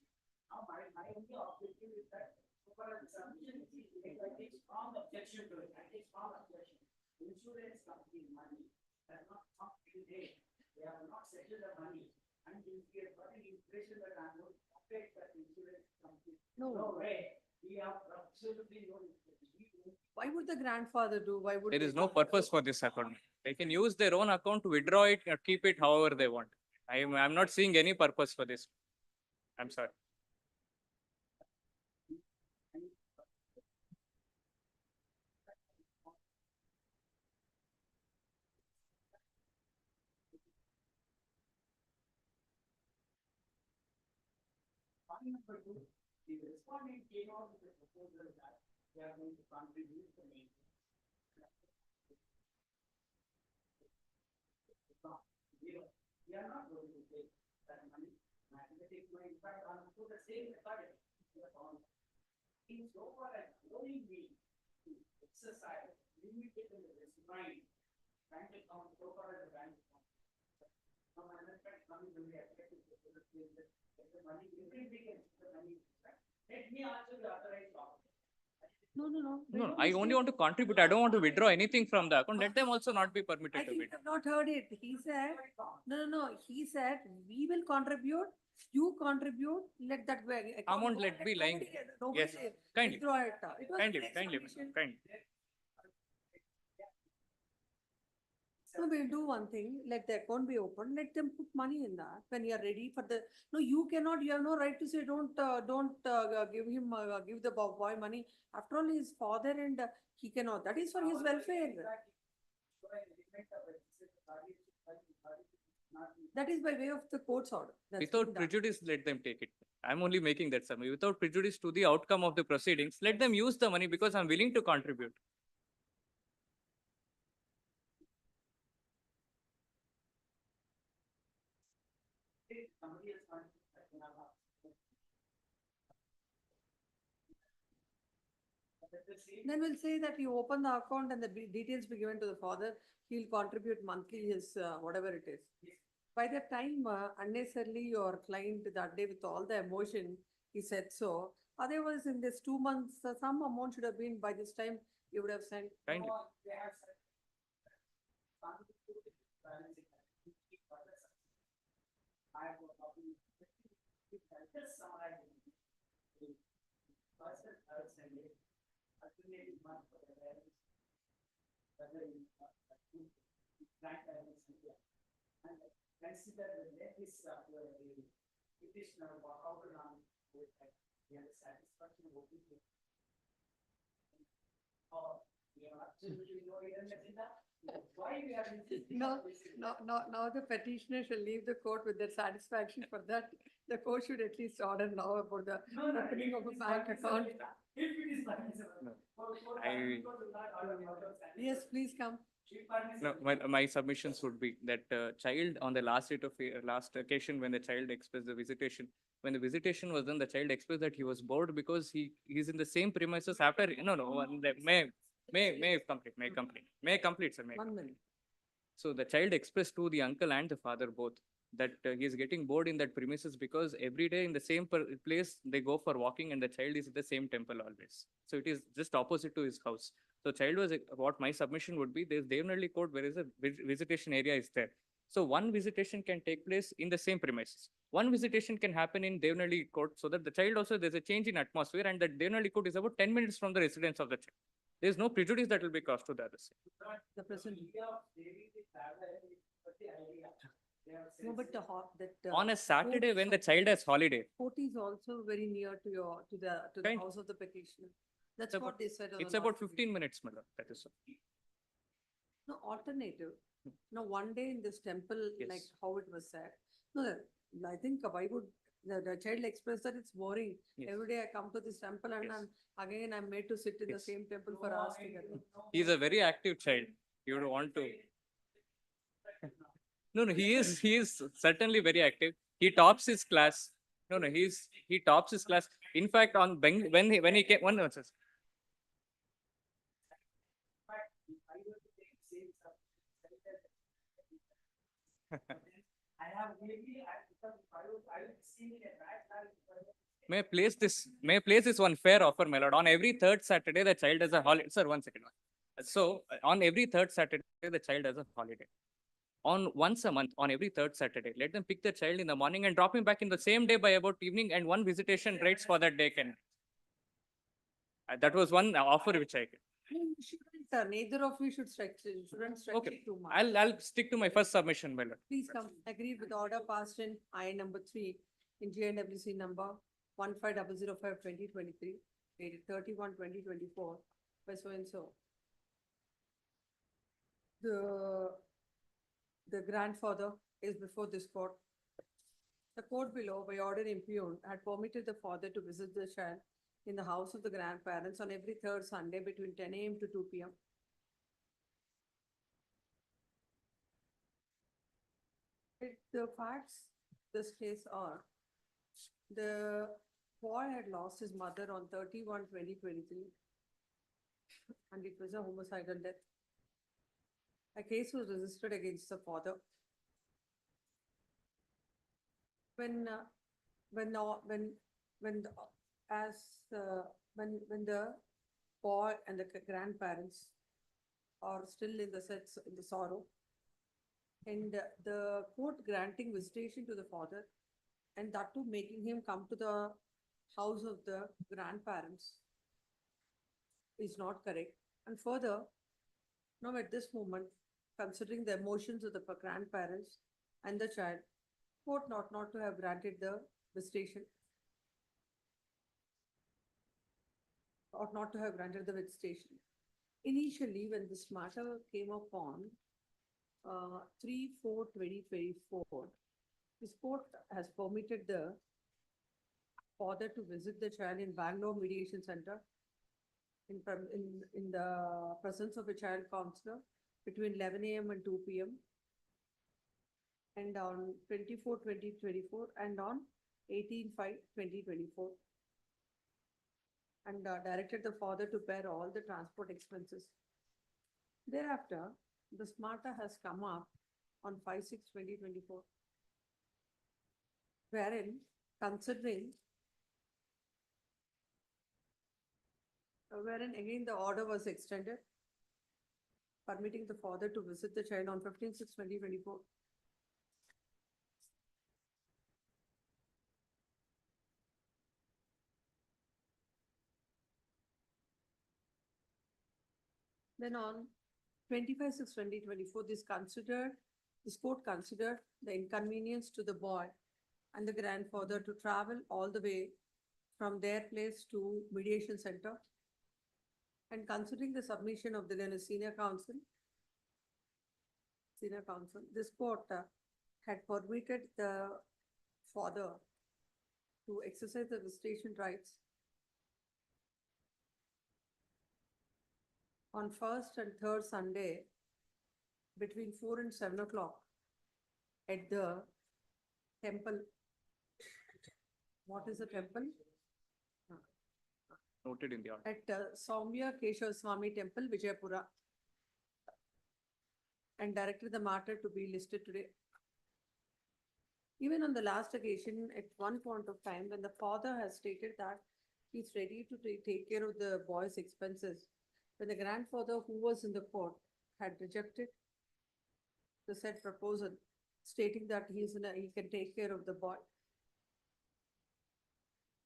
Now, my only objective is that, so far as the submission is, I take strong objection to it, I take strong objection. Insurance company money has not come to date, they have not settled the money. And if we have got an impression that I'm going to affect that insurance company. No way, we have absolutely no interest. Why would the grandfather do? Why would? There they is no do? purpose for this account. They can use their own account to withdraw it or keep it however they want. I'm not seeing any purpose for this. I'm sorry. Point number two, the respondent came out with a proposal that they are going to contribute the main. We are not going to take that money, mathematics may impact on to the same record. In so far as allowing me to exercise limited in the design, bank account, so far as the bank account. Now, my understanding coming when we affect the money, everything is the money. Let me also be authorized. No. No, I only want to contribute. I don't want to withdraw anything from the account. Let them also not be permitted I to think you withdraw. have not heard it. He said, no. He said, we will contribute, you contribute, let that be. Amount let be lying. Yes, kindly. Withdraw it. It was Kindly, great kindly, submission. kindly. No, we'll do one thing, let the account be open, let them put money in that when you are ready for the, no, you have no right to say, don't give the boy money. After all, his father and he cannot, that is for his welfare. That is by way of the court's order. That's Without been done. prejudice, let them take it. I'm only making that summary. Without prejudice to the outcome of the proceedings, let them use the money because I'm willing to contribute. Somebody has Then we'll say that you open the account and the details be given to the father. He'll contribute monthly his, whatever it is. By that time, unnecessarily your client that day with all the emotion, he said so. Otherwise, in this 2 months, some amount should have been by this time, you would have sent. Kindly. No, now the petitioner shall leave the court with their satisfaction. For that, the court should at least order now about the opening of a bank account. I, Yes, please come. no, my submissions would be that child on the last date of last occasion when the child expressed the visitation, when the visitation was done, the child expressed that he was bored because he's in the same premises after, may complete, sir, may. 1 minute. So the child expressed to the uncle and the father both that he is getting bored in that premises because every day in the same place they go for walking and the child is at the same temple always. So it is just opposite to his house. So child was, what my submission would be, there's Devnalli court where is a visitation area is there. So one visitation can take place in the same premises. One visitation can happen in Devnalli court so that the child also, there's a change in atmosphere and that Devnalli court is about 10 minutes from the residence of the child. There's no prejudice that will be caused to the other side. The present. No, but the On a Saturday when the child has holiday, court is also very near to your, to the Kind- house of the petitioner. That's It's what about- they said. on the it's about last meeting. 15 minutes, my lord, that is all. No, alternative. No, one day in this temple, like Yes. how it was said. No, I think why would, the child expressed that it's boring. Yes. Every day I come to this temple and Yes. again I'm made to sit in the Yes. same temple for hours together. He's a very active child. You would want to. No, he is certainly very active. He tops his class. No, he tops his class. In fact, when he came, one no, sir. May I place this one fair offer, my lord. On every third Saturday, the child has a holiday. Sir, 1 second. So on every third Saturday, the child has a holiday. On once a month, on every third Saturday, let them pick the child in the morning and drop him back in the same day by about evening, and one visitation rates for that day can. That was one offer which I get. Neither of you should shouldn't stretch Okay, it too much. I'll stick to my first submission, my lord. Please come, agreed with the order passed in I number 3 in GNWC number 150005/2023, dated 31/2024, by so and so. The grandfather is before this court. The court below, by order impugned, had permitted the father to visit the child in the house of the grandparents on every third Sunday between 10 AM to 2 PM. The facts this case are, the boy had lost his mother on 31/2023, and it was a homicidal death. A case was registered against the father. When the boy and the grandparents are still in the sorrow, and the court granting visitation to the father, and that too making him come to the house of the grandparents is not correct. And further, now at this moment, considering the emotions of the grandparents and the child, court not to have granted the visitation. Ought not to have granted the visitation. Initially, when this matter came upon, 3/4/2024, this court has permitted the father to visit the child in Bangalore Mediation Center in the presence of a child counselor between 11 AM and 2 PM. And on 24/2024 and on 18/5/2024. and directed the father to bear all the transport expenses. Thereafter, the smarta has come up on 5/6/2024, wherein wherein again the order was extended, permitting the father to visit the child on 15/6/2024. Then on 25/6/2024, this court considered the inconvenience to the boy and the grandfather to travel all the way from their place to mediation center. And considering the submission of the senior counsel, this court had permitted the father to exercise the visitation rights on first and third Sunday between 4 and 7 o'clock at the temple. What is the temple? Noted in the order. At Soumya Keshav Swami Temple, Vijayapura, and directed the matter to be listed today. Even on the last occasion, at one point of time, when the father has stated that he's ready to take care of the boy's expenses, when the grandfather who was in the court had rejected the said proposal, stating that he can take care of the boy.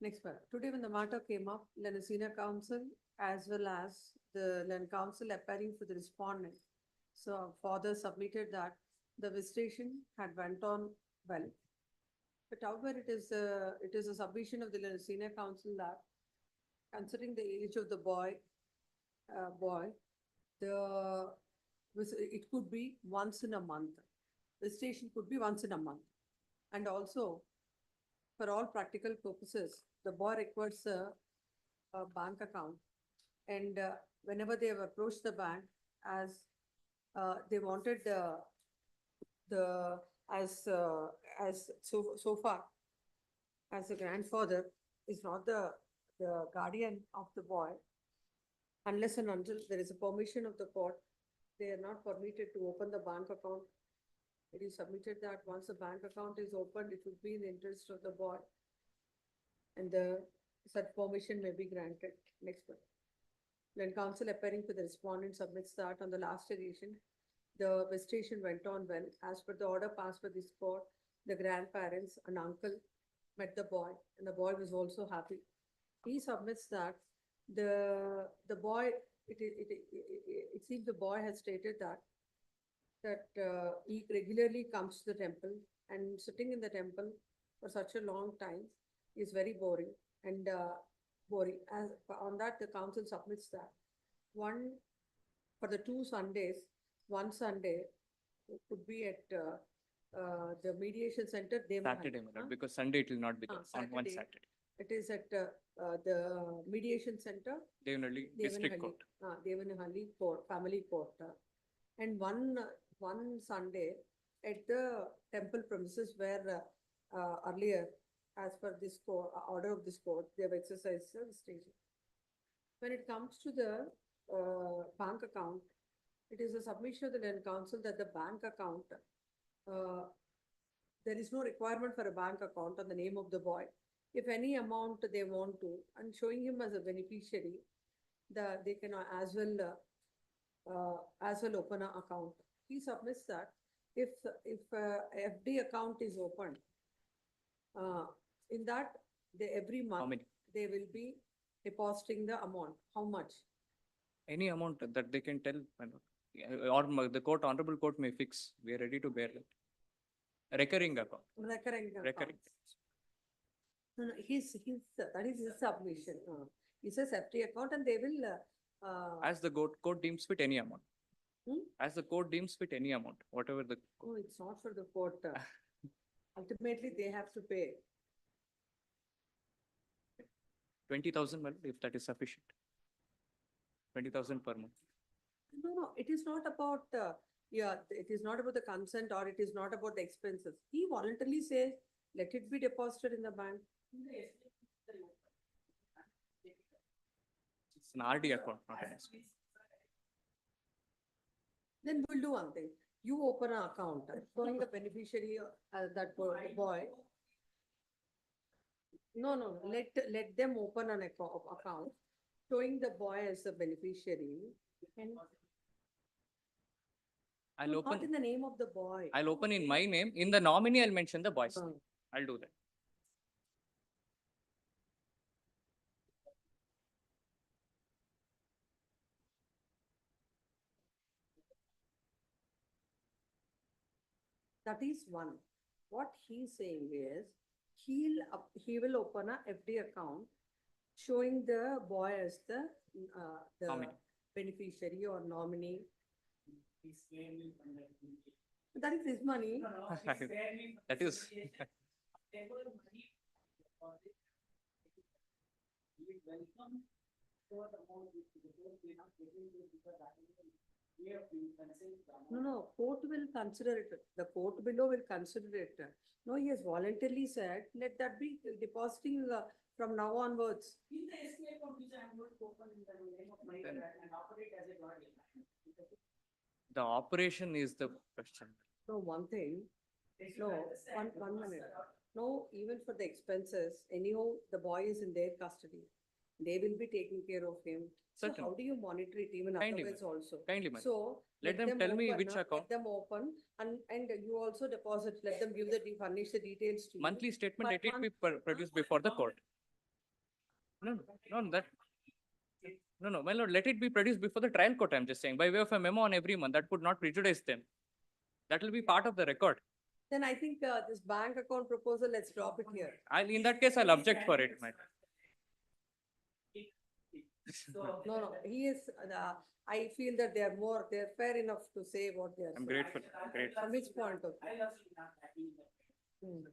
Next part. Today, when the matter came up, the senior counsel as well as the counsel appearing for the respondent. So father submitted that the visitation had went on well. But however, it is a submission of the senior counsel that considering the age of the boy, it could be once in a month. Visitation could be once in a month. And also, for all practical purposes, the boy requires a bank account. And whenever they have approached the bank, as they wanted so far, as the grandfather is not the guardian of the boy, unless and until there is a permission of the court, they are not permitted to open the bank account. It is submitted that once the bank account is opened, it would be in the interest of the boy. And such permission may be granted. Next one. When counsel appearing for the respondent submits that on the last occasion, the visitation went on well. As per the order passed by this court, the grandparents and uncle met the boy, and the boy was also happy. He submits that the boy, it seems the boy has stated that he regularly comes to the temple, and sitting in the temple for such a long time is very boring and boring. As on that, the council submits that for the 2 Sundays, one Sunday could be at the mediation center. Saturday, because Sunday it will not be there on one Saturday. It is at the mediation center. Devanhalli District Court. Devanhalli Court, Family Court. And one Sunday at the temple premises where earlier, as per this court, order of this court, they have exercised the visitation. When it comes to the bank account, it is a submission of the council that the bank account, there is no requirement for a bank account on the name of the boy. If any amount they want to, and showing him as a beneficiary, they can as well open an account. He submits that if FD account is opened, in that every month they will be depositing the amount. How much? Any amount that they can tell, or the court, honorable court may fix. We are ready to bear it. Recurring account. Recurring. No, that is his submission. He says FD account, and they will. As the court deems fit any amount. As the court deems fit any amount, whatever the. Oh, it's not for the court. Ultimately, they have to pay. 20,000, if that is sufficient. 20,000 per month. No, it is not about, it is not about the consent, or it is not about the expenses. He voluntarily says, let it be deposited in the bank. It's an RD account, not an SP. Then we'll do one thing. You open an account, showing the beneficiary, that boy. No, let them open an account, showing the boy as the beneficiary. And I'll not in open, the name of the boy. I'll open in my name. In the nominee, I'll mention the boys. Uh. I'll do that. That is one. What he's saying is, he will open a FD account showing the boy as the Nominee. beneficiary or nominee. That is his money. That is. No, court will consider it. The court below will consider it. No, he has voluntarily said, let that be depositing from now onwards. The operation is the question. No, one thing, no, one minute. No, even for the expenses, anyhow, the boy is in their custody. They will be taking care of him. So how Certainly. do you monitor it even Kindly, otherwise also? Kindly, madam. So. Let them tell me open, which Let account. them open and you also deposit, let them give furnish the details to you. Monthly statement, But let it be produced before the court. No, that. No, my lord, let it be produced before the trial court, I'm just saying, by way of a memo on every month, that could not prejudice them. That will be part of the record. Then I think this bank account proposal, let's drop it here. In that case, I'll object for it, madam. No, he is, I feel that they're fair enough to say what they are. I'm saying. grateful, grateful. From which point of view? Hmm.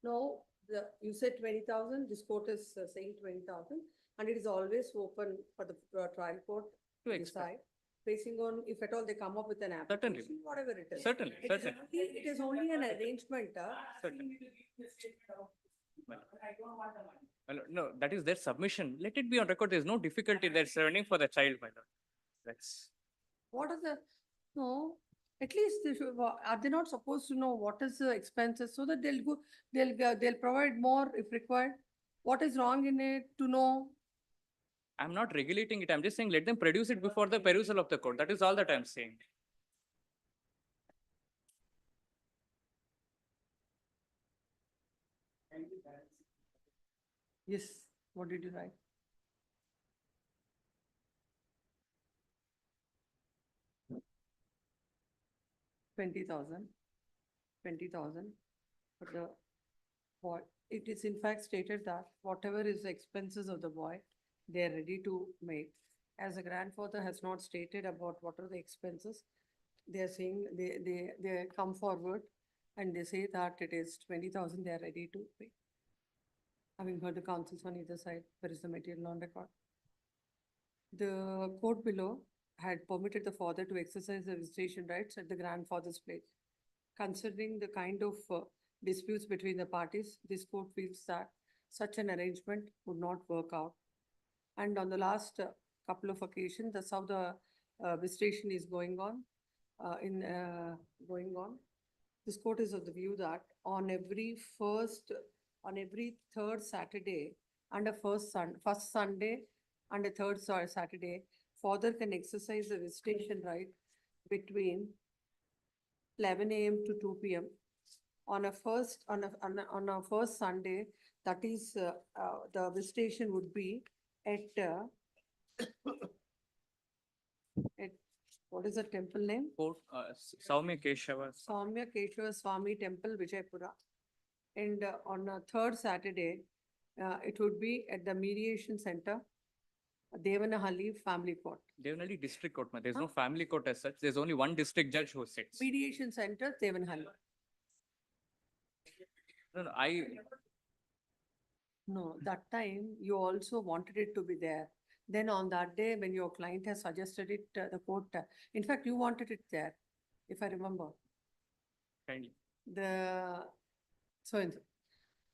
No, you said 20,000, this court is saying 20,000, and it is always open for the trial court To to expect. decide, basing on if at all they come up with an Certainly. application, whatever it is. Certainly, It is certainly. only- It is only an arrangement. Certainly. Well, no, that is their submission. Let it be on record. There's no difficulty. They're surrendering for the child, my lord. That's. What are the, no, at least they should, are they not supposed to know what is the expenses so that they'll provide more if required? What is wrong in it to know? I'm not regulating it. I'm just saying, let them produce it before the perusal of the court. That is all that I'm saying. Yes, what did you write? $20,000 for the boy. It is in fact stated that whatever is the expenses of the boy, they are ready to make. As the grandfather has not stated about what are the expenses, they are saying they come forward and they say that it is 20,000 they are ready to pay. Having heard the counsels on either side, there is the material on record. The court below had permitted the father to exercise the visitation rights at the grandfather's place. Considering the kind of disputes between the parties, this court feels that such an arrangement would not work out. And on the last couple of occasions, that's how the visitation is going on. This court is of the view that on every third Saturday and a first Sunday and a third Saturday, father can exercise the visitation right between 11 a.m. to 2 p.m. On a first Sunday, that is the visitation would be at what is the temple name? Court, Saumya Keshava. Saumya Keshava Swami Temple, Vijaypura. And on a third Saturday, it would be at the mediation center, Devanahalli Family Court. Devanali District Court, there's no family court as such. There's only one district judge who sits. Mediation center, Devanahalli. No, that time you also wanted it to be there. Then on that day, when your client has suggested it, the court, in fact, you wanted it there. if I remember. Kindly. The, so,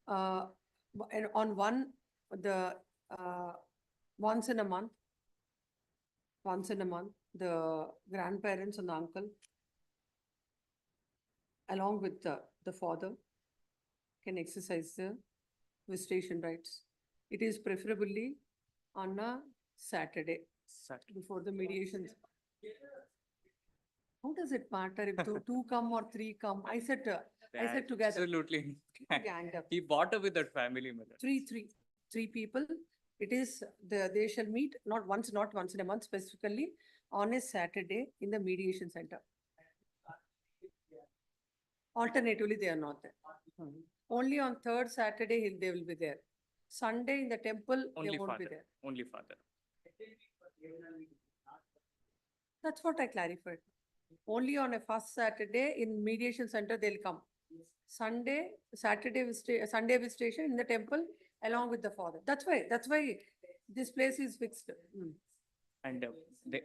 and on one, once in a month, the grandparents and the uncle, along with the father, can exercise the visitation rights. It is preferably on a Saturday before the mediations. How does it matter if two come or three come? I said together. Absolutely. Ganged up. He bought up with that family, my lord. Three people. It is they shall meet not once in a month, specifically on a Saturday in the mediation center. Alternatively, they are not there. Only on third Saturday they will be there. Sunday in the temple, Only they won't be father. there. Only father. That's what I clarified. Only on a first Saturday in mediation center, they'll come. Sunday visitation in the temple along with the father. That's why this place is fixed. And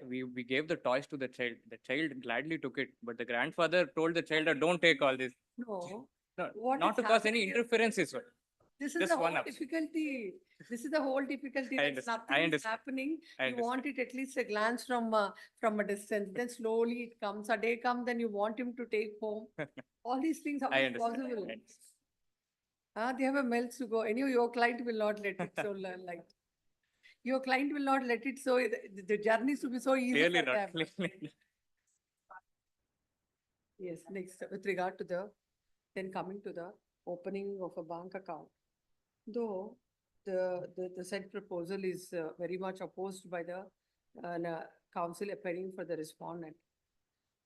we gave the toys to the child. The child gladly took it, but the grandfather told the child, "Don't take all this." No. No, What not is to cause any happening is- interferences. This is Just the one whole up. difficulty. This is the whole difficulty. I There's understand. I nothing is understand. happening. I You want understand. it at least a glance from a distance. Then slowly it comes. A day comes, then you want him to take home. All these things are I understand. possible. I understand. They have a mills to go. Anyway, your client will not let it so light. Your client will not let it so the journeys to be so easy Clearly for not. them. Clearly. Yes, next, with regard to then coming to the opening of a bank account. Though the said proposal is very much opposed by the council appearing for the respondent.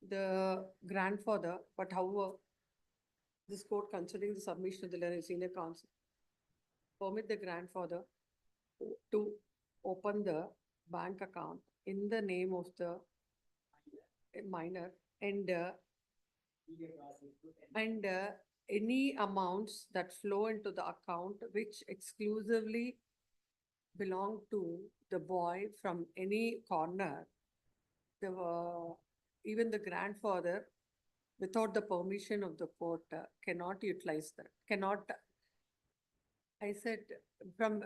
The grandfather, but however, this court considering the submission of the senior counsel, permit the grandfather to open the bank account in the name of the minor and any amounts that flow into the account which exclusively belong to the boy from any corner, even the grandfather, without the permission of the court, cannot utilize that, I said, from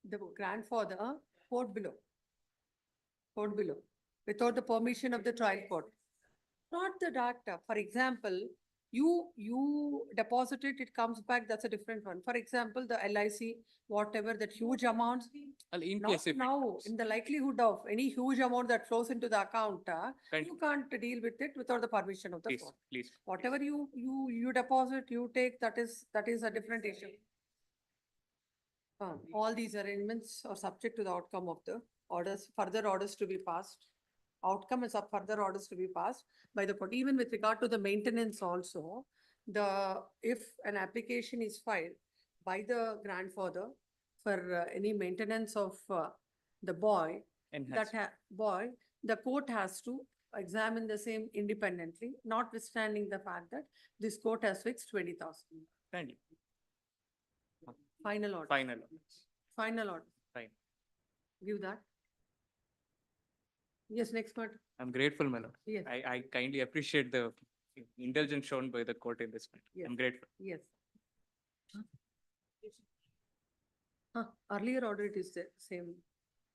the grandfather, court below, without the permission of the trial court. Not the data. For example, you deposit it, it comes back, that's a different one. For example, the LIC, whatever, that huge amounts. In Not case if now, in the likelihood of any huge amount that flows into the account, you can't deal with it without the permission of the Please, court. please. Whatever you deposit, you take, that is a different issue. All these arrangements are subject to the outcome of the orders, further orders to be passed. Outcome is of further orders to be passed by the court. Even with regard to the maintenance also, if an application is filed by the grandfather for any maintenance of the boy, the court has to examine the same independently, notwithstanding the fact that this court has fixed 20,000. Kindly. Final order. Final order. Fine. Give that. Yes, next part. I'm grateful, my lord. Yes. I kindly appreciate the indulgence shown by the court in this matter. Yes. I'm grateful. Yes. Earlier order it is the same.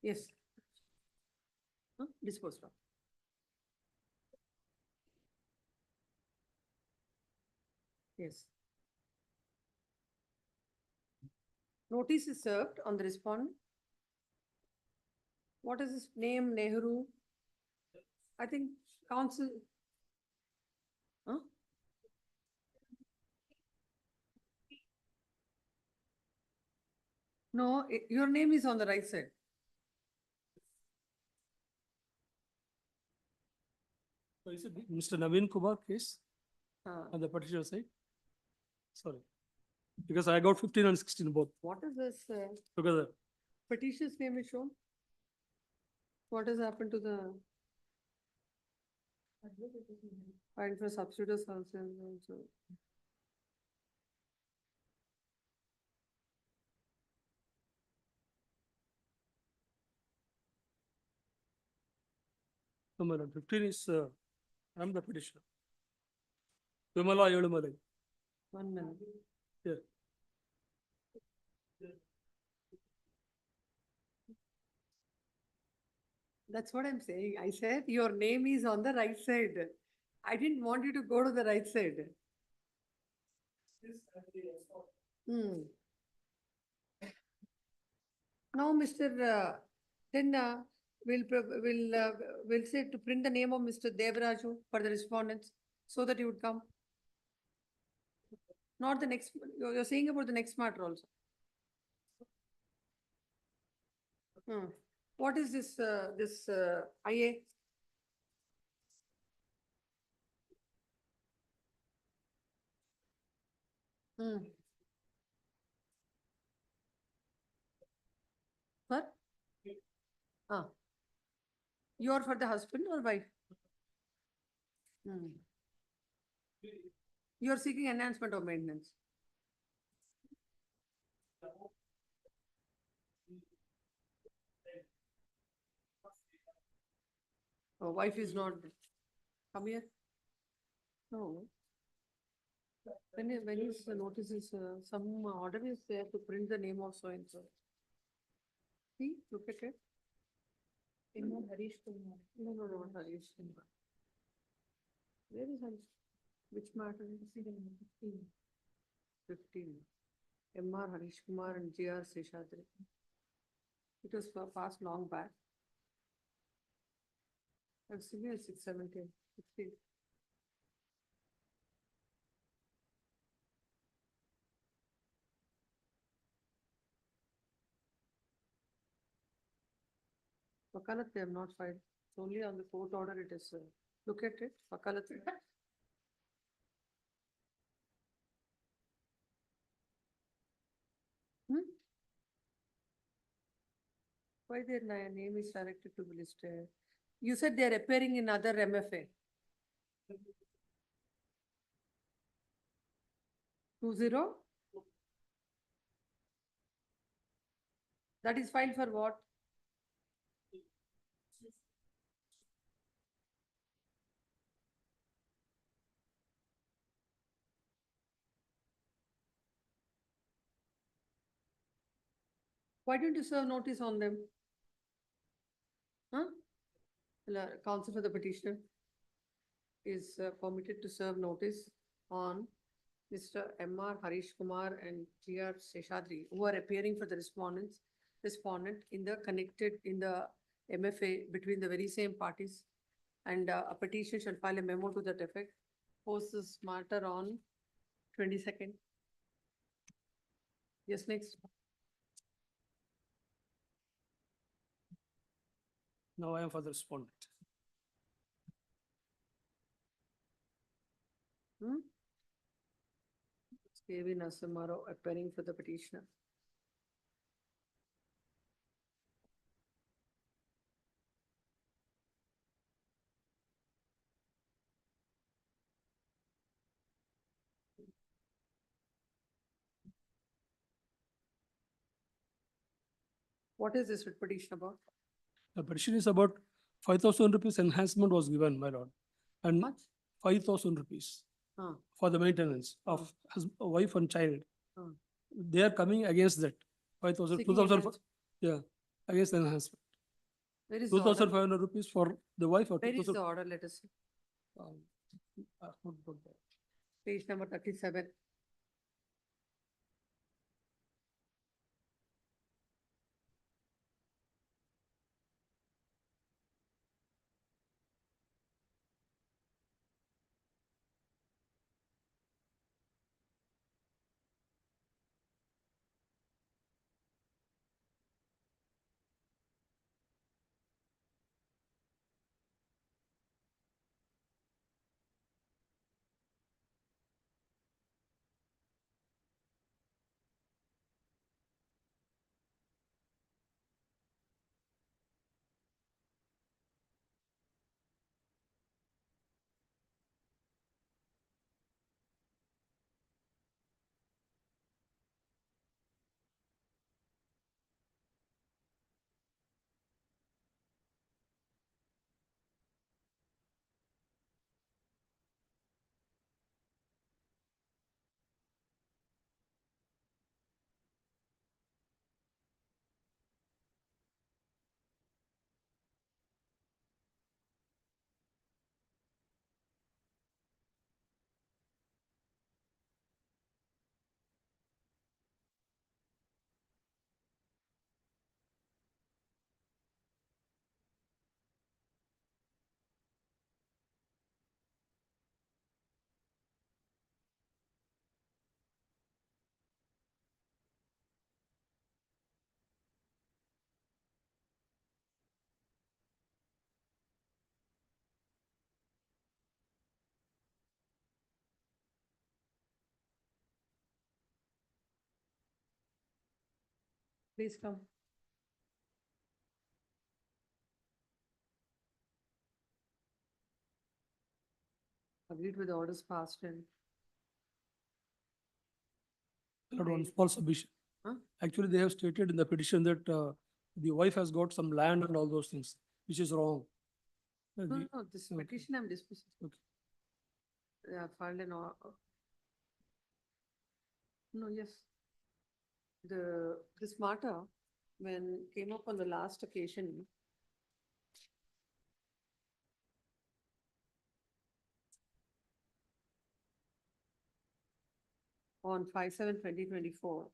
Yes. Disposed of. Yes. Notice is served on the respondent. What is his name? Nehru? I think counsel. No, your name is on the right side. So is it Mr. Naveen Kumar case on the petitioner side? Sorry, because I got 15 and 16 both What is this? together. Petitioner's name is shown? What has happened to the? And for substitutes also. No, madam, 15 is, I'm the petitioner. Vimala Elumalai. 1 minute. Yeah. That's what I'm saying. I said your name is on the right side. I didn't want you to go to the right side. Hmm. Now, Mr. Then we'll say to print the name of Mr. Devaraju for the respondents so that he would come. Not the next, you're saying about the next matter also. Hmm. What is this, IA? Hmm. For? Ah. You are for the husband or wife? Hmm. You are seeking enhancement of maintenance. Oh, wife is not, come here. No. When is the notice is, some order is there to print the name of so and so. See, look at it. Harish Kumar. No, not Harish Kumar. Where is Harish? Which matter? 15. MR Harish Kumar and GR Seshadri. It was passed long back. I've seen it 617, 16. Vakalat they have not filed. It's only on the court order it is. Look at it, Vakalat. Hmm? Why their name is directed to be listed? You said they are appearing in other MFA. 20? That is filed for what? Why don't you serve notice on them? Huh? Counsel for the petitioner is permitted to serve notice on Mr. MR Harish Kumar and GR Seshadri, who are appearing for the respondent in the connected in the MFA between the very same parties. And a petition shall file a memo to that effect. Post this matter on 22nd. Yes, next. Now I am for the respondent. Hmm? KV Nasamaro appearing for the petitioner. What is this petition about? The petition is about 5,000 rupees enhancement was given, my lord. And Much? 5,000 rupees Huh. for the maintenance of wife and child. Huh. They are coming against that. 5,000, Seeking 2,000, enhancement. yeah, against the enhancement. Where is the order? 2,500 rupees for the wife or Where is 2,000. the order? Let us see. Page number 37. Please come. Agreed with the orders passed and. Lord, one small submission. Huh? Actually, they have stated in the petition that the wife has got some land and all those things, which is wrong. No, no, this okay. petition I'm dismissing. Okay. They have filed an no, yes. This matter, when came up on the last occasion, on 5/7/2024,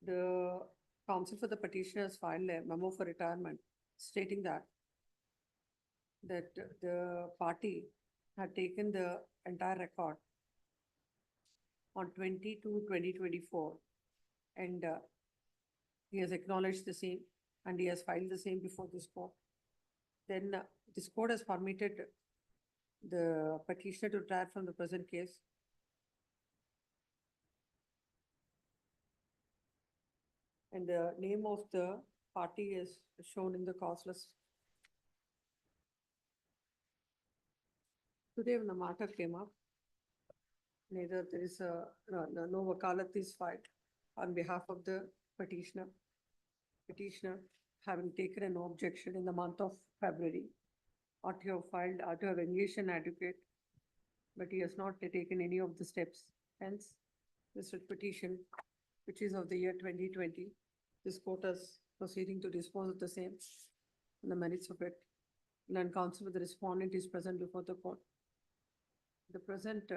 the counsel for the petitioners filed a memo for retirement stating that the party had taken the entire record on 20/2/2024 and he has acknowledged the same and he has filed the same before this court. Then this court has permitted the petitioner to retire from the present case. And the name of the party is shown in the cause list. Today when the matter came up, neither there is no wakalat is filed on behalf of the petitioner. Petitioner having taken an objection in the month of February, ought to have filed, ought to have engaged an advocate, but he has not taken any of the steps. Hence, this petition, which is of the year 2020, this court is proceeding to dispose of the same and the merits of it. And counsel with the respondent is present before the court. The present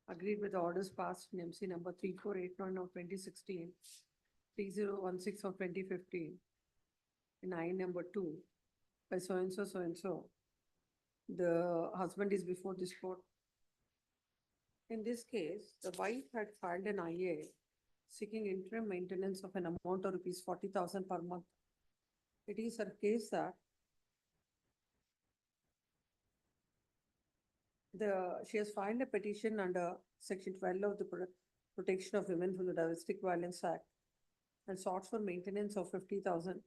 agreed with the orders passed in MC number 3489 of 2016, 3016 of 2015, in I number 2, by so and so, so and so. The husband is before this court. In this case, the wife had filed an IA seeking interim maintenance of an amount of rupees 40,000 per month. It is her case that she has filed a petition under section 12 of the Protection of Women from the Domestic Violence Act and sought for maintenance of 50,000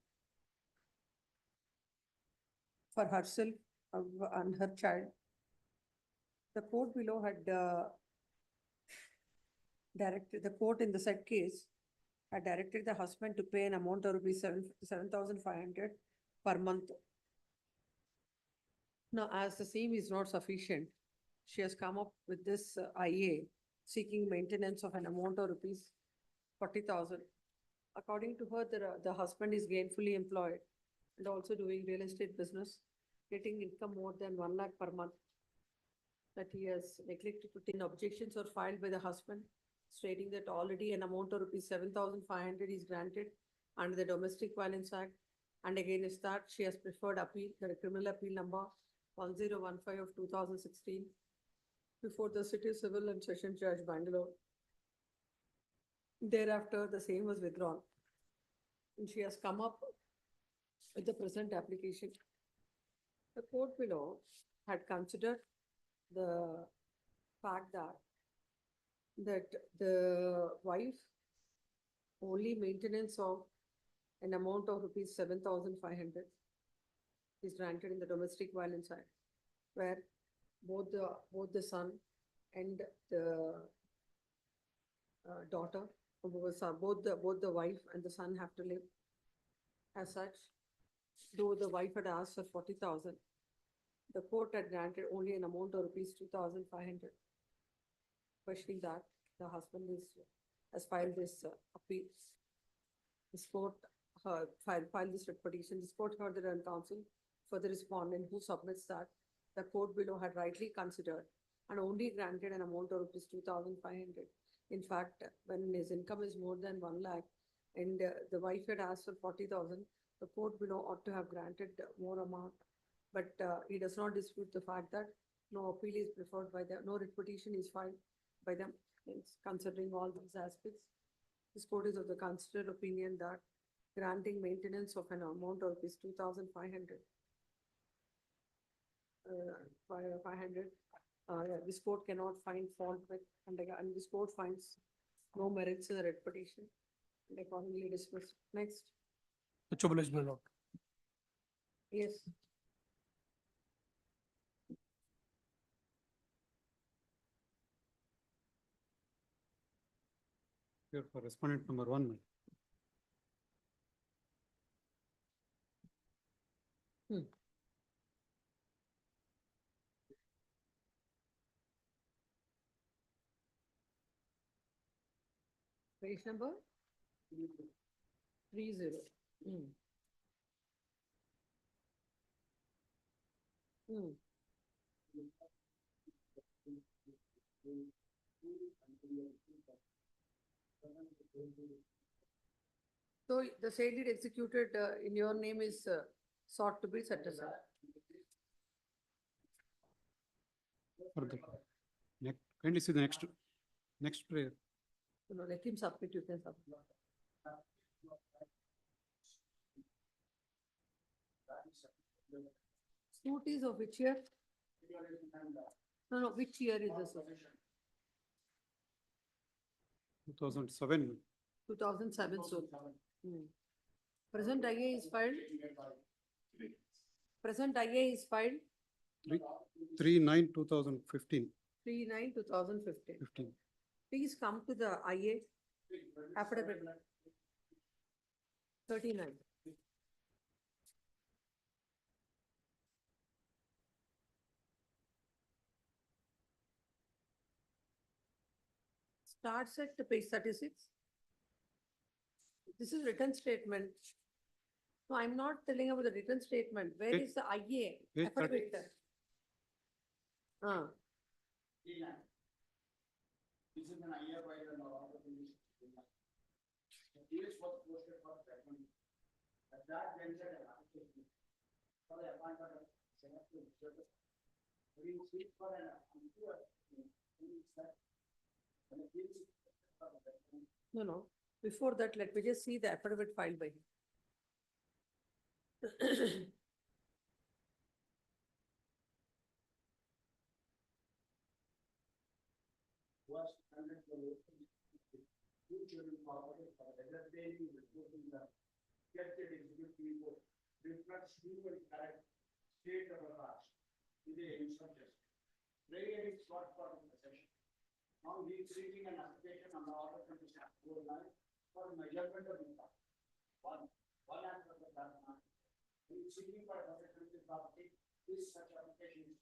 for herself and her child. The court below had directed, the court in the said case had directed the husband to pay an amount of rupees 7,500 per month. Now, as the same is not sufficient, she has come up with this IA seeking maintenance of an amount of rupees 40,000. According to her, the husband is gainfully employed and also doing real estate business, getting income more than 1 lakh per month. That he has neglected to put in objections or filed by the husband, stating that already an amount of rupees 7,500 is granted under the Domestic Violence Act. And again, is that she has preferred appeal, the criminal appeal number 1015 of 2016 before the City Civil and Session Judge, Bangalore. Thereafter, the same was withdrawn. And she has come up with the present application. The court below had considered the fact that the wife only maintenance of an amount of rupees 7,500 is granted in the Domestic Violence Act, where both the son and the daughter, both the wife and the son have to live. As such, though the wife had asked for 40,000, the court had granted only an amount of rupees 2,500. Questioning that, the husband has filed this appeal. This court filed this petition. This court heard the counsel for the respondent who submits that the court below had rightly considered and only granted an amount of rupees 2,500. In fact, when his income is more than 1 lakh and the wife had asked for 40,000, the court below ought to have granted more amount. But he does not dispute the fact that no appeal is preferred by them, no writ petition is filed by them. Hence, considering all these aspects, this court is of the considered opinion that granting maintenance of an amount of rupees 2,500 500. Yeah, this court cannot find fault with, and this court finds no merits in the writ petition. And accordingly dismissed. Next, Much obliged, my lord. yes. Here for respondent number 1. Page number? 30. So the sale deed executed in your name is sought to be set aside. For the kindly see the next prayer. No, let him submit, you can submit. Suit is of which year? No, which year is the suit? 2007. 2007 suit. Present IA is filed? Present IA is filed 3/9/2015. 3/9/2015. 15. Please come to the IA affidavit. 39. Starts at page 36. This is written statement. No, I'm not telling about the written statement. Where Page- is the IA page affidavit? This is an IA by the order condition. The case was posted for judgment. At that venture an application for the appointment of selective judge. We seek for an No. Before that, let me just see the affidavit filed by him. was under the future forwarded for the daily reporting the get executive report reflects legal correct state of affairs in the instructions. Prayer is sought for the session. Now he is seeking an application on the order condition for measurement of impact. One answer of that man. He is seeking for a property. This such application is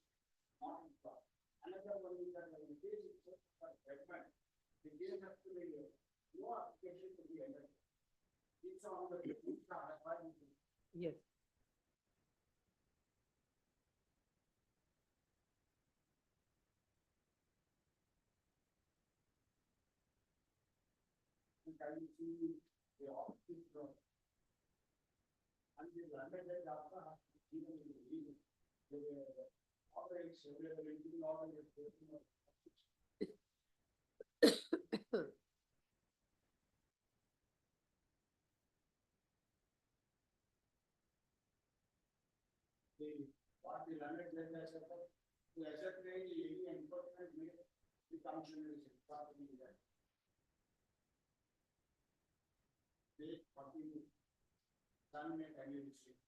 not in fact. Another one is that when the case is set for judgment, the case has to be, no application to be entered. It's on the. Yes. Can you see the opposite from? And the landed after even in the region, the operates availability not in the. What the landed lender said, to ascertain any enforcement made, the commission is properly there. They continue. Terminate any mistake.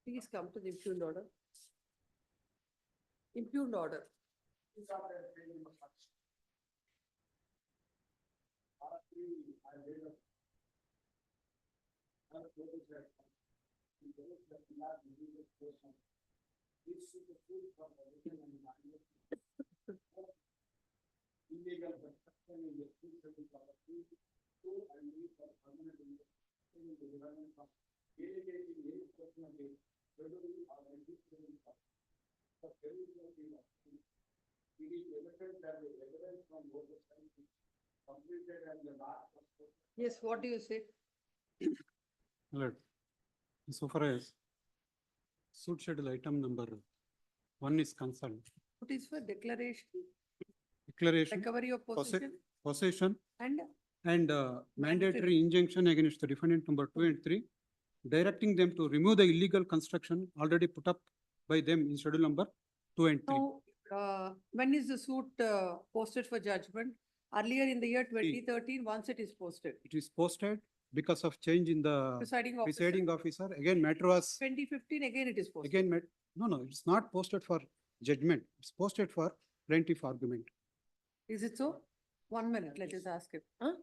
Please come to the impugned order. Impugned order. These are the training instructions. I read of. I noticed that. This is the food from the written and illegal construction in the food service property. So I need for permanent in the development of delegating any portion of it, federally or registering. So there is no thing of it. It is evident that the evidence from both the sides is completed and the last. Yes, what do you say? Alert. So far as suit schedule item number 1 is concerned, Notice for declaration, Declaration, recovery of possession possession, and and mandatory injunction against the defendant number 2 and 3, directing them to remove the illegal construction already put up by them in schedule number 2 and 3. now, when is the suit posted for judgment? Earlier in the year 2013, once it is posted. It is posted because of change in the Presiding officer. presiding officer. Again, matter was, 2015, again it is posted. again, no, it's not posted for judgment. It's posted for plaintiff argument. Is it so? 1 minute, let us ask him. Huh?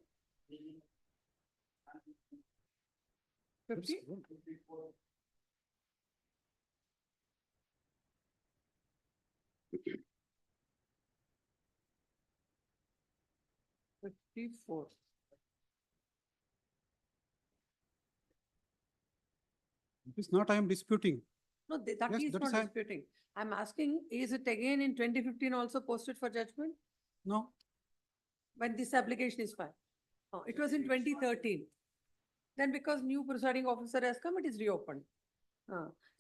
50? Fifty-four. It is not I am disputing. No, that Yes, he is that is not I- disputing. I'm asking, is it again in 2015 also posted for judgment? No, When this application is filed? Oh, it was in 2013. Then because new presiding officer has come, it is reopened.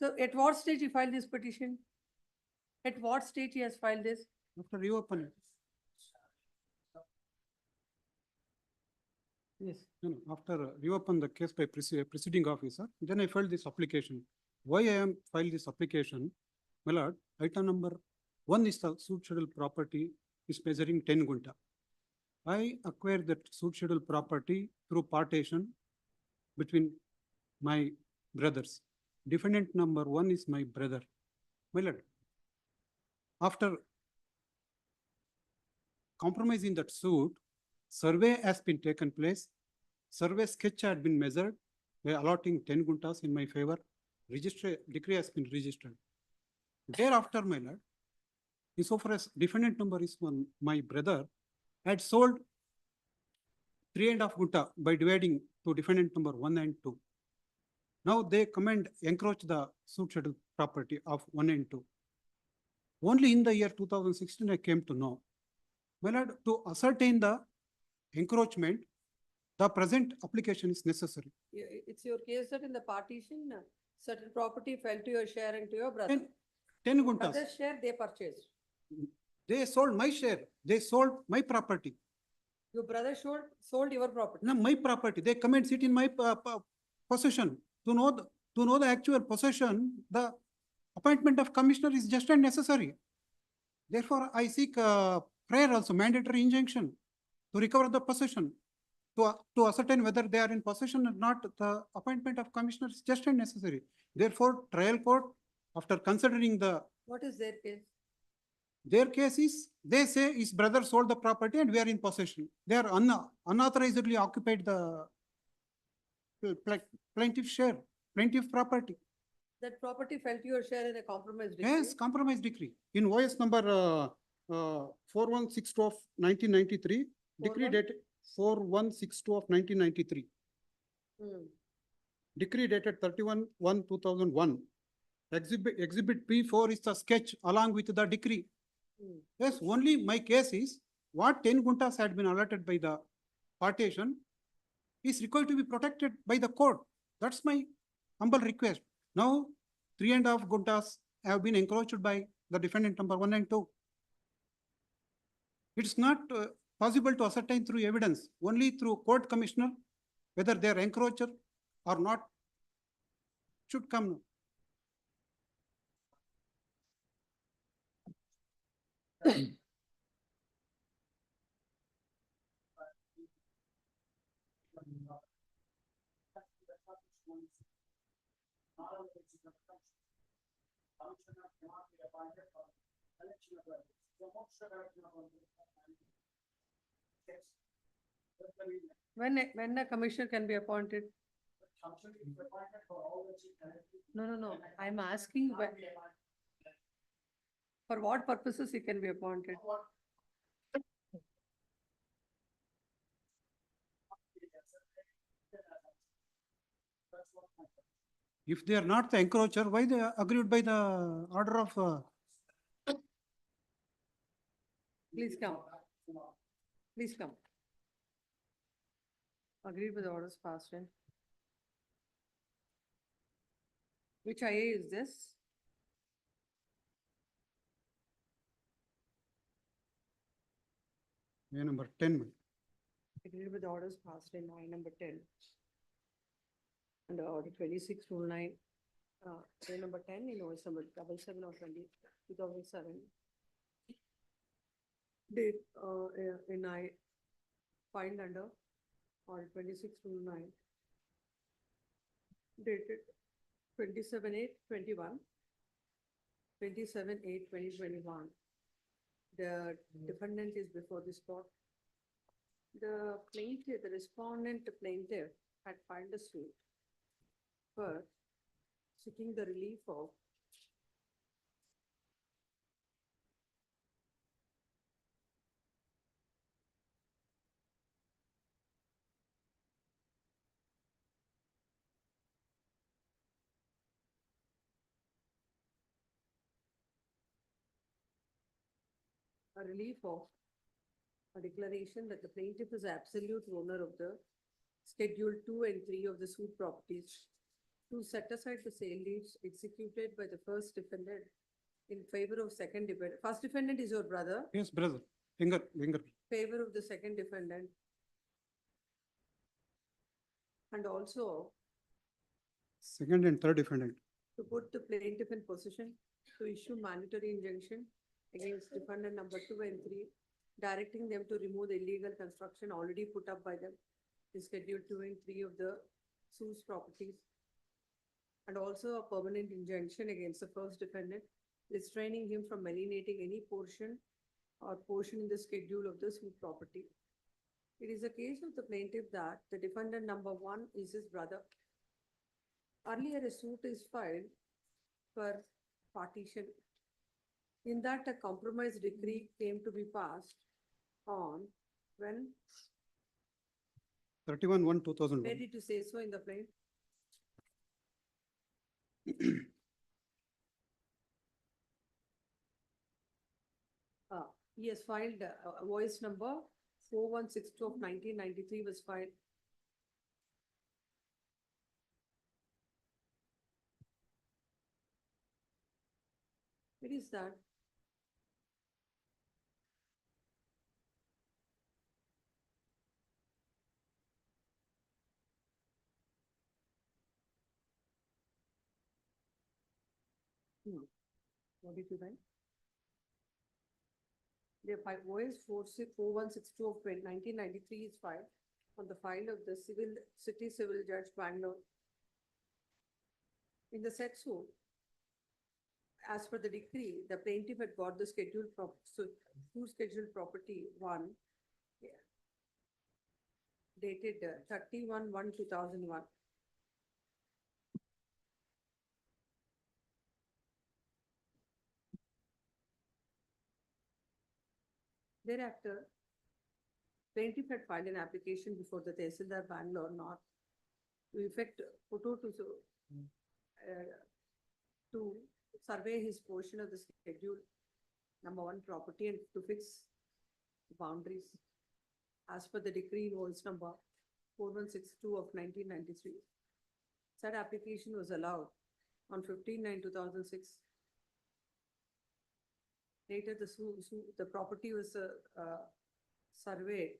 So at what stage he filed this petition? At what stage he has filed this? after reopening. Yes. No, after reopen the case by preceding officer, then I filed this application. Why I am filed this application? My lord, item number 1 is the suit schedule property is measuring 10 gunta. I acquired that suit schedule property through partition between my brothers. Defendant number 1 is my brother. My lord, after compromising that suit, survey has been taken place. Survey sketch had been measured by allotting 10 guntas in my favor. Decree has been registered. Thereafter, my lord, insofar as defendant number is one, my brother had sold 3.5 gunta by dividing to defendant number 1 and 2. Now they come and encroach the suit schedule property of 1 and 2. Only in the year 2016, I came to know. My lord, to ascertain the encroachment, the present application is necessary. It's your case that in the partition, certain property fell to your share and to your brother. 10 guntas. Brother's share they purchased. They sold my share. They sold my property. Your brother sold your property. No, my property. They come and sit in my possession. To know the actual possession, the appointment of commissioner is just and necessary. Therefore, I seek prayer also, mandatory injunction to recover the possession. To ascertain whether they are in possession or not, the appointment of commissioner is just and necessary. Therefore, trial court, after considering What is their case? their case is, they say his brother sold the property and we are in possession. They are unauthorizedly occupied the plaintiff share, plaintiff property. That property fell to your share in a compromise decree? Yes, compromise decree. In OS number 4162 of 1993, decree dated 4162 of 1993. Decree dated 31/1/2001. Exhibit P4 is the sketch along with the decree. Yes, only my case is what 10 guntas had been allotted by the partition is required to be protected by the court. That's my humble request. Now, 3.5 guntas have been encroached by the defendant number 1 and 2. It's not possible to ascertain through evidence, only through court commissioner, whether they are encroacher or not should come. When a commissioner can be appointed? No. I'm asking for what purposes he can be appointed? If they are not the encroacher, why they are agreed by the order of Please come. Please come. Agreed with the orders passed in. Which IA is this? A number 10, my lord. Agreed with orders passed in I number 10. Under order 26 rule 9, A number 10 in OS number 77 of 2007. Date in I filed under order 26 rule 9. Dated 27/8/21. 27/8/2021. The defendant is before this court. The plaintiff, the respondent plaintiff had filed a suit for seeking the relief of a relief of a declaration that the plaintiff is absolute owner of the Schedule 2 and 3 of the suit properties to set aside the sale deeds executed by the first defendant in favor of second defendant. First defendant is your brother, Yes, brother. Finger. favor of the second defendant. And also Second and third defendant. to put the plaintiff in position to issue mandatory injunction against defendant number 2 and 3, directing them to remove the illegal construction already put up by them in Schedule 2 and 3 of the suit's properties. And also a permanent injunction against the first defendant, restraining him from alienating any portion in the schedule of the suit property. It is a case of the plaintiff that the defendant number 1 is his brother. Earlier, a suit is filed for partition. In that, a compromise decree came to be passed on when, 31/1/2001. where did you say so in the plain? He has filed voice number 4162 of 1993 was filed. It is that. What did you write? The voice 4162 of 1993 is filed on the file of the city civil judge Bangalore. In the said suit, as per the decree, the plaintiff had got the scheduled scheduled property 1 dated 31/1/2001. Thereafter, plaintiff had filed an application before the Tehsildar Bangalore North to effect photo to survey his portion of the schedule number 1 property and to fix boundaries as per the decree voice number 4162 of 1993. Said application was allowed on 15/9/2006. Later, the property was surveyed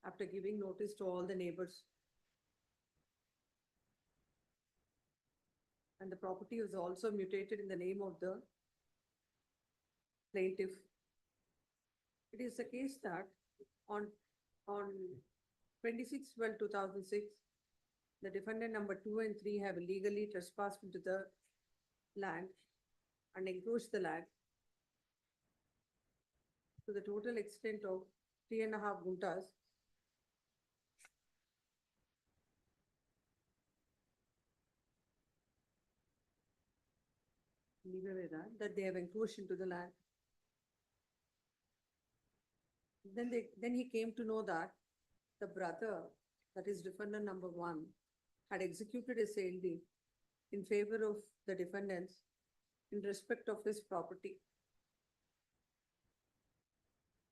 after giving notice to all the neighbors. And the property was also mutated in the name of the plaintiff. It is the case that on 26/12/2006, the defendant number 2 and 3 have illegally trespassed into the land and encroached the land to the total extent of 3.5 guntas. Leave away that they have encroached into the land. Then he came to know that the brother, that is defendant number 1, had executed a sale deed in favor of the defendants in respect of his property.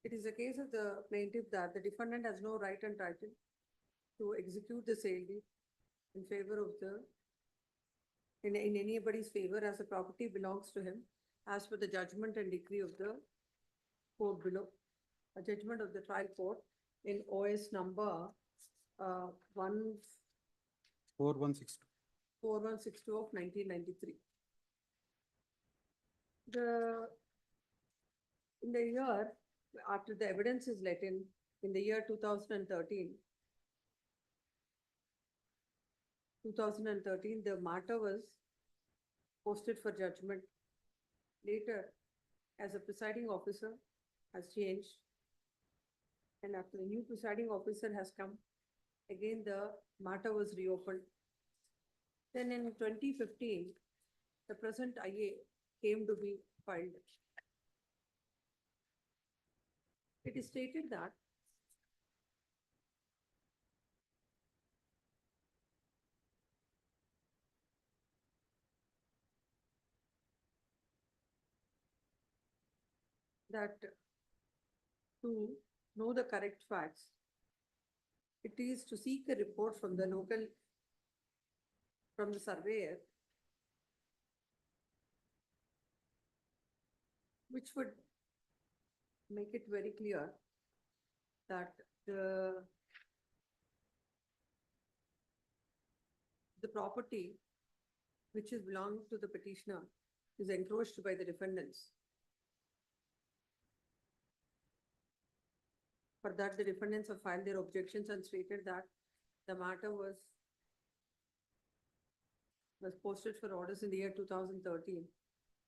It is a case of the plaintiff that the defendant has no right and title to execute the sale deed in favor of in anybody's favor as the property belongs to him as per the judgment and decree of the court below. a judgment of the trial court in OS number 4162. 4162 of 1993. In the year, after the evidence is let in the year 2013, the matter was posted for judgment. Later, as a presiding officer has changed, and after the new presiding officer has come, again the matter was reopened. Then in 2015, the present IA came to be filed. It is stated that to know the correct facts, it is to seek a report from the surveyor, which would make it very clear that the property which is belonging to the petitioner is encroached by the defendants. For that, the defendants have filed their objections and stated that the matter was posted for orders in the year 2013.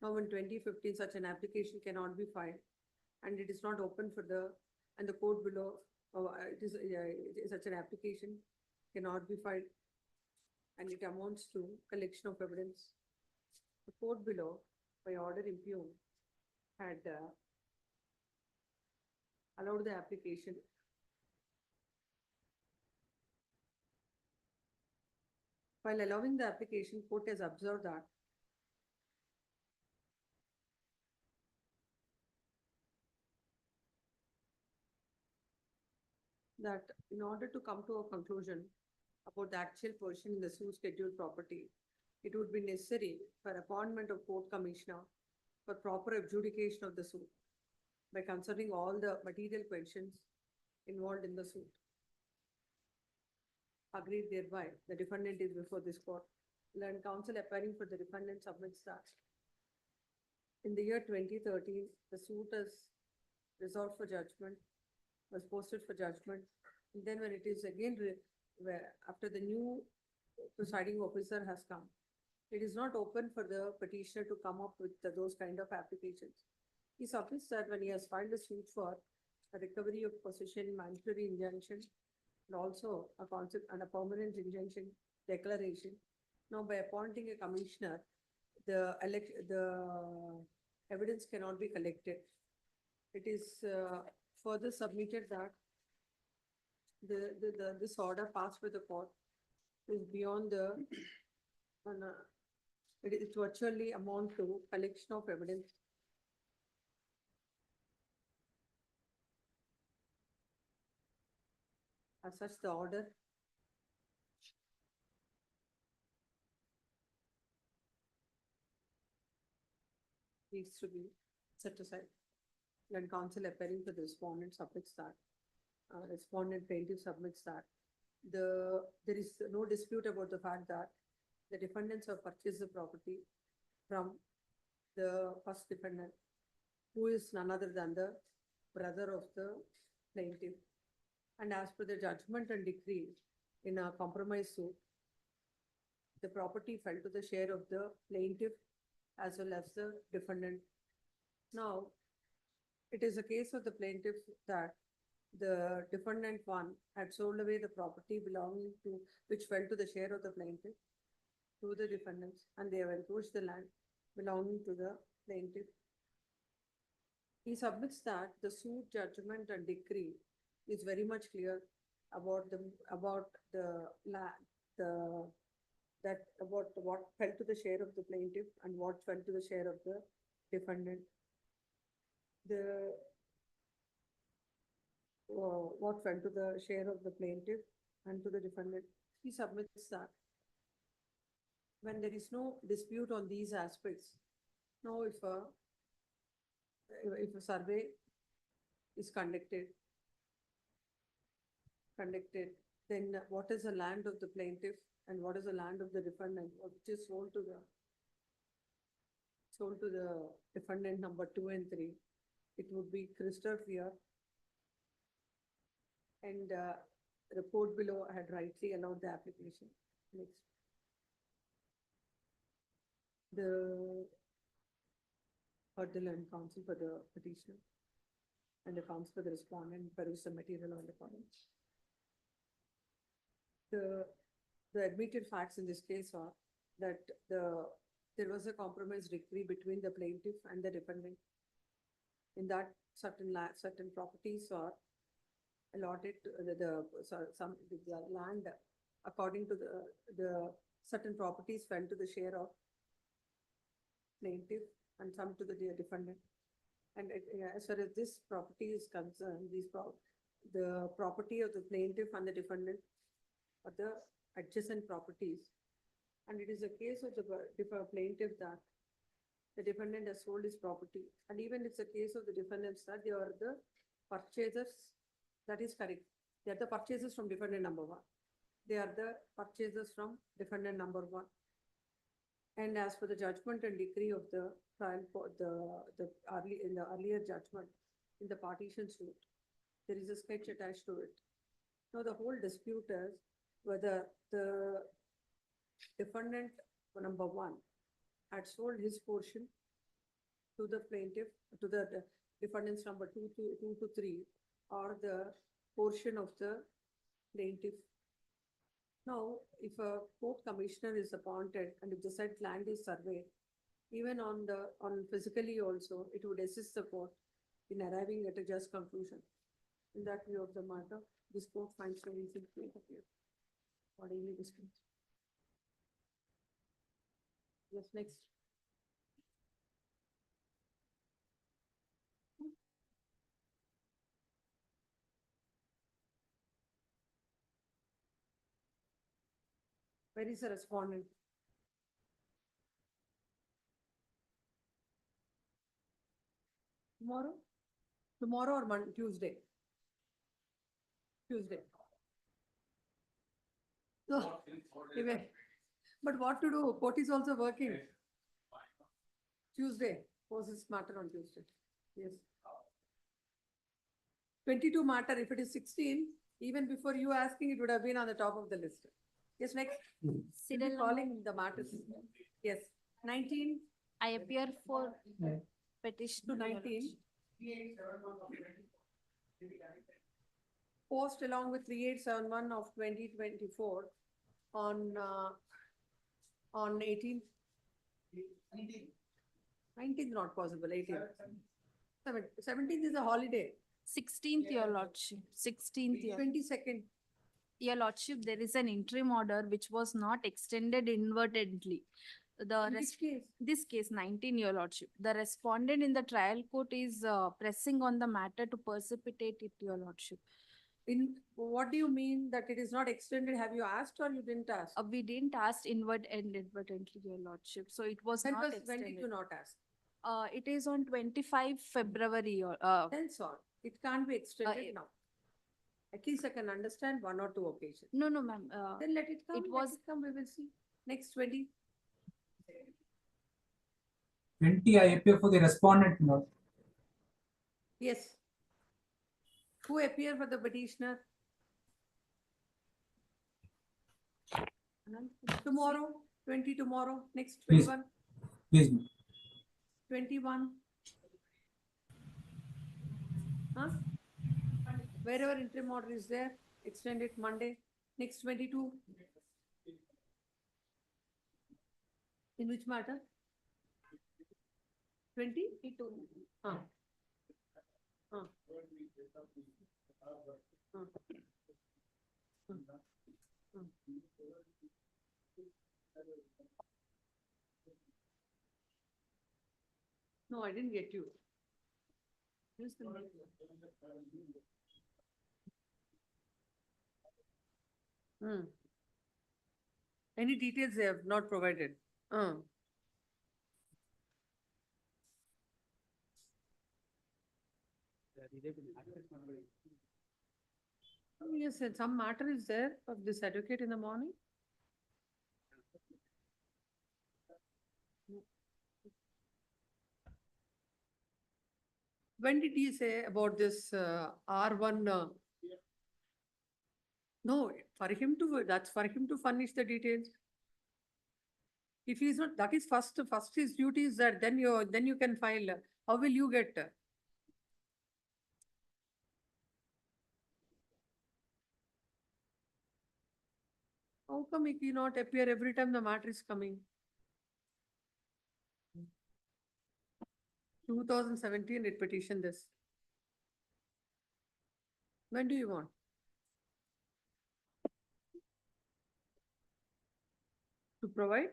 Now in 2015, such an application cannot be filed, and it is not open for the court below, such an application cannot be filed, and it amounts to collection of evidence. The court below, by order impugned, had allowed the application. While allowing the application, court has observed that in order to come to a conclusion about the actual portion in the suit scheduled property, it would be necessary for appointment of court commissioner for proper adjudication of the suit by considering all the material questions involved in the suit. Agreed thereby, the defendant is before this court. Learned counsel appearing for the defendant submits that in the year 2013, the suit is resolved for judgment, was posted for judgment. And then when it is again, after the new presiding officer has come, it is not open for the petitioner to come up with those kind of applications. He submits that when he has filed a suit for a recovery of possession, mandatory injunction, and also a concept and a permanent injunction declaration. Now, by appointing a commissioner, the evidence cannot be collected. It is further submitted that this order passed by the court is beyond it virtually amount to collection of evidence. As such, the order needs to be set aside. Then counsel appearing for the respondent submits that. Respondent plaintiff submits that. There is no dispute about the fact that the defendants have purchased the property from the first defendant, who is none other than the brother of the plaintiff. And as per the judgment and decree in a compromise suit, the property fell to the share of the plaintiff as well as the defendant. Now, it is a case of the plaintiff that the defendant one had sold away the property belonging to, which fell to the share of the plaintiff to the defendants, and they have encroached the land belonging to the plaintiff. He submits that the suit, judgment and decree is very much clear about what fell to the share of the plaintiff and what fell to the share of the defendant. What fell to the share of the plaintiff and to the defendant. He submits that when there is no dispute on these aspects, now if a survey is conducted, then what is the land of the plaintiff and what is the land of the defendant, which is sold to the defendant number 2 and 3. It would be crystal clear. And the court below had rightly allowed the application. Next. The Hurdle and counsel for the petitioner and the counsel for the respondent peruse the material on the comments. The admitted facts in this case are that there was a compromise decree between the plaintiff and the defendant. In that certain properties are allotted to the land according to the certain properties fell to the share of plaintiff and some to the defendant. And as far as this property is concerned, the property of the plaintiff and the defendant are the adjacent properties. And it is a case of the plaintiff that the defendant has sold his property. And even it's a case of the defendants that they are the purchasers. That is correct. They are the purchasers from defendant number 1. They are the purchasers from defendant number 1. And as for the judgment and decree of the trial, in the earlier judgment in the partition suit, there is a sketch attached to it. Now the whole dispute is whether the defendant number 1 had sold his portion to the plaintiff, to the defendants number 2 to 3, or the portion of the plaintiff. Now, if a court commissioner is appointed and if the said land is surveyed, even on physically also, it would assist the court in arriving at a just conclusion. In that view of the matter, this court finds no reason to interfere. Accordingly dismissed. Yes, next. Where is the respondent? Tomorrow? Tomorrow or Tuesday? Tuesday. So, but what to do? Court is also working. Tuesday, pose this matter on Tuesday. Yes. 22 matter, if it is 16, even before you asking, it would have been on the top of the list. Yes, next. Still calling the matters. Yes. 19. I appear for petition. To 19. Post along with 3871 of 2024 on 18th. 19th not possible, 18th. 17th is a holiday. 16th, your lordship. 16th, your 22nd. Your lordship, there is an interim order which was not extended inadvertently. In which case? This case, 19, your lordship. The respondent in the trial court is pressing on the matter to precipitate it, your lordship. In what do you mean that it is not extended? Have you asked or you didn't ask? We didn't ask inadvertently, your lordship. So it was When not when extended. did you not ask? It is on 25 February. Then so it can't be extended now. At least I can understand 1 or 2 occasions. No, ma'am. Then let it come. It was come. We will see. Next 20. 20, I appear for the respondent, Lord. Yes. Who appear for the petitioner? Tomorrow, 20 tomorrow, next Please. 21. Please. 21. Huh? Wherever interim order is there, extend it Monday, next 22. In which matter? 20? 22. No, I didn't get you. Just a minute. Any details they have not provided? Yes, and some matter is there of this advocate in the morning. When did he say about this R1? No, for him to, that's for him to furnish the details. If he's not, that is first his duty is that then you can file. How will you get? How come it will not appear every time the matter is coming? 2017 it petitioned this. When do you want? To provide?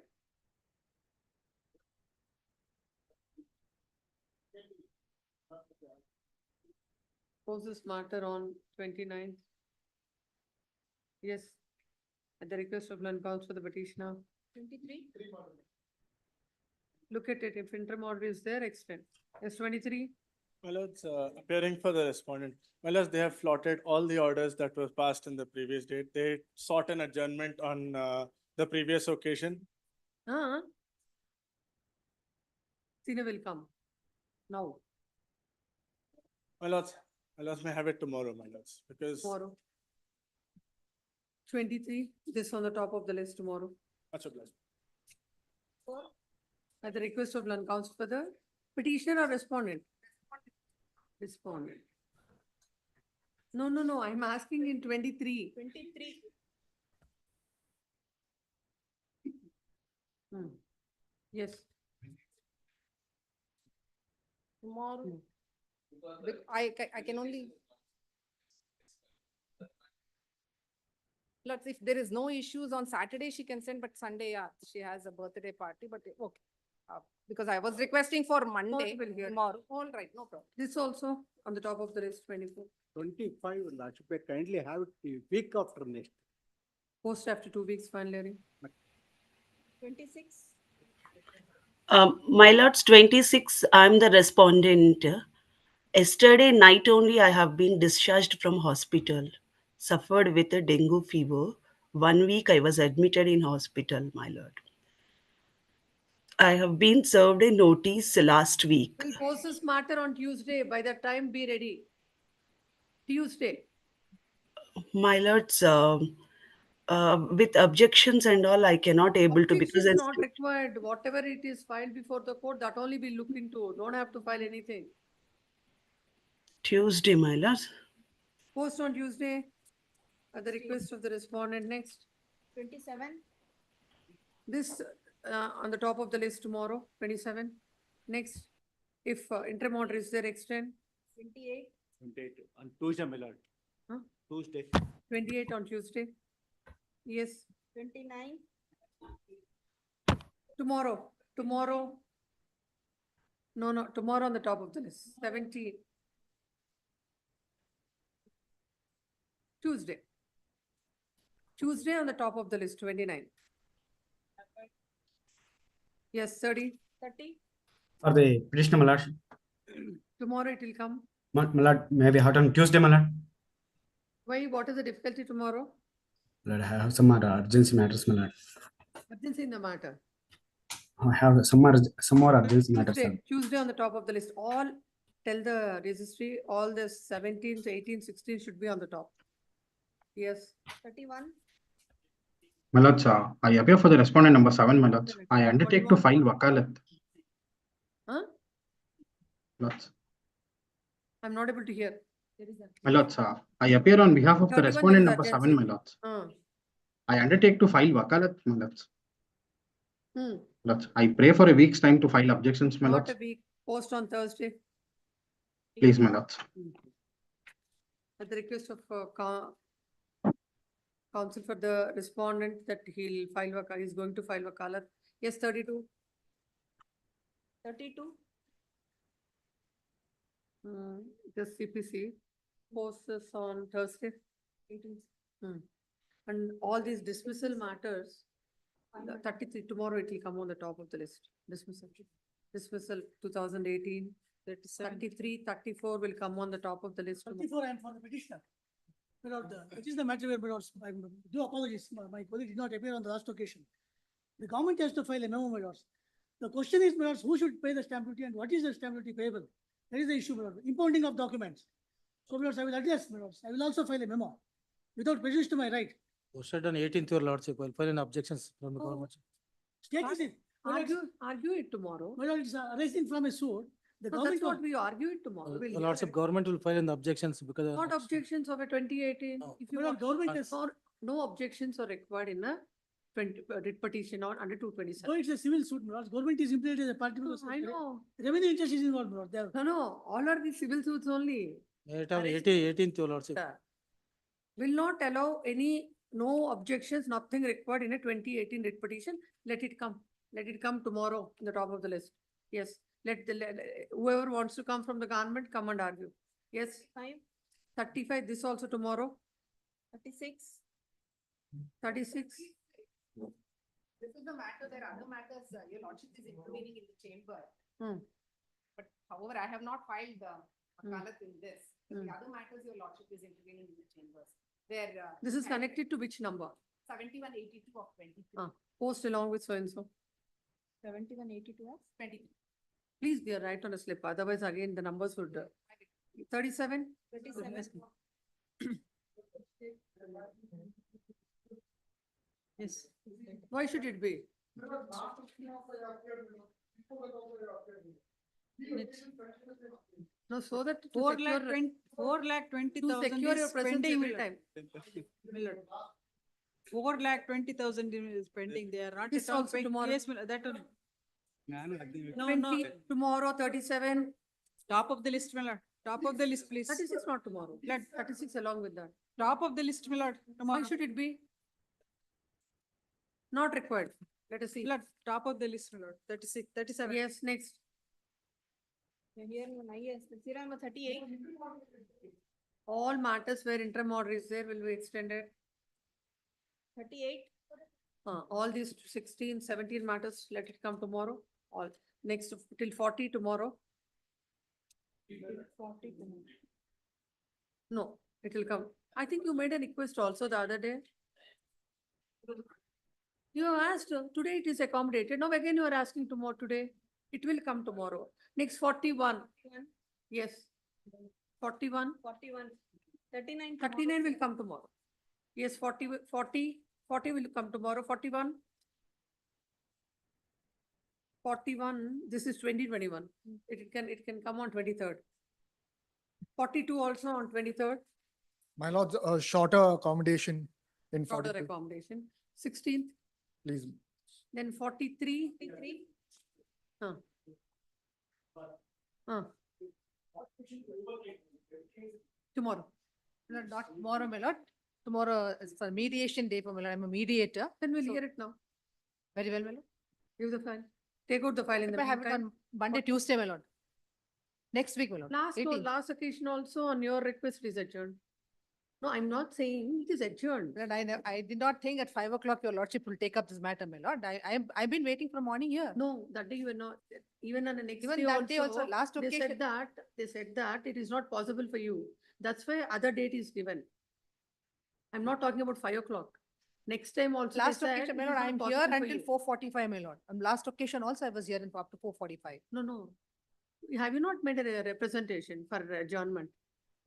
Post this matter on 29th. Yes. At the request of learned counsel for the petitioner. 23. Look at it. If interim order is there, extend. Yes, 23. My lords, appearing for the respondent. My lords, they have flouted all the orders that were passed in the previous date. They sought an adjournment on the previous occasion. Senior will come. Now. My lords may have it tomorrow, my lords, because. Tomorrow. 23, this on the top of the list tomorrow. That's a blessing. At the request of learned counsel for the petitioner or respondent? Respondent. No, I'm asking in 23. 23. Yes. Tomorrow. I can only. Let's, if there is no issues on Saturday, she can send, but Sunday, yeah, she has a birthday party, but okay. Because I was requesting for Monday, tomorrow. All right, no problem. This also on the top of the list, 24. 25, Lordship, kindly have it the week after next. Post after 2 weeks, final hearing. 26. My lords, 26, I'm the respondent. Yesterday night only I have been discharged from hospital. Suffered with a dengue fever. 1 week I was admitted in hospital, my lord. I have been served a notice last week. We'll post this matter on Tuesday. By that time, be ready. Tuesday. My lords, with objections and all, I cannot able to because Objection not required. Whatever it is filed before the court, that only be looked into. Don't have to file anything. Tuesday, my lords. Post on Tuesday at the request of the respondent. Next. 27. This on the top of the list tomorrow, 27. Next. If interim order is there, extend. 28. 28 on Tuesday, my lord. Huh? Tuesday. 28 on Tuesday. Yes. 29. Tomorrow. No, tomorrow on the top of the list. 17. Tuesday on the top of the list, 29. Yes, 30. 30. For the petitioner, my lord. Tomorrow it will come. My lord, maybe hot on Tuesday, my lord. Why? What is the difficulty tomorrow? Lord, I have some other urgency matters, my lord. Urgency in the matter. I have some more urgency matters, sir. Tuesday on the top of the list. All tell the registry, all the 17, 18, 16 should be on the top. Yes. 31. My lord, sir, I appear for the respondent number 7, my lord. I undertake to file wakalat. Huh? Lords. I'm not able to hear. My lord, sir, I appear on behalf of the 31 respondent is number 7, my urgency. lord. I undertake to file wakalat, my lords. Hmm. Lords, I pray for a week's time to file objections, my Not lords. a week. Post on Thursday. Please, my lords. At the request of counsel for the respondent that he's going to file wakalat. Yes, 32. 32. The CPC posts this on Thursday. 18. And all these dismissal matters, 33, tomorrow it will come on the top of the list. Dismissal 2018, 33, 34 will come on the top of the list. tomorrow. 34, I am for the petitioner. It is the matter where, I do apologize, my colleague did not appear on the last occasion. The government has to file a memo, my lords. The question is, my lords, who should pay the stamp duty and what is the stamp duty payable? That is the issue, my lord. Impounding of documents. So, my lords, I will address, my lords. I will also file a memo without prejudice to my right. Posted on 18th, your lordship, I'll file an objections from the Oh. government. State is it. My lords, Argue it tomorrow. my lord, it's arising from a suit. The No, government. that's what we argue it tomorrow. We'll Your hear lordship, it. government will file an objections because. Not objections of a 2018. No. If you My lord, want, government has, no objections are required in a writ petition or under so 227. it's a civil suit, my lords. Government is implicated as a party. No, because I know. Revenue interest is involved, my lord. They have. No, all are the civil suits only. 18th, your lordship. Will not allow no objections, nothing required in a 2018 writ petition. Let it come. Let it come tomorrow in the top of the list. Yes, whoever wants to come from the government, come and argue. Yes. 35, this also tomorrow. 36. 36. This is the matter, there are other matters, your lordship is intervening in the chamber. Hmm. But however, I have not filed the Hmm. wakalat in this. But the other matters, your lordship is intervening in the chambers. Where. This is connected to which number? 7182 of 23. Post along with so and so. 7182 of 23. Please be right on a slip, otherwise again the numbers would. 37? 37. Yes. Why should it be? No, so that. to secure- 4,20,000 secure your is presence pending, every Millard. time. Millard. 4,20,000 is pending. They are not This at all also paying. tomorrow. Yes, Millard, that will. No, 20, tomorrow 37, top of the list, Millard. Top of the list, please. 36 not tomorrow. Millard, 36 along with that. top of the list, Millard, Why tomorrow. should it be? Not required. Let us see. Millard, top of the list, Millard, 36, 37. Yes, next. Here, yes, 38. All matters where interim order is there will be extended. 38. All these 16, 17 matters, let it come tomorrow. All next till 40 tomorrow. 40. No, it will come. I think you made a request also the other day. You asked, today it is accommodated. Now again you are asking tomorrow today. It will come tomorrow. Next 41. Yes. 41. 41. 39. 39 will come tomorrow. Yes, 40 will come tomorrow. 41. 41, this is 2021. It can come on 23rd. 42 also on 23rd. My lords, a shorter accommodation in Shorter 42, accommodation. 16th, please. then 43. Tomorrow. Not tomorrow, my lord. Tomorrow is for mediation day for my lord. I'm a mediator. Then we'll So- hear it now. Very well, my lord. Give the file. Take out the file in the If I have it meantime. on Monday, Tuesday, my lord. Next week, my lord. 18th. Last occasion also on your request it is adjourned. No, I'm not saying it is adjourned. Lord, I did not think at 5 o'clock your lordship will take up this matter, my lord. I've been waiting from morning here. No, that day you were not, even on the next Even day that day also, last they occasion. said that it is not possible for you. That's why other date is given. I'm not talking about 5 o'clock. Next time also. they Last said occasion, it my is lord, not I'm possible here for until you. 4:45, my lord. And last occasion also I was here up to 4:45. No. Have you not made a representation for adjournment?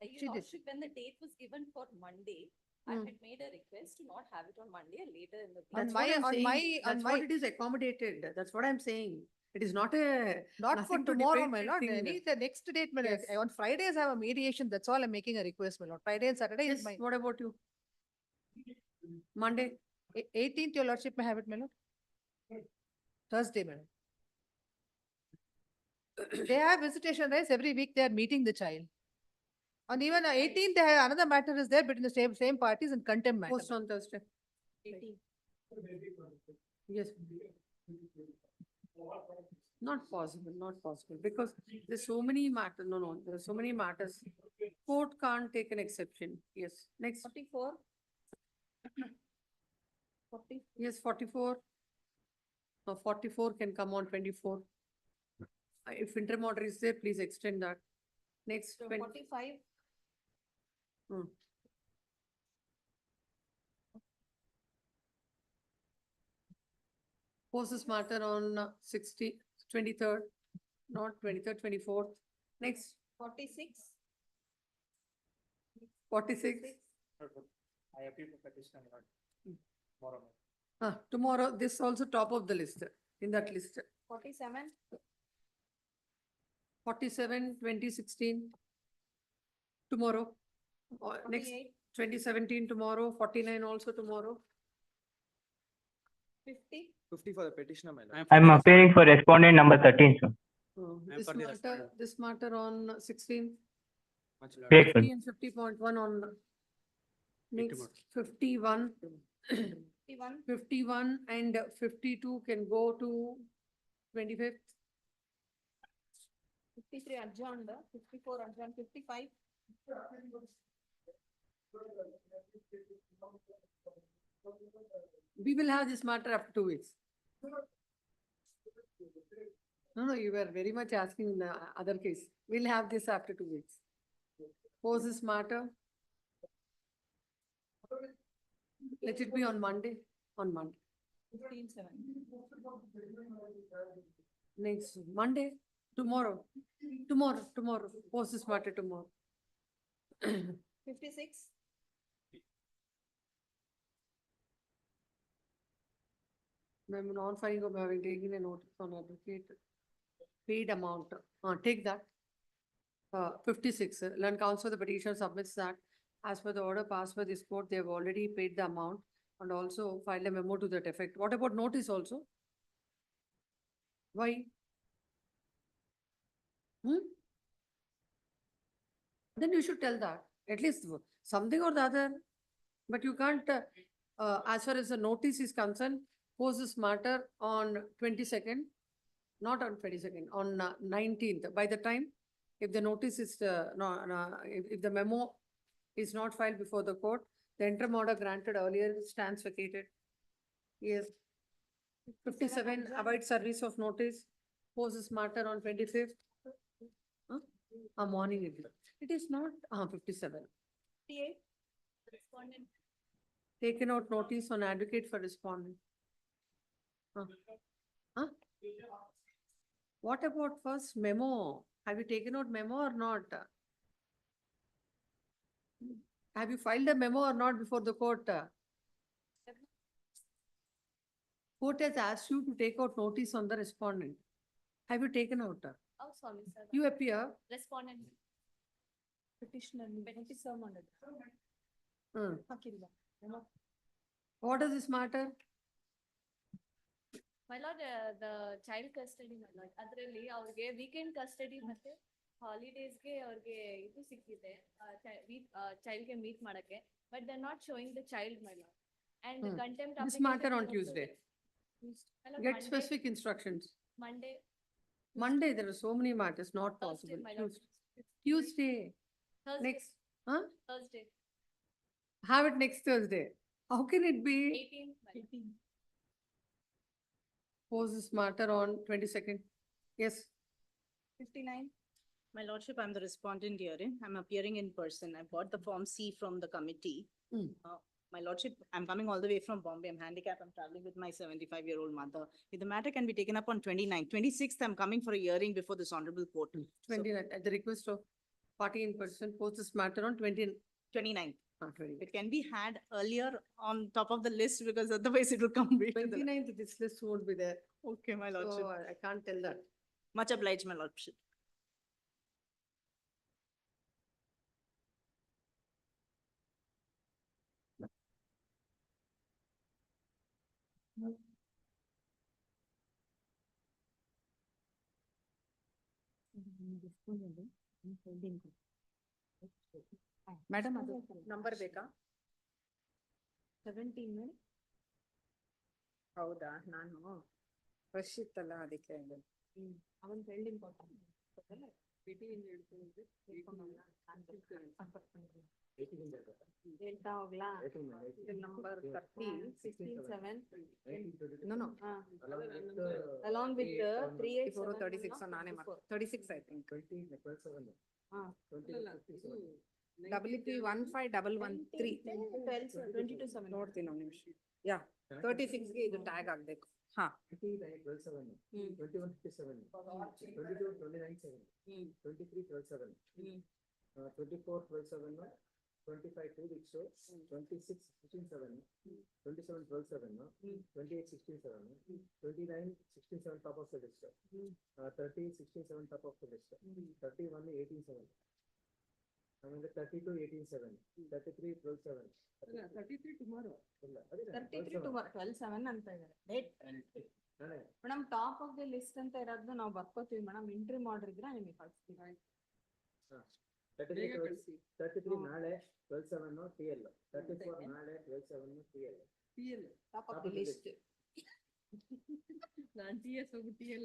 She did. Lordship, when the date was given for Monday, I Hmm. had made a request to not have it on Monday and later in the week. That's my- what I'm on saying. my- on That's what my- it is accommodated. That's what I'm saying. It is not a. Not for nothing to tomorrow, debate my lord. thing. Any, the next date, my lord. Yes. On Fridays I have a mediation. That's all I'm making a request, my lord. Friday and Saturday is Yes, my. what about you? Monday? 18th, your lordship may have it, my lord. Thursday, my lord. They have visitation rights every week. They are meeting the child. On even 18th, they have another matter is there between the same parties and contempt matter. Post on Thursday. 18. Yes. Not possible, because there's so many matters, no, there are so many matters. Court can't take an exception. Yes, next. 44. 40. Yes, 44. No, 44 can come on 24. If interim order is there, please extend that. Next. So 20 45. Hmm. Post this matter on 23rd, not 23rd, 24th. Next, 46. 46. I appeal for petitioner, my lord. Tomorrow. Tomorrow, this also top of the list, in that list. 47. 47, 2016. Tomorrow. Next, 48. 2017 tomorrow, 49 also tomorrow. 50. 50 for the petitioner, my lord. I'm appearing for respondent number 13, sir. This for the matter, respondent. this matter on 16. Grateful. 50 and 50.1 on next 51. 51. 51 and 52 can go to 25th. 53 adjourned, 54 adjourned, 55. We will have this matter after 2 weeks. No, you were very much asking in the other case. We'll have this after 2 weeks. Pose this matter. Let it be on Monday, on Monday. 15/7. Next Monday, tomorrow, post this matter tomorrow. 56. I'm non-filing of having taken a notice on advocate paid amount. Take that. 56, Land Counsel, the petitioner submits that as per the order passed by this court, they have already paid the amount and also filed a memo to that effect. What about notice also? Why? Then you should tell that, at least something or the other. But you can't, as far as the notice is concerned, post this matter on 22nd, not on 22nd, on 19th. By the time, if the notice is, if the memo is not filed before the court, the interim order granted earlier stands vacated. Yes. 57, avoid service of notice, post this matter on 25th. Morning it is not, 57. 58. Respondent. Taken out notice on advocate for respondent. What about first memo? Have you taken out memo or not? Have you filed a memo or not before the court? Court has asked you to take out notice on the respondent. Have you taken out? Oh, sorry, sir. You appear. Respondent. Petitioner. Petitioner. What is this matter? My lord, the child custody, my lord, ಅದರಲ್ಲಿ ಅವ್ರಿಗೆ weekend custody ಮತ್ತೆ holidays ಗೆ ಅವ್ರಿಗೆ ಇದು ಸಿಕ್ಕಿದೆ, child ಗೆ meet ಮಾಡಕ್ಕೆ, but they're not showing the child, my lord. And contempt This application matter on also Tuesday. there. My lord, Get Monday- specific instructions. Monday, There are so many matters, not Thursday, possible. my lord. Tuesday. Thursday. Next, huh? Thursday, Have it next Thursday. How can it be? 18th, my lord. Pose this matter on 22nd. Yes. 59. My lordship, I'm the respondent herein. I'm appearing in person. I've got the form C from the committee. My lordship, I'm coming all the way from Bombay. I'm handicapped. I'm traveling with my 75-year-old mother. If the matter can be taken up on 29th, 26th, I'm coming for a hearing before this honorable court. 29th, at the request of party in person, post this matter on 29th. 29th. It can be had earlier on top of the list because otherwise it will come way to the. 29th, this list won't be there. Okay, my lordship. So I can't tell that. Much obliged, my lordship. Madam, ಅದು number ಬೇಕಾ? 17. ಹೌದಾ, ನಾನು rush ಇತ್ತಲ್ಲ ಅದಕ್ಕೆ ಅವನ್ pending ಹೇಳ್ತಾ ಹೋಗ್ಲಾ? ಇದು number 30, 16, 7. No. Along with the 38, 36, so ನಾನೇ 36 I think. WP15113. 22/7 ನೋಡ್ತೀನಿ ಒಂದು ನಿಮಿಷ. Yeah, 36 ಗೆ ಇದು ಟ್ಯಾಗ್ ಆಗ್ಬೇಕು. ಹಾ. 25 2 weeks, 26 16 7, 27 12 7, 28 16 7, 29 16 7 top of the list, 30 16 7 top of the list, 31 18 7, I mean the 32 18 7, 33 12 7. 33 tomorrow. ಇಲ್ಲ 33 tomorrow 12/7 ಅಂತ ಇದ್ದಾರೆ. Madam top of the list ಅಂತ ಇರೋದು ನಾವು ಬರ್ಕೋತೀವಿ ಮೇಡಮ್. ಎಂಟ್ರಿ ಮಾಡಿದ್ರೆ ನಿಮಗೆ ಕಳಿಸ್ತೀವಿ. 33 ನಾಳೆ 12/7 TL, 34 ನಾಳೆ 12/7 TL. Top of the list. ನಾನು TS ಹೋಗಿ TL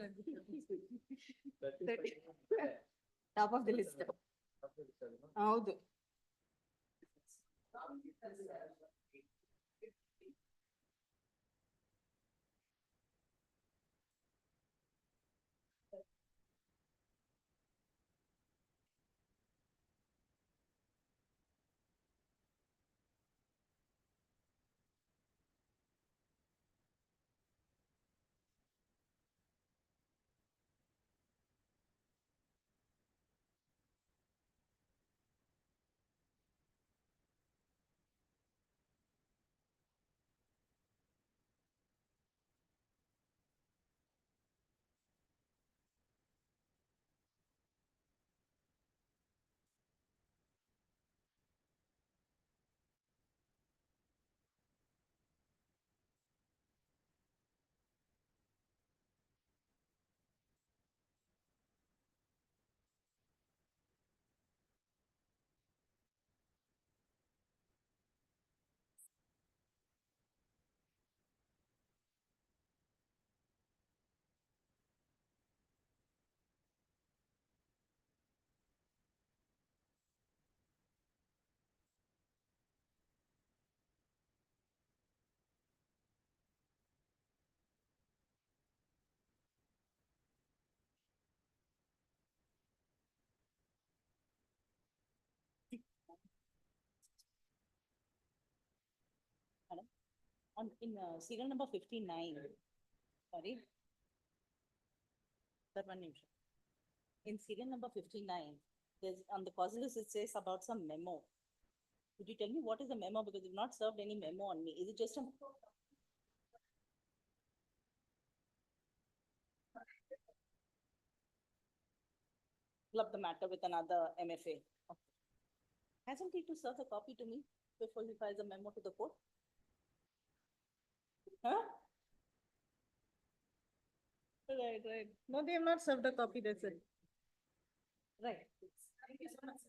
top of the list. ಹೌದು. In serial number 59, sorry. That one name. In serial number 59, there's on the causes list, it says about some memo. Could you tell me what is the memo? Because you've not served any memo on me. Is it just a? Club the matter with another MFA. Okay. Hasn't he to serve a copy to me before he files a memo to the court? Huh? Right. No, they have not served a copy, that's it. Right. Thank you so much.